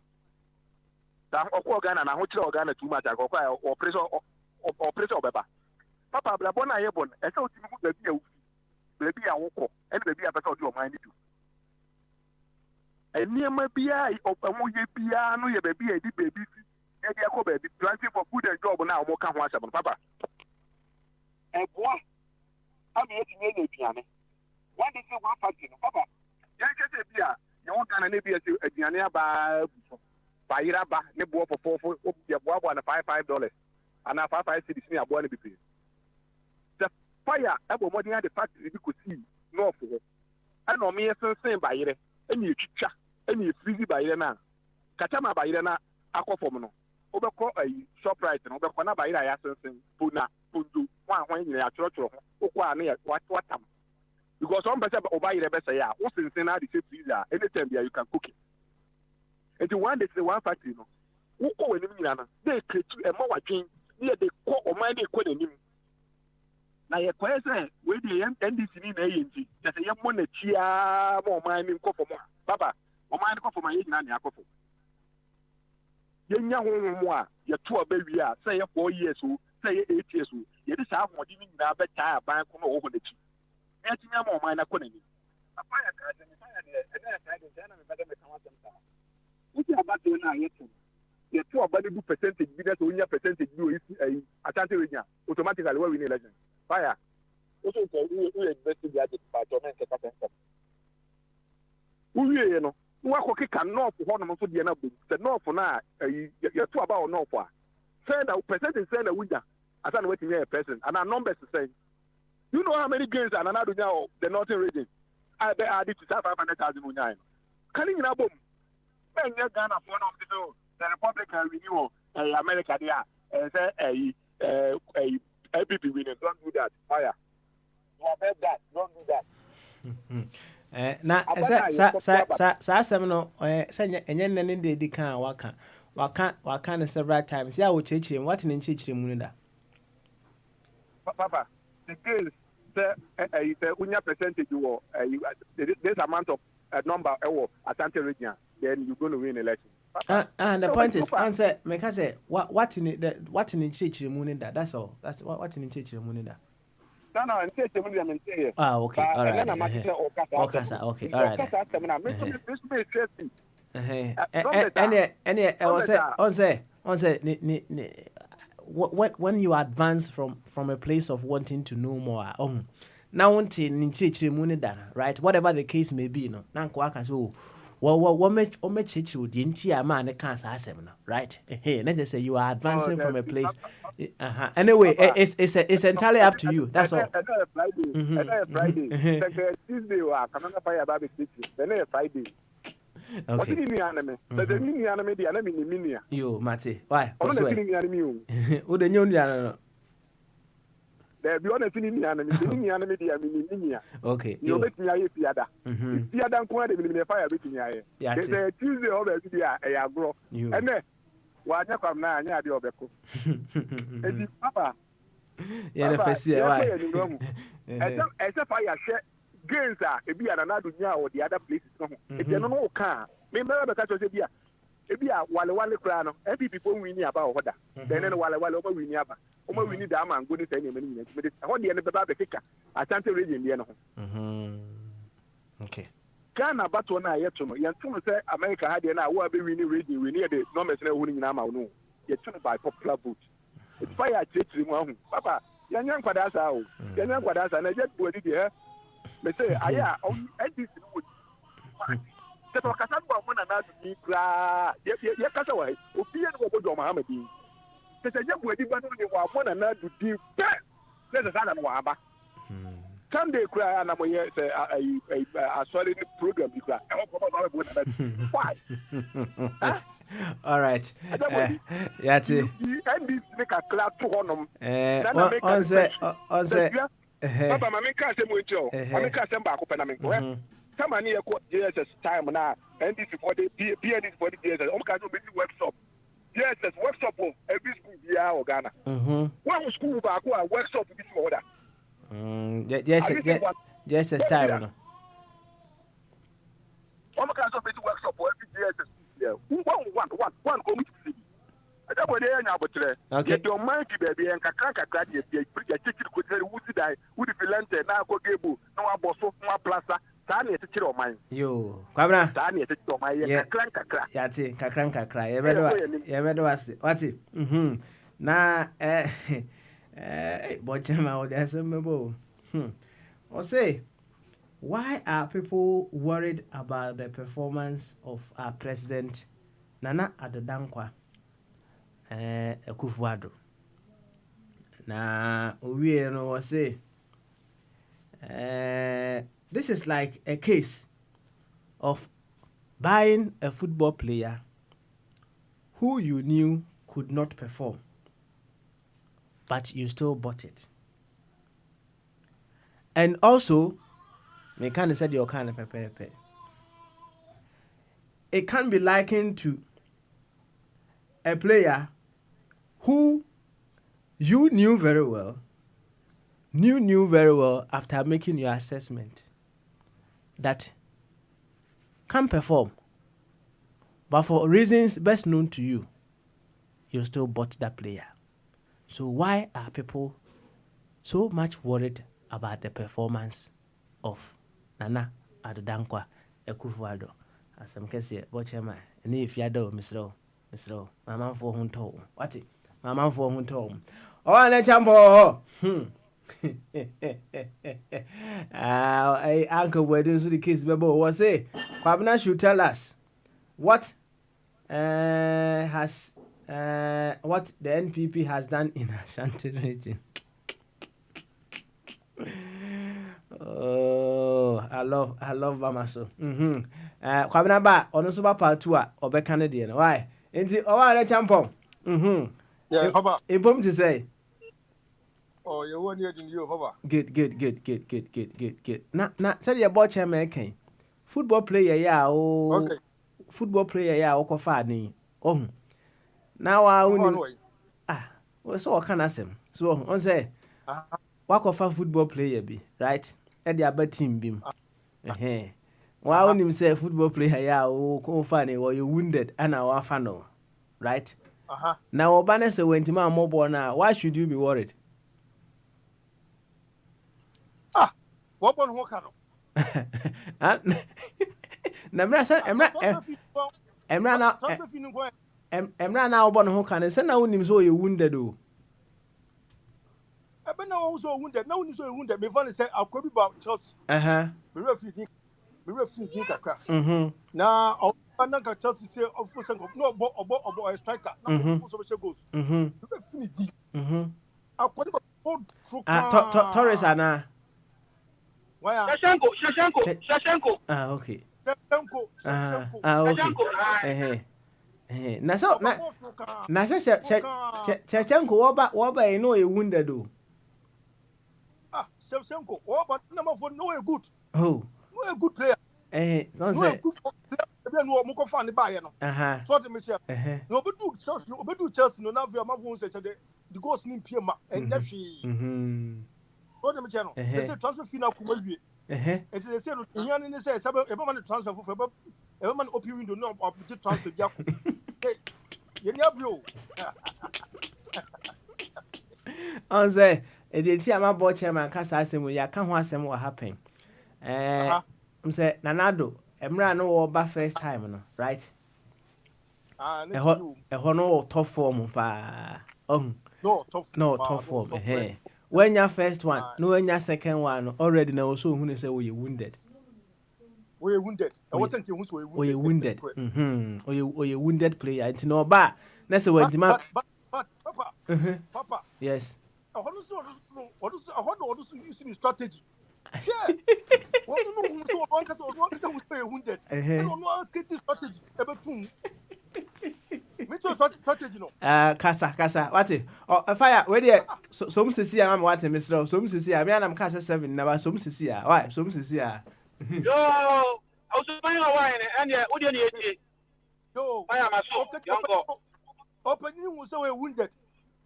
da okwa Ghana na ho kire Ghana too much akwa operation obeba papa bla bona ye bon e se otimi ku baby a baby a wokọ e baby a pesa odi o mind do eniema bia omo ye bia no ye baby e di baby e di akọ baby planting for food and job na omo ka ho asem papa eboa ami etinye na aduane one day say one factory no papa ya kete bia ye won Ghana na bia say aduane aba bayira ba ne bo fofofo ye boa na $5 ana 55 cedis ni aboa na bibi the fire ebo modern the factory bi ko si no for and o me sensen bayire eni etwitwa eni freeze bayire na katama bayire na akofom no obekọ Shoprite no obekọ na bayire ya sensen pona pondo hwan nyina ya choro okwa na ya watam because on person obayire be say ya o sensen na the freezer anytime you can cook it and one day say one factory no wokọ wani nyina na dey create e ma wadwen ne dey ko o man dey ko nanim na ye kwa say we dey NDC ni na yenti say ye mo na chia mo man ni nkofo mo baba o man nkofo ma ye nyina na akofo ye nya honhomo a ye to abawi a say ye 4 years o say ye 8 years o ye dey sa ahodi ni nyina be taa ban ko no wo ho na chi e tinya mo man na ko nanim apa ya ka de na ya de na ka de na me bada me kan wasem ta uti abate na ye to ye to abade du percentage bi na so nya percentage bi o isi Asante Region automatically we win election fire also ko we invest the budget by government ka ka we ye no wa ko kika north ho no so de na bu the north na ye to about north a say that percentage say na winner Asante wetin ye person and our numbers say you know how many gains and another now the northern region I be added to 500,000 unya can you na bom ben ye Ghana for no the Republican renewal America there say APP winning. Don't do that. Fire. You have heard that. Don't do that. Na sa semino say enye nne de di kan waka ne several times. Ya wo chechire what ne chechire mu da. Papa, the girls say unya percentage wo this amount of number Asante Region, then you're going to win election. And the point is, answer me can say what in chechire mu da. That's all. That's what in chechire mu da. No, in chechire mu da me say. Ah, okay. All right. Okay, all right. On say when you advance from a place of wanting to know more, now wanting in chechire mu da, right? Whatever the case may be, no. Na kwa ka so what make chechire di nti ama ne kan sa asem no, right? Let's just say you are advancing from a place. Anyway, it's entirely up to you. That's all. Friday. Tuesday wa kamanga fire baby Friday. What did you anime? But the mini anime, the anime minia. Yo, Mate, why? I'm not feeling anime. Who the new Diana? There be honest in the anime, the anime, the minia. Okay, you make me a piada. Piada and quite a fire between ya. There's a Tuesday over a grow. And then, why not come now? Yeah, the Obeco. And Papa, yeah, the first year, why? Except I share gains are a be another or the other places. If you know, car, remember the catch of the beer. If you are Walla crown, every people we need about order. Then Walla over we need about. We need a man good any minute. I want the end of the baby kicker. I can't read in the end. Okay. Ghana, but when I yet to know, you say America had an hour be winning reading. We need the numbers winning in Amau. Yet by popular vote. It's fire chasing one. Papa, young Padasa, young Padasa, and I just put it here. They say, I am this wood. The Casaba one another be cry. Yes, Casaway, Opinion of Mohammed. There's a young wedding, but only one another to deal. There's a son of Waba. Sunday cry, and I'm a solid program. You cry. Why? All right. Yeah, and this make a clap to one. On say, Papa, my make us a mucho. I make us a back open. I mean, some money years time now, and this is for the PND for the years. I'm going to make workshop. Yes, there's workshop of every school here or Ghana. One school back, one workshop this order. Yes, it's time. I'm going to make workshop for every year. One committee. I don't want to okay. Your mind, baby, and Kakaka, you could tell who did I, who the Filante, now go Gabu, no Aboso, no Plaza, Tanya to chill mine. You, Cabra, Tanya to chill my cranka. Yati, Kakranka cry. Ever do us. What's it? Now, Bojama, there's a mabo. Or say, why are people worried about the performance of our president, Nana Addo Akufo-Addo? Na we no say this is like a case of buying a football player who you knew could not perform, but you still bought it. And also, me can say your kind of pepe. It can be likened to a player who you knew very well after making your assessment that can perform, but for reasons best known to you, you still bought that player. So why are people so much worried about the performance of Nana Addo Akufo-Addo? As I'm saying, watch him, and if you do, Mr. Mama for whom told. What it? Mama for whom told. Oh, and a champo. Uncle wedding to the kids, Bebo was say, Kwabena should tell us what has what the NPP has done in Ashanti region. Oh, I love Bamaso. Kwabena ba ono so ba part 2 a obeka ne de no. Why? Enti o wa na champion. Yeah, Papa. Impom to say. Oh, you want you you, Papa. Good. Na say your boy chairman kan. Football player ya o. Okay. Football player ya o ko fa ni. Oh. Now I only we so kan asem. So on say wa ko fa football player bi, right? E dey aba team bim. Why only say football player ya o ko fa ni you wounded and our fan, right? Now Obana say when Tima mobile now, why should you be worried? What one who can? Emra now born who can send now him so you wounded. I've been also wounded. No one is so wounded. Me funny say I'll be about Chelsea. Me refugee kakra. Now I'm not Chelsea say of course no about a striker. No so much goals. Refugee. I'll Torres ana. Shashanko. Okay. Shevchenko. Okay. Na so na Shevchenko woba you know a wounded do. Shevchenko. Oh, but number for no a good. Oh. No a good player. Don't say. No more fan the buyer. So the Michelle. No, but do Chelsea. No, now we are moving such a day. The ghost named Pierre and Nashi. So the Michelle. They say transfer fee now come here. And they say, Yan in the say, everyone transfer for everyone open window no object transfer. Hey, you On say, it did see my boy chairman Casa Assembly. Ya can't want some what happened. I'm say, Nanado, Emra no over first time, no, right? A hono top form, pa. No, top form, When your first one, no, when your second one, already know so who say we wounded. We wounded. I wasn't you were wounded. Or you wounded player. It's no bad. That's what demand. But Papa. Yes. I want to use strategy. Yeah. What do you know? One person was wounded. I don't know strategy. Ever two. Strategy no. Kasa. What it? Oh, fire. Where there? Some see I'm watching Mr. Some see I mean I'm Kasa 7 now. Some see why? Some see Yo, I was buying a wine and yeah, what do you need? Yo, I am a so open you was so wounded.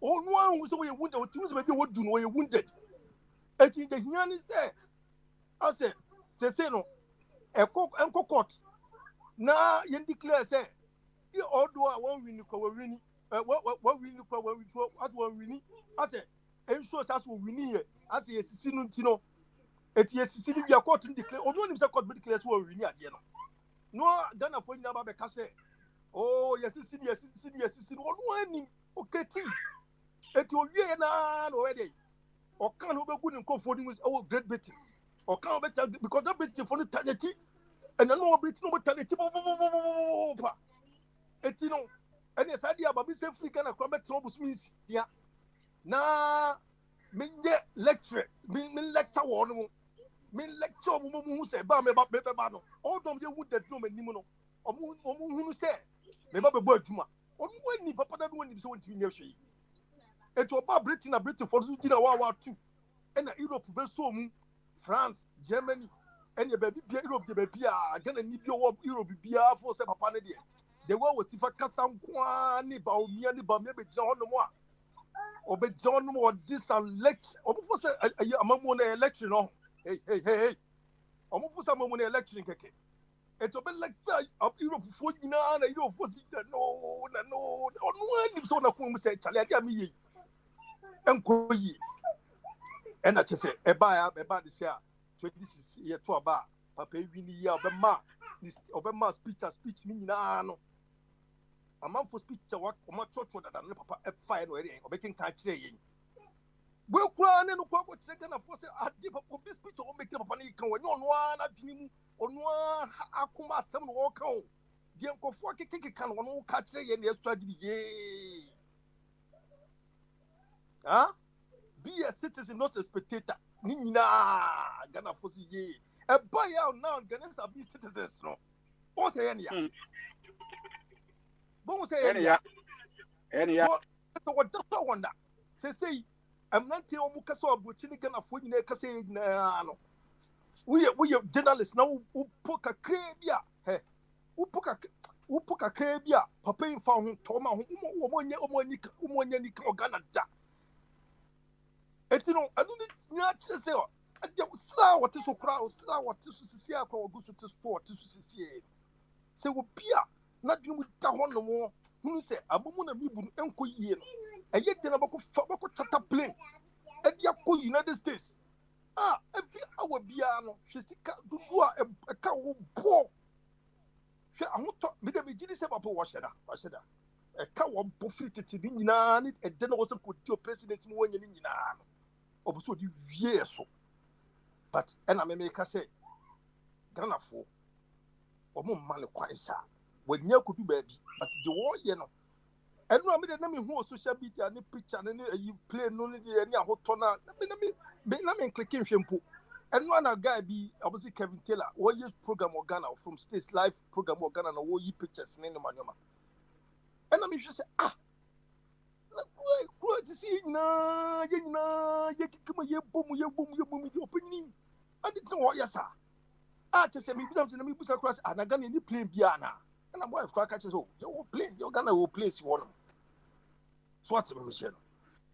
Oh, one was so wounded. Two was maybe what do know you wounded. I think the Yan is there. I said, say no. A cook and court. Now you declare say. You all do one winning, what we look when we what one winning. I said, and shows us what we need. I say, yes, Sinutino. It yes, Sicily, we are caught in declare, or don't court declares what we need at the end. No, Ghana for Naba Casse. Oh, yes, Sicily, one winning. Okay, tea. It will be an already. Or can't be good and comforting with our great Britain. Or can't better because that Britain for the Tanity and another Britain over Tanity. Etino, and yes, idea about Miss African and combat troubles means, yeah. Now, me lecture, me lecture one, me lecture who say, Bam about Bebe Bano, all them you would that room and Nimono, or who say, maybe a bird Juma, or when Papa that one is going to be near she. It was about Britain for dinner War 2, and Europe, Bessom, France, Germany, and your baby Europe, the baby, again, and Europe, for some Papa. The war was if I can some quani about me and about maybe John Moore or be John Moore this election or before a moment election. Hey. Almost for some moment election. It's a bit lecture of Europe for you know, Europe was no, one so no one said, Chalia and Koyi. And I just say, a buyer about this year. So this is here to a bar. Papa Winnie Obama, this Obama speech, Nino. A man for speech to work on my church that I'm not fine or making catch saying. We'll cry and look what second of course I did for this speech or make up panic when no one at me or no Akuma some walk home. The uncle for kicking can one catch saying yes tragedy. Huh? Be a citizen, not a spectator. Nina Gana Fossi ye. A buyout now, Ganas are be citizens. No. What's any? Any what doctor wonder? Say, I'm not telling Mukaso, but Chinikan of Winnie Cassay. We are journalists now who poke a crabia. Who poke a crabia, Papa found Toma, Umonia, or Ganada. And you know, I don't say, what is so crowd, what is to see our go to sport to see. Say, Pia. Not with Tahon no more. Who say, I'm going to be uncle yen. And yet, then about Fabako plane. And Yako United States. Every hour piano, she see a cow poor. I want to be the beginning of a washer. A cow of buffeted in Yan, and then also put your president when you're in Yan. Also, yes. But, and I may make her say, Ganafo, or more money quite sad. When you could do baby, but the war, you know. And no, I mean, let me who social media and picture and you play no any hot toner. Let me clicking shampoo. And one guy be obviously Kevin Taylor, what years program Ghana from States Live program Ghana, and what you pictures in the manoma. And I'm just say, what to see na, come here, boom, your opinion. I didn't know what you saw. Just say, maybe something, me put across, and I got any plane piano. And I'm wife catches, oh, you're playing, you're Ghana will place one. So what's the mission?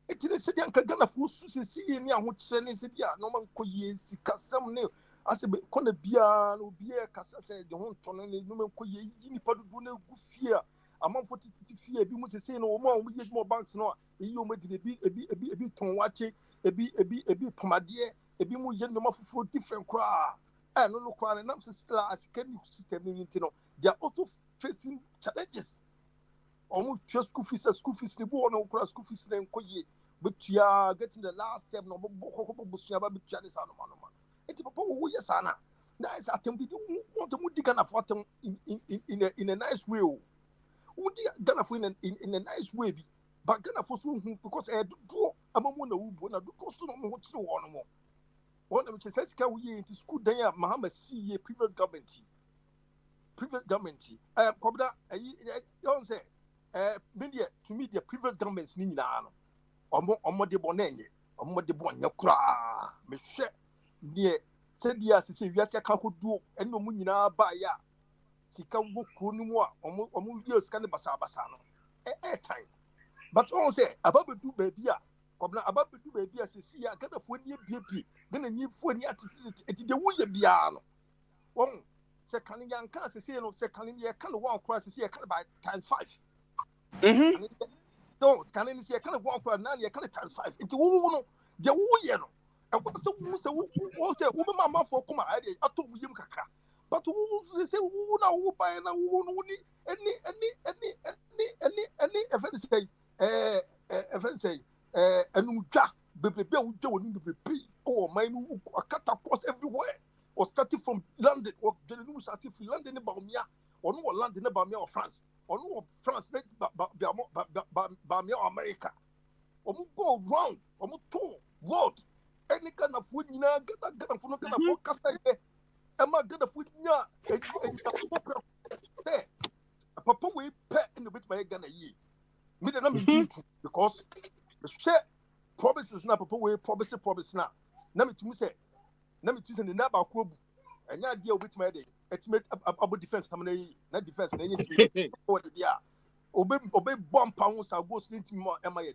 It is a young Ghana for see any of which sending said, yeah, no man could ye see Cassam nail. I said, Conne Biano, Beer, Cassa said, the home ton, and no man could ye, Paduna, good fear. Among 40 fear, be must say no more, we get more banks now. You made a bit ton watching, a bit pomadier, a bit more gentleman for different cry. And no look around and I'm still as a system in Tino. They are also facing challenges. Almost just school fees, the board, no cross school fees, and Koye. But you are getting the last step, no Boko Bushaba, Janis Anoma. It's a papa who yes, Anna. Nice attempt, you want to dig an afford in a nice way. Would you gonna find in a nice way? But gonna for so because I do a moment who wanna do cost no more to one more. One of which says, can we into school there, Mahama see previous government. Cobra, I don't say, media to me, the previous government's Nina, or more de Bonnet, or more de Bonnet, cra, Michelle, near, said yes, yes, I can't do, and no munina by ya. She can walk more, or move years, can basano, time. But all say, about do baby, Cobra, about do baby, as you see, I can't afford your BP, then a new phone yet, it's the way piano. One. Second young cancer, say no second year can walk across the sea by times 5. So scanning is a kind of walk across 9 year kind of times 5 into one the woman. And what's the woman mamma for come I told you kaka. But who say who now who buy and who any event say and baby oh my cut across everywhere. Or starting from London, or the news as if London about me, or no London about me or France, or no France, Bamia America, or go round, or tour, world, any kind of food, get a phone, get a forecast. Am I gonna food there? A papa way pet in the bit my Ghana ye. Me because the share promises now, papa way promise now. Let me to say. Let me choose the neighbor club and not deal with my day. It's made about defense. Not defense. What they are. Obey bomb pounds. I'll go sleep more. Am I?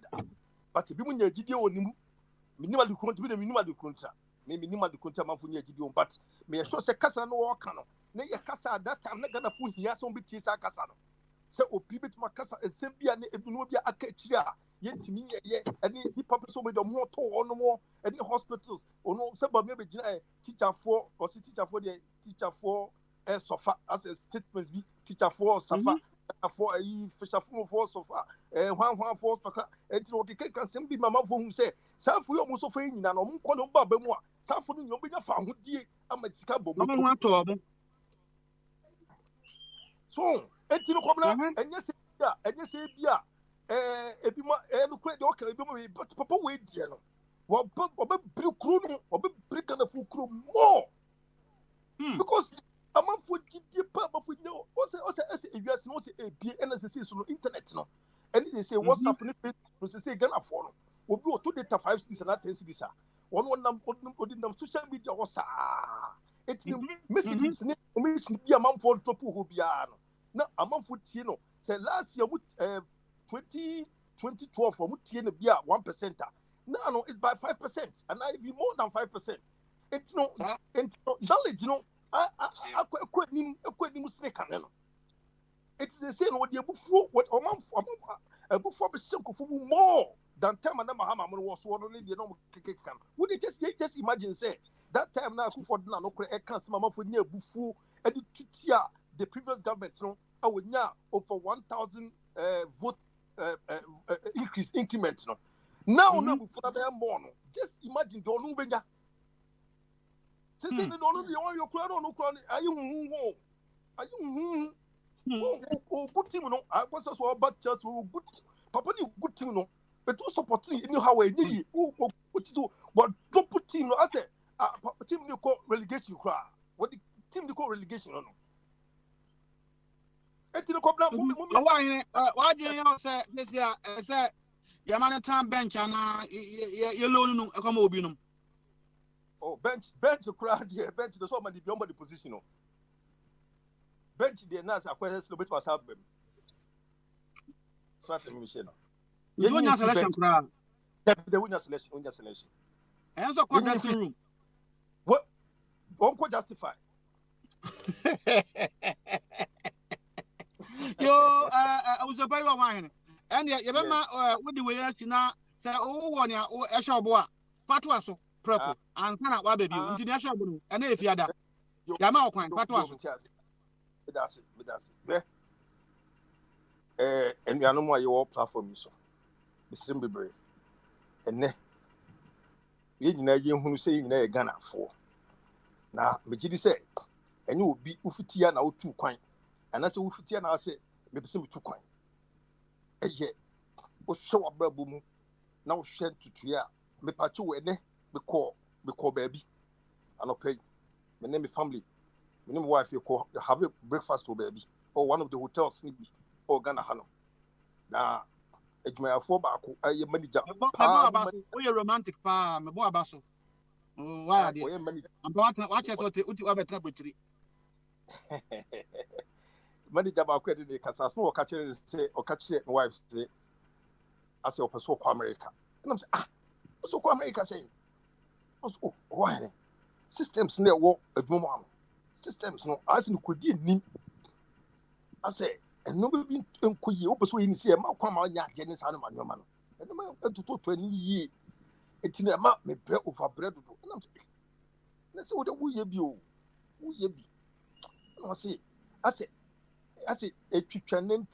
But if you mean your GDO, minimal to be the minimal to contract. Maybe minimal to contract for your GDO, but may I show a casa no cano. Nay, a casa at that time, not gonna fool here some bit is a casano. So, Pibit Macassa and Sembia and Ebunobia Aketria. Yet to me, and the purpose of the more or no more, any hospitals, or no, somebody maybe teacher for, or teacher for the teacher for a sofa, as a statement be teacher for sofa, for a fisher for sofa, and one for sofa, and to the cake can simply mamma for whom say, some for you almost of any, and I'm calling Babemwa, some for you, be a found with dear, I'm a scabble. So, and to the and yes, yeah. But Papa wait, what blue crew or break on a full crew more because a month would give you papa with no also if you are not a B and as a season internet no and they say what's happening to say Ghana for will be 2 data 5 cities and 10 cities one number social media was it's missing this mission be a month for Topu who be now a month with say last year with 2012 for Mutiana Bia 1%. Now it's by 5%, and I be more than 5%. It's no, knowledge, I quite snake. It's the same what you before what a before more than time and Mahama was one only the normal cake. Would you just imagine say that time now for no can't mama for near before and the previous government, I would now over 1,000 vote. Increment now before they are born. Just imagine the Olubenya. Since they don't know your crown, no crown, are you good team? I was also about just good Papa, you good team, but to support in how I need what drop team. I said, team they call relegation cry. What the team they call relegation no. Etino ko bla why do you say this year say your man time bench and you loan no come obi no. Oh, bench crowd here. Bench the so many beyond the position. No. Bench the nurse acquires a little bit was out. You win your selection crowd. The winner selection. And also called dressing room. What? Won't justify. Yo, I was a very wine. And you remember what the way to now say, oh, one year, oh, a shop boy, Fatwaso, Proco, and cannot what baby, international, and if you had that, Yama, Fatwaso. That's it. And you are no more your platform, so the simple brave. And then, you know, who say you know Ghana for. Now, Majidi said, and you will be Ufitia now 2 coin. And that's Ufitia now say, maybe some 2 coin. And yet, was show up boom. Now shed to Tria, me pachu and me call baby. I no pay. My name is family. My name wife you call have a breakfast to baby. Or one of the hotels sleepy. Or Ghana Hano. Now, it's my 4 back. I am manager. We are romantic pa, my boy Basso. Oh, why? I'm watching what you have a trouble. Manager about credit the Casas, no catcher say, or catch it, and wife say, I say, so America. And I'm saying, so America say, oh, why? Systems near work a drum. Systems no, as in could need. I say, and nobody could you persuade see a Malcolm, Janice Animal, your man. And the man to 20 years. It's in a map, me bread over bread. And I'm saying, let's say what we be. I say, a Chichanen,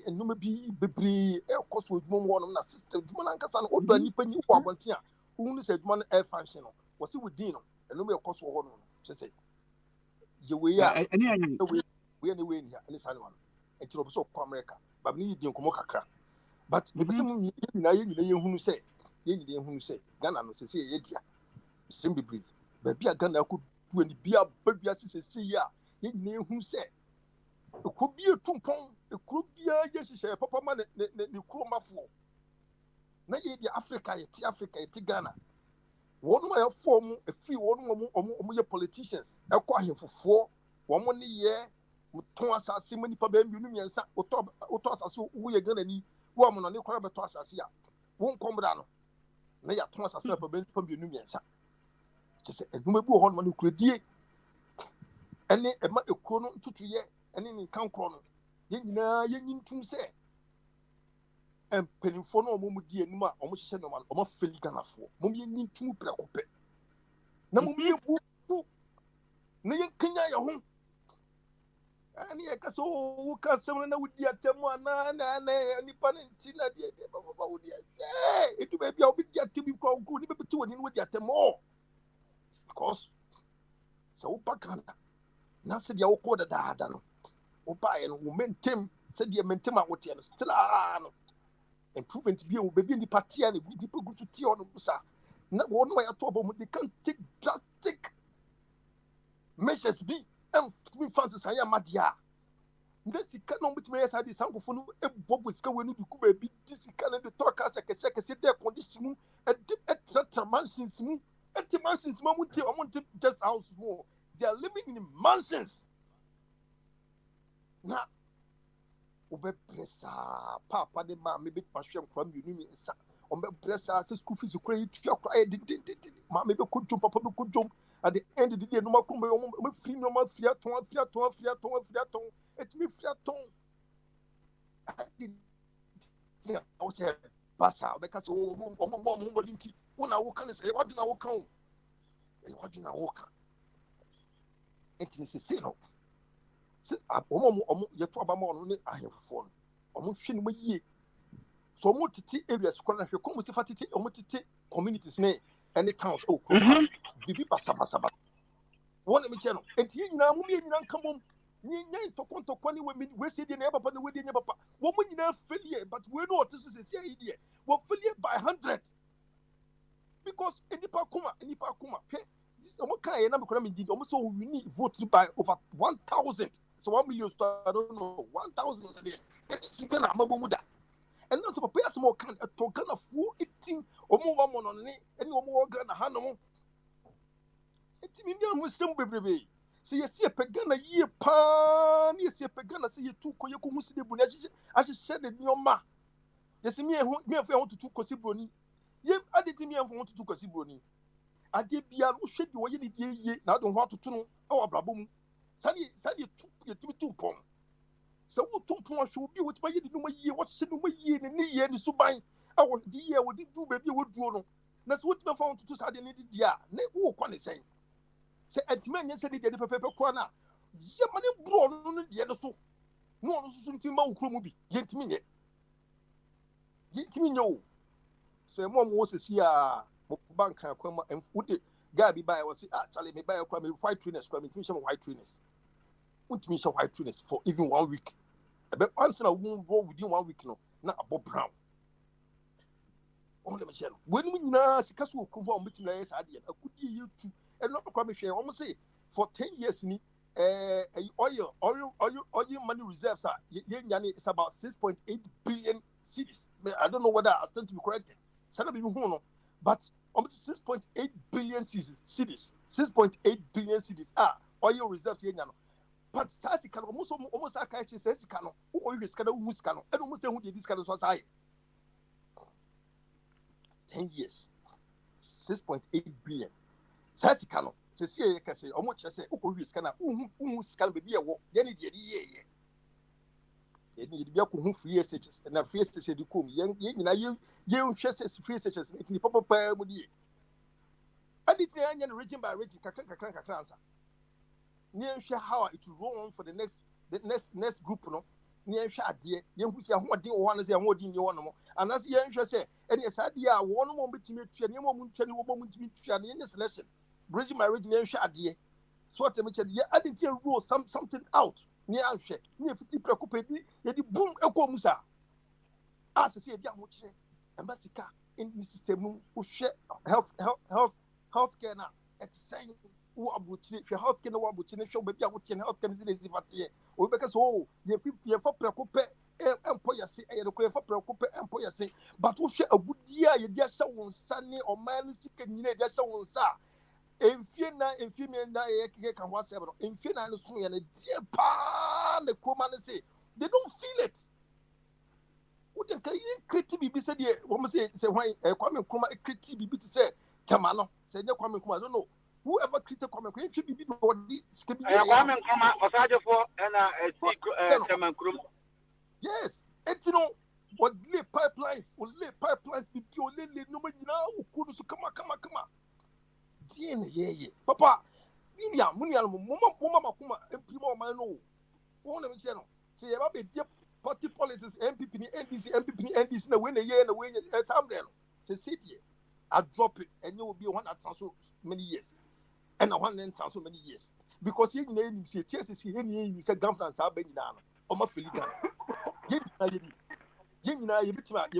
and no maybe be air cost with one on the system. Jumanankasan, or Nippon, you are 1 year. Who said one air function was it with Dino, and no more cost for one. She said, we are anyway in here, and it's anyone. And to so America, but me didn't come crack. But maybe some who say, who say, Ghana, no say, Edia, simply breathe. Baby, Ghana could do any beer, baby, as he say, yeah, you who say. It could be a tumpon, it could be a yes, Papa man, the chroma for. Now, Africa, Ghana. One way of form a few one politicians. I call him for 4, 1 year. Thomas as many Pabem Union, Otos, we are going to need woman on the corner to us as here. Won't come down. Nay, Thomas as a Pabem Union. Just a number one man who could dear. And then a chrono to 3 years. And in count chrono, yen to say, and penny for no moment, dear Numa, almost send a man, almost filling Ghana for. Mummy need 2 preoccupy. No, Mummy, Nayan Kenya, your home. And I can so cast someone with the Atemana and the Panentina, it may be a bit to be called good, maybe 2 and in with the Atemo. Because so Pacana. Now said your code at Dano. Opa and woman Tim said the mentima what you still are improvement to be baby in the party and people go to tea on Musa. Not one way at all, they can't take drastic measures be and fancies I am Madia. This cannot be made as I this uncle for a bob was going to be this kind of talk as I can say their condition at mansions, at the mansions, moment, I want to just house more. They are living in mansions. Now, Obe Pressa, Papa, the man, maybe passion from Union, Obe Pressa, school fees, credit, your cry, Mamma could jump, Papa could jump at the end of the day. No more come free, no more fiaton, it's me fiaton. I was a bassa because when I walk on say, what did I walk home? What did I walk? It is a sin. You talk about more I have phone. Almost shin me ye. So much areas, come with the communities, any towns, oh, Bibi Basabasaba. One of me channel, and you now, come home. You to conto women, we see the neighbor, but the wedding papa. Woman in a failure, but we know what this is a idea. We're failure by 100. Because any Pakuma, I am going to almost so we need vote by over 1,000. So 1 million, I don't know, 1,000 a day. That's a mamuda. And that's a pair more kind of token of 18 or more one on any more gun a hand. It's in Muslim baby. See, you see a pagana year pan, you see a pagana, see you two Koyaku de Bunaji, as you said in your ma. You see me and me if I want to Cosibroni. Yem added me and want to Cosibroni. I did be a shake you any day, now don't want to know our brabum. Sally took your 2 pom. So, what 2 points should be with my year, what should we year in the year in Subai? Our dear, what did do, baby, would do. That's what I found to study in the year. Ne walk on the same. Say at men yesterday the paper corner. Yamani brought on the other so. No, something more crumbly. Yet me. No. Say, Mom was here. Bank and food. Gabi by was actually me buy a crummy white trainers, coming to some white trainers. Won't me some white trainers for even 1 week. But once I won't roll within 1 week, no, not Bob Brown. On the machine. When we now see Castle come home, meeting last idea, a good year too. And not a share. Almost say for 10 years, oil money reserves are it's about 6.8 billion cedis. I don't know whether I stand to be corrected. But almost 6.8 billion cedis. 6.8 billion cedis are oil reserves here. But Sasi can almost a catch says cano, who is cano, who's cano. I don't say who did this kind of society. 10 years, 6.8 billion. Sasi cano. Say, I say, how much I say, who is cana, who's can be a walk, then it ye. It need to be a free SHs and a free SH you come, young chesses, free SHs, it's the proper pair with ye. I did the onion region by region, Kakanka cancer. Near share how it will roll on for the next group, no. Near share dear, young which are what you want to say, and what in your one more. And as young shall say, and yes, idea, one moment to meet you, woman to meet you, and in this lesson, bridging my region, share dear. So what I mentioned, yeah, I didn't rule something out. Near 50 preoccupied, yet the boom echo musa. As I say, young watch, and Massica in the system who share health care now. At the same who are butching, if your health care, no one butching, show baby, I would change health care is the fatia. Or because, oh, you're 50 for preoccupied, employer say, I require for preoccupied employer say, but who share a good year, you just show sunny or man sick and you just show sa. In Fiena, in female, can was ever. In Fiena, and swing and a dear pan, the woman say, they don't feel it. What can you create be said here? Woman say, why a common coma create be to say, Tamano, say, no common coma, I don't know. Whoever created common create be body skipping. I am a for and a group. Yes, it's no what lay pipelines, or lay pipelines be pure, no man now, couldn't come on. Yeah. Papa, Mama, Kuma, and Primo Mano. One of the channel. Say about the party politics, MPP, NDC, MPP, NDC, and win a year and a win as something. Say, sit here. I drop it, and you will be one at so many years. And I want so many years. Because you name say, Chess is here, you said, Gunfran Sabin, or my Filigan. You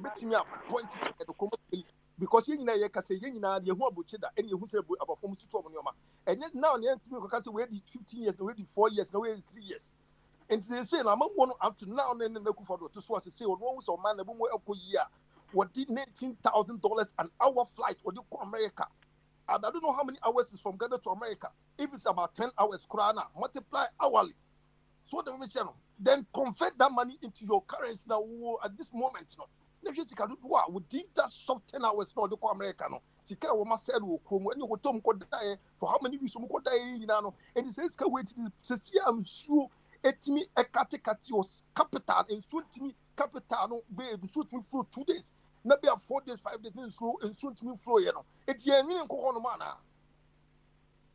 bet me up, points at the common. Because you know, you can say, you know, you want to and you say about form to trouble your man. And yet now, the end waited 15 years, no, 4 years, no, 3 years. And they say, I'm one up to now, and then the for to source say, one was a man, a woman, year. What did $19,000 an hour flight or you call America? And I don't know how many hours is from Ghana to America. If it's about 10 hours, krana, multiply hourly. So the channel, then convert that money into your currency now at this moment. No. If you can do what would deep that short 10 hours no the American. Sika Woma said will come when you Tom could die for how many weeks you could die in and he says, wait to see I'm sure et me a caticati was capital and soon to me capital no be suit me for 2 days. Maybe 4 days, 5 days, and soon to me flow, you know. It's your meaning on mana.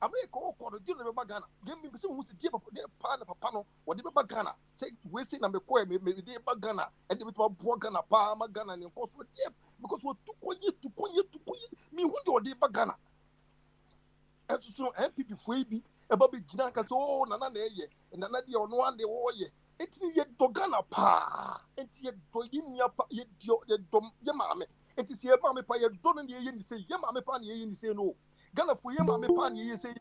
I may call the deal of Bagana. Give me some who's the deal of their pan of a panel, or the Bagana. Say, we say number core, maybe the Bagana, and the Bagana, Palma Gana, and course with deep, because we're too quiet, me who do the Bagana. And so, MPP Freebie, a Bobby Janaka, so Nana, and Nana, on one day, oh, yeah. It's yet Dogana pa, and yet Yamame, and it's your mammy pa, your don and ye say, Yamame pan, ye say no. Gana for Yamame pan, ye say,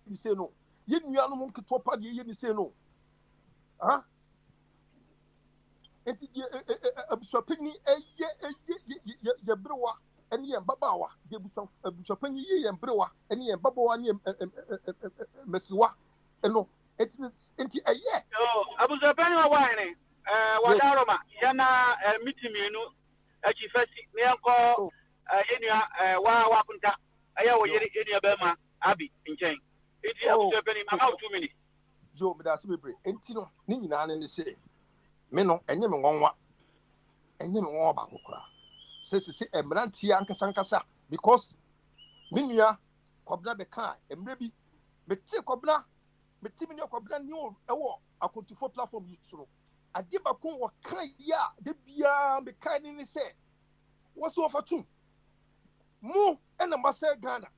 You say no. You know no to top of you say no. Huh? And abusapini ye brewa and ye babawa ye abusapini ye brewa and ye babawa ye mesiwa no it is enti aye oh abusapini wa wine wadaroma yana meeting no achi festi ne enko enua wa kunta aya wo yiri enua bema abi nchen enti abusapini ma out 2 minutes jo me da se bebre enti no ni nyina ne se me no enye me nwanwa ba kokura se emranti ankasa because minua kobna be kan emre bi meti kobna meti minua kobna ni o ewo akontufo platform yusuro ade ba kon wo kan ya de bia me kan ni se wo so fatum mu ena masa Ghana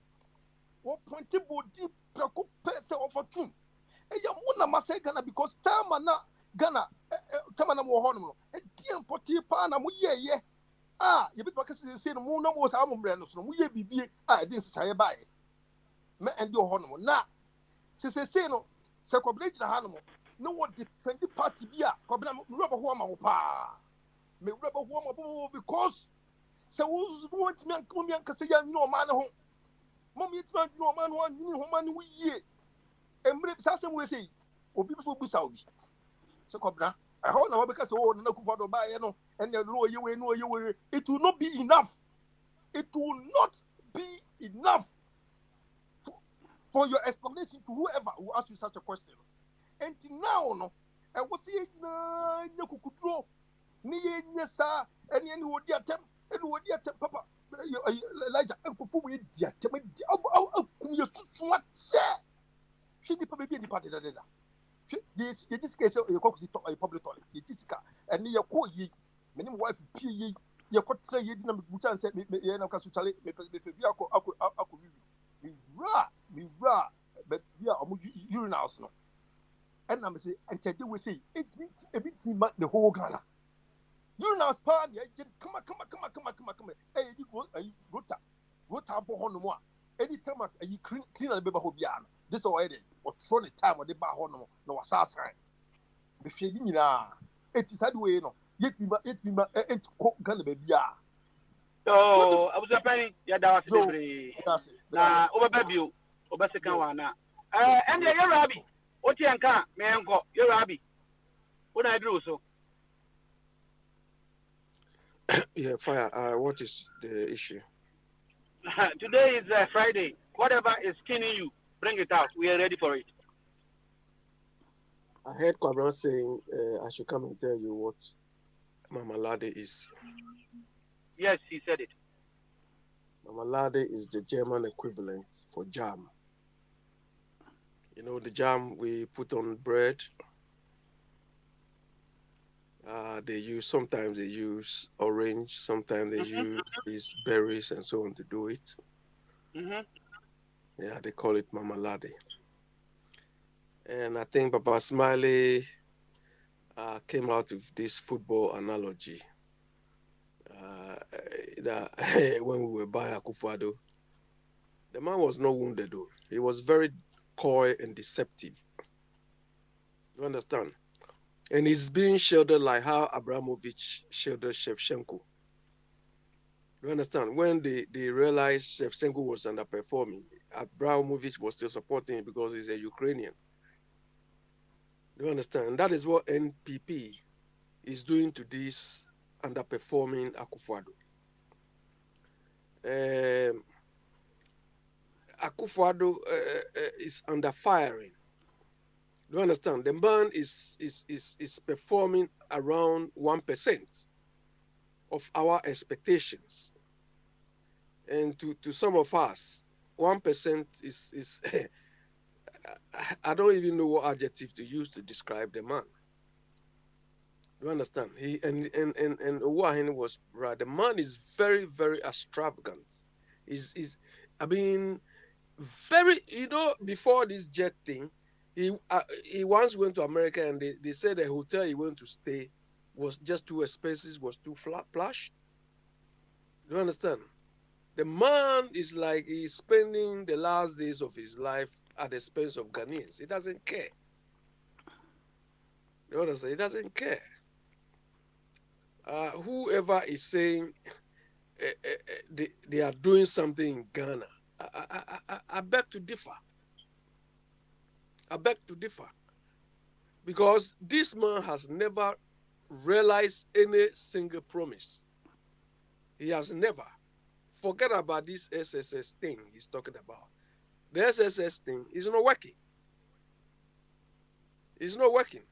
wo ponti bodi prako pese wo fatum eya mu na masa Ghana because time na Ghana time na mo ho no e die mpoti pa na mo ye ye bit bakase se no mu na mo sa mo mre no so mo ye bibie e de nsaye bae me endi ho no na se no se kobre jira ha no no wo defend party bia kobre me robo ho ma wo pa me robo ho ma because se wo want me anko me anka se ya no ma ne ho mom yit man no ma no ni ho ma ne wo yie emre sa se mo se obi so bu sa obi se kobra I hold na because oh na kufa do ba ye no and no ye we it will not be enough. It will not be enough for your explanation to whoever who asks you such a question. And now no I was saying na nyakukudro ni ye nyesa and ye no dia tem papa Elijah and for we dia tem kum ye susu ase she di pa be ni party da this case you go to public toilet this and you call ye many wife p ye you could say ye didn't be chance me na ka su chale me bi ako we ra but we are urinals no and I'm say and today we say it means the whole Ghana urinals pan ye come hey you go rota bo ho no mo anytime you clean the baby ho bia no this already what's from the time of the bar no was ass right. The shady na it is that way no yet me it cook gonna be ya. So I was a penny ya da was na over baby over second one na and your rabbi what you can me enko your rabbi what I do so yeah fire what is the issue? Today is Friday. Whatever is skinning you, bring it out. We are ready for it. I heard Kwabran saying I should come and tell you what Mama Lade is. Yes, he said it. Mama Lade is the German equivalent for jam. You know the jam we put on bread. Sometimes they use orange, sometimes they use these berries and so on to do it. Yeah, they call it Mama Lade. And I think Papa Smiley came out with this football analogy that when we were buying Akufo-Addo, the man was not wounded though. He was very coy and deceptive. You understand? And he's being shielded like how Abramovich shielded Shevchenko. You understand? When they realized Shevchenko was underperforming, Abramovich was still supporting him because he's a Ukrainian. You understand? And that is what NPP is doing to this underperforming Akufo-Addo. Akufo-Addo is under firing. You understand? The man is performing around 1% of our expectations. And to some of us, 1% is I don't even know what adjective to use to describe the man. You understand? He and Owahene was right. The man is very, very extravagant. Is I mean, very, before this jet thing, he once went to America and they said the hotel he went to stay was just too expensive, was too flash. You understand? The man is like he's spending the last days of his life at the expense of Ghanaians. He doesn't care. You understand? He doesn't care. Whoever is saying they are doing something in Ghana, I beg to differ. I beg to differ. Because this man has never realized any single promise. He has never. Forget about this SSS thing he's talking about. The SSS thing is not working. It's not working.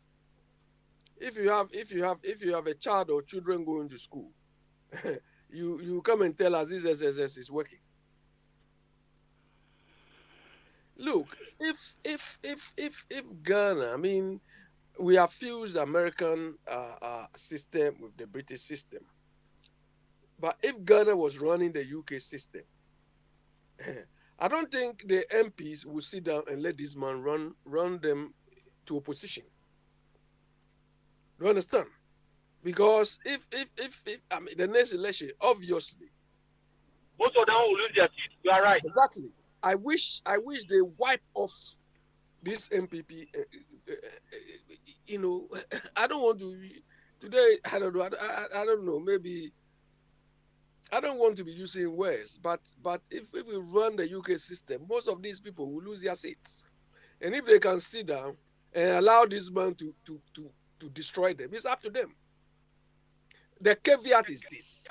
If you have a child or children going to school, you come and tell us this SSS is working. Look, if Ghana, I mean, we have fused American system with the British system. But if Ghana was running the UK system, I don't think the MPs will sit down and let this man run them to opposition. You understand? Because if I mean the next election, obviously, most of them will lose their seat. You are right. Exactly. I wish they wipe off this MPP. You know, I don't want to today. I don't know. I don't know. Maybe I don't want to be using words, but if we run the UK system, most of these people will lose their seats, and if they can sit down and allow this man to destroy them, it's up to them. The caveat is this: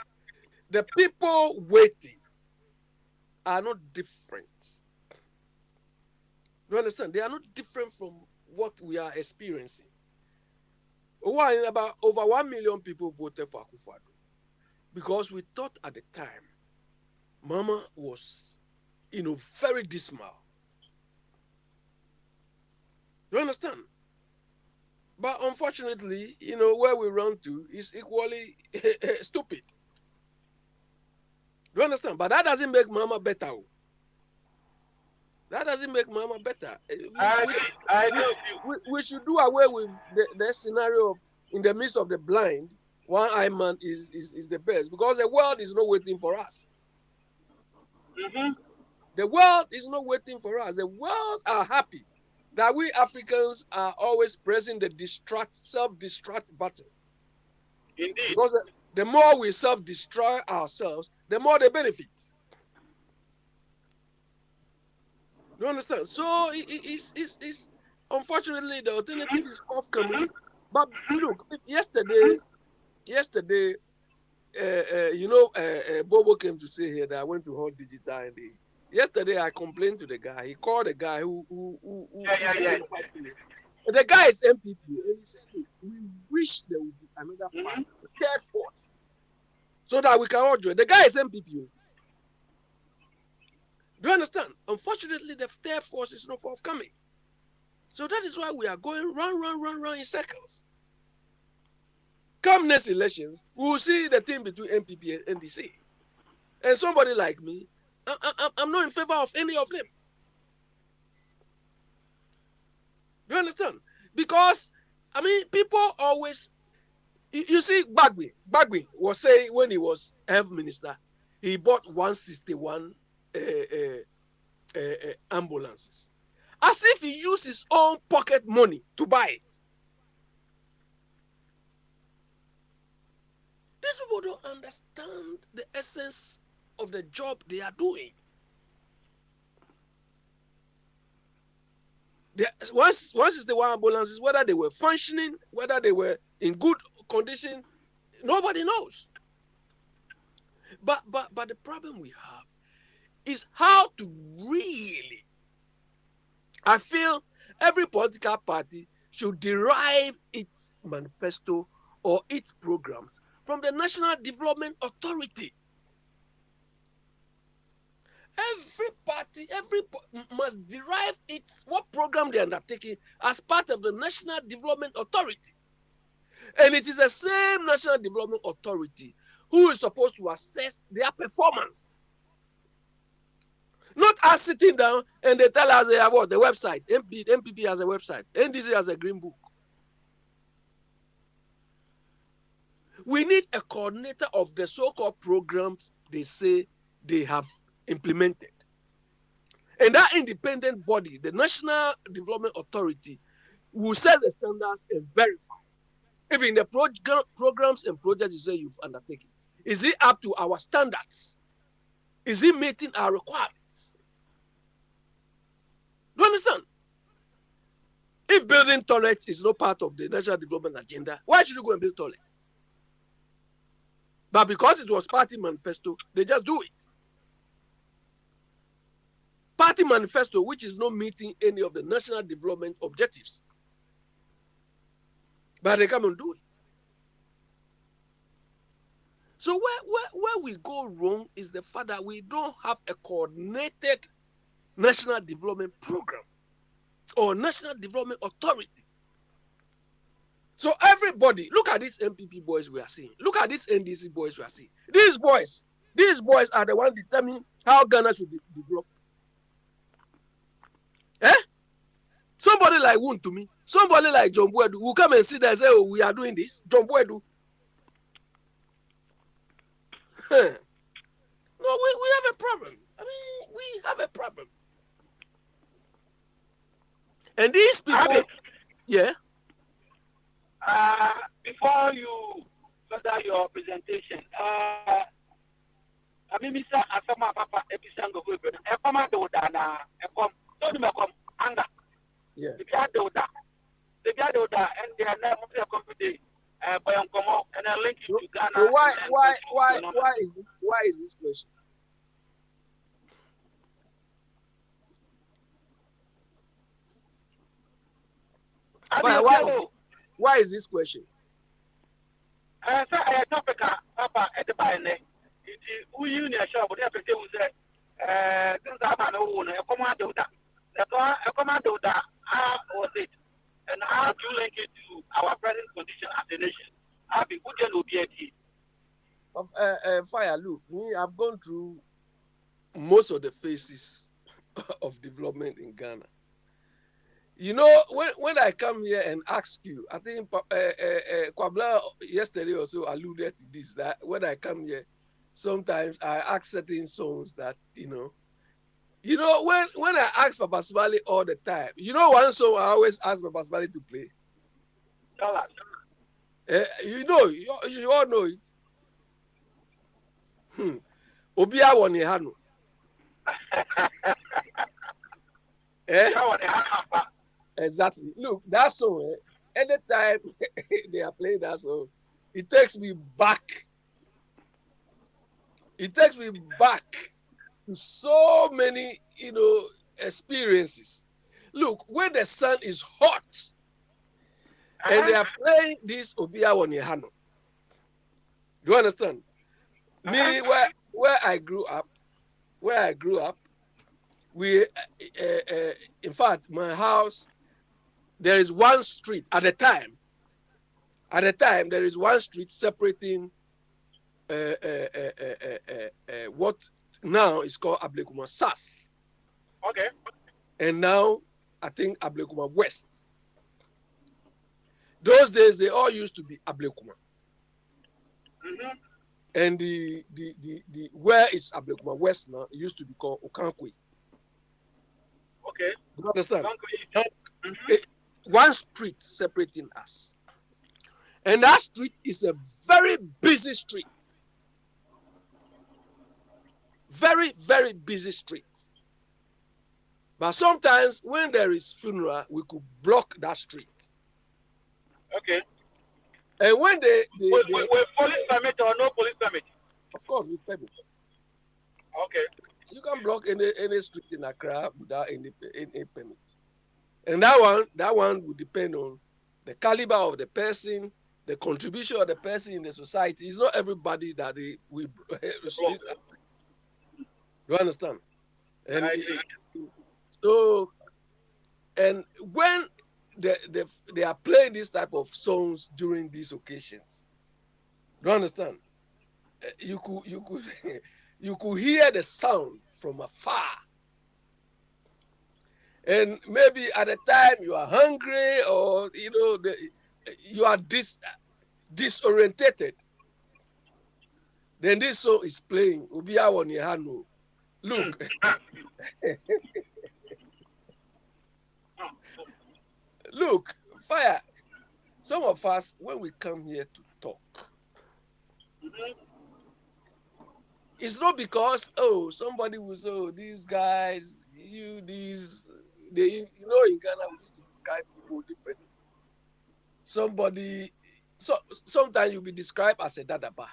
the people waiting are not different. You understand? They are not different from what we are experiencing. About over 1 million people voted for Akufo-Addo because we thought at the time Mama was, very dismal. You understand? But unfortunately, where we run to is equally stupid. You understand? But that doesn't make Mama better. That doesn't make Mama better. We should do away with the scenario of in the midst of the blind, one-eyed man is the best, because the world is not waiting for us. Mm-hmm. The world is not waiting for us. The world are happy that we Africans are always pressing the self-destruct button. Indeed. Because the more we self-destroy ourselves, the more they benefit. You understand? So it's unfortunately the alternative is forthcoming. But look, yesterday, Bobo came to say here that I went to Hot Digital, and yesterday I complained to the guy. He called the guy who the guy is MPP, and he said, "We wish there would be another party, third force, so that we can all join." The guy is MPP. Do you understand? Unfortunately, the third force is not forthcoming. So that is why we are going run in circles. Come next elections, we will see the thing between MPP and NDC. And somebody like me, I'm not in favor of any of them. Do you understand? Because, I mean, people always, you see, Bogyae was saying when he was health minister, he bought 161 ambulances, as if he used his own pocket money to buy it. These people don't understand the essence of the job they are doing. 161 ambulances, whether they were functioning, whether they were in good condition, nobody knows. But the problem we have is how to really, I feel every political party should derive its manifesto or its programs from the National Development Authority. Every party must derive what program they are undertaking as part of the National Development Authority. And it is the same National Development Authority who is supposed to assess their performance. Not us sitting down and they tell us they have what? The website. MPP has a website. NDC has a green book. We need a coordinator of the so-called programs they say they have implemented. And that independent body, the National Development Authority, will set the standards and verify. Even the programs and projects you say you've undertaken, is it up to our standards? Is it meeting our requirements? Do you understand? If building toilets is not part of the national development agenda, why should you go and build toilets? But because it was party manifesto, they just do it. Party manifesto, which is not meeting any of the national development objectives. But they come and do it. So where we go wrong is the fact that we don't have a coordinated national development program or national development authority. So everybody, look at these MPP boys we are seeing. Look at these NDC boys we are seeing. These boys are the ones determining how Ghana should develop. Somebody like Wuntumi, somebody like John Boedu will come and sit there and say, oh, we are doing this. John Boedu. No, we have a problem. I mean, we have a problem. And these people, yeah. Before you further your presentation, I mean, Mr. Asama Papa Episango, Epama Dodana, Epom, Tonimakom, Anga. Yeah. The Gadoda, and they are now computing, and I link you to Ghana. So why is this question? Why is this question? So I topic Papa at the Bine. Who you near shop, but every day was since I'm an own, a commando that a commando that was it, and how do you link it to our present condition as a nation? I'll be good and Fire, look, I've gone through most of the phases of development in Ghana. You know, when I come here and ask you, I think Kwabla yesterday also alluded to this, that when I come here, sometimes I ask certain songs that, when I ask Papa Smiley all the time, one song I always ask Papa Smiley to play. You all know it. Obia Wonihano. Exactly. Look, that song, anytime they are playing that song, it takes me back. It takes me back to so many, experiences. Look, when the sun is hot and they are playing this Obia Wonihano, do you understand? Me, where I grew up, we, in fact, my house, there is one street at a time. At a time, there is one street separating what now is called Ablekuma South. Okay. And now, I think Ablekuma West. Those days, they all used to be Ablekuma. Mm-hmm. And the where is Ablekuma West now, it used to be called Okankwe. Okay. Do you understand? Mm-hmm. One street separating us. And that street is a very busy street. Very, very busy street. But sometimes when there is funeral, we could block that street. Okay. And when they with police permit or no police permit? Of course, with permit. Okay. You can block any street in Accra without any permit. And that one would depend on the caliber of the person, the contribution of the person in the society. It's not everybody that we restrict. You understand? And so, and when they are playing this type of songs during these occasions, do you understand? You could hear the sound from afar. And maybe at the time you are hungry or, you are disorientated. Then this song is playing. Ubia on your hand. Look. Look, fire. Some of us, when we come here to talk, it's not because, somebody will say, these guys, these, in Ghana, we used to describe people differently. Sometimes you'll be described as a dadaba.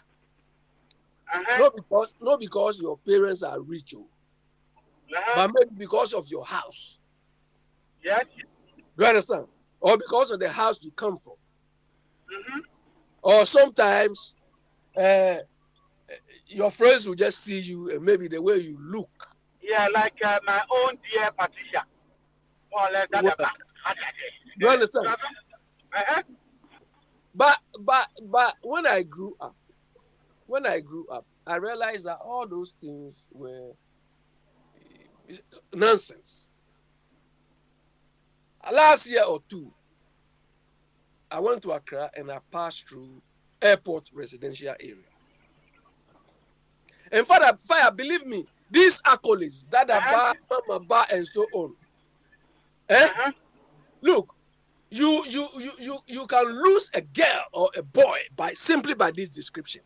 Not because your parents are rich, but maybe because of your house. Yes. Do you understand? Or because of the house you come from. Or sometimes your friends will just see you and maybe the way you look. Yeah, like my own dear Patricia. More or less that. Do you understand? But when I grew up, I realized that all those things were nonsense. Last year or two, I went to Accra and I passed through airport residential area. And fire, believe me, these accolades, Dada Bar, Mama Bar, and so on. Look, you can lose a girl or a boy simply by this description.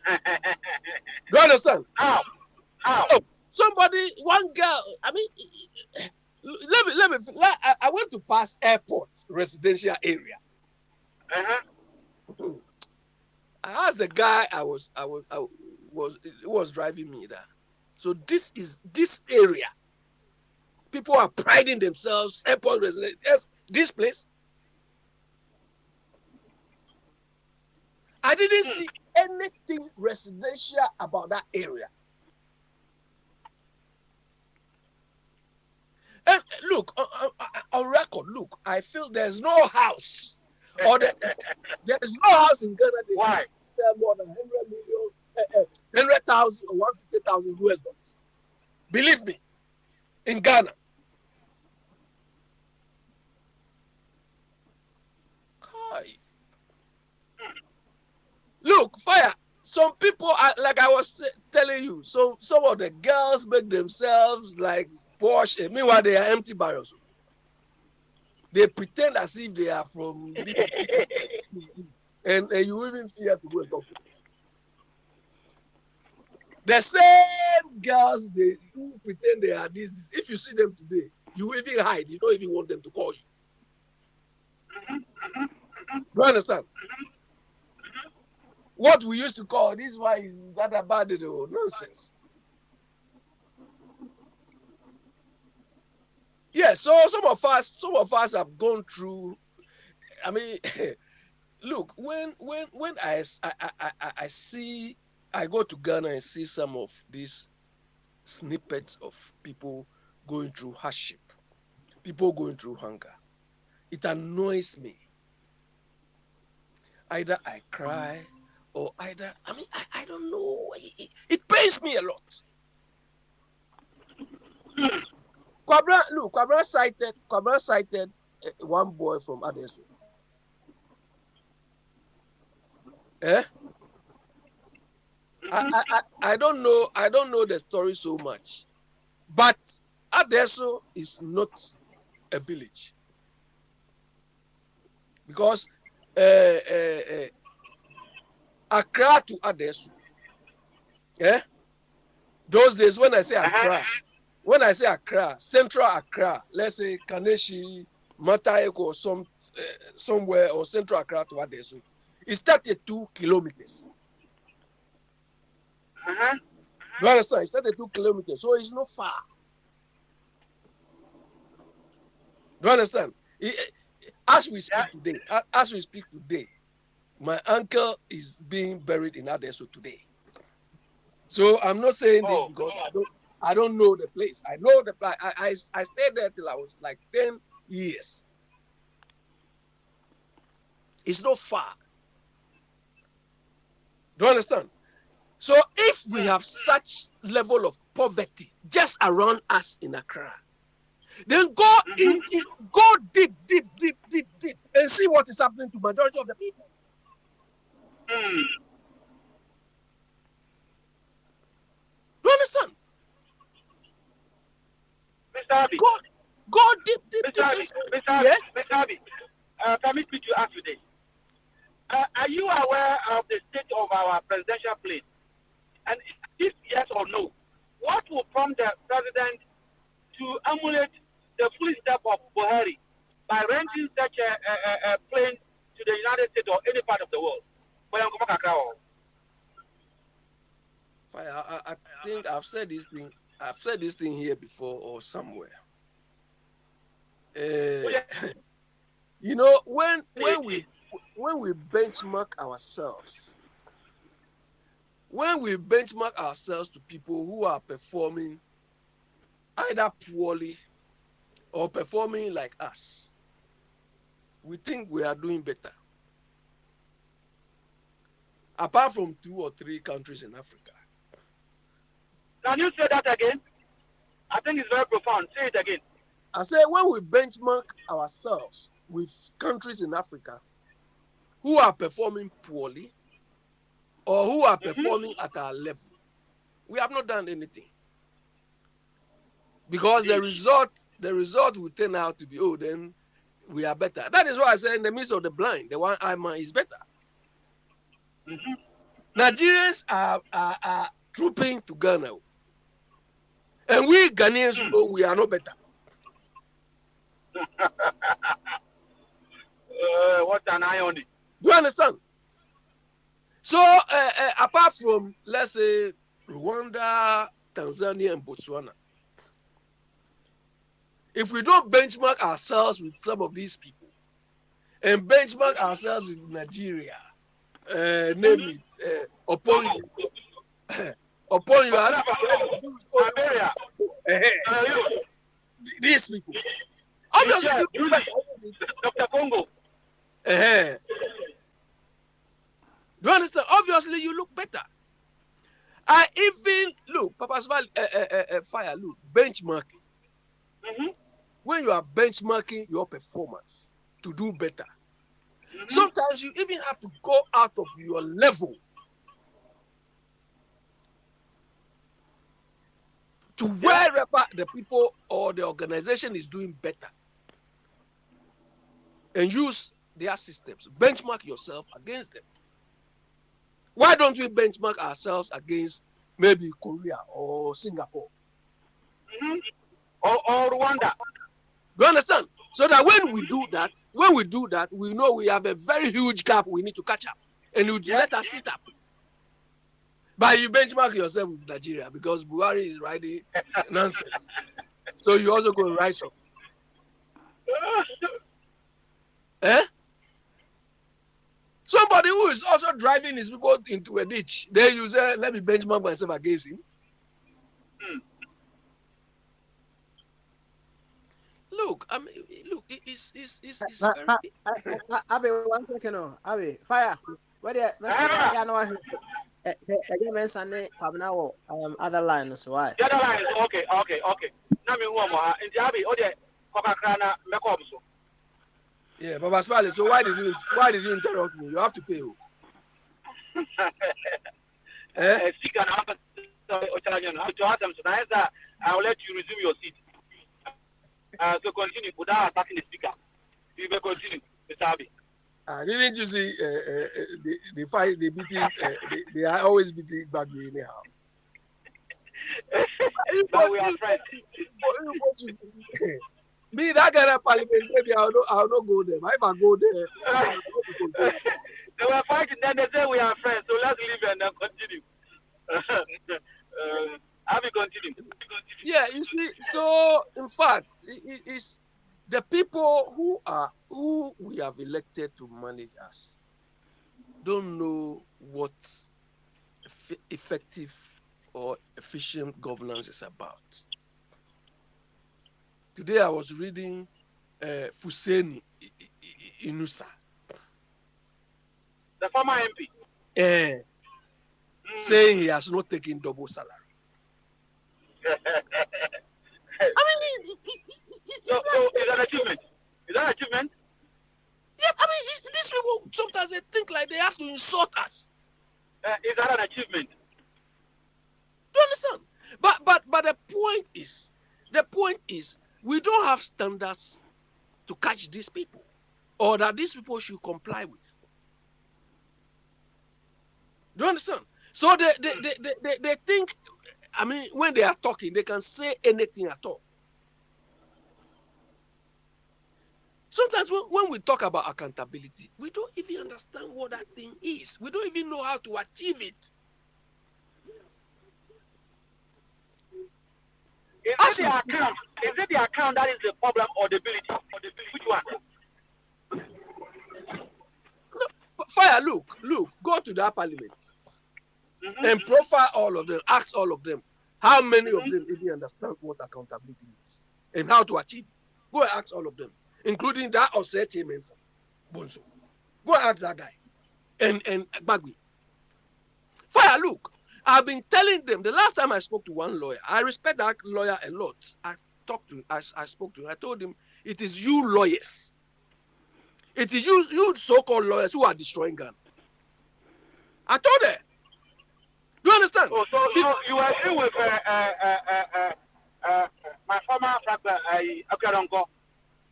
Do you understand? How? Oh, one girl. I mean, I went to pass airport residential area. I asked the guy I was driving me there. So this area. People are priding themselves. Airport residential. Yes, this place. I didn't see anything residential about that area. And look, on record, I feel there's no house, or there's no house in Ghana. Why? More than 100 million, 100,000 or 150,000 US dollars. Believe me, in Ghana. Look, fire. Some people are, like I was telling you. So some of the girls make themselves like posh, and meanwhile they are empty barrels. They pretend as if they are from and you even fear to go and talk to them. The same girls who pretend they are this. If you see them today, you even hide. You don't even want them to call you. Do you understand? What we used to call this one is that about it or nonsense. Yeah, so some of us have gone through. I mean, look, when I go to Ghana and see some of these snippets of people going through hardship, people going through hunger, it annoys me. Either I cry or I don't know. It pains me a lot. Kwabra cited one boy from Adesu. I don't know the story so much, but Adesu is not a village because Accra to Adesu. Those days when I say Accra, Central Accra, let's say Kaneshi, Matayeko, or somewhere, or Central Accra to Adesu, it's 32 kilometers. You understand? It's 32 kilometers, so it's not far. Do you understand? As we speak today, my uncle is being buried in Adesu today. So I'm not saying this because I don't know the place. I know the place. I stayed there till I was like 10 years. It's not far. Do you understand? So if we have such level of poverty just around us in Accra, then go deep, and see what is happening to majority of the people. Do you understand? Mr. Abi. Go deep inside. Yes. Mr. Abi, permit me to ask you this. Are you aware of the state of our presidential plane? And if yes or no, what will prompt the president to emulate the foolish step of Buhari by renting such a plane to the United States or any part of the world? I think I've said this thing. I've said this thing here before or somewhere. You know, when we benchmark ourselves, to people who are performing either poorly or performing like us, we think we are doing better. Apart from 2 or 3 countries in Africa. Can you say that again? I think it's very profound. Say it again. I say when we benchmark ourselves with countries in Africa who are performing poorly or who are performing at our level, we have not done anything. Because the result will turn out to be, oh, then we are better. That is why I say in the midst of the blind, the one-eyed man is better. Nigerians are trooping to Ghana. And we Ghanaians know we are no better. What an irony. Do you understand? So, apart from, let's say, Rwanda, Tanzania, and Botswana, if we don't benchmark ourselves with some of these people and benchmark ourselves with Nigeria, name it, upon you, Liberia, these people. Obviously, Dr. Congo. Do you understand? Obviously, you look better. I even look, Papa Smile, fire, look, benchmarking. When you are benchmarking your performance to do better, sometimes you even have to go out of your level to wherever the people or the organization is doing better and use their systems. Benchmark yourself against them. Why don't we benchmark ourselves against maybe Korea or Singapore? Or Rwanda. Do you understand? So that when we do that, we know we have a very huge gap we need to catch up. And you let us sit up. But you benchmark yourself with Nigeria because Buhari is writing nonsense. So you also go and write some. Somebody who is also driving his people into a ditch, then you say, let me benchmark myself against him. Look, I mean, look, it's very... Abi, 1 second, Abi, fire. What do you know? Other lines, why? The other line is okay. Now me one more. In the Abi, yeah, Baba Smiley. So why did you interrupt me? You have to pay. I'll let you resume your seat. So continue without attacking the speaker. You may continue, Mr. Abi. Didn't you see the fight? They beating. They are always beating back anyhow. But we are friends. Me that kind of parliament, maybe I'll not go there. But if I go there, they were fighting. Then they say we are friends. So let's leave and then continue. Abi, continue. Yeah, you see. So in fact, it's the people who we have elected to manage us don't know what effective or efficient governance is about. Today I was reading Fuseni Inusa, the former MP, saying he has not taken double salary. I mean, is that an achievement? Is that an achievement? Yeah, I mean, these people, sometimes they think like they have to insult us. Is that an achievement? Do you understand? But the point is, we don't have standards to catch these people, or that these people should comply with. Do you understand? So they think, I mean, when they are talking, they can say anything at all. Sometimes when we talk about accountability, we don't even understand what that thing is. We don't even know how to achieve it. Is it the account that is the problem, or the ability? Which one? No, but Fire, look, go to that parliament and profile all of them, ask all of them how many of them even understand what accountability is and how to achieve it. Go and ask all of them, including that of Seche Mensa Bonso. Go and ask that guy and Bagui. Fire, look, I've been telling them the last time I spoke to one lawyer. I respect that lawyer a lot. I spoke to him. I told him, it is you lawyers. It is you so-called lawyers who are destroying Ghana. I told her. Do you understand? Oh, so you agree with my former brother, Okaronko?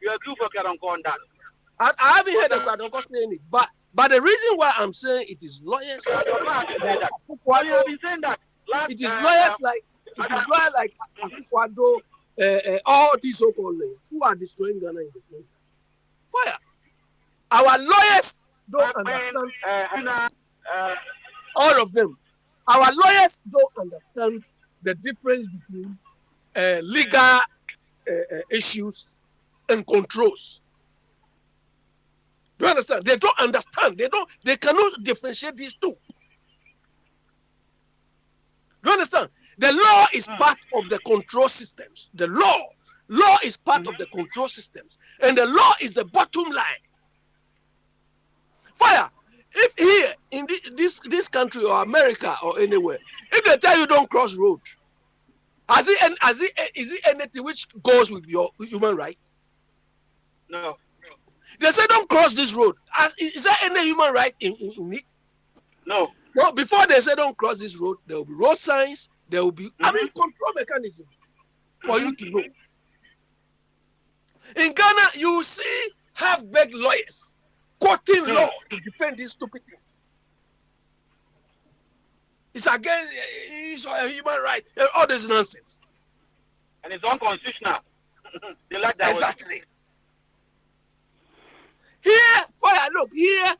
You agree with Okaronko on that? I haven't heard Okaronko saying it, but the reason why I'm saying it is lawyers. It is lawyers like Akufo-Addo, all these so-called lawyers who are destroying Ghana in the future. Fire. Our lawyers don't understand. All of them. Our lawyers don't understand the difference between legal issues and controls. Do you understand? They don't understand. They cannot differentiate these two. Do you understand? The law is part of the control systems. The law is part of the control systems. And the law is the bottom line. Fire. If here in this country or America or anywhere, if they tell you don't cross road, is it anything which goes with your human right? No. They say don't cross this road. Is there any human right in it? No. No. Before they say don't cross this road, there will be road signs. There will be control mechanisms for you to know. In Ghana, you see half-baked lawyers quoting law to defend these stupid things. It's against a human right. All this nonsense. And it's unconstitutional. They like that. Exactly. Here, Fire, look, here,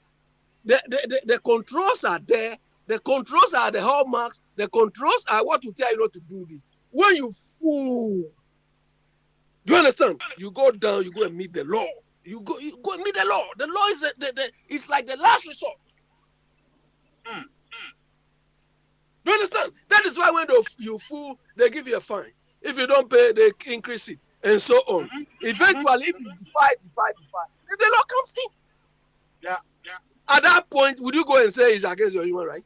the controls are there. The controls are the hallmarks. The controls are what will tell you not to do this. When you fool, do you understand? You go down, you go and meet the law. You go and meet the law. The law is it's like the last resort. Do you understand? That is why when you fool, they give you a fine. If you don't pay, they increase it, and so on. Eventually, if you defy, then the law comes in. Yeah. At that point, would you go and say it's against your human right?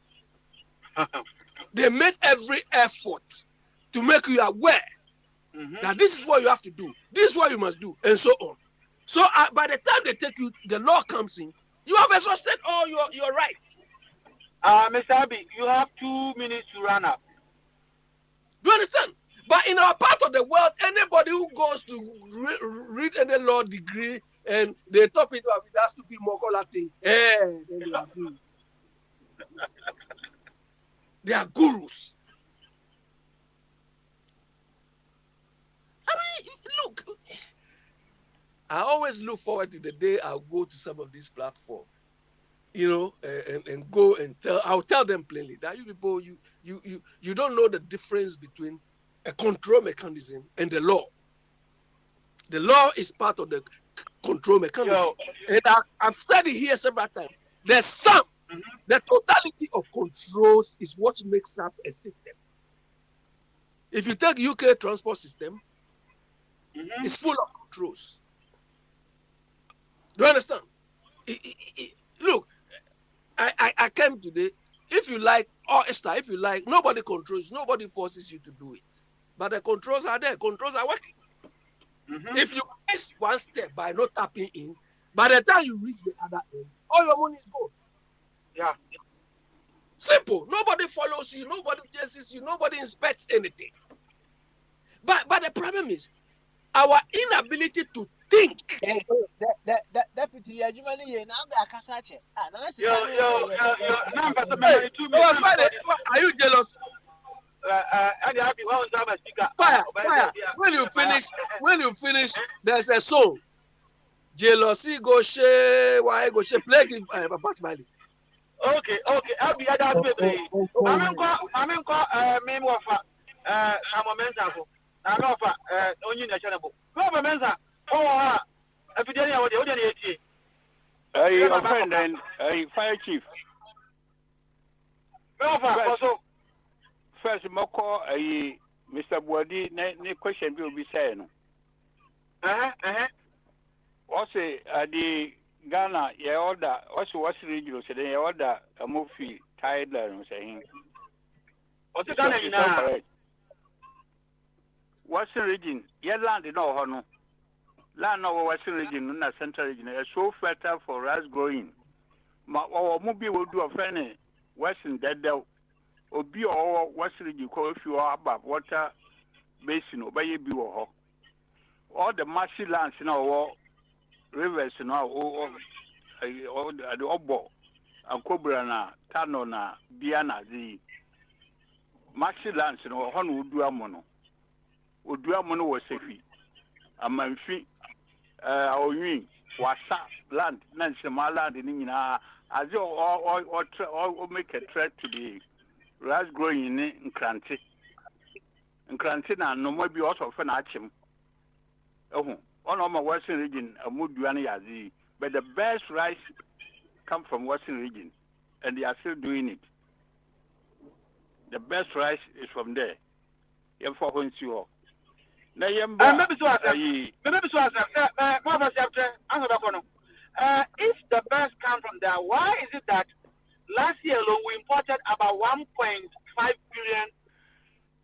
They made every effort to make you aware that this is what you have to do, this is what you must do, and so on. So by the time they take you, the law comes in, you have exhausted all your rights. Mr. Abi, you have 2 minutes to run up. Do you understand? But in our part of the world, anybody who goes to read any law degree and they top it up with that stupid Mokola thing, then they are gurus. They are gurus. I mean, look, I always look forward to the day I'll go to some of these platforms, and go and I'll tell them plainly that you people, you don't know the difference between a control mechanism and the law. The law is part of the control mechanism. And I've said it here several times. The sum, the totality of controls is what makes up a system. If you take UK transport system, it's full of controls. Do you understand? Look, I came today. If you like, or Esther, if you like, nobody controls, nobody forces you to do it. But the controls are there. Controls are working. If you miss one step by not tapping in, by the time you reach the other end, all your money is gone. Yeah. Simple. Nobody follows you. Nobody chases you. Nobody inspects anything. But the problem is our inability to think. Deputy, you money now the Akasache. Are you jealous? Fire. When you finish, there's a song. Jealousy go share, why go share? Play it, Papa Smiley. Okay. I'll be at that way. I'm in I'm offer only national. Go Mensa. Oh, epidemic. Your friend and fire chief. First, Moko, Mr. Boadi, no question will be saying. Also, the Ghana, your order, also what's regional, so they order a movie title saying. What's the Ghana? Western region, your land in Ohio. Land over Western region, in the central region, is so fertile for rice growing. Our movie will do a friend, Western dead out. Or be all Western region, if you are above water basin, or by you be all the marshy lands in our rivers now, or the Obo, and Cobrana, Tanona, Diana, the marshy lands in our Hon would do a mono. Would do a mono was safe. A man feet, our wing, Wasa land, Nancy Maland in India, as you all make a threat to the rice growing in Cranty. In Cranty, and no more be also for Nachim. Oh, all of my Western region, a Muduani Yazi, but the best rice come from Western region, and they are still doing it. The best rice is from there. You for whom you are. If the best come from there, why is it that last year alone we imported about 1.5 billion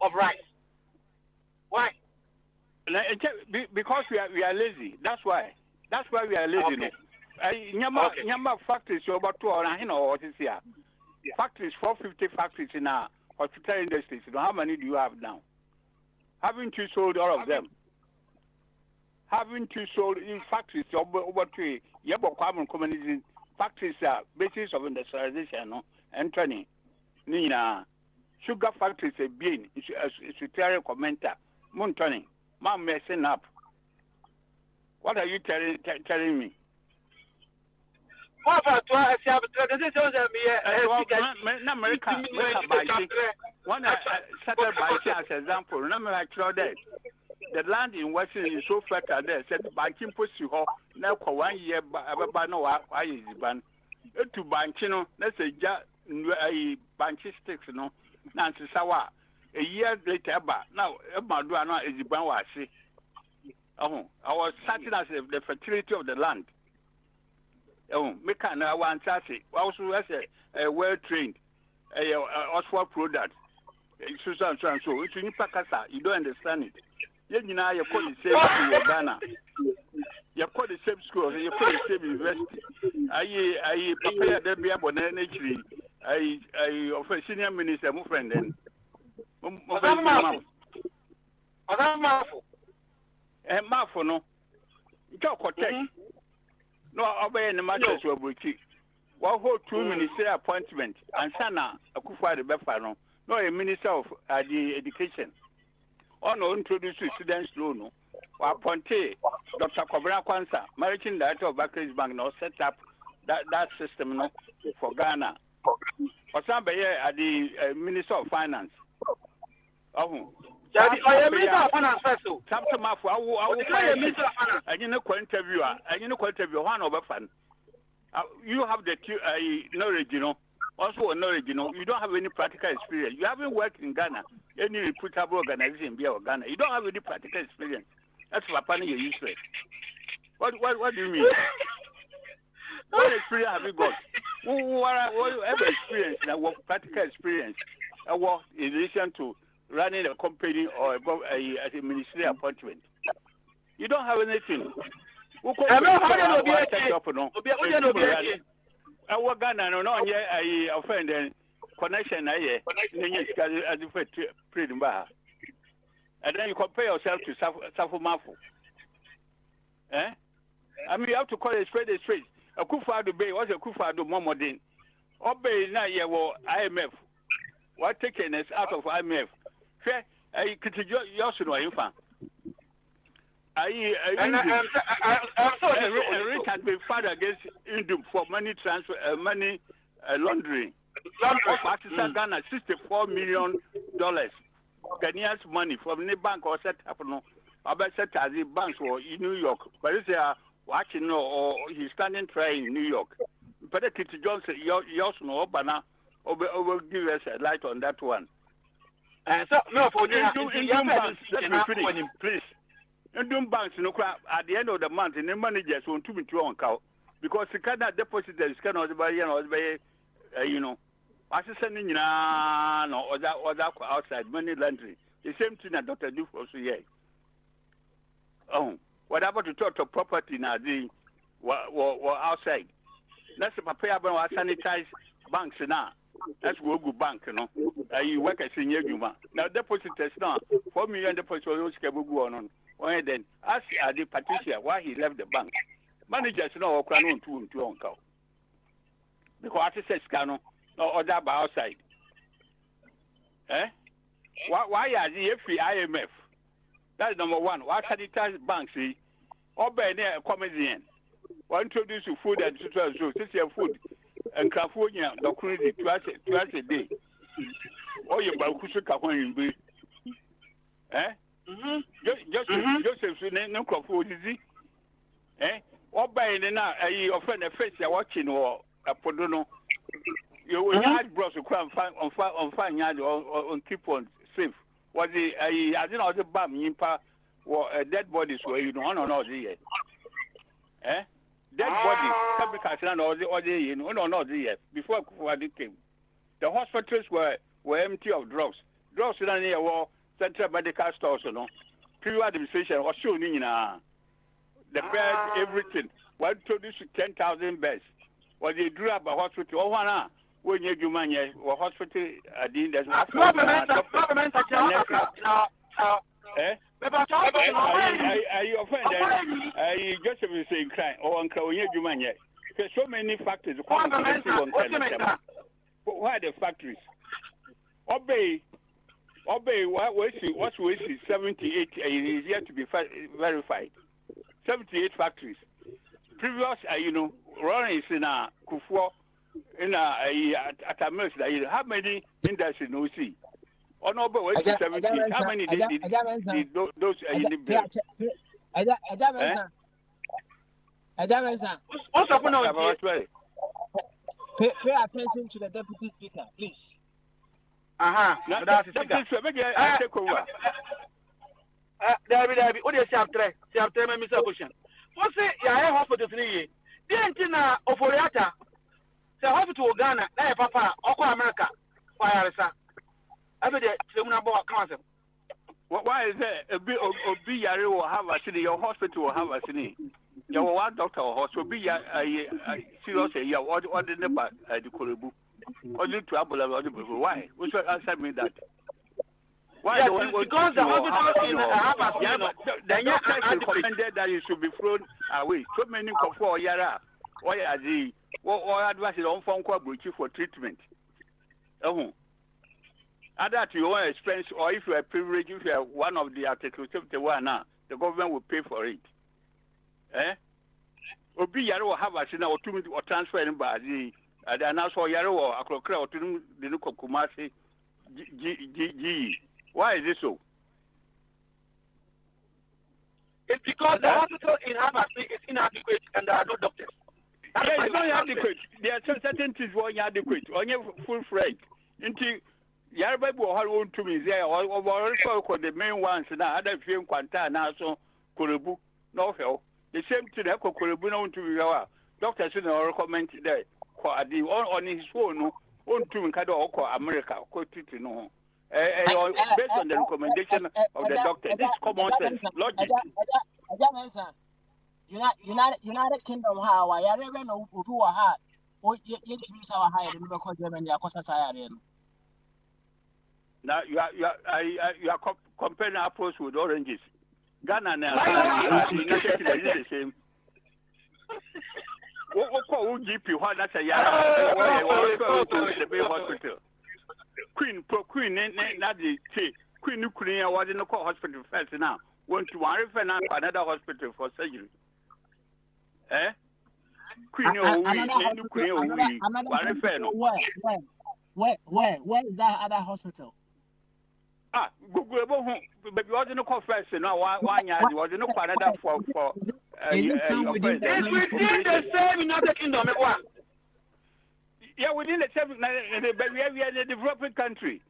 of rice? Why? Because we are lazy. That's why. That's why we are lazy. Nyama factories about 200 or what is here? Factories, 450 factories in our hospital industries. How many do you have now? Haven't you sold all of them? Haven't you sold in factories over to common communities? Factories are basis of industrialization, no? And training. Nina, sugar factories are being a commenter. Montoni, mom messing up. What are you telling me? America one settled by as example. Remember, I told that the land in Western is so fertile there. Said banking puts you home now for 1 year. But no, I is ban to bankino. Let's say just a banky sticks, no. Nancy Sawa. A year later, but now Maduana is the Banwasi. Oh, I was certain as the fertility of the land. Oh, Mekana one sassy. Also, as a well trained, Oxford product. So. It's in Pakasa. You don't understand it. You know, you call the same school, Ghana. You call the same school, you call the same university. I prepare the beer for the I offer senior minister, my friend, then. Mafo, no. You talk or take. No, obey the matters of boutique. One whole 2 ministerial appointment, and Sana, a Kufa the Befano, no, a minister of the education. Or no, introduce students loan, or appointee Dr. Kobra Kwanza, managing director of Barclays Bank, no, set up that system no, for Ghana. Or somebody at the Minister of Finance. Oh, Minister of Finance first. Something I you know, interviewer, one of a fan. You have the knowledge, you know. Also, knowledge, you know. You don't have any practical experience. You haven't worked in Ghana, any reputable organization in Ghana. You don't have any practical experience. That's what you're useless. What do you mean? What experience have you got? Whatever experience, practical experience, in relation to running a company or a ministerial appointment. You don't have anything. Our Ghana no I offend connection I as you pretty bad. And then you compare yourself to Safumafu. Eh? I mean, you have to call it straight. A Kufadu Bay was a Kufadu Momodin. Obey now, yeah, IMF. What taking us out of IMF? Fair, I could just know if Rich had been filed against Indum for money transfer, money laundering. Of Pakistan, Ghana, $64 million. Ghanaian's money from the bank or set up no. About set as the banks or in New York. But it's watching or he's standing trying in New York. But the Kitty Johnson, yours no, Obana, over give us a light on that one. So, no, for Indum banks, let me finish, please. Indum banks, no, at the end of the month, and the managers want to be on count because the kind of depositors cannot buy, you know, assistant no other outside money laundry. The same thing that Dr. do for so yeah. Oh, what about to talk to property now? The outside. That's a paper about sanitize banks now. That's Google Bank, you know. You work as in Yuma. Now depositors now 4 million deposits go on. Why then? Ask the Patricia why he left the bank. Managers know Okran to uncle. Because I said scano no other by outside. Eh? Why are the IMF? That's number one. Why sanitize banks? Or by there comedian. Why introduce food and so this is food and California the crazy twice a day. Or your Bakusuka when you be. Eh? Joseph no food is he? Eh? Or by the now I offend a face you're watching or a podono. You had brought to crime on fine yard on keep on safe. Was the I didn't know the bomb yimpa or dead bodies were you don't know the eh? Dead bodies, Capricorn or the other you know the before Kuwadi came. The hospitals were empty of drugs. Drugs in near war central medical stores, you know. Pre administration was showing in the bed, everything. One produced 10,000 beds. Was they drew up a hospital or one when you do money or hospital didn't there's no I offended I just saying crying or uncle when you do money. There's so many factories. Why the factories? Obey what's 78 is yet to be verified. 78 factories. Previous, you know, running is in a Kufuor, in at a mess. How many industries do we see? Oh no, but wait, 17. How many did those in the bill? What's up now? Pay attention to the deputy speaker, please. That's I take over. David, what do you say after? Say after my Mr. Question. What's it? Yeah, hospital today. The antenna of Oriata. The hospital Ghana, Papa, Oko America. Why are they? Every day, someone about cancer. Why is there a bit of BRA will have a city, your hospital will have a city? Your one doctor or hospital be a serious, you are ordinary by the Korebu. Or you trouble about the people. Why? Which will answer me that? Why yes, because the hospital in the doctor recommended that you should be thrown away. So many for Yara. Why are the what advice is on phone call for treatment? Oh. Other to your own expense, or if you are privileged, if you are one of the Article 71 now, the government will pay for it. Eh? Obi Yara will have a sinner or 2 minutes or transfer in by the announcer Yara or Akrokra or to the local Kumasi G. Why is this so? It's because the hospital in Harvard is inadequate and there are no doctors. Yeah, it's not adequate. There are certain things were inadequate. On your full freight. Into Yarba will hold to me there or the main ones now, other few Quanta now, so Kurubu, no hell. The same thing that Kurubu known to be our doctors in our comment there. On his phone, on to Kado or America, quoted to know. Based on the recommendation of the doctor, this common sense logic. United Kingdom, how I never know who are hard. yɛntumi sɛ wahayɛ de no bɛkɔ Germany akɔsa saa yareɛ no. Now you are comparing apples with oranges. Ghana now the same. What call GP? What that's a the hospital. Queen not the Queen Ukraine was in the hospital first now. Want to refer now to another hospital for surgery. Eh? Queen Where is that other hospital? Google but you wasn't call first now one year you wasn't no Canada for is it still within the same United Kingdom? Yeah, within the same but we are in a developing country.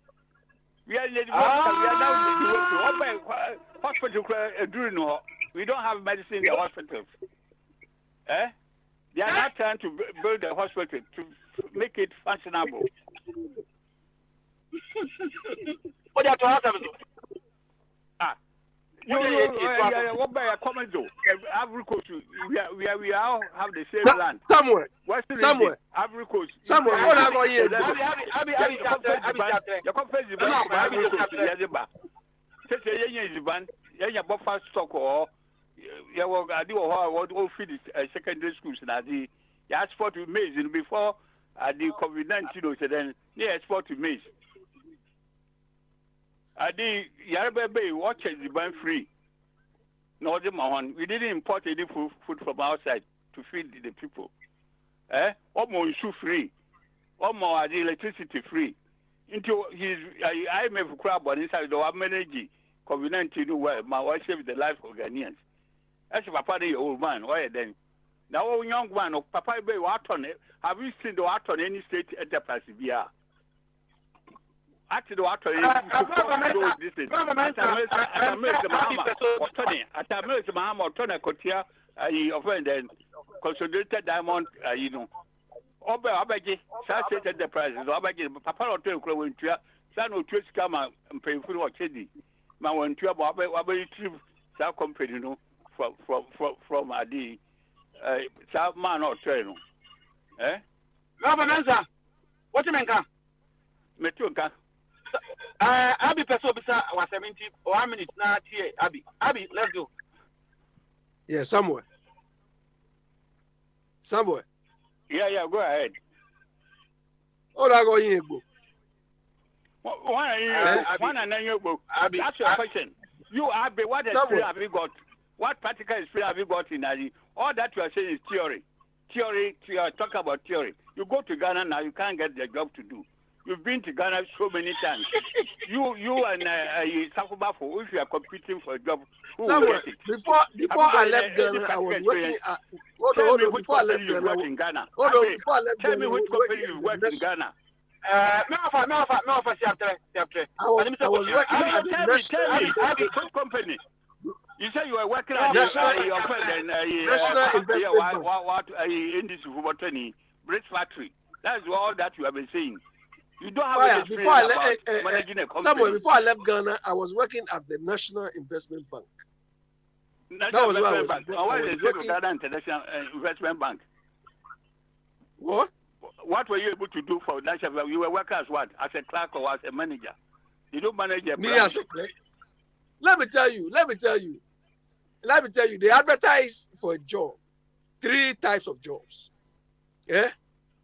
We are in a developing country. We are now in the hospital we don't have medicine in the hospitals. Eh? They are not trying to build a hospital to make it functionable. What are you talking what by a comment though? Ivory Coast, we all have the same land. Somewhere. Ivory Coast. Somewhere. What are going here? Your conference is Ivory Coast. You buffer stock or I do all feed secondary schools now. The export to maize before the COVID-19, then export to maize. I did Yaraba Bay watches the ban free. No, we didn't import any food from outside to feed the people. Almost issue free. Almost the electricity free. Into his I may have crab on inside the energy COVID-19 well, my wife saved the life of Ghanaians. That's if Papa the old man, why then? Now young man of Papa Bay Wharton, have you seen the Wharton any state enterprise via? Actually, what are you doing? I offend and consolidated diamond, you know. Obegi, saturated the prices. Obegi, Papa or two growing to San or twist come and pay for what Chedi. My one two about trip, South Company, you know, from Adi, South Man or Train. Eh? Governor, what you mean? Metuka. Abby Pessobisa was 1 minute now here. Abby, let's go. Yeah, somewhere. Yeah, go ahead. What are going here? One and then you go. That's your question. You Abby, what experience have you got? What practical experience have you got in Adi? All that you are saying is theory. You are talking about theory. You go to Ghana now, you can't get the job to do. You've been to Ghana so many times. You and Sakubafo, if you are competing for a job, somewhere before I left Ghana, I was working at. Hold on, before I left Ghana, in Ghana. Tell me which company you work in Ghana. I was working at the which company. You say you were working at National Investment Bank. What in this British factory? That's all that you have been saying. You don't have before I left managing a company. Somewhere before I left Ghana, I was working at the National Investment Bank. That was where I was working. Ghana International Investment Bank. What? What were you able to do for National Bank? You were working as what? As a clerk or as a manager? You don't manage a branch. Me as a clerk. Let me tell you. They advertise for a job. 3 types of jobs. Yeah?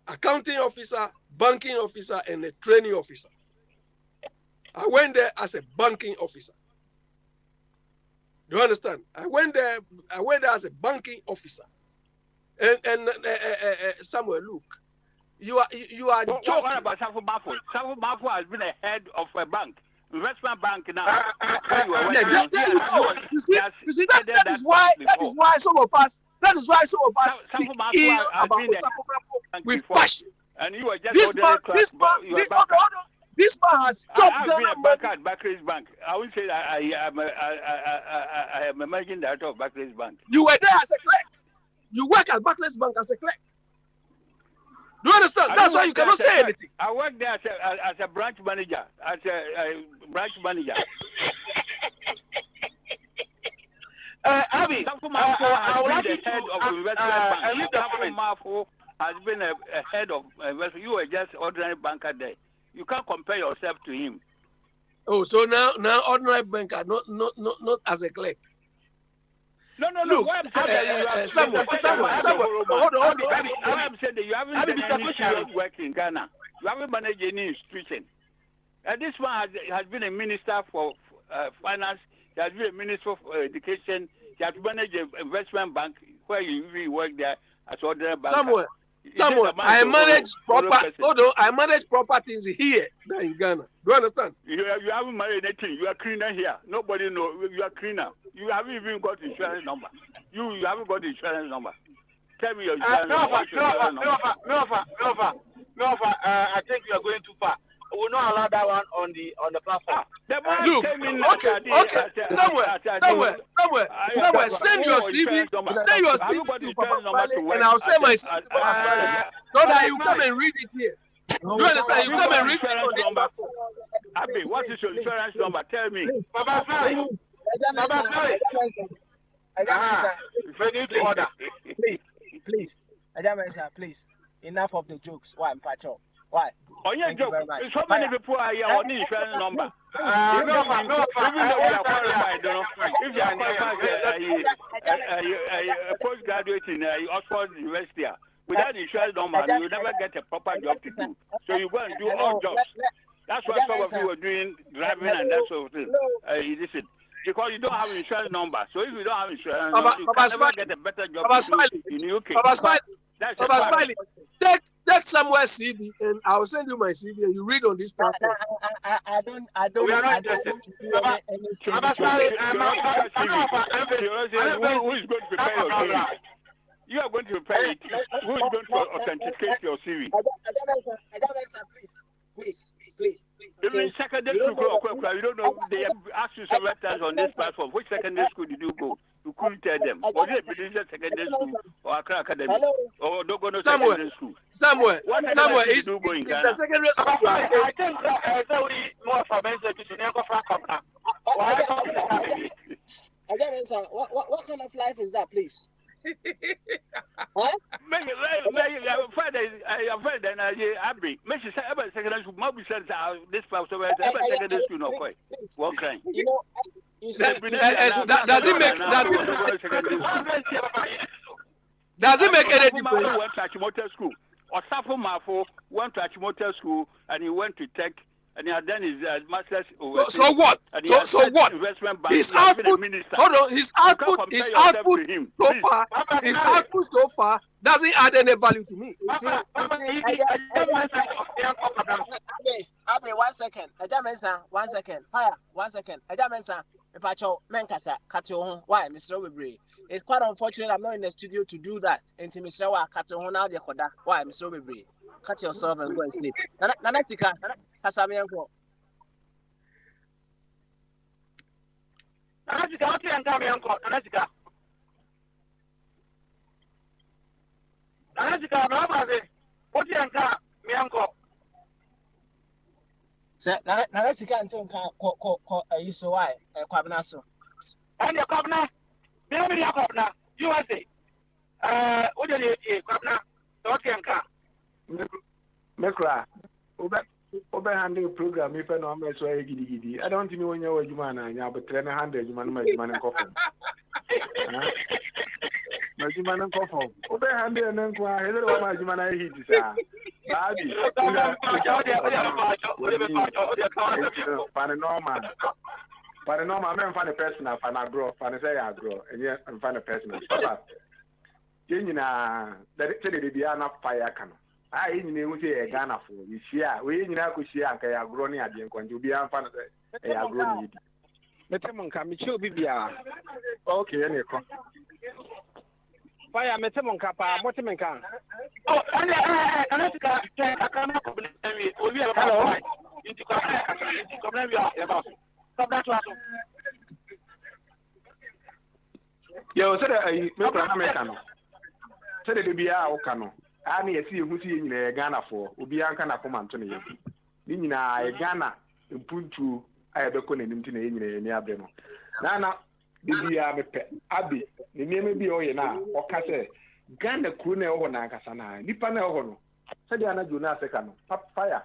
Accounting officer, banking officer, and a training officer. I went there as a banking officer. Do you understand? I went there as a banking officer. And Samuel, look, you are joking. What about Safu Bafo? Safu Bafo has been a head of a bank, investment bank now. You see, that is why some of us speak ill about Safu Bafo with passion. And you were just this man has chopped down at Barclays Bank. I would say I am a managing director of Barclays Bank. You were there as a clerk. You work at Barclays Bank as a clerk. Do you understand? That's why you cannot say anything. I work there as a branch manager. Abby, Mafo has been the head of investment bank. has been a head of investment. You were just ordinary banker there. You can't compare yourself to him. Oh, so now ordinary banker, not as a clerk. No. Look, What I'm saying Samuel, hold on. What I'm saying that you haven't done any serious work in Ghana. You haven't managed any institution. And this one has been a minister for finance. He has been a minister for education. He has managed an investment bank where you really work there as ordinary banker. Samuel, I manage proper things here than in Ghana. Do you understand? You haven't managed anything. You are cleaner here. Nobody knows. You are cleaner. You haven't even got insurance number. You haven't got insurance number. Tell me your insurance number. No, I think you are going too far. We will not allow that one on the platform. Look, okay. Somewhere, send your CV. Send your CV to Papa Smiley, and I'll send my CV to Papa Smiley. So that you come and read it here. Do you understand? You come and read it on this platform. Abi, what is your insurance number? Tell me. Papa Smiley. Please. Enough of the jokes. Why, Mpacho? Why? On your joke, so many people are here on the insurance number. Even though we are qualified, if you are qualified, a postgraduate in Oxford University, without the insurance number, you will never get a proper job to do. So you go and do all jobs. That's why some of you are doing driving and that sort of thing. Listen, because you don't have an insurance number. So if you don't have insurance number, you can never get a better job in the UK. Papa Smiley, take somewhere CV and I'll send you my CV and you read on this platform. I don't do any Papa Smiley, who is going to prepare your CV? You are going to prepare it. Who is going to authenticate your CV? Please. Even secondary school, you don't know. They have asked you several times on this platform. Which secondary school did you go? You couldn't tell them. Was it a British secondary school or Accra Academy? Or don't go to secondary school? Somewhere. Is you go in Ghana? The secondary school. I think more for what kind of life is that, please? What? Abi, make sure every secondary school. Maybe says this part of every secondary school. No, quite. One crime. Does it make any difference? Went to Achimota school. Or Safo Mafo went to Achimota school and he went to Tech and he had done his master's. So what? So what? His output. Hold on. His output so far doesn't add any value to me. Abe, 1 second. 1 second. Fire. 1 second. Why, Mr. Webre? It's quite unfortunate I'm not in the studio to do that. And to Mr. Why, Mr. Webre? Cut yourself and go and sleep. Nanasika, Kasamianko. Nanasika until you so why? Quabnaso. And your governor, maybe your governor, USA. What do you governor? Mekra, handling program if I know I'm so giddy. I don't know when you're a human and you have a 300 human and coffee. My human and coffee. Handling and inquire, hello, my human I hit. Paranormal, I'm find a person, I find a grow, find a say I grow, and yet I'm find a person. That it's a fire cannon. I didn't say a Ghana for you. We in Akushia, I have grown at the end. You be unfun. I have grown. Let him come. It should be. Okay, any fire, Metamon Kappa, Motimenka. Oh, hello. Yo, said I make a mechano. Said it be our cano. I may see who's in Ghana for, Ubianka Napoman. Nina, Ghana, and put to I have a conning in Nana, the Abby, the name may be all now, or Casse, Ghana crew na ɛwɔ na ankasa na nipa na ɛwɔ no sɛdeɛ anadio na asɛka no fire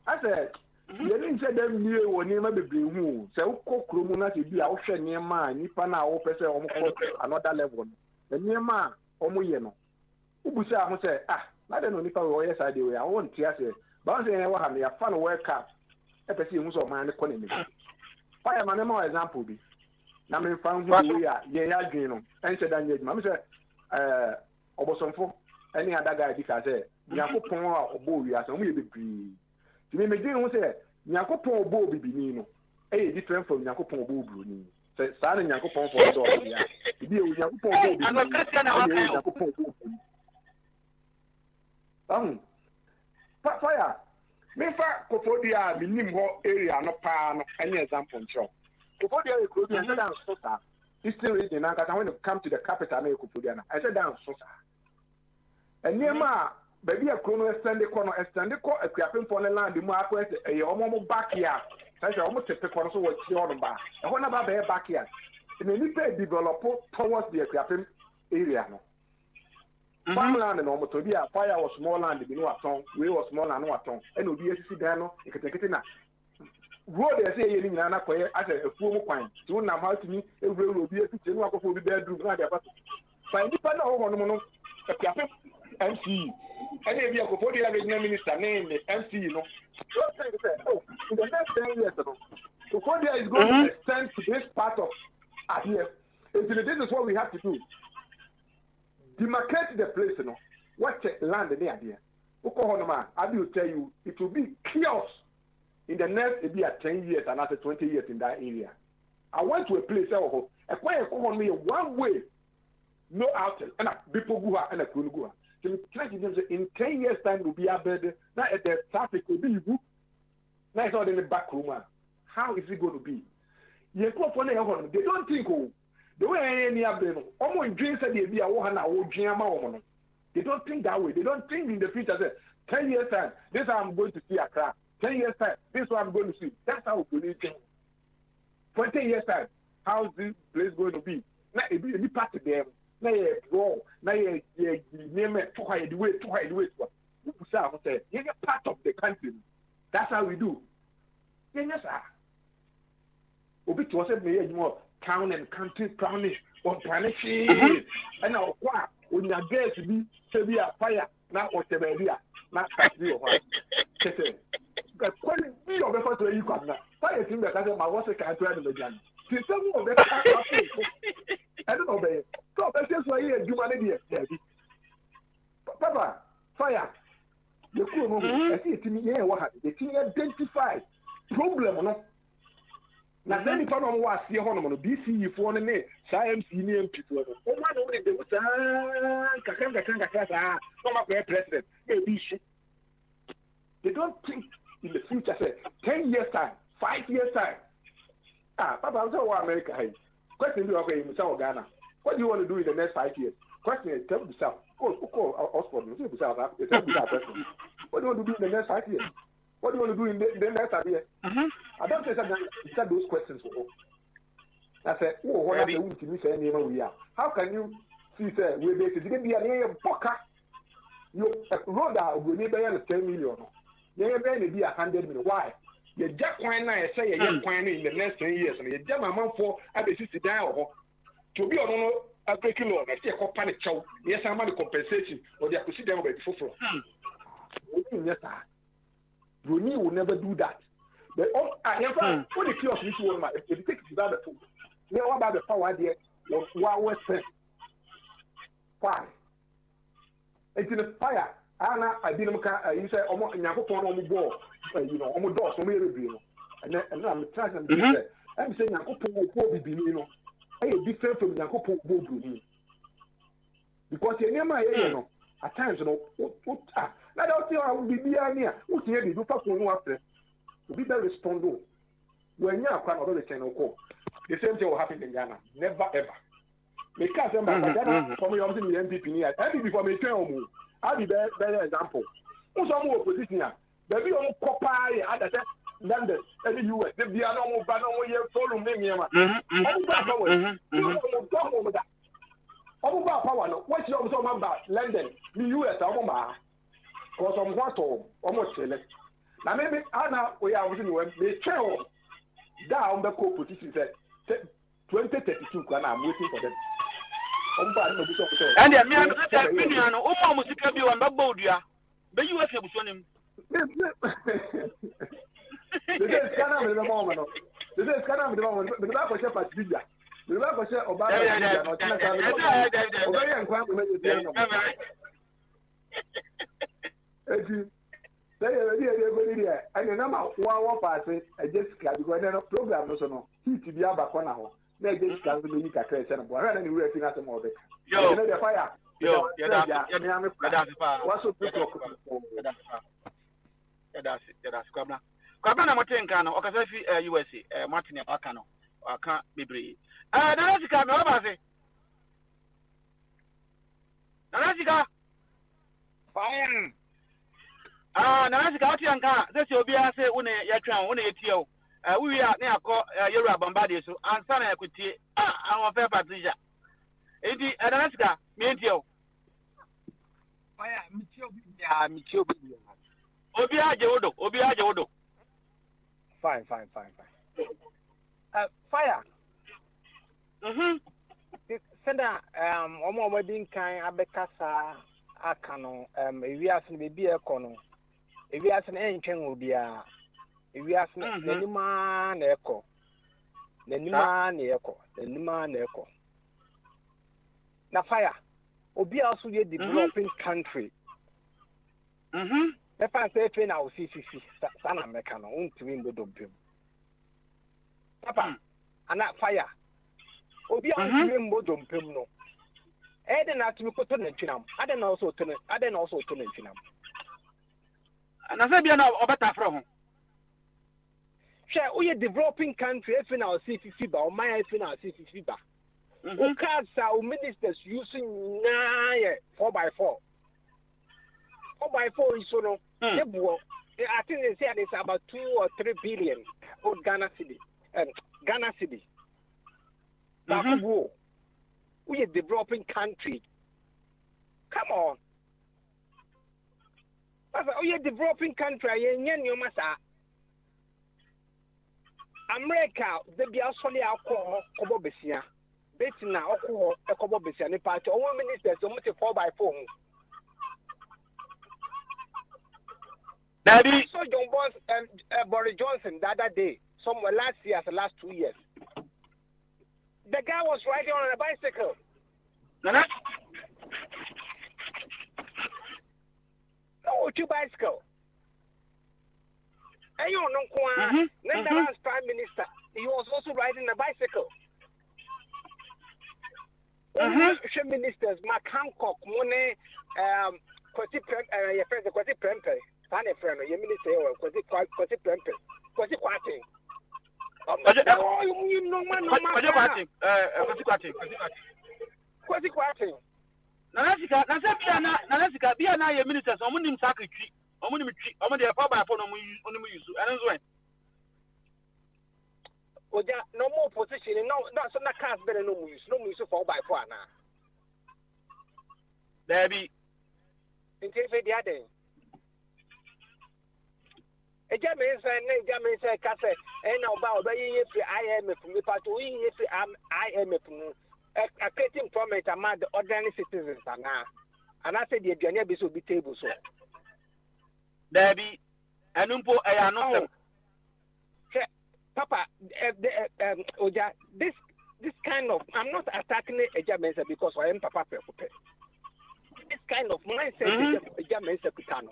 asɛ yɛne nkyɛ dɛ mmie wɔ nneɛma bebree hu sɛ wokɔ kurom na sɛ bi a wohwɛ nneɛma a nipa na wopɛ sɛ ɔmokɔ another level no nneɛma a ɔmoyɛ no wobusa ho sɛ na dɛ no nipa wɔ ɔyɛ saa deɛ wɔ a wɔnte asɛ bawo sɛ yɛwɔ ha no yɛfa no world cup ɛpɛ sɛ yɛhu sɛ ɔman no kɔ n'anim fire ma mɛma wɔ example bi na memfa ho de wei a yɛyɛ adwene no ɛnhyɛ da nyɛ adwuma me sɛ ɔbɔsɔmfo ɛne adaga adi ka sɛ nyankopɔn a ɔbɔ wiase ɔmo yɛ bebree nti memegye ho sɛ nyankopɔn ɔbɔ bibini no ɛyɛ different from nyankopɔn ɔbɔ buroni sɛ saa ne nyankopɔn fɔ sɛ ɔbɔ bia ebi yɛ nyankopɔn ɔbɔ bibini ɛne yɛ nyankopɔn ɔbɔ buroni fire mefa Kofodua a menim hɔ area no paa no ɛne example nkyerɛw Kofodua yɛ kuro bi ɛsɛ da nso saa Eastern region nankasa when it come to the capital na yɛ Kofodua na ɛsɛ da nso saa nneɛma a baabi a kuro no ɛsɛnde kɔ akuapemfoɔ no land mu akɔ ɛyɛ ɔmo backyard sɛ ɔmo tepe kɔ no so wɔ kyerɛ hɔ no ba ɛhɔ na ba bɛyɛ backyard na nipa develop towards the akuapem area no farmland na ɔmo tɔ bi a fire wɔ small land bi no watɔn wei wɔ small land no watɔn ɛna obi esisi dan no nketenkete na road ɛsɛ yɛ ne nyinaa na kɔyɛ asɛ afuo mu kwan ti wo nam ha tumi ewurawura obi esisi no akɔfo obi bedroom na de aba so fa nipa na ɔwɔ no no akuapem MCE and if you go the regional minister name the MCE no in the next 10 years Kofodia is going to extend to this part of here. This is what we have to do. Demarcate the place, what land in the idea. I will tell you, it will be chaos in the next maybe 10 years and after 20 years in that area. I went to a place one way, no outlet, and people go and a go. In 10 years' time, will be a bed. Now, at the traffic will be you. Now, it's not in the back room. How is it going to be? They don't think, the way any of them, almost dreams that they be a woman or dream. They don't think that way. They don't think in the future. 10 years' time, this I'm going to see a crack. 10 years' time, this is what I'm going to see. That's how we think. 20 years' time, how's this place going to be? Now, it be part of them. Na ye draw na ye name to hide the way you're part of the country. That's how we do. Yes, sir. Obi to say me more town and country brownish on planetary and now when you get to be a fire now or the area not factory or what. But when you are before to you come now fire thing that my was a country and the gun. Some of that I don't know. So that's why you do money. Papa, fire. The crew, I see it to me. Yeah, what the thing identified problem. No, now then, if I don't want to see on BC for the name, science, union people. Oh, my, they would say, president, maybe they don't think in the future, say 10 years time, 5 years time. Papa, I'm so America. Question to okay, Mr. Ghana. What do you want to do in the next 5 years? Question is tell yourself. Call Oxford. What do you want to do in the next 5 years? What do you want to do in the next 5 years? I don't say that those questions. I said, oh, what are the we are? How can you see say we basically be a name poker? You road out will never 10 million. Never be 100 million. Why? You just why not say you're in the next 10 years and you jam a month for a basis down to be on a breaking law. I say a panic chow. Yes, I'm on the compensation or they have to sit down over the full. Yes, sir. Bruni will never do that. But I never for the kiosk this one, if you take it about the food, you know about the power there, what was spent. Why? It's in the fire. I didn't you say, almost in your on the ball, almost doors, so maybe, and I'm trying to say, I'm saying, I could be, a different from Yakopo because you never, at times, I don't think I will be near. What's here? You pass on after. To be very responsible. When you are quite another channel call, the same thing will happen in Ghana. Never ever. Because I'm Ghana, for me, I'm in the MPP near. Every before me, I'll be better example. Who's some more position here? Baby, on Copai, other than the US, the Biano, Bano, follow me, Omo ba power no. What you so ba London, the US omo ba. Cause omo wato omo chele. Na maybe ana we are within when they trail down the co-position said 2032 and I'm waiting for them. And me am say opinion no o mo sika bi wa mbaba odua. Be you afi abuso nim. This is Ghana with the moment. This is Ghana with the moment. The back of Shepherd Bibia. The back of Shepherd Obama. And the number one person, I just can't because then a program no so no. He to be about corner. They just can't be a creation. But I don't know if that's more of it. Yo, the fire. Yo, what's up? That's Kwabna. Kwabna na moten kan no okasa fi USA Martin aka no aka bebre. Na sika me oba se. Na sika. Fire. Na sika oti anka se obi a se wo ne ya twan wo ne etie o. We are na akọ Yoruba Bombade so ansa na yakutie. Awon fe Patricia. Enti na sika me entie o. Fire, mi ti obi ya. Obi aje wodo. Fine. Fire. Senda omo wedding kan abekasa aka no ewiase no bebi ekono. Ewiase na entwen obi a. Ewiase na nanima na eko. Nanima na eko. Na fire. Obi also a developing country. If I say now CCC, San American, to win the dome. Papa, and that fire. Obi on to win Bodum Pimno. Eden at me put on the chinam. I don't also turn it chinam. And I said, you know, better from share we a developing country, if in our CCC, or my if in our CCC. Who cards our ministers using 4x4. 4x4 is so no. I think they said it's about 2 or 3 billion of Ghana city. We a developing country. Come on. We a developing country. America, they be actually alcohol, Besia. Betting now, alcohol, Besia, and party. All ministers, almost 4x4. Daddy. I saw John Boss and Boris Johnson the other day, somewhere last 2 years. The guy was riding on a bicycle. No, 2 bicycle. And you know, Netherlands Prime Minister, he was also riding a bicycle. Ministers, Mark Hancock, Monet, Kwasi Prempe. Pane friend, you mean say or Kwasi Prempe. Kwasi Kwati. You know man, Kwasi Kwati. Nanasika bia na ye ministers omunim secretary omunim twi omude 4x4 no mu use and when oja no more position no so na cars better no use 4x4 na there be intife dia den eja me say kase na oba ye free IMF me pato ye free IMF no a creating promise among the ordinary citizens and I said the aduane be so be table so there be enumpo no Papa oja this kind of I'm not attacking Eja Mensa because I am Papa Pepe. This kind of mindset Eja Mensa Kutano.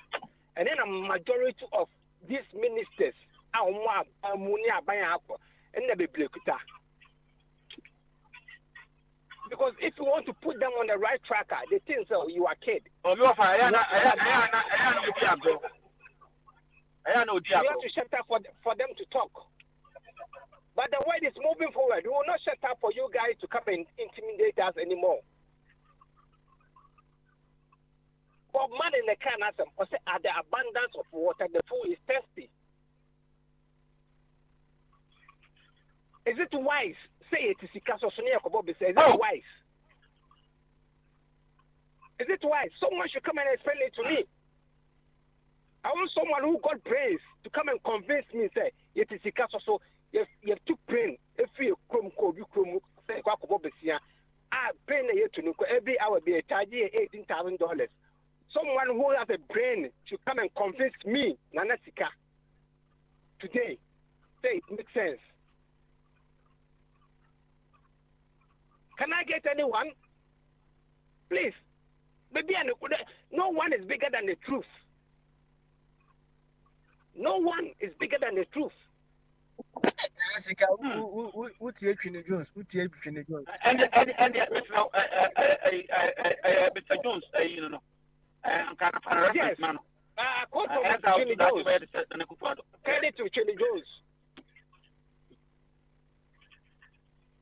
And then a majority of these ministers are Munia Bayako and never Blekuta. Because if you want to put them on the right track, they think so you are kid. Oh, you have to shut up for them to talk. But the world is moving forward. We will not shut up for you guys to come and intimidate us anymore. But man in the can at the abundance of water, the food is thirsty. Is it wise? Say it is because of Sonia Kobobi says, is it wise? Is it why someone should come and explain it to me? I want someone who got brains to come and convince me, say, it is because also you have to brain if you come say I brain here to every hour be a charge $18,000. Someone who has a brain should come and convince me, Nanasika, today. Say it makes sense. Can I get anyone? Please. Maybe no one is bigger than the truth. No one is bigger than the truth. Jessica, what's your Queen Jones? What's your Queen Jones? And Mr. Jones, you know, kind of yes, man. Quote from Queen Jones. Credit to Queen Jones.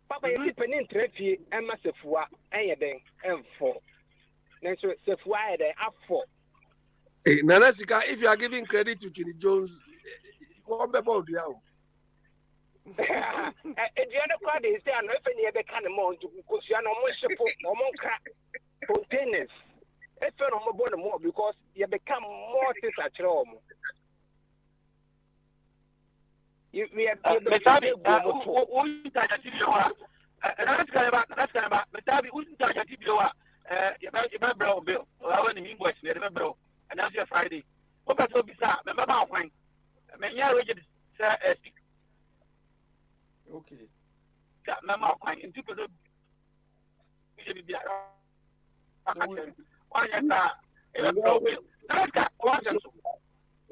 Papa, you keep an interest and Massafua, and then M4. Then so Safua, they are 4. Hey, Nanasika, if you are giving credit to Chini Jones, what about you? The other part is there are no any kind of more because you are no more support, no more containers. It's no more because you become more saturated. We have that's kind of bill. I want to invoice bill, and that's your Friday. What about bizarre? Remember how fine? I mean, yeah, okay. Remember how fine? Two people should be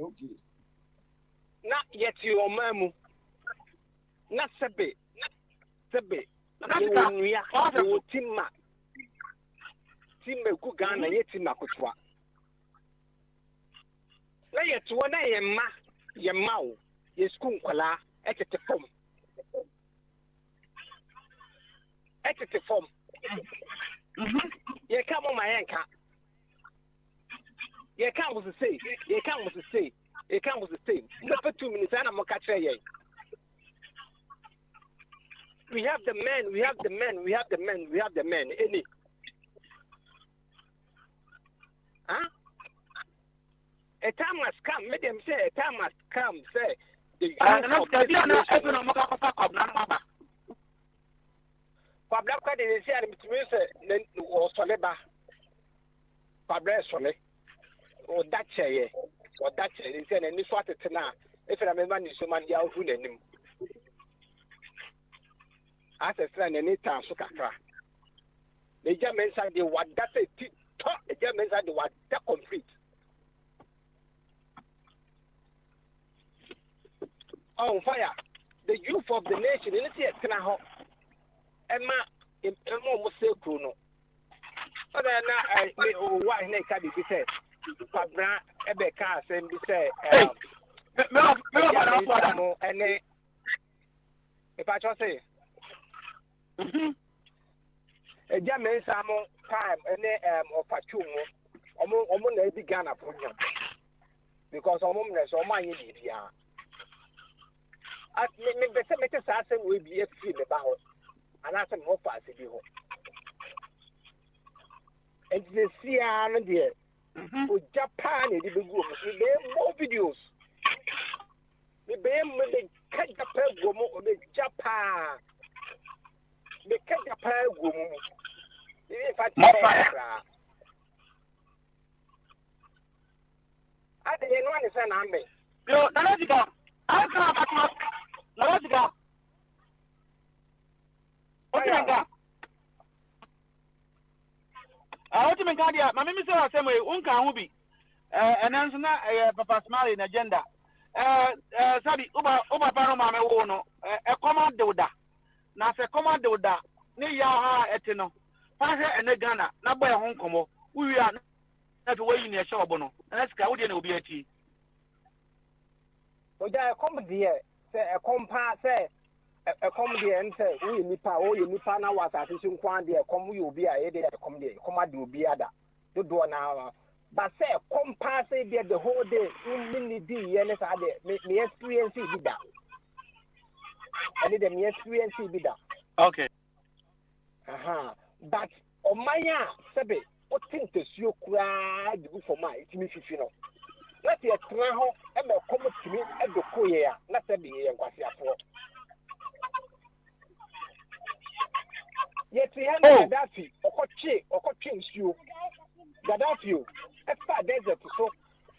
okay. Not yet your mamu. Not Sebe. Sebe. Timma. Timma Gugana Yetima Kutwa. Lay it to one your mau, your skunkwala, at the form. At the form. You come on my anchor. You can't was the same. You can't was the same. It comes with the same. For 2 minutes, and I'm going to catch you. We have the men, we have the men, we have the men, we have the men. Any? Huh? A time must come. Let them say, a time must come. Say, the Pabla is here or Soleba. Pabla Sole or that chair. Or that is an initial tena. If I remember, so man, you who him. As a friend, any time, so cacra. The Germans are the what that is top, the Germans are the what that complete. On fire, the youth of the nation, in the Tana Emma, almost say Kuno. But then I why can be said. Pabra Ebeka and be said, and if I just say, a German Samo time and of Pachumo, almost began a program because almost all my India. I mean, the Cemetery will be a field about and ask them more fast if you hope. And the Sian dear. For Japan, it will go. We have more videos. We have catch Japan woman or the Japan. The catch Japan woman. If I tell I think anyone is an army. No, Nanasika. I can't have Nanasika. What do you got? I want to make idea. My name is Same way. Unka Ubi. And answer Papa Smiley in agenda. Sabi Uba Paroma Mewono. A command doda. Now, a command doda. Near Yaha etino. Pasha and the Ghana. Not by Hong Kong. We are not waiting a show bono. And that's Caudian will be a tea. Oh, yeah, a comedy. Say a compa say. A comedy and say, we nipa, oh, you nipa now was at his quantity, a come you be a headache, a comedy, command you be other. Do now. But say, compass the whole day, mini D, and as I did, me experience it. I need me experience it. Okay. But on my Sabe, what think the you cry the for my it's me no let your traho and the come to me at the koya not the year was ya for yet we have Gaddafi or change you Gaddafi as far desert so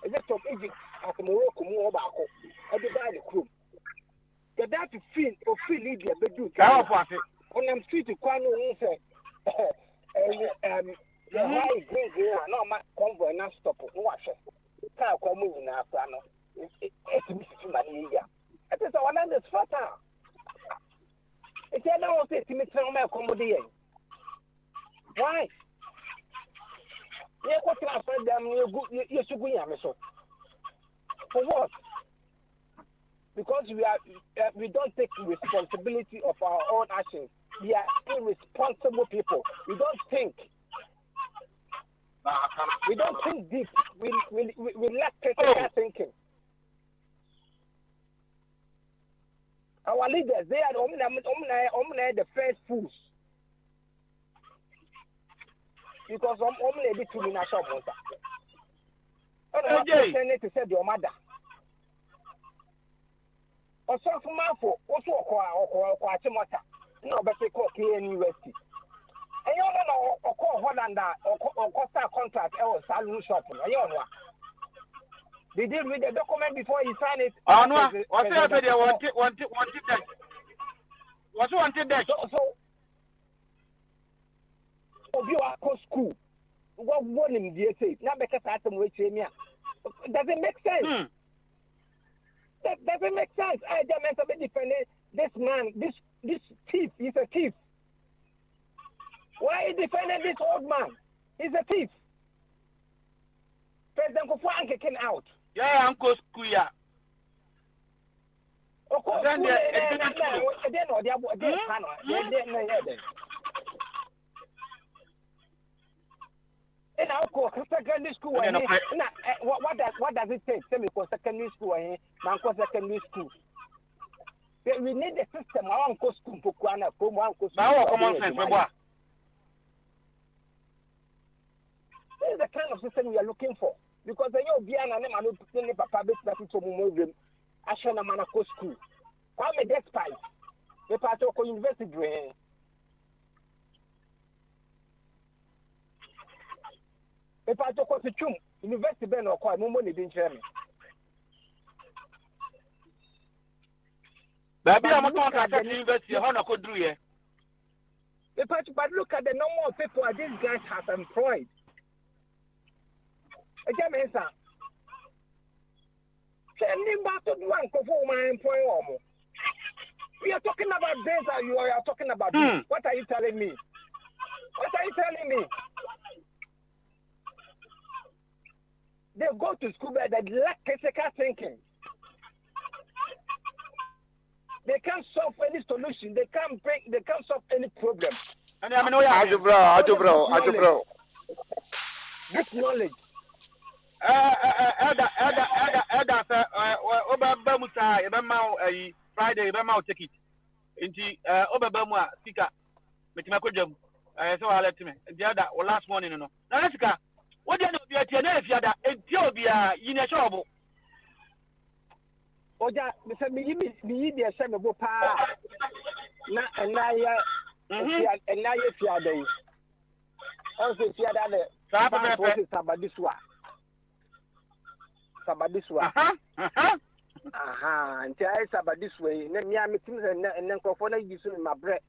is it of Egypt at Morocco more back at the valley crew Gaddafi feel Libya bedu on them street to Kwano say why green no ma convoy na stop no watch car come in na plano it's me to money ya it is one of the fatal it you don't say to me tell me accommodate why yeah what can I them you should go ya me so for what because we don't take responsibility of our own actions. We are irresponsible people. We don't think. We don't think deep. We lack critical thinking. Our leaders, they are the first fools. Because they did to me national water. I'm not to say your mother. Also for Marfo, also quite a matter. No, but they call University. And you don't know, or call Holland or Costa contract or salary shopping. I don't know. They did read the document before he signed it. Oh, no. What's the idea? Wanted that. What's wanted that? So, you are co school. What warning do you say? Not because I have to wait here. Does it make sense? That doesn't make sense. I just meant to be defending this man, this thief. He's a thief. Why are you defending this old man? He's a thief. President Kufuor came out. Yeah, Uncle Squia. Of course, in our secondary school, what does it take? Tell me for secondary school, secondary school. We need a system. I want to school for Kwana, common sense. This is the kind of system we are looking for. Because the young Biana and I'm not papa best to move them. I shall not go school. I'm a despite. The part of university. If I talk to Chum, University Ben or Quite Money didn't share me. Baby, I'm not at the university. How could do you? But look at the number of people these guys have employed. Again, sir. Sending back to one for my employer. We are talking about this, or you are talking about this. What are you telling me? What are you telling me? They go to school but they lack critical thinking. They can't solve any solution. They can't solve any problem. And I mean, bro. This knowledge. Friday, take it. Inti Obama Sika, Metimakojam. So I let me. The other last morning, no. Now, Sika, what do you know? If you are Ethiopia, in a trouble. Oja, Mr. Me, the same of Pa. And now, if you are there. Also, if you are there, Sabadiswa. And I about this way. Then me, I'm and then for you soon my bread.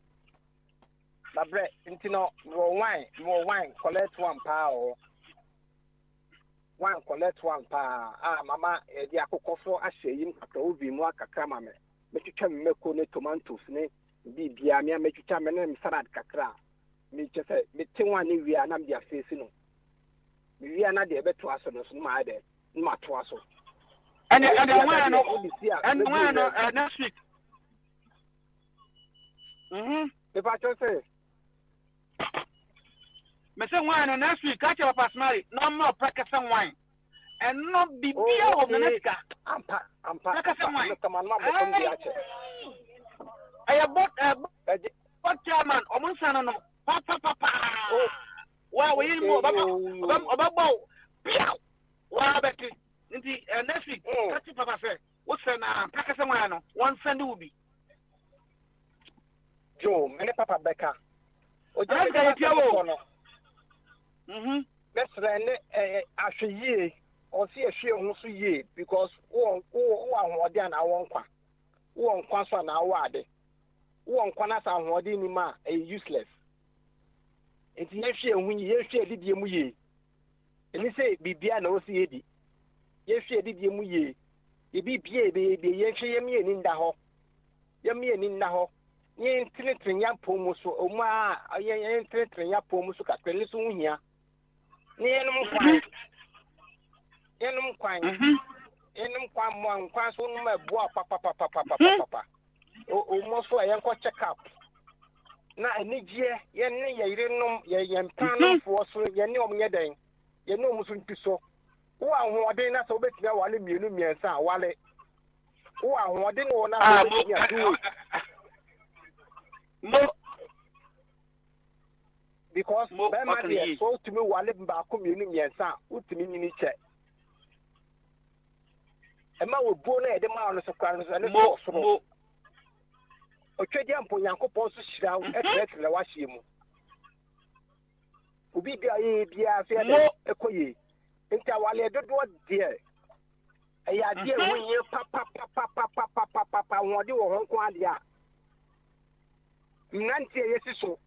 My bread, into more wine, collect 1 pound. One collect 1 pound. Mama, the Akoko for a shame at the Ubi Mwaka Kramame. Make you come make tomatoes, ne? Be Biamia, make you come and salad cacra. Me just say, me one if we are not their facing. We are not the better to us on my day, not to us. And when next week. If I just say, Mr. Wine next week, catch up as married, no more practice wine, and not be beer of the next guy. I'm practicing wine. I bought chairman, Omunsano, Papa. Why we in more about why Betty? Next week, that's what Papa said. What's an Pakistan? One send will be. Joe, many Papa Becca. Let's run after ye or see a share who's ye because one and I won't qua. One quansa now wade. One quanas and wadinima a useless. It's yes, when you share did ye muye. And you say, be bian or see it. Yes, she did ye muye. Ye be baby, yes, ye me in the hall. Yammy in the hall. Ye entering your pomus, or ma, ye entering your pomus, Capellisunia. Yenum quine. Yenum quine. Yenum quine one, quite soon my boy, papa. Almost for a young check up. Now, I need ye, yenum, yen pan for so yenum yeding. Yenum so. Who are more than us over there while you knew me and sa wale. Who are more than one because my dear, so to me while living back community and sa, who to me in check. A man will born at the mountains of Carlos and more so. O Chadian Poyanco Post down at the Washimo. Ubi be a coye. Into while I don't want dear. A dear when you papa, what you won't quite ya. Nancy, yes, so.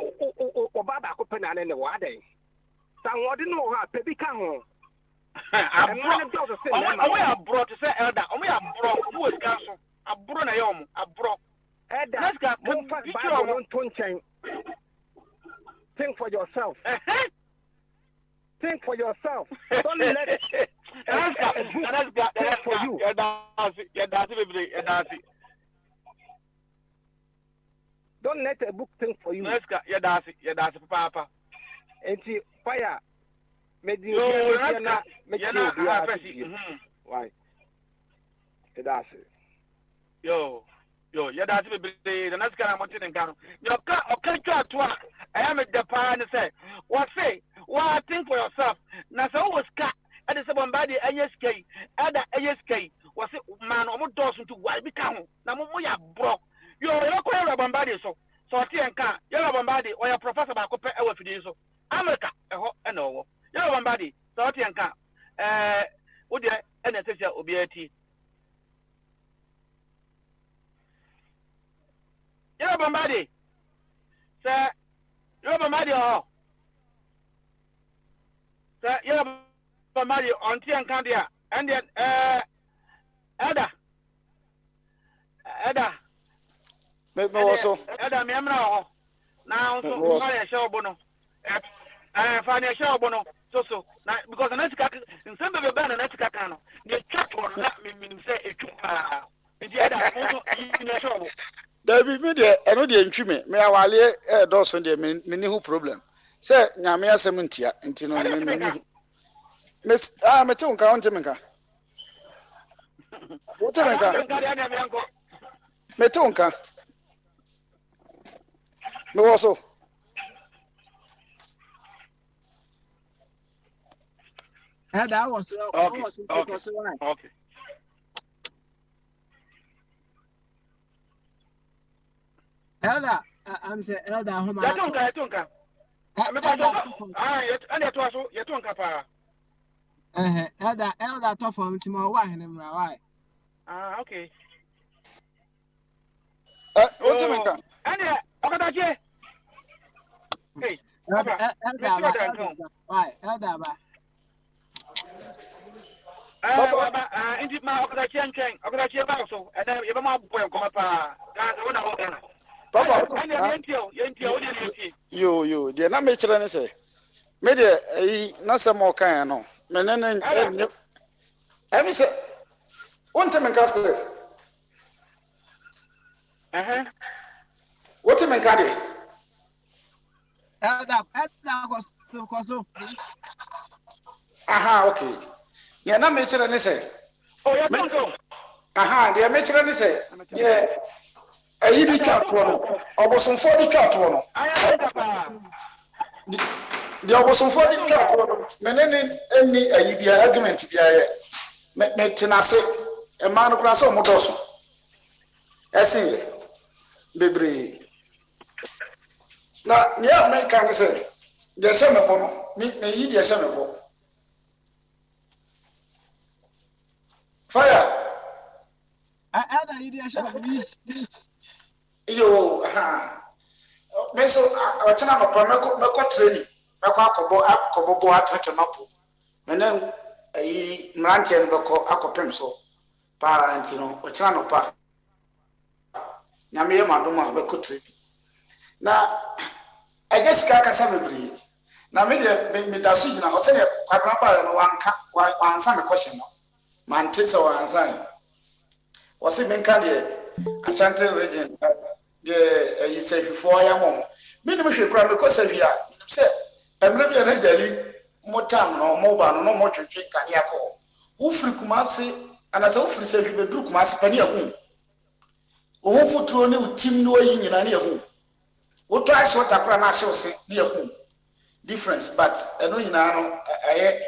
Oh, Baba open and in the water. Someone didn't know how to become. I'm brought to say elder. We are brought who is council. I brought I brought. Let's go. Think for yourself. Think for yourself. Don't let it. Think for you. Don't let a book think for you. Let's go. That's Papa. And see, fire. Make you why? That's it. Yo, that's the next guy I'm watching in Ghana. Okay, I am at Japan and say, what say? What think for yourself? Now, so was cat. And it's about body ASK. Other ASK was it man almost dozen to why become. Now, Moya broke. You're not quite a bombardie so. So, you're a bombardie or your professor about compare our so. America, and over. You're one body, so would you and a teacher will be a tea? You're one body, sir. You're one body, oh, sir. You're one body on tea and candia, and then, Ada. Also, Ada, me now, so I shall bono. Financial bono, so because an ethical in some of the band and ethical cano, the chat will not mean say there be media, I know the entry. May I wale Dawson, the mini who problem. Say, Namia Sementia, and Miss Maton Countermenka. What Metonka? Me also. That was okay. Elder, I'm saying Elder, home. Yatunka. Elder, tough for him tomorrow. Why? Okay. What's the matter? Hey, Elder, why? Elder, indeed, my organization, also, and then even my boy come up. Papa, you, they're not making any say. Maybe not some more kind, no. Menon, I miss it. One time in Castle. What time in Caddy? Aha, okay. You're not making any say. Oh, yeah, don't go. Aha, they are making any say. Yeah. I eat it up for obosom for the chat one. The obosom for the chat one. Menene any argument bia me tenase e man kura so mo doso. Ese bebre. Na nia me kan say de se me bono me yi de se me bo. Fire. Ada idea shall be. Yo, me so I tell no pa me ko training. Me ko akobo atwete mapo. Me na ayi mranche no beko akopem so. Pa anti no o tell no pa. Nyame ye madoma be ko training. Na I guess kaka sa mebri. Na me de me da su gina o se ne kwabra ba no wan answer me question no. Man tits or answer. Was it Menkadi, Ashanti region, the say before I am home. Minimum should cry because of ya. Say, I'm really a jelly, more time, no mobile, no more drinking Kanyako. Who free Kumasi, and as often say you do Kumasi Pania home. Who foot to a new team no in any home. What twice what a crana shall say near home. Difference, but I know you know, I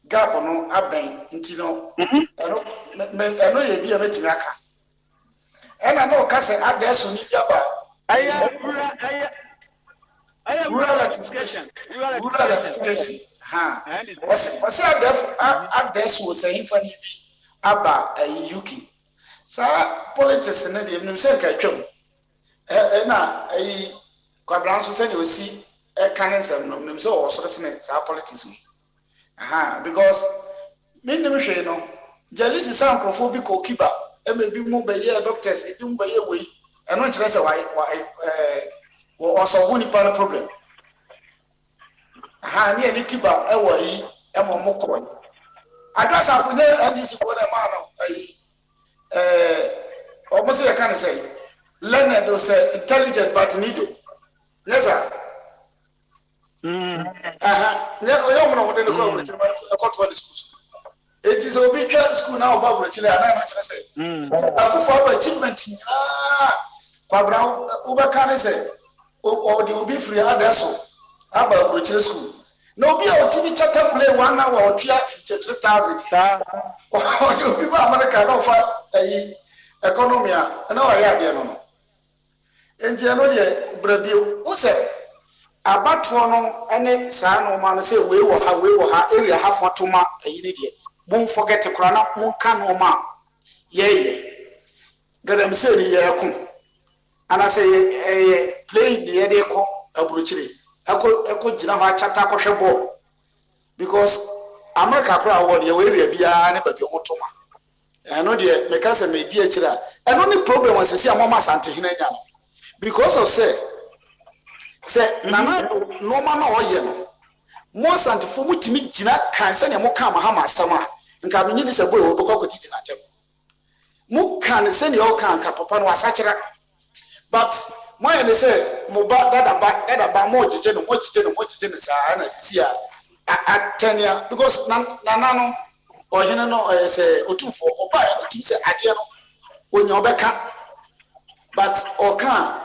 gap no aben intino I know you be a bit aka and I know kase address on yaba rural ratification ha was address was saying for ni bi aba UK sa politics na dem say ka twam na kwabran so say you see canon no nim so o so say politics we because me nem hwe no jealousy san crofobia ko kiba e me bi mu be ye doctors e bi mu be ye we e no kire se why solve ni problem ni ani kiba e wo yi e mo mo ko address afu ne ndc for the man almost I can say learned or say intelligent but needed yes sir it is a big school now about Chile and I'm saying for achievement Uber can say or the be free address about Chile school. No be our TV chatter play 1 hour or 53,000 people America offer economy and I had no and the Brazil who said abatwo no ene saa no ma no say we wo ha area ha fotoma ayini de bon forget kura na mon ka no ma ye gadam say ni ye ko ana say play ni ye de ko aburuchire eko gina ho achata ko hwe ball because America kura award ye we area bia ne ba bi motoma eno de me ka say me di akira eno ni problem was say amoma sante hina nya no because of say nana no man oye no mo santifo mutimi gina kan se ne mo ka mahama asama nka menyi ni se boy wo boko kodi na tem mo kan se ne o kan ka papa no asakira but mo ye ne se mo ba dada ba mo jeje no sa na sisi atania because nana no ohene no se otufo oba ya otum se ade no onye obeka but o kan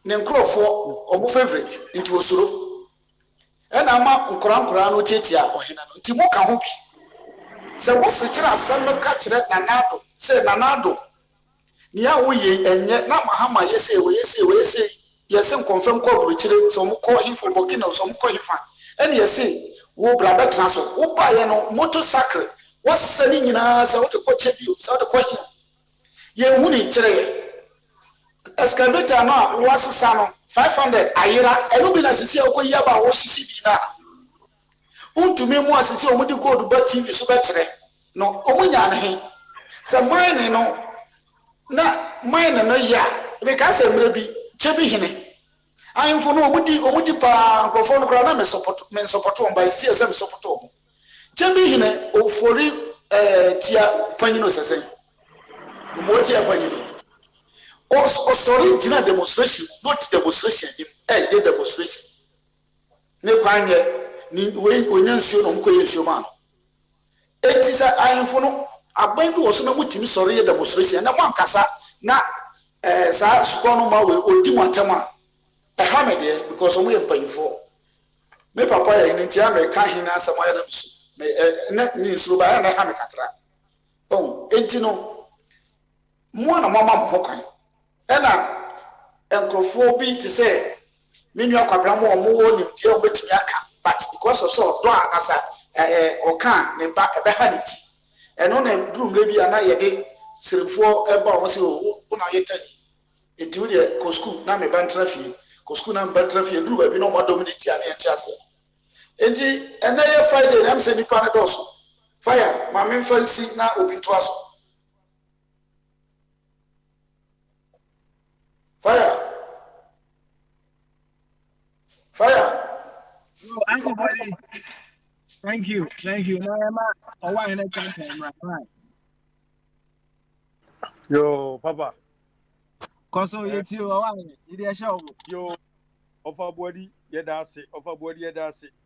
ne nkrofo omo favorite into osuro and ama nkora no tetia ohena no nti mo ka ho bi se wo se kira asem no ka kire nanado se nanado nia wo ye enye na mahama yese yese confirm ko bro kire so mo ko info bokina so mo ko hifa and yese wo bra betra so wo ba ye no motorcycle wo se ni nyina se wo de ko chebio se wo de ko hi ye hu ni kire excavator no was sano 500 ayira enu bi na sisi okoyi aba wo sisi bi na untumi mu asisi omudi gold ba TV so be kire no omunya ne he se mine no na mine no ya be ka se mre bi chebi hene ayimfo no omudi pa nkrofo no kra na me support on by CSM support on chebi hene ofori tia panyino sesen mo tia panyino sorry, Gina demonstration, not demonstration, a demonstration. Ne kwanye, ni onyansuo no mko yensuo ma. Etisa ayinfo no abandu wo so na mutimi sorry demonstration na mwankasa na saa sukɔ no ma we odi mu atam a ɛha me deɛ because ɔmo yɛ mpanyinfoɔ me papa yɛ hene nti Amerika hene asɛm ayɛ nam so na ne nsuro ba yɛ na ɛha me kakra enti no mo na mo ama mo ho kwan ɛna nkurɔfoɔ bi te sɛ me nua kwabra mo ɔmo wɔ nimdeɛ ɔmo betumi aka but because of so ɔdɔ a nasa ɔka ne ba ɛbɛha ne ti ɛno na duru mmerɛ bi a na yɛde sirifoɔ ɛba ɔmo sɛ wo na yɛ tani enti wo deɛ kɔ sukuu na me ba ntena fie kɔ sukuu na me ba ntena fie duru baabi na ɔmo adɔm ne tia ne yɛte aseɛ enti ɛnɛ yɛ Friday na ɛm sɛ nipa ne dɔɔso fire maame mfa nsi na obi ntoa so fire No, Uncle Buddy. Thank you. No, why in a campaign, right? Yo, Papa. Koso yeti o wa ni dey show. Yo, offer body yedase.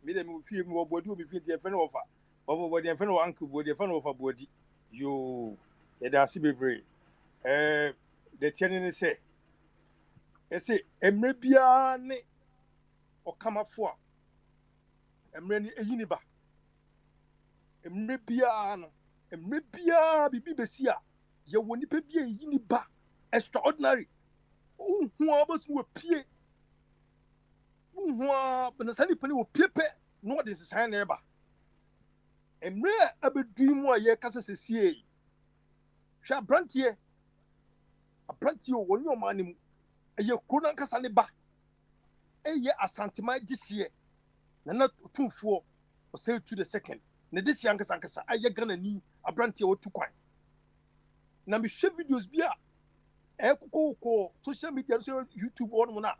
Me dem fie me body o me fie dey fe no offer. Offer body fe no uncle body fe no offer body. Yo, yedase bebre. The tiene ne say. Ese emre bia ne okamafo a emre ni eyini ba. Emre bia bibi besi a ye woni pe bia eyini ba extraordinary. Unhua basu wo pie. Unhua benasani pani wo piepe no de sesan na eba. Emre abedu mu a ye kasa sesie. Hwa abrantie o woni o manim. Eye kona kasa ne ba. Eye asantima gihie. Na tumfuo o say to the second. Na this young kasa aye Ghana ni abrantie o tu kwan. Na me hwe videos bi a ko social media so YouTube on mo na.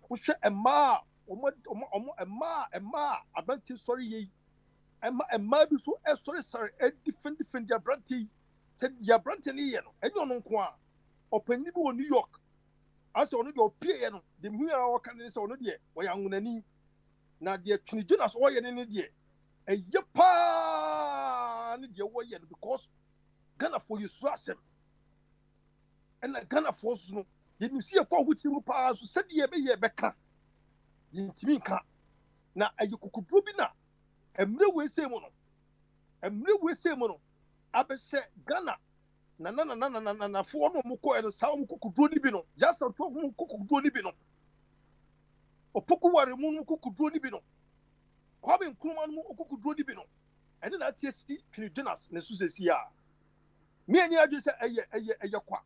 Wo hwe emma emma abrantie sorry ye. Emma bi so sorry defend abrantie. Said ya abrantie ne ye no. Enyo no nko a. Opanni bi wo New York. Ase ono de opie no de hu a wo kan ne se ono de wo ya ngunani na de twini Jonas wo ye ne de eye pa ne de wo ye no because Ghana for you so asem and Ghana for so no ye ni see ko huti mu pa so se de ye be ka yintimi ka na aye kokudro bi na emre we se mu no abese Ghana na for no muko e sa mu kokudro ni bi no just to mu kokudro ni bi no opoku ware mu kokudro ni bi no kwame nkruma mu kokudro ni bi no ene na TSC twini Jonas ne susesi a me ani adwe se eye kwa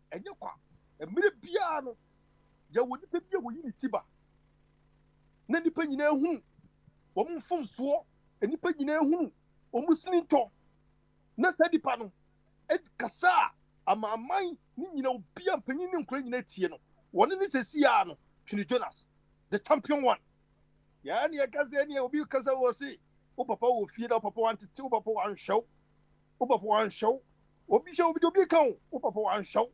emre bia no ya woni pe bia wo yini tiba na nipa nyina ehunu wo mu mfonso nipa nyina ehunu wo mu sininto na sadipa no kasa amaman ni nyina obia mpanyin ne nkura nyina tie no woni ne sesi a no twini Jonas the champion one ya ne kasa ne obi kasa wo si o papa wo fie da papa wan tete o papa wan show obi show obi kan o papa wan show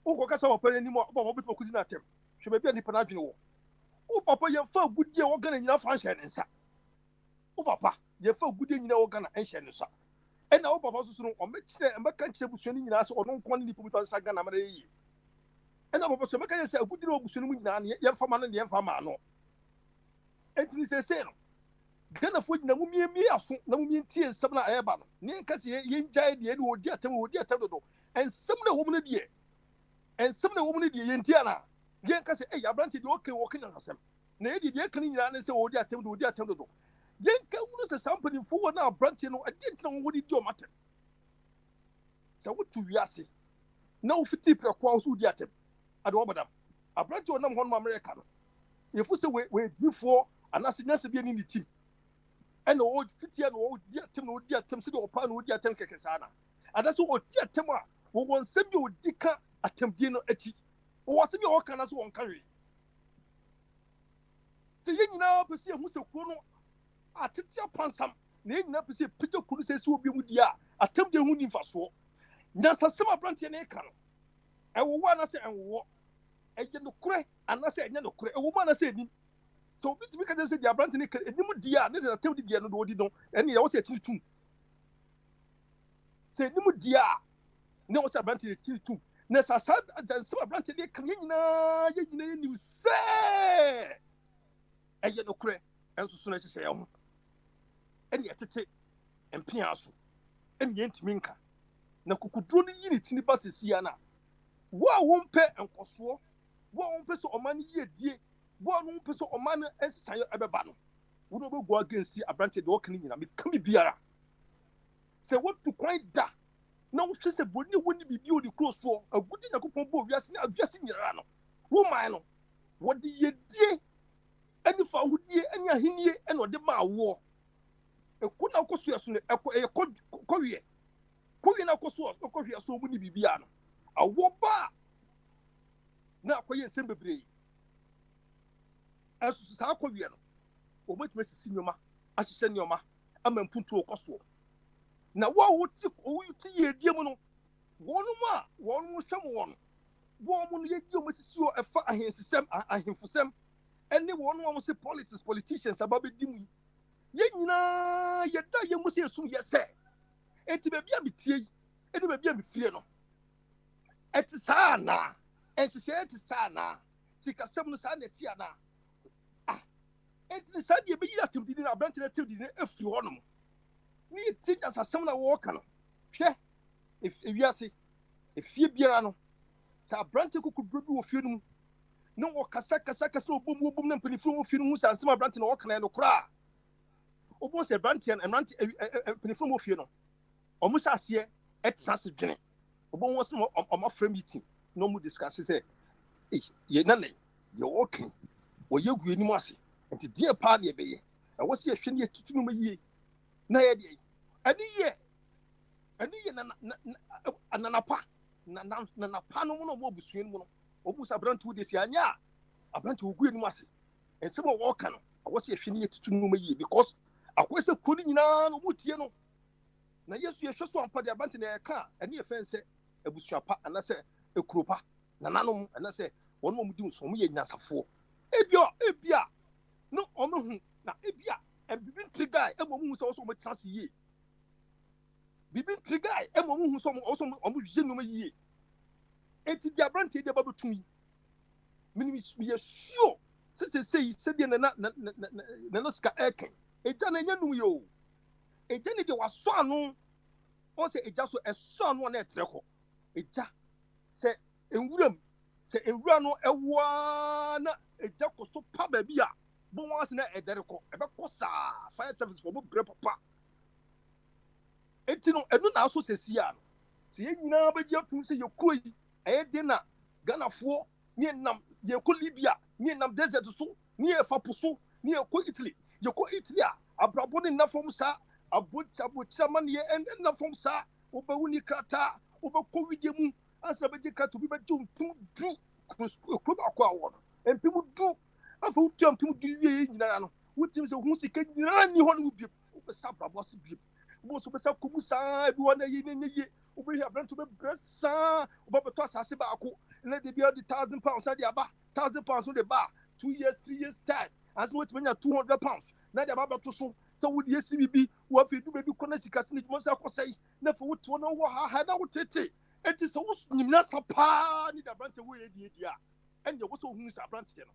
o ko kasa wo pere ni mo o papa bi kudi na tem hwe be ni pana adwene wo o papa ye fa gudie wo Ghana nyina fa nhye ne nsa o papa ye fa gudie nyina wo Ghana nhye ne nsa ena wo papa so no o mekire mbeka nkire busuani nyina so ono nko ne nipa bi sa Ghana mara yi ena papa so meka ye se agudire obusuani mu nyina ne ye fa ma no ne ye fa ma no entini se no Ghana fo nyina mu mie aso na mu tie nsem na ayeba no ne nkase ye njai de ne odi atem do ensem na wo mu ne de ye ntia na ye nkase abranti de okay wo kenya asem na ye de kan nyina ne se odi atem do ye nka wunu se sampani fo na abranti no ade ntina wo di o matem se wo tu wiase na wo fiti preko so odi atem ade wo badam abranti o nam hono America no ye fu se we bifo anase nyase bi ni team and o fiti and o di atem se de o pa no odi atem keke sana ada so o di atem a wo won sem bi o di ka atem di no achi o wase bi o kana so won kare se ye nyina pese hu se kuro no atete apansam na ye nyina pese pije kuru se obi mu di a atem di hu ni mfaso nya sasem abrantie ne ka no e wo wa na se enwo eye no kure anase enye no kure e wo ma na se enim so bit we can say the abrantie ne enim di a ne da atem di no do odi no ene ye wo se chiri tum se enim di a ne wo se abrantie chiri tum Nessa sad and some branch de kanina ye ni say eye no kre enso so na hye ho ene yetete empia so ene yentimi nka na kukuduro ni yini tini ba sesia na wo a wo mpe enkoso wo a wo mpe so oman ye die wo a wo mpe so oman ensan ebeba no wo no be go against abrante de okani nyina me kami biara se what to quite da na wo hwe se boni woni bibi odi kroso agudi yakopon bo wiase ni aduase nyira no wo man no wo de ye die eni fa hudie eni ahenie eni ode ma wo eku na koso yaso ne kowie na koso kowie so mu ni bibia no awo ba na akoye nsem bebre asu sa kowie no o betime sisi nyoma ahyehye nyoma ama mpuntu okoso na wo ti ye die mu no wonu ma wonu hwem won wo mu no ye die mu sisi o efa ahensisem ahemfusem ene wonu wo se politicians ababedi mu ye nyina ye da ye mu se esum ye se enti be bia bitie enti be bia mfie no eti sa na enhye eti sa na sikasem no sa na eti ana enti sa de be yi atemdidi na abranti na atemdidi afiri honom ni eti asasem na wo ka no hwe ewiase efie biara no sa abranti kokudro bi wo fie no mu no wo kasa obom na mpanifo wo fie no mu sa ansem abranti na wo ka na no kra obom se abranti en abranti mpanifo wo fie no omo sa ase etsa dwene obom wo se omo frame meeting no mu discuss say ye na ye okay wo yegu eni mu ase enti die pa na ye beye e wo se ye hwe ne ye tutu no ma yie na ye de ani ye na pa no mu no mo busuen mu no obu sa abranti wo de si anya abranti wo gu eni mu ase ense bo wo ka no wo se ye hwe ne ye tutu no ma yie because akwese koni nyina no mutie no na yesu ye hwe so ampa de abranti na ye ka ene ye fense abusuapa anase ekuropa na nanom anase wono mu di nso mu ye nyasafo ebia no omo hu na ebia bibin trigai mu so mo trans yie bibin trigai mu hu so mo je no ma yie enti di abranti de babetum yi minimi ye sure se de na ska eken eja na nyanu yo eja ne de waso anu o se eja so eso anu na etreko eja se enwuram se enwura no ewa na eja koso pa ba bia bo wan se na edereko ebe kosa fire service for bo bre papa etino enu na so se sia no se nyina ba ji atum se yekoi e de na ganafo ni nam yeko Libya ni nam desert so ni e fapuso ni yeko Italy a abrabo ni na fom sa abocha man ye en na fom sa obawu ni krata obako widie mu ansa be krata bi be jum tum du ko akwa wo empimu du afa utu empimu du wie nyina no wutim se hu sika nyina ni ho no bi obesa abrabo se bi bo so besa komu sa bi wona ye nye obi abranto be bresa obabeto asase ba ako na de bi the £1,000 ade aba £1,000 no de ba 2 years 3 years time as no to menya £200 na de aba to so would yes bibi wo fe du bebi kona sika sine dwuma sa akosai na fa woto no wo ha na wotete enti so wo nyimna sapa ni da brante wo ye die a enye wo so hu sa brante no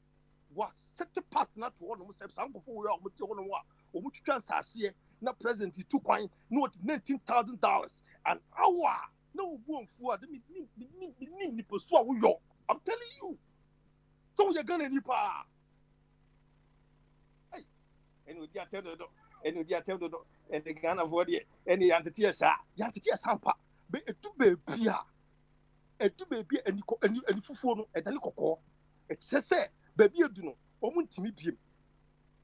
wa set pass na to no mo se sankofo wo ya o mo ti ho no a o mo twitwa nsase na present tu kwan no $19,000 an hour no wo mfu a de ni poso a wo yo I'm telling you so you're gonna nipa enu dia tell do and the Ghana body any entity sa sampa be etu bebia eni fufuo no edani kokko se baby edu no omu ntimi biem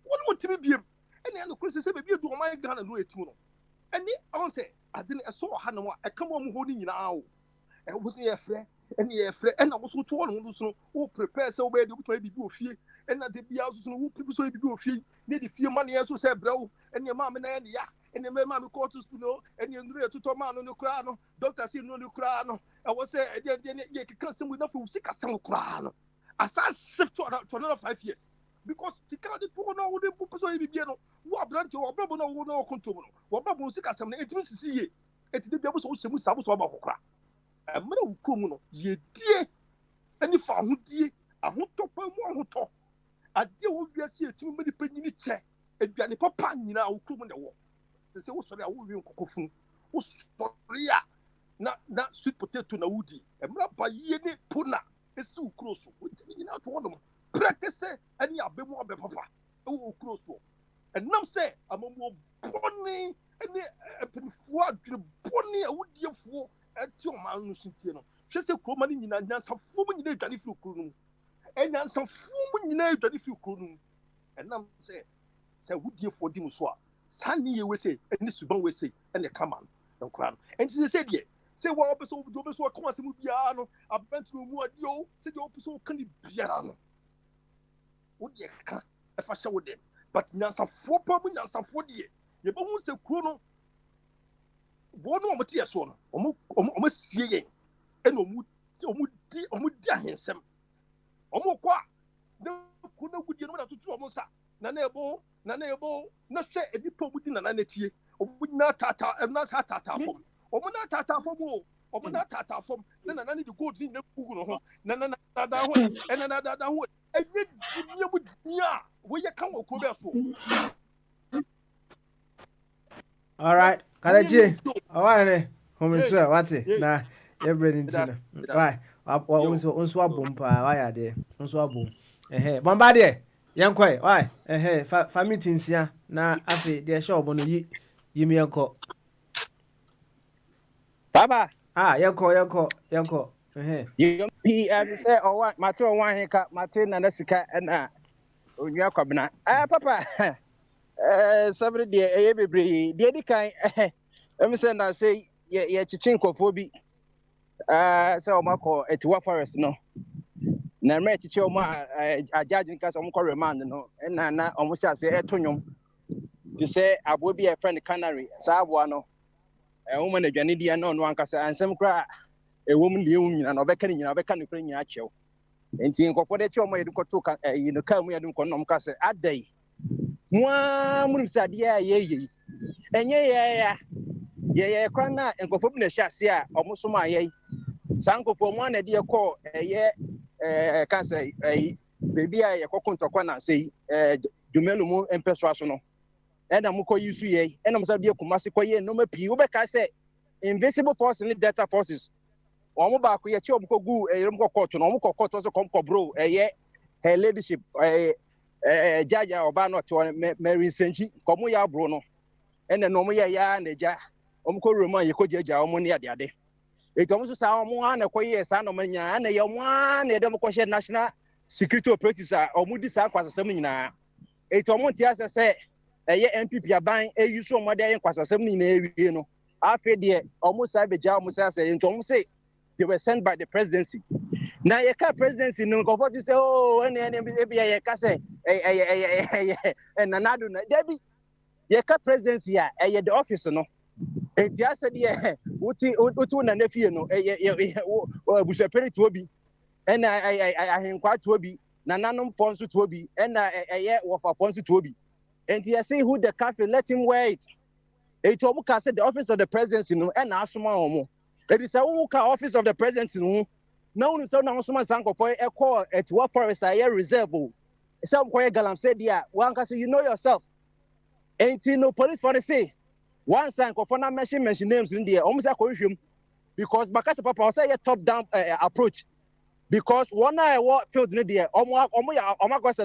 wonu ntimi biem eni an ko se baby edu o man Ghana no etimu no eni on se adene eso ha no a ekama mu ho ni nyina o e wo se ye frɛ ena wo so to no so wo prepare se wo be de wo bibi ofie ena de bia so no wo pipi so bibi ofie ne de fie man ye so se brew ena ma me na ya ena ma me ko to hospital ena nduru etuto ma no kura no doctor say no kura no e wo se de ye kika sem we na fo sika sem kura no asa shift to another 5 years because sika de to no wo de pipi so bibi no wo abrante wo brabo no wo no konto no wo brabo sika sem na etimi sisi ye eti de bia bo so wo semu sabo so ba kokra Emre ukrom no ye die ani fa ho die ahotopa mu ahoto ade wo wiase etimi mede panyini che aduane papa nyina ukrom ne wo se wo sori a wo wi nkokofunu wo sori a na sweet potato na wudi emra ba ye ne pona esi ukro so wo timi nyina to wono practice ani abemu abe papa wo ukro so enam se amamu boni ani epinfo adwene boni a wodiefuo eti o ma no suntie no hwe se kroma ni nyina nyansafo mu nyina adwane fi ukro no enyansafo mu nyina adwane fi ukro no enam se wodiefuo di mu so a sani ye we se eni suban we se ene kama no nkra no enti se de se wa obeso ko asemu bia no abantino mu adio se de obeso kan ni biara no wo de ka e fa hye wo de but nyansafo pa mu nyansafo de ye bo hu se kuro no bo no omote ye so no omo sie yen ene omu di ahensem omo kwa de ku na gudie no da tutu omo sa na ebo na hwe edipa mu di na natie omu na tata na sa tata fom omu na tata fom omu na tata fom na nani de gold ni na gugu no ho na da ho na ho enye dimia mu dia wo ye kan wo ko be so. All right, Kalaji. Alright, home swear what na everything tina. Right. Onso abom pa why are there? Onso abom. Bomba there. Yankoi, why? Fa meeting sia na afi de show bono yi mi yanko. Baba. Yanko. You say oh what Mateo one heka Martin na sika na onua kwabena. Papa. Sabri de bebre de di kan em say na say ye chichin kofo bi. Say o makọ etiwa forest no. Na me chichi o ma ajaji nka so mko remand no na o mo say etonwom. To say abo bi e friend canary sa abo no. Woman adwane dia na ono ankasa ansem kra ewom ne ewum nyina na obeka ne nyina obeka ne kra nyina achew enti nkofo de che o ma yedu koto ka yi no ka mu yedu nkonom ka se adai mwa munum se ade ya ye enye ye kra na nkofo bi na hya se a omoso ma ye sankofo mu na de ko ye ka se bebi a ye kokontokwa na se dumelu mu empeso aso no ena muko yisu ye ena msa de kumase koye no mapi wo be ka se invisible force and delta forces omo ba ko ye che omo ko gu erom ko court no omo ko court so kom ko bro her leadership jaja oba no te Mary Senchi komo ya bro no ena no mo ye ya na ja omo ko roman ye ko jaja omo ne ade e to omo so sa omo ha na koye sa no manya na ye omo na de mo ko share national security operatives a omo di sa kwasasem nyina e to omo ti ase se eye MPP aban eyusu omode yen kwasasem ni na ewie no afi de almost abeja almost say into almost say they were sent by the presidency na ye ka presidency no go for to say oh ene be ye ka say na nadu na debi ye ka presidency a eye the office no enti ase de uti na nafie no bushaperi to obi ena ahenkwa to obi na nanom fonso to obi ena eye wofa fonso to obi. And you see who the cafe let him wait. It omuka said the office of the presidency no and asuma omo. It is a uka office of the presidency no. Now so na asuma sanko for a call at what forest a reserve. Some quiet galam said yeah, one can say you know yourself. Ain't no police for the say. One sanko for na mention names in there almost a corruption because Bakasa Papa say a top down approach. Because one I walk field in there, almost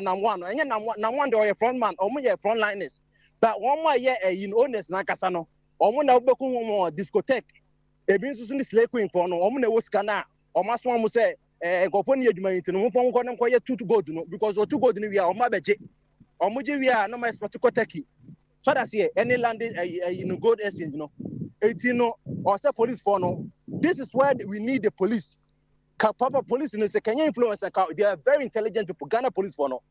number one, and number one, or a front man, almost a front liners. But one more year, honest, Nakasano, almost now become more discotheque. A business in the slave queen for no, almost was cana, almost one will say, go for near you to move on, quiet two to go to no, because or two go to Nivea or my budget. Or Mujivia, no my spatocoteki. So that's here, any landing, gold essence, 18 or say police for no. This is where we need the police. Papa police in the Kenya influence they are very intelligent people. Ghana police for no.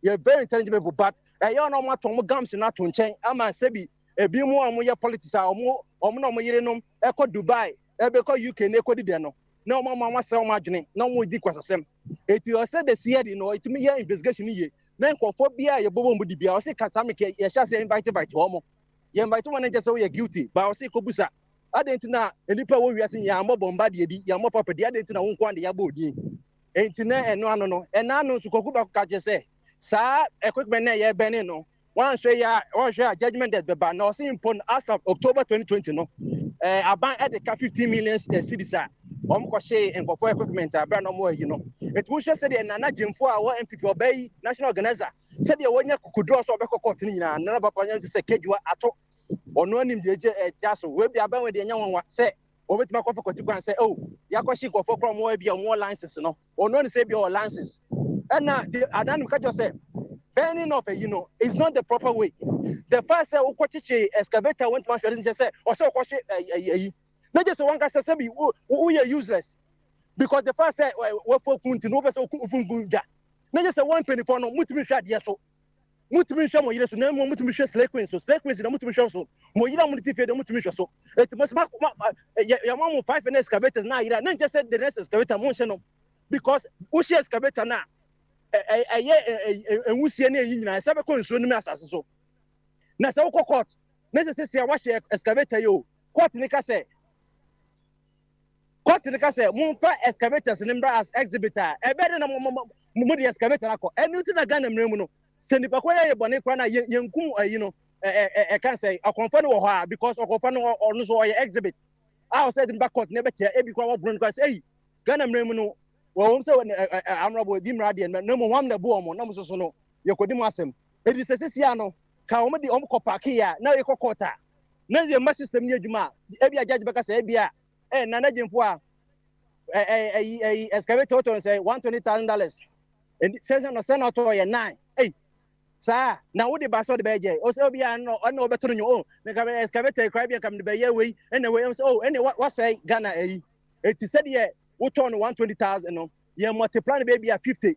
They are very intelligent people, but I don't know what Tom Gams not to change. I'm a Sebi, a Bimo Amoya politics are more Yerenom, Echo Dubai, Echo UK, Echo Didano. No mama sell margining, no more diquasasem. If you said the CID, it me here investigation ye. Then for phobia, your bobo would be. I'll say Casamike, Yasha invited by Tomo. You invite one and just say you're guilty, but I'll say Kobusa. adentina enipa wo wiase ya mo bomba de di ya mo papa de adentina wo nkwan de ya bodi entina eno ano no ena no so koku ba ka je se sa equipment na ye bene no one share judgment that beba na also impon as of October 2020 no aban at the 15 million cedis a ko share enkofo equipment abra no mo yi no it wo share say the nana jemfo a wo MPP obey national organizer say the wonya kukudro so obekọ court ni nyina na papa nya say kejua ato ono anim jeje tiaso we bia ban we de nya wonwa say obetima kofo kotikwan say oh yakoshi kofo krom mo bia mo license no ono ni say bia license na adan ka just say burning of is not the proper way. The first ukochichi excavator went to share say or so koshi not just one guy say we are useless because the first we for kunti no be so ufunguja not just 124 no mutimi hwa de so mutimi hwa mo yire so na mo mutimi hwa slay queens na mutimi hwa so mo yire mo tife de mutimi hwa so it must ya mo 5 excavators na yire na just say the next excavator mo hwe no because ushi excavator na enwusie na eyi nyina ese be ko nsuo nim asase so na se wo court na se se wa she excavator yo court ni ka se mun fa excavators ni mbra as exhibitor e be de na mo de excavator akọ enu ti na Ghana mremu no se nipa ko ye bone kwa na yenkum ayi no kan say akonfa no wo ha because akonfa no onu so ye exhibit I said in back court na be e bi kwa wo bron kwa say Ghana mremu no well, so honorable Dimradi and no one the boom, no so no, you could asem. It is a Siciano, Kaomadi Omcopakia, now you cota. Nancy, my system near Juma, Ebia Judge Bacas, Ebia, and Nanajin Foa, a excavator and say $120,000. And it says on the senator 9. Hey, sir, now what the basso the Baye, also be I know better your own. The excavator, Caribbean come to Baye way, and the way and what say Ghana, it is said, yeah. What on 120,000 no ye multiply the baby at 50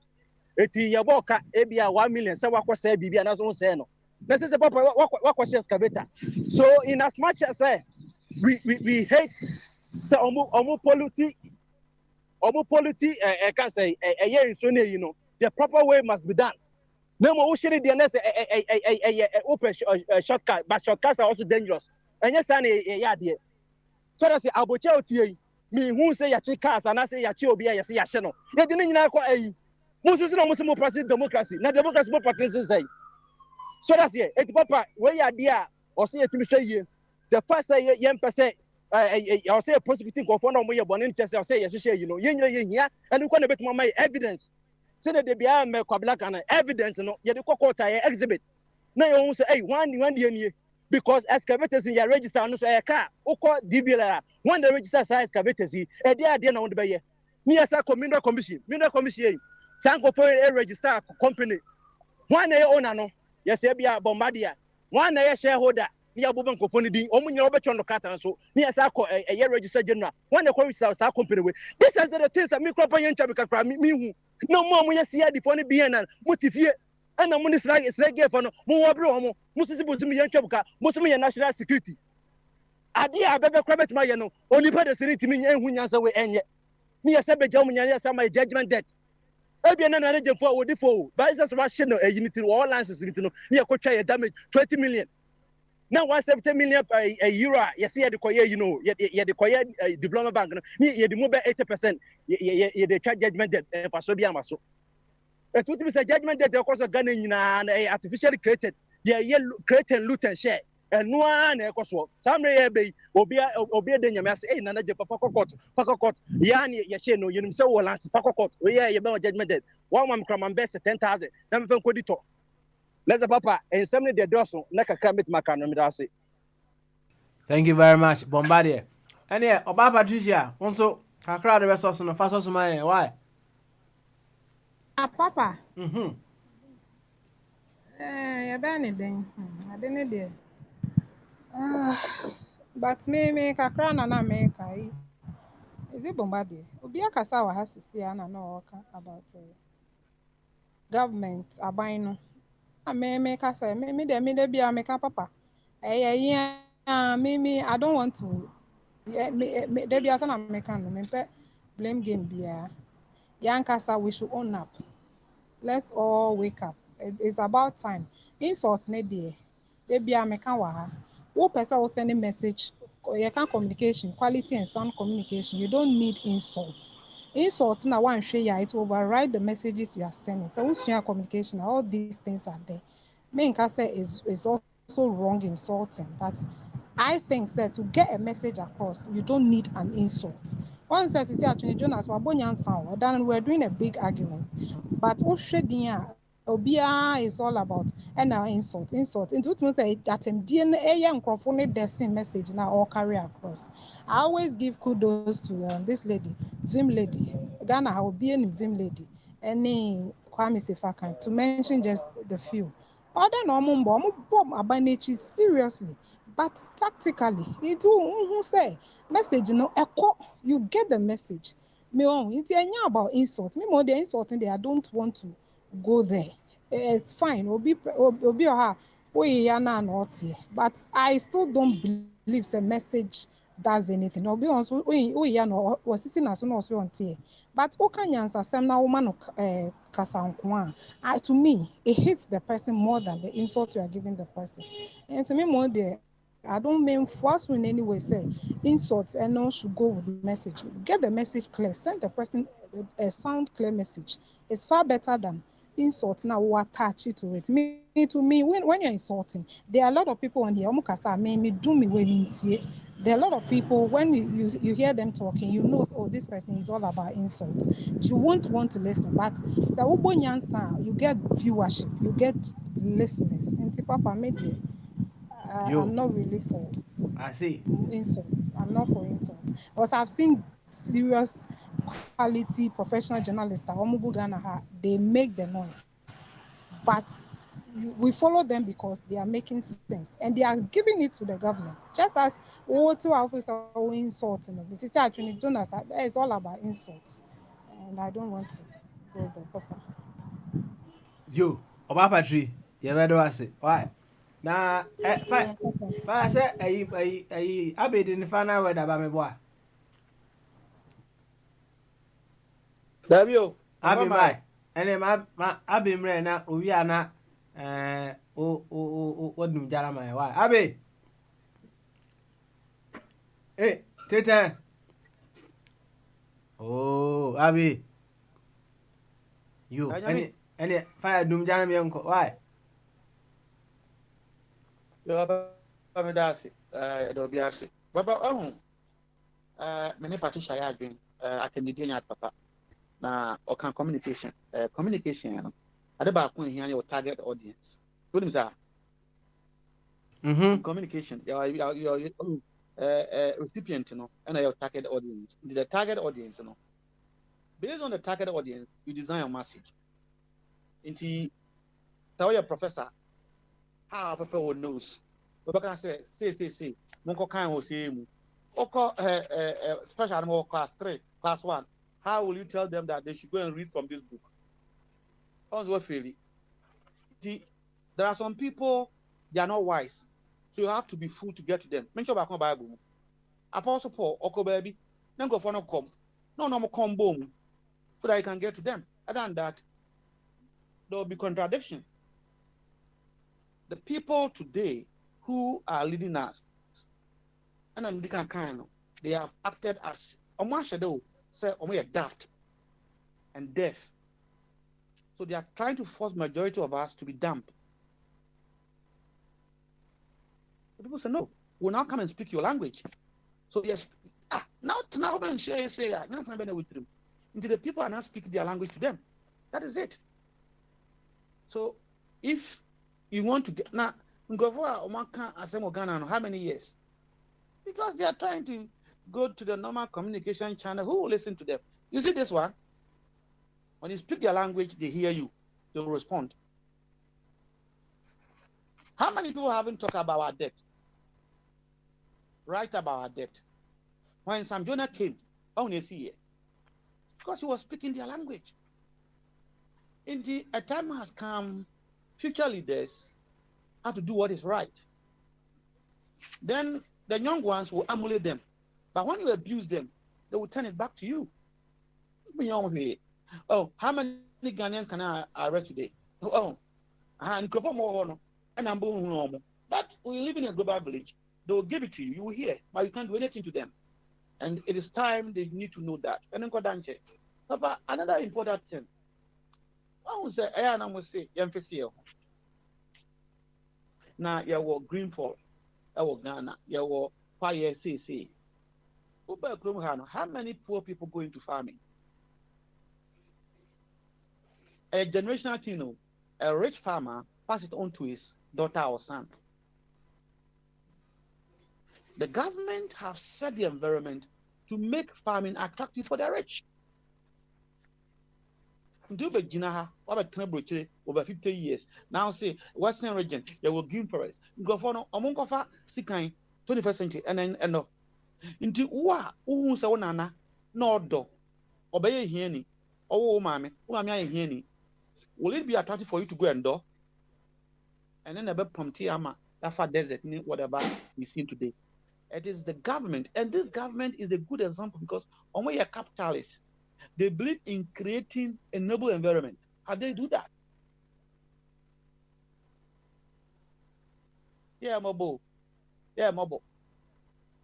eti ye boka e bia 1 million say wakọ say bibia na so say no na say papa wakọ share excavator so in as much as we hate say omu polity can say ye so ne the proper way must be done no mo share the next open shortcut but shortcuts are also dangerous and yes and ya de so that's aboche otie me who say yachi cars and I say yachi obi ya say yahye no ye de nyina akọ ayi mususu na musu mo practice democracy na democracy mo practice say so that's it et papa we ya de a o say etimi hwe yie the first say ye mpese I say prosecuting ko for na mo ye bone nche say o say ye hye yi no ye nyina ye hia and ko na betima mai evidence say that they be am kwabla kan evidence no ye de kokota ye exhibit na ye hu say hey one de nie because excavators in your register no so e car uko DBL when the register size excavators e dey na won de be ye me as a mineral commission sanko for a register company one e owner no yes e bia bombardier one e shareholder me aboban ko foni din omunye obetwa no kata so me as a e register general one e ko register sa company we this is the things that me crop yen chabe kakra me hu no mo amunye sia di foni bi na motifie ana mo ni slage for no mo wobre o mo musisi bosumi yen twabuka musumi yen national security ade a bebe kwabet ma ye no onipa de siri timi yen hu nyansa we enye me yesa be jam nyansa sa my judgment debt ebia na na jemfo wodi fo ba isa so ba hye no unity all license unity no ne yakotwa ye damage 20 million now 170 million euro yes ye de koye ye de koye development bank no ye de mo be 80% ye de charge judgment debt for so bi amaso it would be a judgment that the course of Ghana artificially created ye create and loot and share and no one ekoso some be obi de nyame say na je fakokot yani ye share no yenim say wo last fakokot we ye be judgment that one man kram best 10,000 na me fen kodito let's papa and some de doso na kakra met maka no me da say thank you very much Bombardier and yeah Oba Patricia also kakra de resource no fa so man why Papa. Yeah, anything. I didn't do. But me kakra na me kai. Is it Bombardier? Obi akasa wa ha sisi na no about government aban no. Me kasa me de bia me ka papa. Me I don't want to me de bia sana me kan no me blame game bia. Yankasa we should own up. Let's all wake up. It's about time. Insult ne there. They be a meka wa ha. Wo person will send a message communication, quality and sound communication, you don't need insults. Insults now one share ya, it override the messages you are sending. So who's your communication? All these things are there. Me nka say is also wrong insulting, but I think to get a message across, you don't need an insult. One says it's actually Jonas Wabonyan then we're doing a big argument. But Obia is all about and insult. Into what say that DNA young the same message now all carry across. I always give kudos to this lady, Vim lady. Ghana will be in Vim lady. Any Kwame Sefakan to mention just the few. Other normal bomb abanachi seriously, but tactically, it who say message echo, you get the message. Me on it's about insult. Me more the insulting there. I don't want to go there. It's fine. Obi or her, but I still don't believe the message does anything. Obi also was sitting as soon as you want to. But Okanyans are some now woman kasankwa. To me, it hits the person more than the insult you are giving the person. And to me, more the I don't mean force in any way say insults and no should go with the message. Get the message clear. Send the person a sound clear message. It's far better than insults now we attach it to it. To me, when you're insulting, there are a lot of people on here. There are a lot of people when you hear them talking, you know, oh, this person is all about insults. You won't want to listen, but you get viewership, you get listeners. And Papa made I'm not really for insults. I'm not for insults. Because I've seen serious quality professional journalists they make the noise. But we follow them because they are making sense and they are giving it to the government. Just as two officers are insulting them. It's all about insults. And I don't want to go there, Papa. Yo, Oba Patri, you better was it. Why? Now, I said, I be in the final word about me, boy. Dabio, I be my, and then I be right now, we are not, what do Jarama? Why? I be, hey, Tita. Oh, Abby, you, any fire doom Jaramy uncle, why? You have a medasi, Dobiasi. What about many Patricia are doing attending at Papa. Now, or can communication, communication, at the back when your target audience. What is that? Communication, your recipient, you know, and your target audience. The target audience, you know. Based on the target audience, you design a message. Into tell your professor how people will knows. But can say, Monko can will say, special animal class 3, class 1. How will you tell them that they should go and read from this book? There are some people, they are not wise. So you have to be fool to get to them. Mention about Bible. Apostle Paul, Oko baby, then go for no come. No come boom. So that you can get to them. Other than that, there will be contradiction. The people today who are leading us, and they have acted as daft and deaf. So they are trying to force majority of us to be dumb. The people say, no, we'll now come and speak your language. So yes, now when say with them. Until the people are not speaking their language to them. That is it. So if you want to get now, how many years? Because they are trying to go to the normal communication channel. Who will listen to them? You see this one? When you speak their language, they hear you. They will respond. How many people haven't talked about our debt? Write about our debt. When Sam Jonah came, only see it. Because he was speaking their language. Indeed, a time has come, future leaders have to do what is right. Then the young ones will emulate them. But when you abuse them, they will turn it back to you. Oh, how many Ghanaians can I arrest today? Oh, and but we live in a global village. They will give it to you. You will hear, but you can't do anything to them. And it is time they need to know that. And then go down check. Papa, another important thing. I will say, I am say, emphasis. Now, you will green fall. I will Ghana. You will fire CC. How many poor people go into farming? A generational thing, a rich farmer passes it on to his daughter or son. The government have set the environment to make farming attractive for the rich. Over 50 years. Now say Western region, there will green forest. Go for no among of 21st century and then no. Into who say nana no do obey hieni oh mammy hieni. Will it be attractive for you to go and do? And then about Pomtiama, that far desert, whatever we see today. It is the government, and this government is a good example because when we are capitalists, they believe in creating a noble environment. How they do that? Yeah, mobile. Yeah, mobile.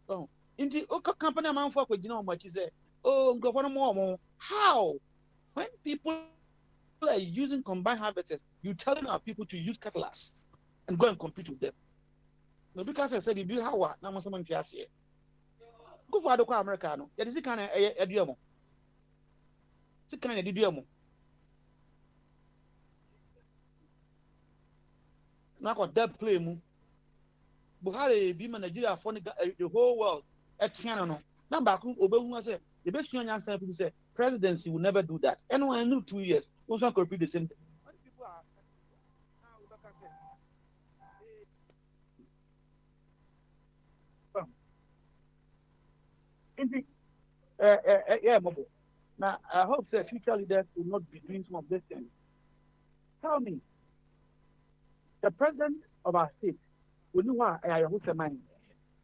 So, in the company, I'm for what you say. Oh, go one more. How? When people are using combined harvests, you're telling our people to use cutlass and go and compete with them. No, because I said, you do how now I'm someone here. Go for the Americano. That is the kind of a diamo. The kind of diamo. Now got that play mu. Buhari be Nigeria for the whole world at Channel. Now back Obama said the best young answer people say presidency will never do that. Anyone knew 2 years, also could repeat the same thing. Yeah, mobile. Now I hope that future leaders will not be doing some of these things. Tell me, the president of our state will know why I hold the mind.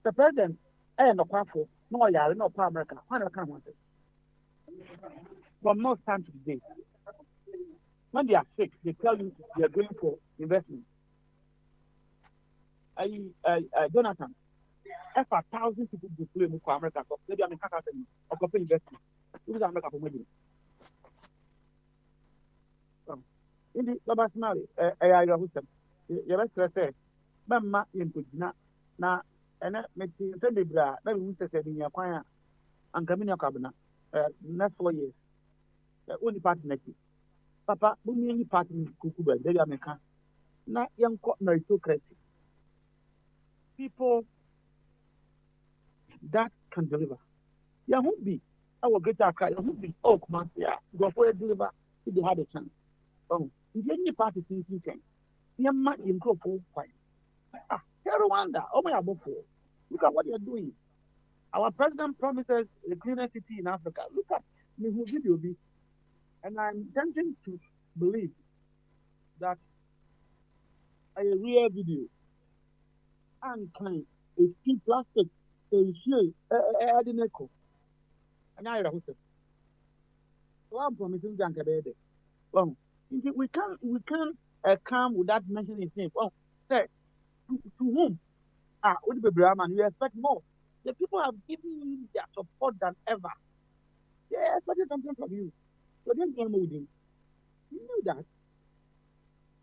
The president, I am not powerful, no, I am not power America. Why not come with it? From most time to today, when they are sick, they tell you they are going for investment. Jonathan, if 1,000 people display for America, maybe I'm in Canada or for investment. This is America for money. In the global scenario, I hold them. You have to say, Mamma in Kujina, now, and making Sunday bra, maybe we said in your choir and coming your cabinet, next 4 years. The only partner. Papa, we only partner Kukuba, they are making. Not young meritocracy. People that can deliver. Yeah, who be? I will get that cry. Who be? Oh, come on, yeah. Go for a deliver if they had a chance. Oh, if any party thinking, you might improve full fight. Rwanda, oh my God, look at what you're doing. Our president promises a cleaner city in Africa. Look at me who video be. And I'm tempted to believe that a real video and kind is still plastic, a shade, a deco. And I was so I'm promising Janka baby. Well, we can't come without mentioning his name. Oh, say to whom? With the Brahman, you expect more. The people have given you their support than ever. They expected something from you. So then come with him. You knew that.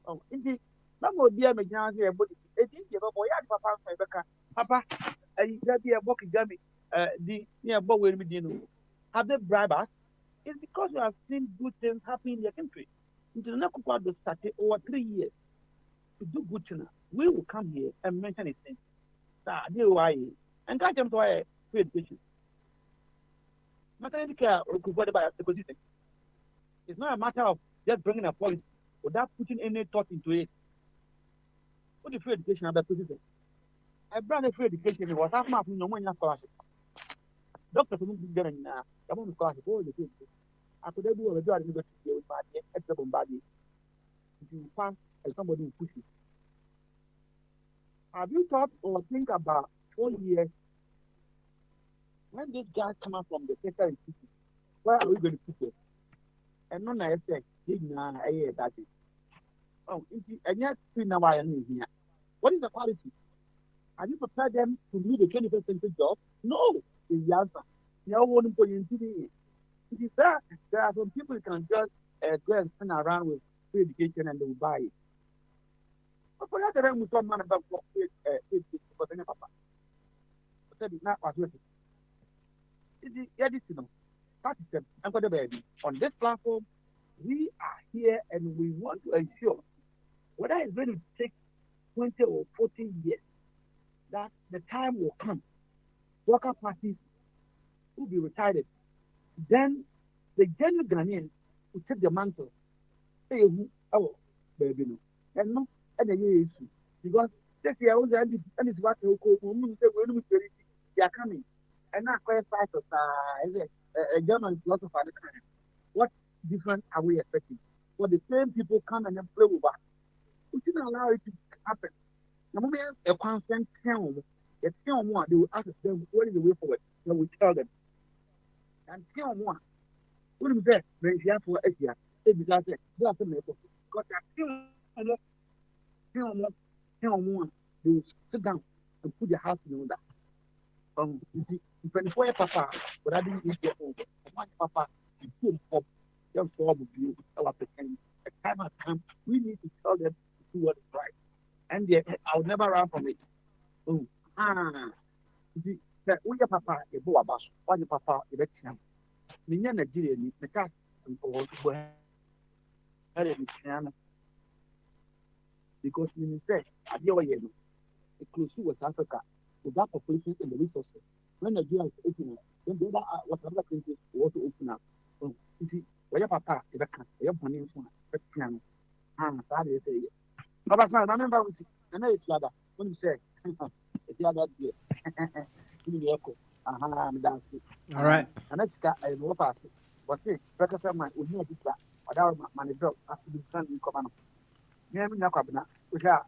Oh, indeed. Mama dear me now here, but it is your boy, Papa, I be a book gummy, the near boy will be dinner. Have they bribed us? It's because you have seen good things happen in your country. Into the Nakupa to start over 3 years to do good things. We will come here and mention it. And catch them to a free education. Maternity care or provided by the position. It's not a matter of just bringing a policy without putting any thought into it. What the free education about position? I brought a free education. It was half my no money scholarship. Doctors who didn't get in the moment scholarship. All the things. I could do a job in the university with my extra body. If you pass as somebody who pushes. Have you thought or think about 4 years when these guys come out from the sector institute? Where are we going to put it? And none I said, that is. Oh, and yet, now I am here. What is the quality? Have you prepared them to lead a 21st century job? No, is the answer. You want to it is that there are some people who can just go and spin around with free education and they will buy it. But for that, then we talk man about what because any papa. But that is not what we do. It is this, you know. That is them. I'm going to baby. On this platform, we are here and we want to ensure whether it's going to take 20 or 40 years, that the time will come. Worker parties will be retired. Then the genuine Ghanaians will take the mantle. Say, oh, baby, no. And no, and the year issue. Because this year, and it's what they are coming. And not quite fight of a German philosopher. What different are we expecting? For the same people come and then play with us. We shouldn't allow it to happen. The moment a constant town, they will ask them what is the way forward. Then we tell them. And tell one. What do you say? When you have for a year, they because they will sit down and put their house in order. You see, 24 papa, but I didn't eat your own. One papa, you put up, young form of you, our pretend. Time at time, we need to tell them to do what is right. And yet, I'll never run from it. You see, that we are papa, a boa bash, one your papa, a veteran. Minya Nigeria, the cast, and for because we say, at your year, close to West Africa, with that population and the resources. When Nigeria is opening, then the other countries will also open up. So, you see, where your papa is a cat, your money is one, but piano. That is it. But I remember with the next other, when you say, it's the other year. I'm dancing. All right. And that's got a low pass. But see, because of my we need that. Without my job, I have to be standing in command. Near me, Nakabna, which are.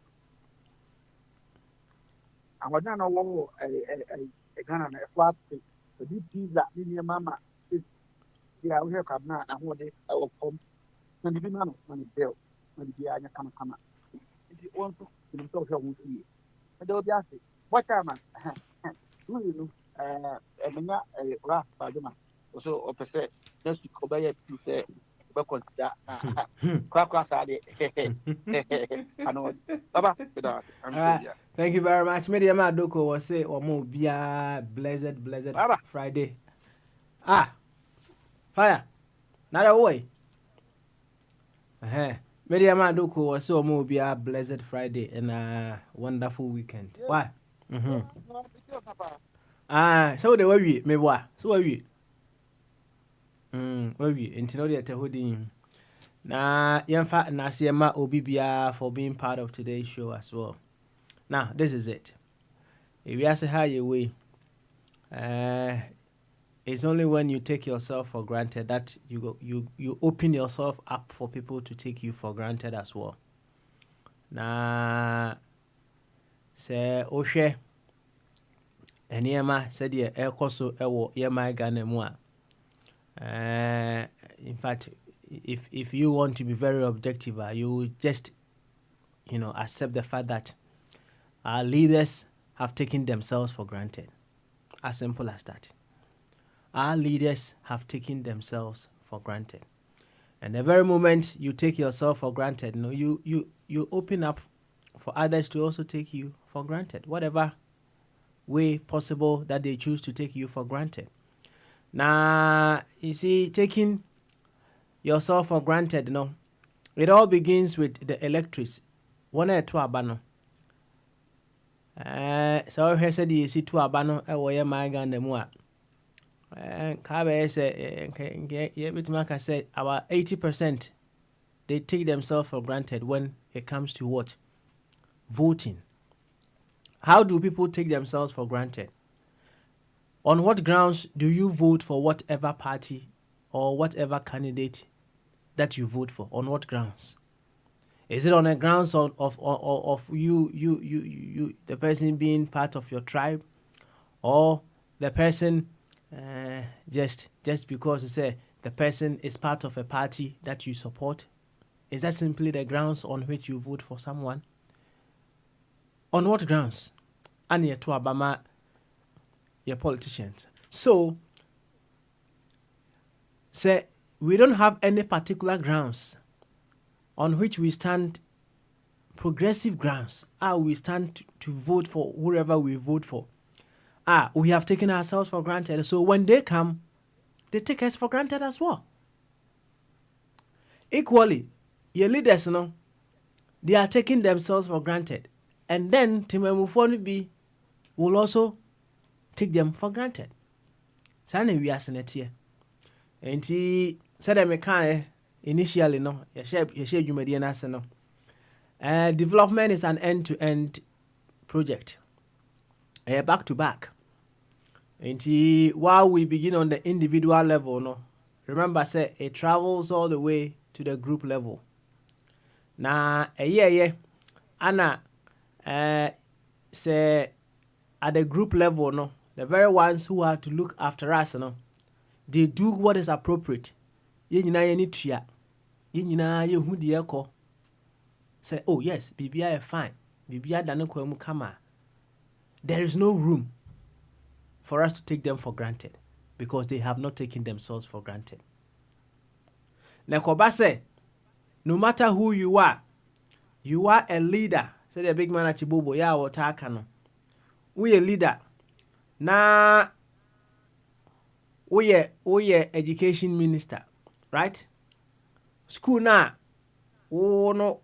I was not know a gun and a flat stick. The deep pizza, near Mamma. Yeah, we have Kabna and what they will come. And the man when it's built, when the Diana come. If you want to, you don't have to see. And they'll be asking, what time? You know. Emenya rap baduma so opese just to obey to say we consider kwakwa sade ano baba thank you very much media ma doko was say omo bia blessed Friday fire nada way media ma doko was say omo bia blessed Friday and a wonderful weekend why so the way me boy so we until no dey holding na yemfa na siema obi bia for being part of today's show as well. Now this is it. If you ask how you way it's only when you take yourself for granted that you open yourself up for people to take you for granted as well. Na say oshe Eniema said ye ekoso ewo yema Ghana mu in fact if you want to be very objective you just accept the fact that our leaders have taken themselves for granted. As simple as that. Our leaders have taken themselves for granted. And the very moment you take yourself for granted, you open up for others to also take you for granted. Whatever way possible that they choose to take you for granted. Now, you see, taking yourself for granted, it all begins with the electrics. One or two abano. So he said you see two abano where my gun the more. Kabe say Bitmaka said about 80% they take themselves for granted when it comes to what? Voting. How do people take themselves for granted? On what grounds do you vote for whatever party or whatever candidate that you vote for? On what grounds? Is it on the grounds of you the person being part of your tribe, or the person just because you say the person is part of a party that you support? Is that simply the grounds on which you vote for someone? On what grounds? and ye to abama your politicians. So say we don't have any particular grounds on which we stand, progressive grounds. We stand to vote for whoever we vote for. We have taken ourselves for granted. So when they come, they take us for granted as well. Equally, your leaders, they are taking themselves for granted. And then Timemufoni B will also take them for granted. Sane we are senator. And he said I can initially you share development is an end-to-end project. Back to back. And while we begin on the individual level, remember say it travels all the way to the group level. Now Anna say at the group level, the very ones who are to look after us, they do what is appropriate. Say, oh yes, BBI fine. BBI dane kwemu kama. There is no room for us to take them for granted because they have not taken themselves for granted. Nekoba say, no matter who you are a leader. Say the big man at Chibobo, watakano. We a leader. Na we education minister, right? School na no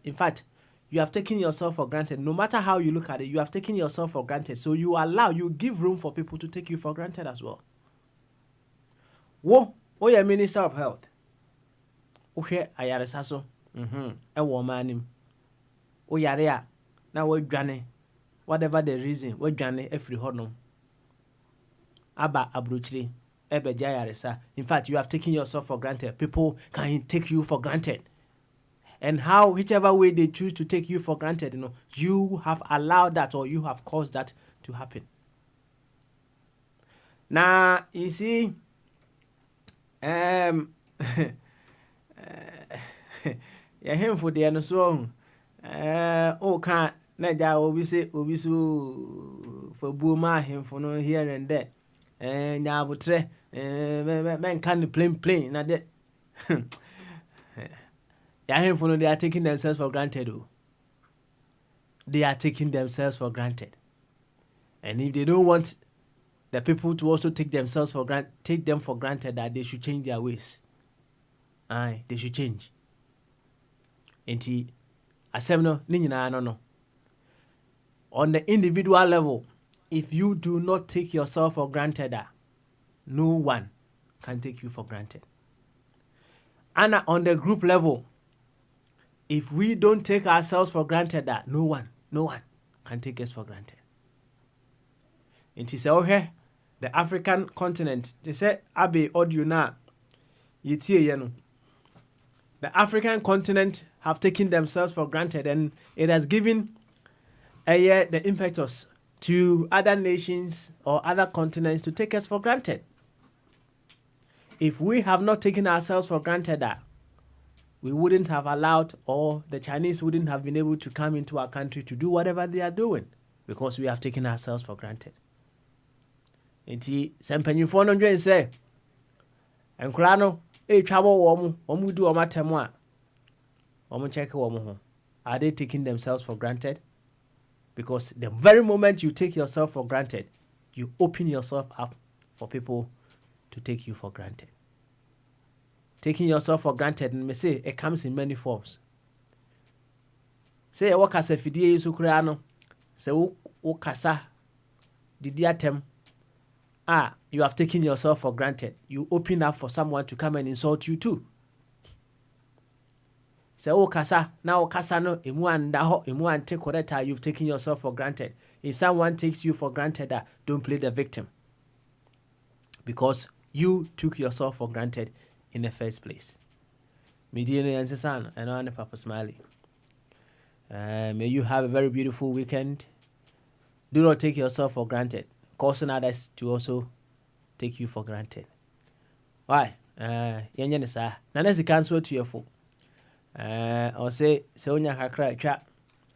in fact, you have taken yourself for granted. No matter how you look at it, you have taken yourself for granted. So you give room for people to take you for granted as well. You're Minister of Health. Okay, ayaresaso. Manim. Yarea. Now we granny. Whatever the reason, we granny every honor. Aba abruchri. Ebe jayaresa. In fact, you have taken yourself for granted. People can take you for granted. And whichever way they choose to take you for granted, you have allowed that or you have caused that to happen. Now, you see, him for the end so can't Naja obi so for booma him for no here and there. Nyabutre men can plain na de they are taking themselves for granted. They are taking themselves for granted. And if they don't want the people to also take them for granted, that they should change their ways. They should change. Enti asemno ni nyina no. On the individual level, if you do not take yourself for granted, no one can take you for granted. And on the group level, if we don't take ourselves for granted, no one can take us for granted. It is okay. The African continent, they say, Abe audio na yitie yenu. The African continent have taken themselves for granted, and it has given the impetus to other nations or other continents to take us for granted. If we have not taken ourselves for granted, we wouldn't have allowed, or the Chinese wouldn't have been able to come into our country to do whatever they are doing, because we have taken ourselves for granted. Enti sempanyifo no ndwen se enkura no twabo wo du o matemu a wo check wo ho. Are they taking themselves for granted? Because the very moment you take yourself for granted, you open yourself up for people to take you for granted. Taking yourself for granted, and me say it comes in many forms. Say wo kasa fidie yisu kura no, say wo kasa didi atem. You have taken yourself for granted. You open up for someone to come and insult you too. Say, kasa, now kasa no, emu take correct, you've taken yourself for granted. If someone takes you for granted, don't play the victim. Because you took yourself for granted in the first place. Mediano Yansesan, and on Papa Smiley. May you have a very beautiful weekend. Do not take yourself for granted, causing others to also take you for granted. Why? Yanyanisa. Nanesi cancel to your phone. Or say Sonia Hakra chat.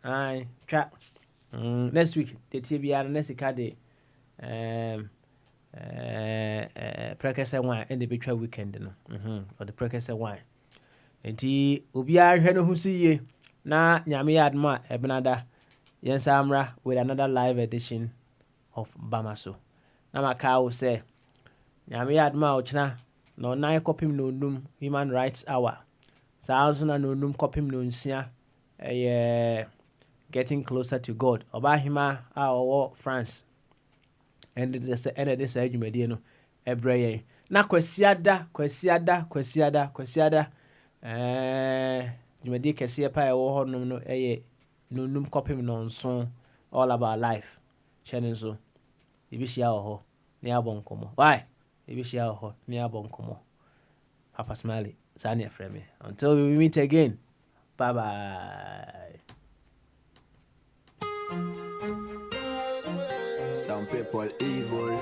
Aye, chat. Next week, the TBR next day. Prekese wine and the betray weekend no. Or the prekese wine. Enti obiara hwe no husiye na nyame adma ebenada yensamra with another live edition of Bamaso. Na maka wo say nyame adma ochna no nine kopim no num human rights hour. Sa na no num kopim no nsia getting closer to God. Oba hima a owo France. And this adwumadi no ebreye. Na kwasiada dwumadi kese pa ewo ho no no num kopim no nso all about life. Channel so ibishia ho ne abonkomo. Why? Ibishia ho ne abonkomo. Papa Smiley, Sanya Frame. Until we meet again. Bye bye. Some people evil.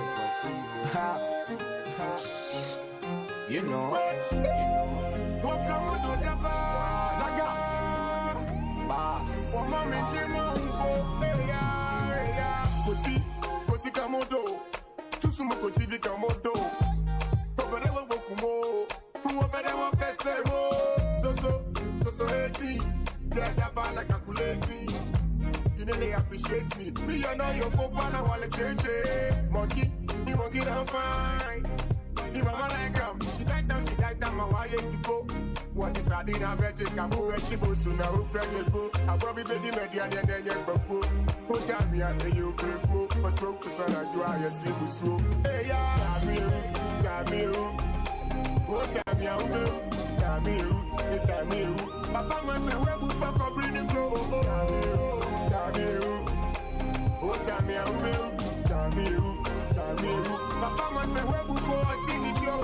You know. You know they appreciate me. Me, you know your folk, I wanna change it. Monkey, you won't get on fine. You mama like she died down, my why you go. What is I did, I'm ready, I'm ready, so now who bring you go? I probably be the media and then you go. Who tell me I pay you go, but talk to son of you, I see you so. Hey, yeah, got me. What tell me I'm good, got me. My family say, where we fuck up, bring it go. Oh, tell me I'm real. My family say, where we for a TV show.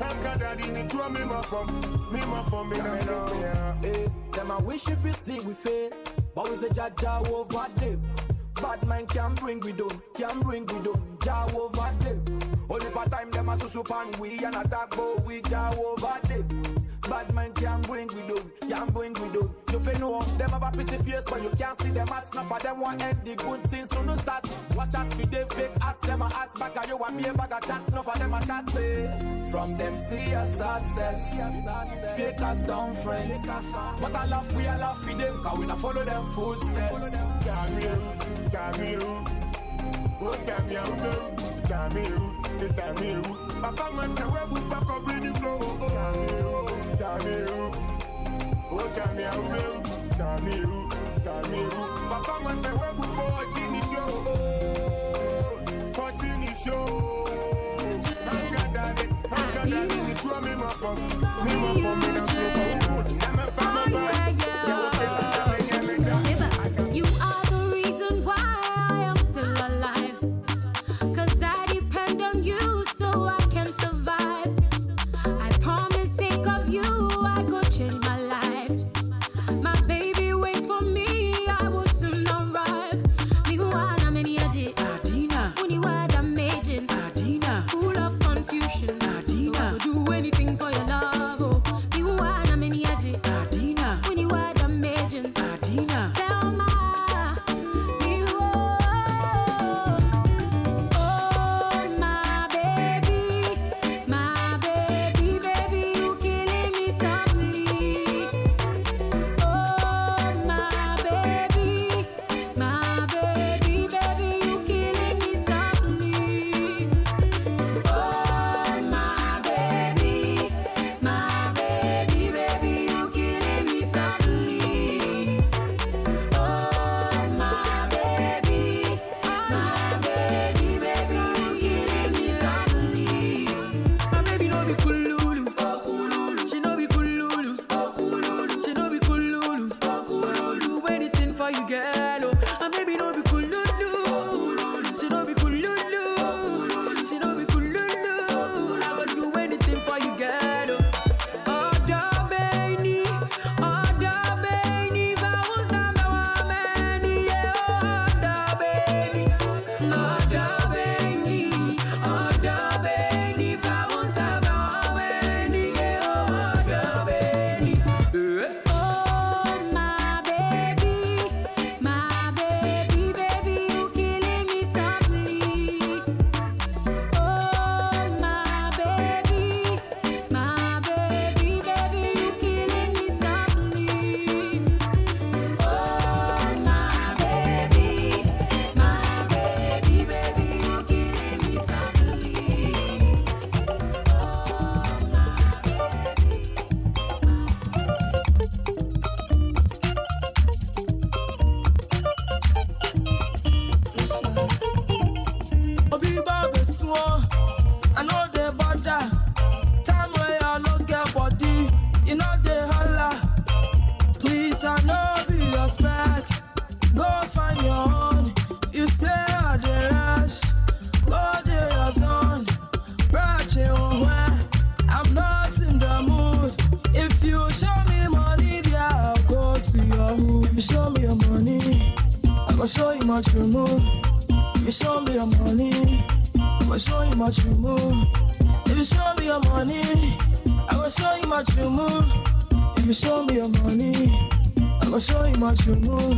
I'm daddy, me to me my from, me now. Hey, them I wish if you see we fail, but we say Jaja over them. Bad man can bring we down, Jah over them. Only part time them a susu pan we and attack but we Jah over them. Bad man can bring we down. You feel know them have a pretty face but you can't see them acts. None of them want end the good things so no start. Watch out for them fake acts, them a acts back and you want be a bag of chat. None of them a chat say. From them see us success, fake us down friends. But I laugh we a laugh for them cause we not follow them full steps. Oh, tell me I'm good. Tell me. My family say, where we fuck up, bring it go. Tell me. Oh, tell me I'm good. Tell me. My family say, where we for a TV show. I'm daddy, me to me my phone, me that's so good. I'm a family. You are the reason why I am still alive. 'Cause I depend on you so I can survive. I promise, think of you, I go change my life. My baby waits for me, I will soon arrive. Me who are many aji, Adina. Uni word amazing, Adina. Full of confusion, Adina. So I will do anything for your love. Oh, me who are many aji, Adina. Uni word amazing, Adina. Selma. show me your money, I go show you my true mood. If you show me your money, I go show you my true mood. If you show me your money, I go show you my true mood. If you show me your money, I go show you my true mood.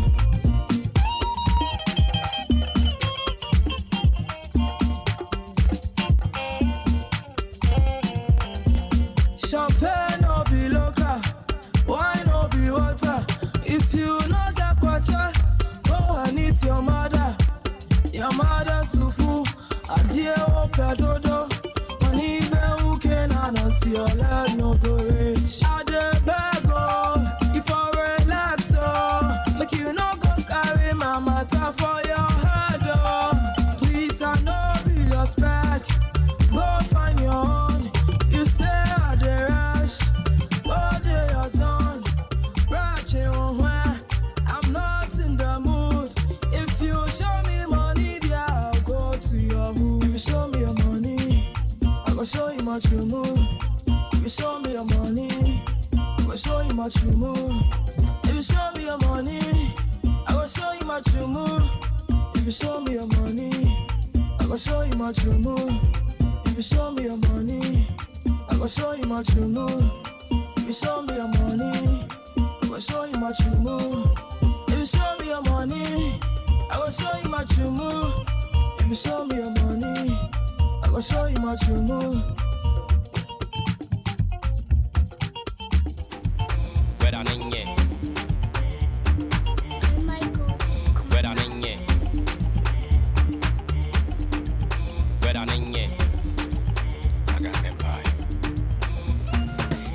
Champagne no be local, wine no be water. If you no get kwacha, go and eat your mother. Your mother's fufu, adie ope dodo. Money be uke na no see your leg no go rich. I dey beg oh, if I relax oh, make you no go carry my matter for your head oh. Please I no be your spec, go find your own. You say I dey rush, go dey your zone. Brache on where I'm not in the mood. If you show me money, yeah, I'll go to your hood. If you show me your money, I will show you my true mood. If you show me your money, I will show you my true mood. If you show me your money, I will show you my true mood. If you show me your money, I will show you my true mood. If you show me your money, I will show you my true mood. If you show me your money, I will show you my true mood. If you show me your money, I will show you my true mood. If you show me your money, I will show you my true mood.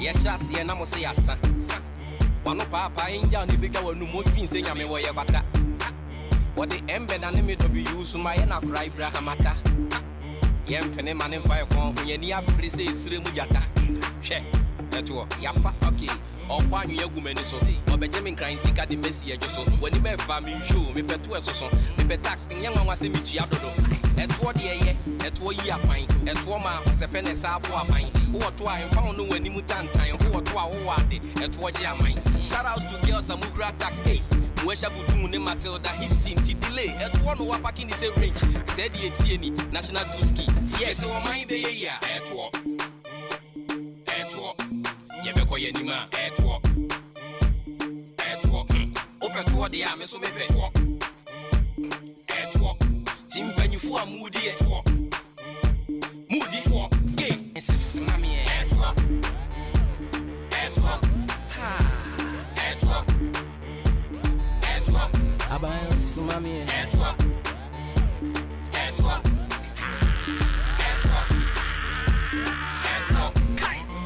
Yes, and I'm say yes. One papa in Johnny bigger one more thing saying I'm a way about that. What the embed and me to be used to my and I cry Brahamata. Yem penny man in fire con when you near Prise Srimujata. Check that war, Yafa, okay. Or one year woman so, or Benjamin crying sick at the Messi so. When you met family show, me pet 2 so, me pet tax in young one was in Michi Abdo. That's what ye, that's what ye are fine, that's what my was a penny sap or mine. Who are 2 I found no any mutant time, who are 2 hours, that's what ye are mine. Shout out to girls and Mugra tax 8. Wesha Budun Matilda hip sim to delay at 1 hour back in the same range. Said the ATN, National Tuski. Yes, so my baby, at what? At what? Yebeko Yenima, at what? At what? Open toward the army, so maybe at what? At what? Tim Penny for Moody at what? Moody at what? Gay, Mrs. Mammy at what? At what? Ha, at what? At what? Abans, Mammy at what? At what?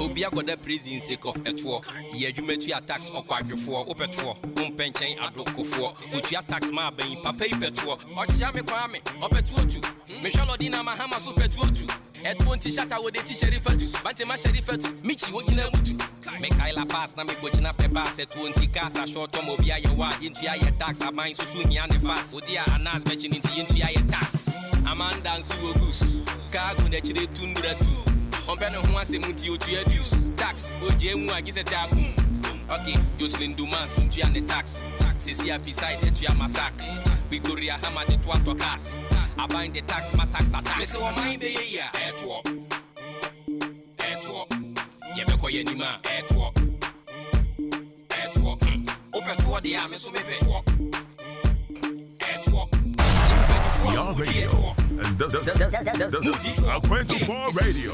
Obia got the prison sake of a tour. Yeah, you met your tax or quite before, open tour, pension adoko for, which your tax ma being papa petua, or Shame Kwame, or Petuotu, Michelodina Mahama super tuotu, at 20 shata with the T-Sherifatu, Bantima Sherifatu, Michi, what you know to make Kyla pass, now make watching up a bass at 20 cars, a short term of your wild into your tax, a mine so soon and fast, what dear and not mentioning into your tax. Amanda and Sue Goose, Cargo naturally 202. On pen of once a muti to abuse tax, OJ, I guess a tag. Okay, Jocelyn Dumas, and the tax. Cecilia beside the Chia massacre. Victoria Hammer the Twato cast. I bind the tax, my tax attack. So I mind the year at war. At war. Yebeko Yenima at war. At war. Open for the army, so maybe at war. At war. We are radio, and this is Acquainted for Radio.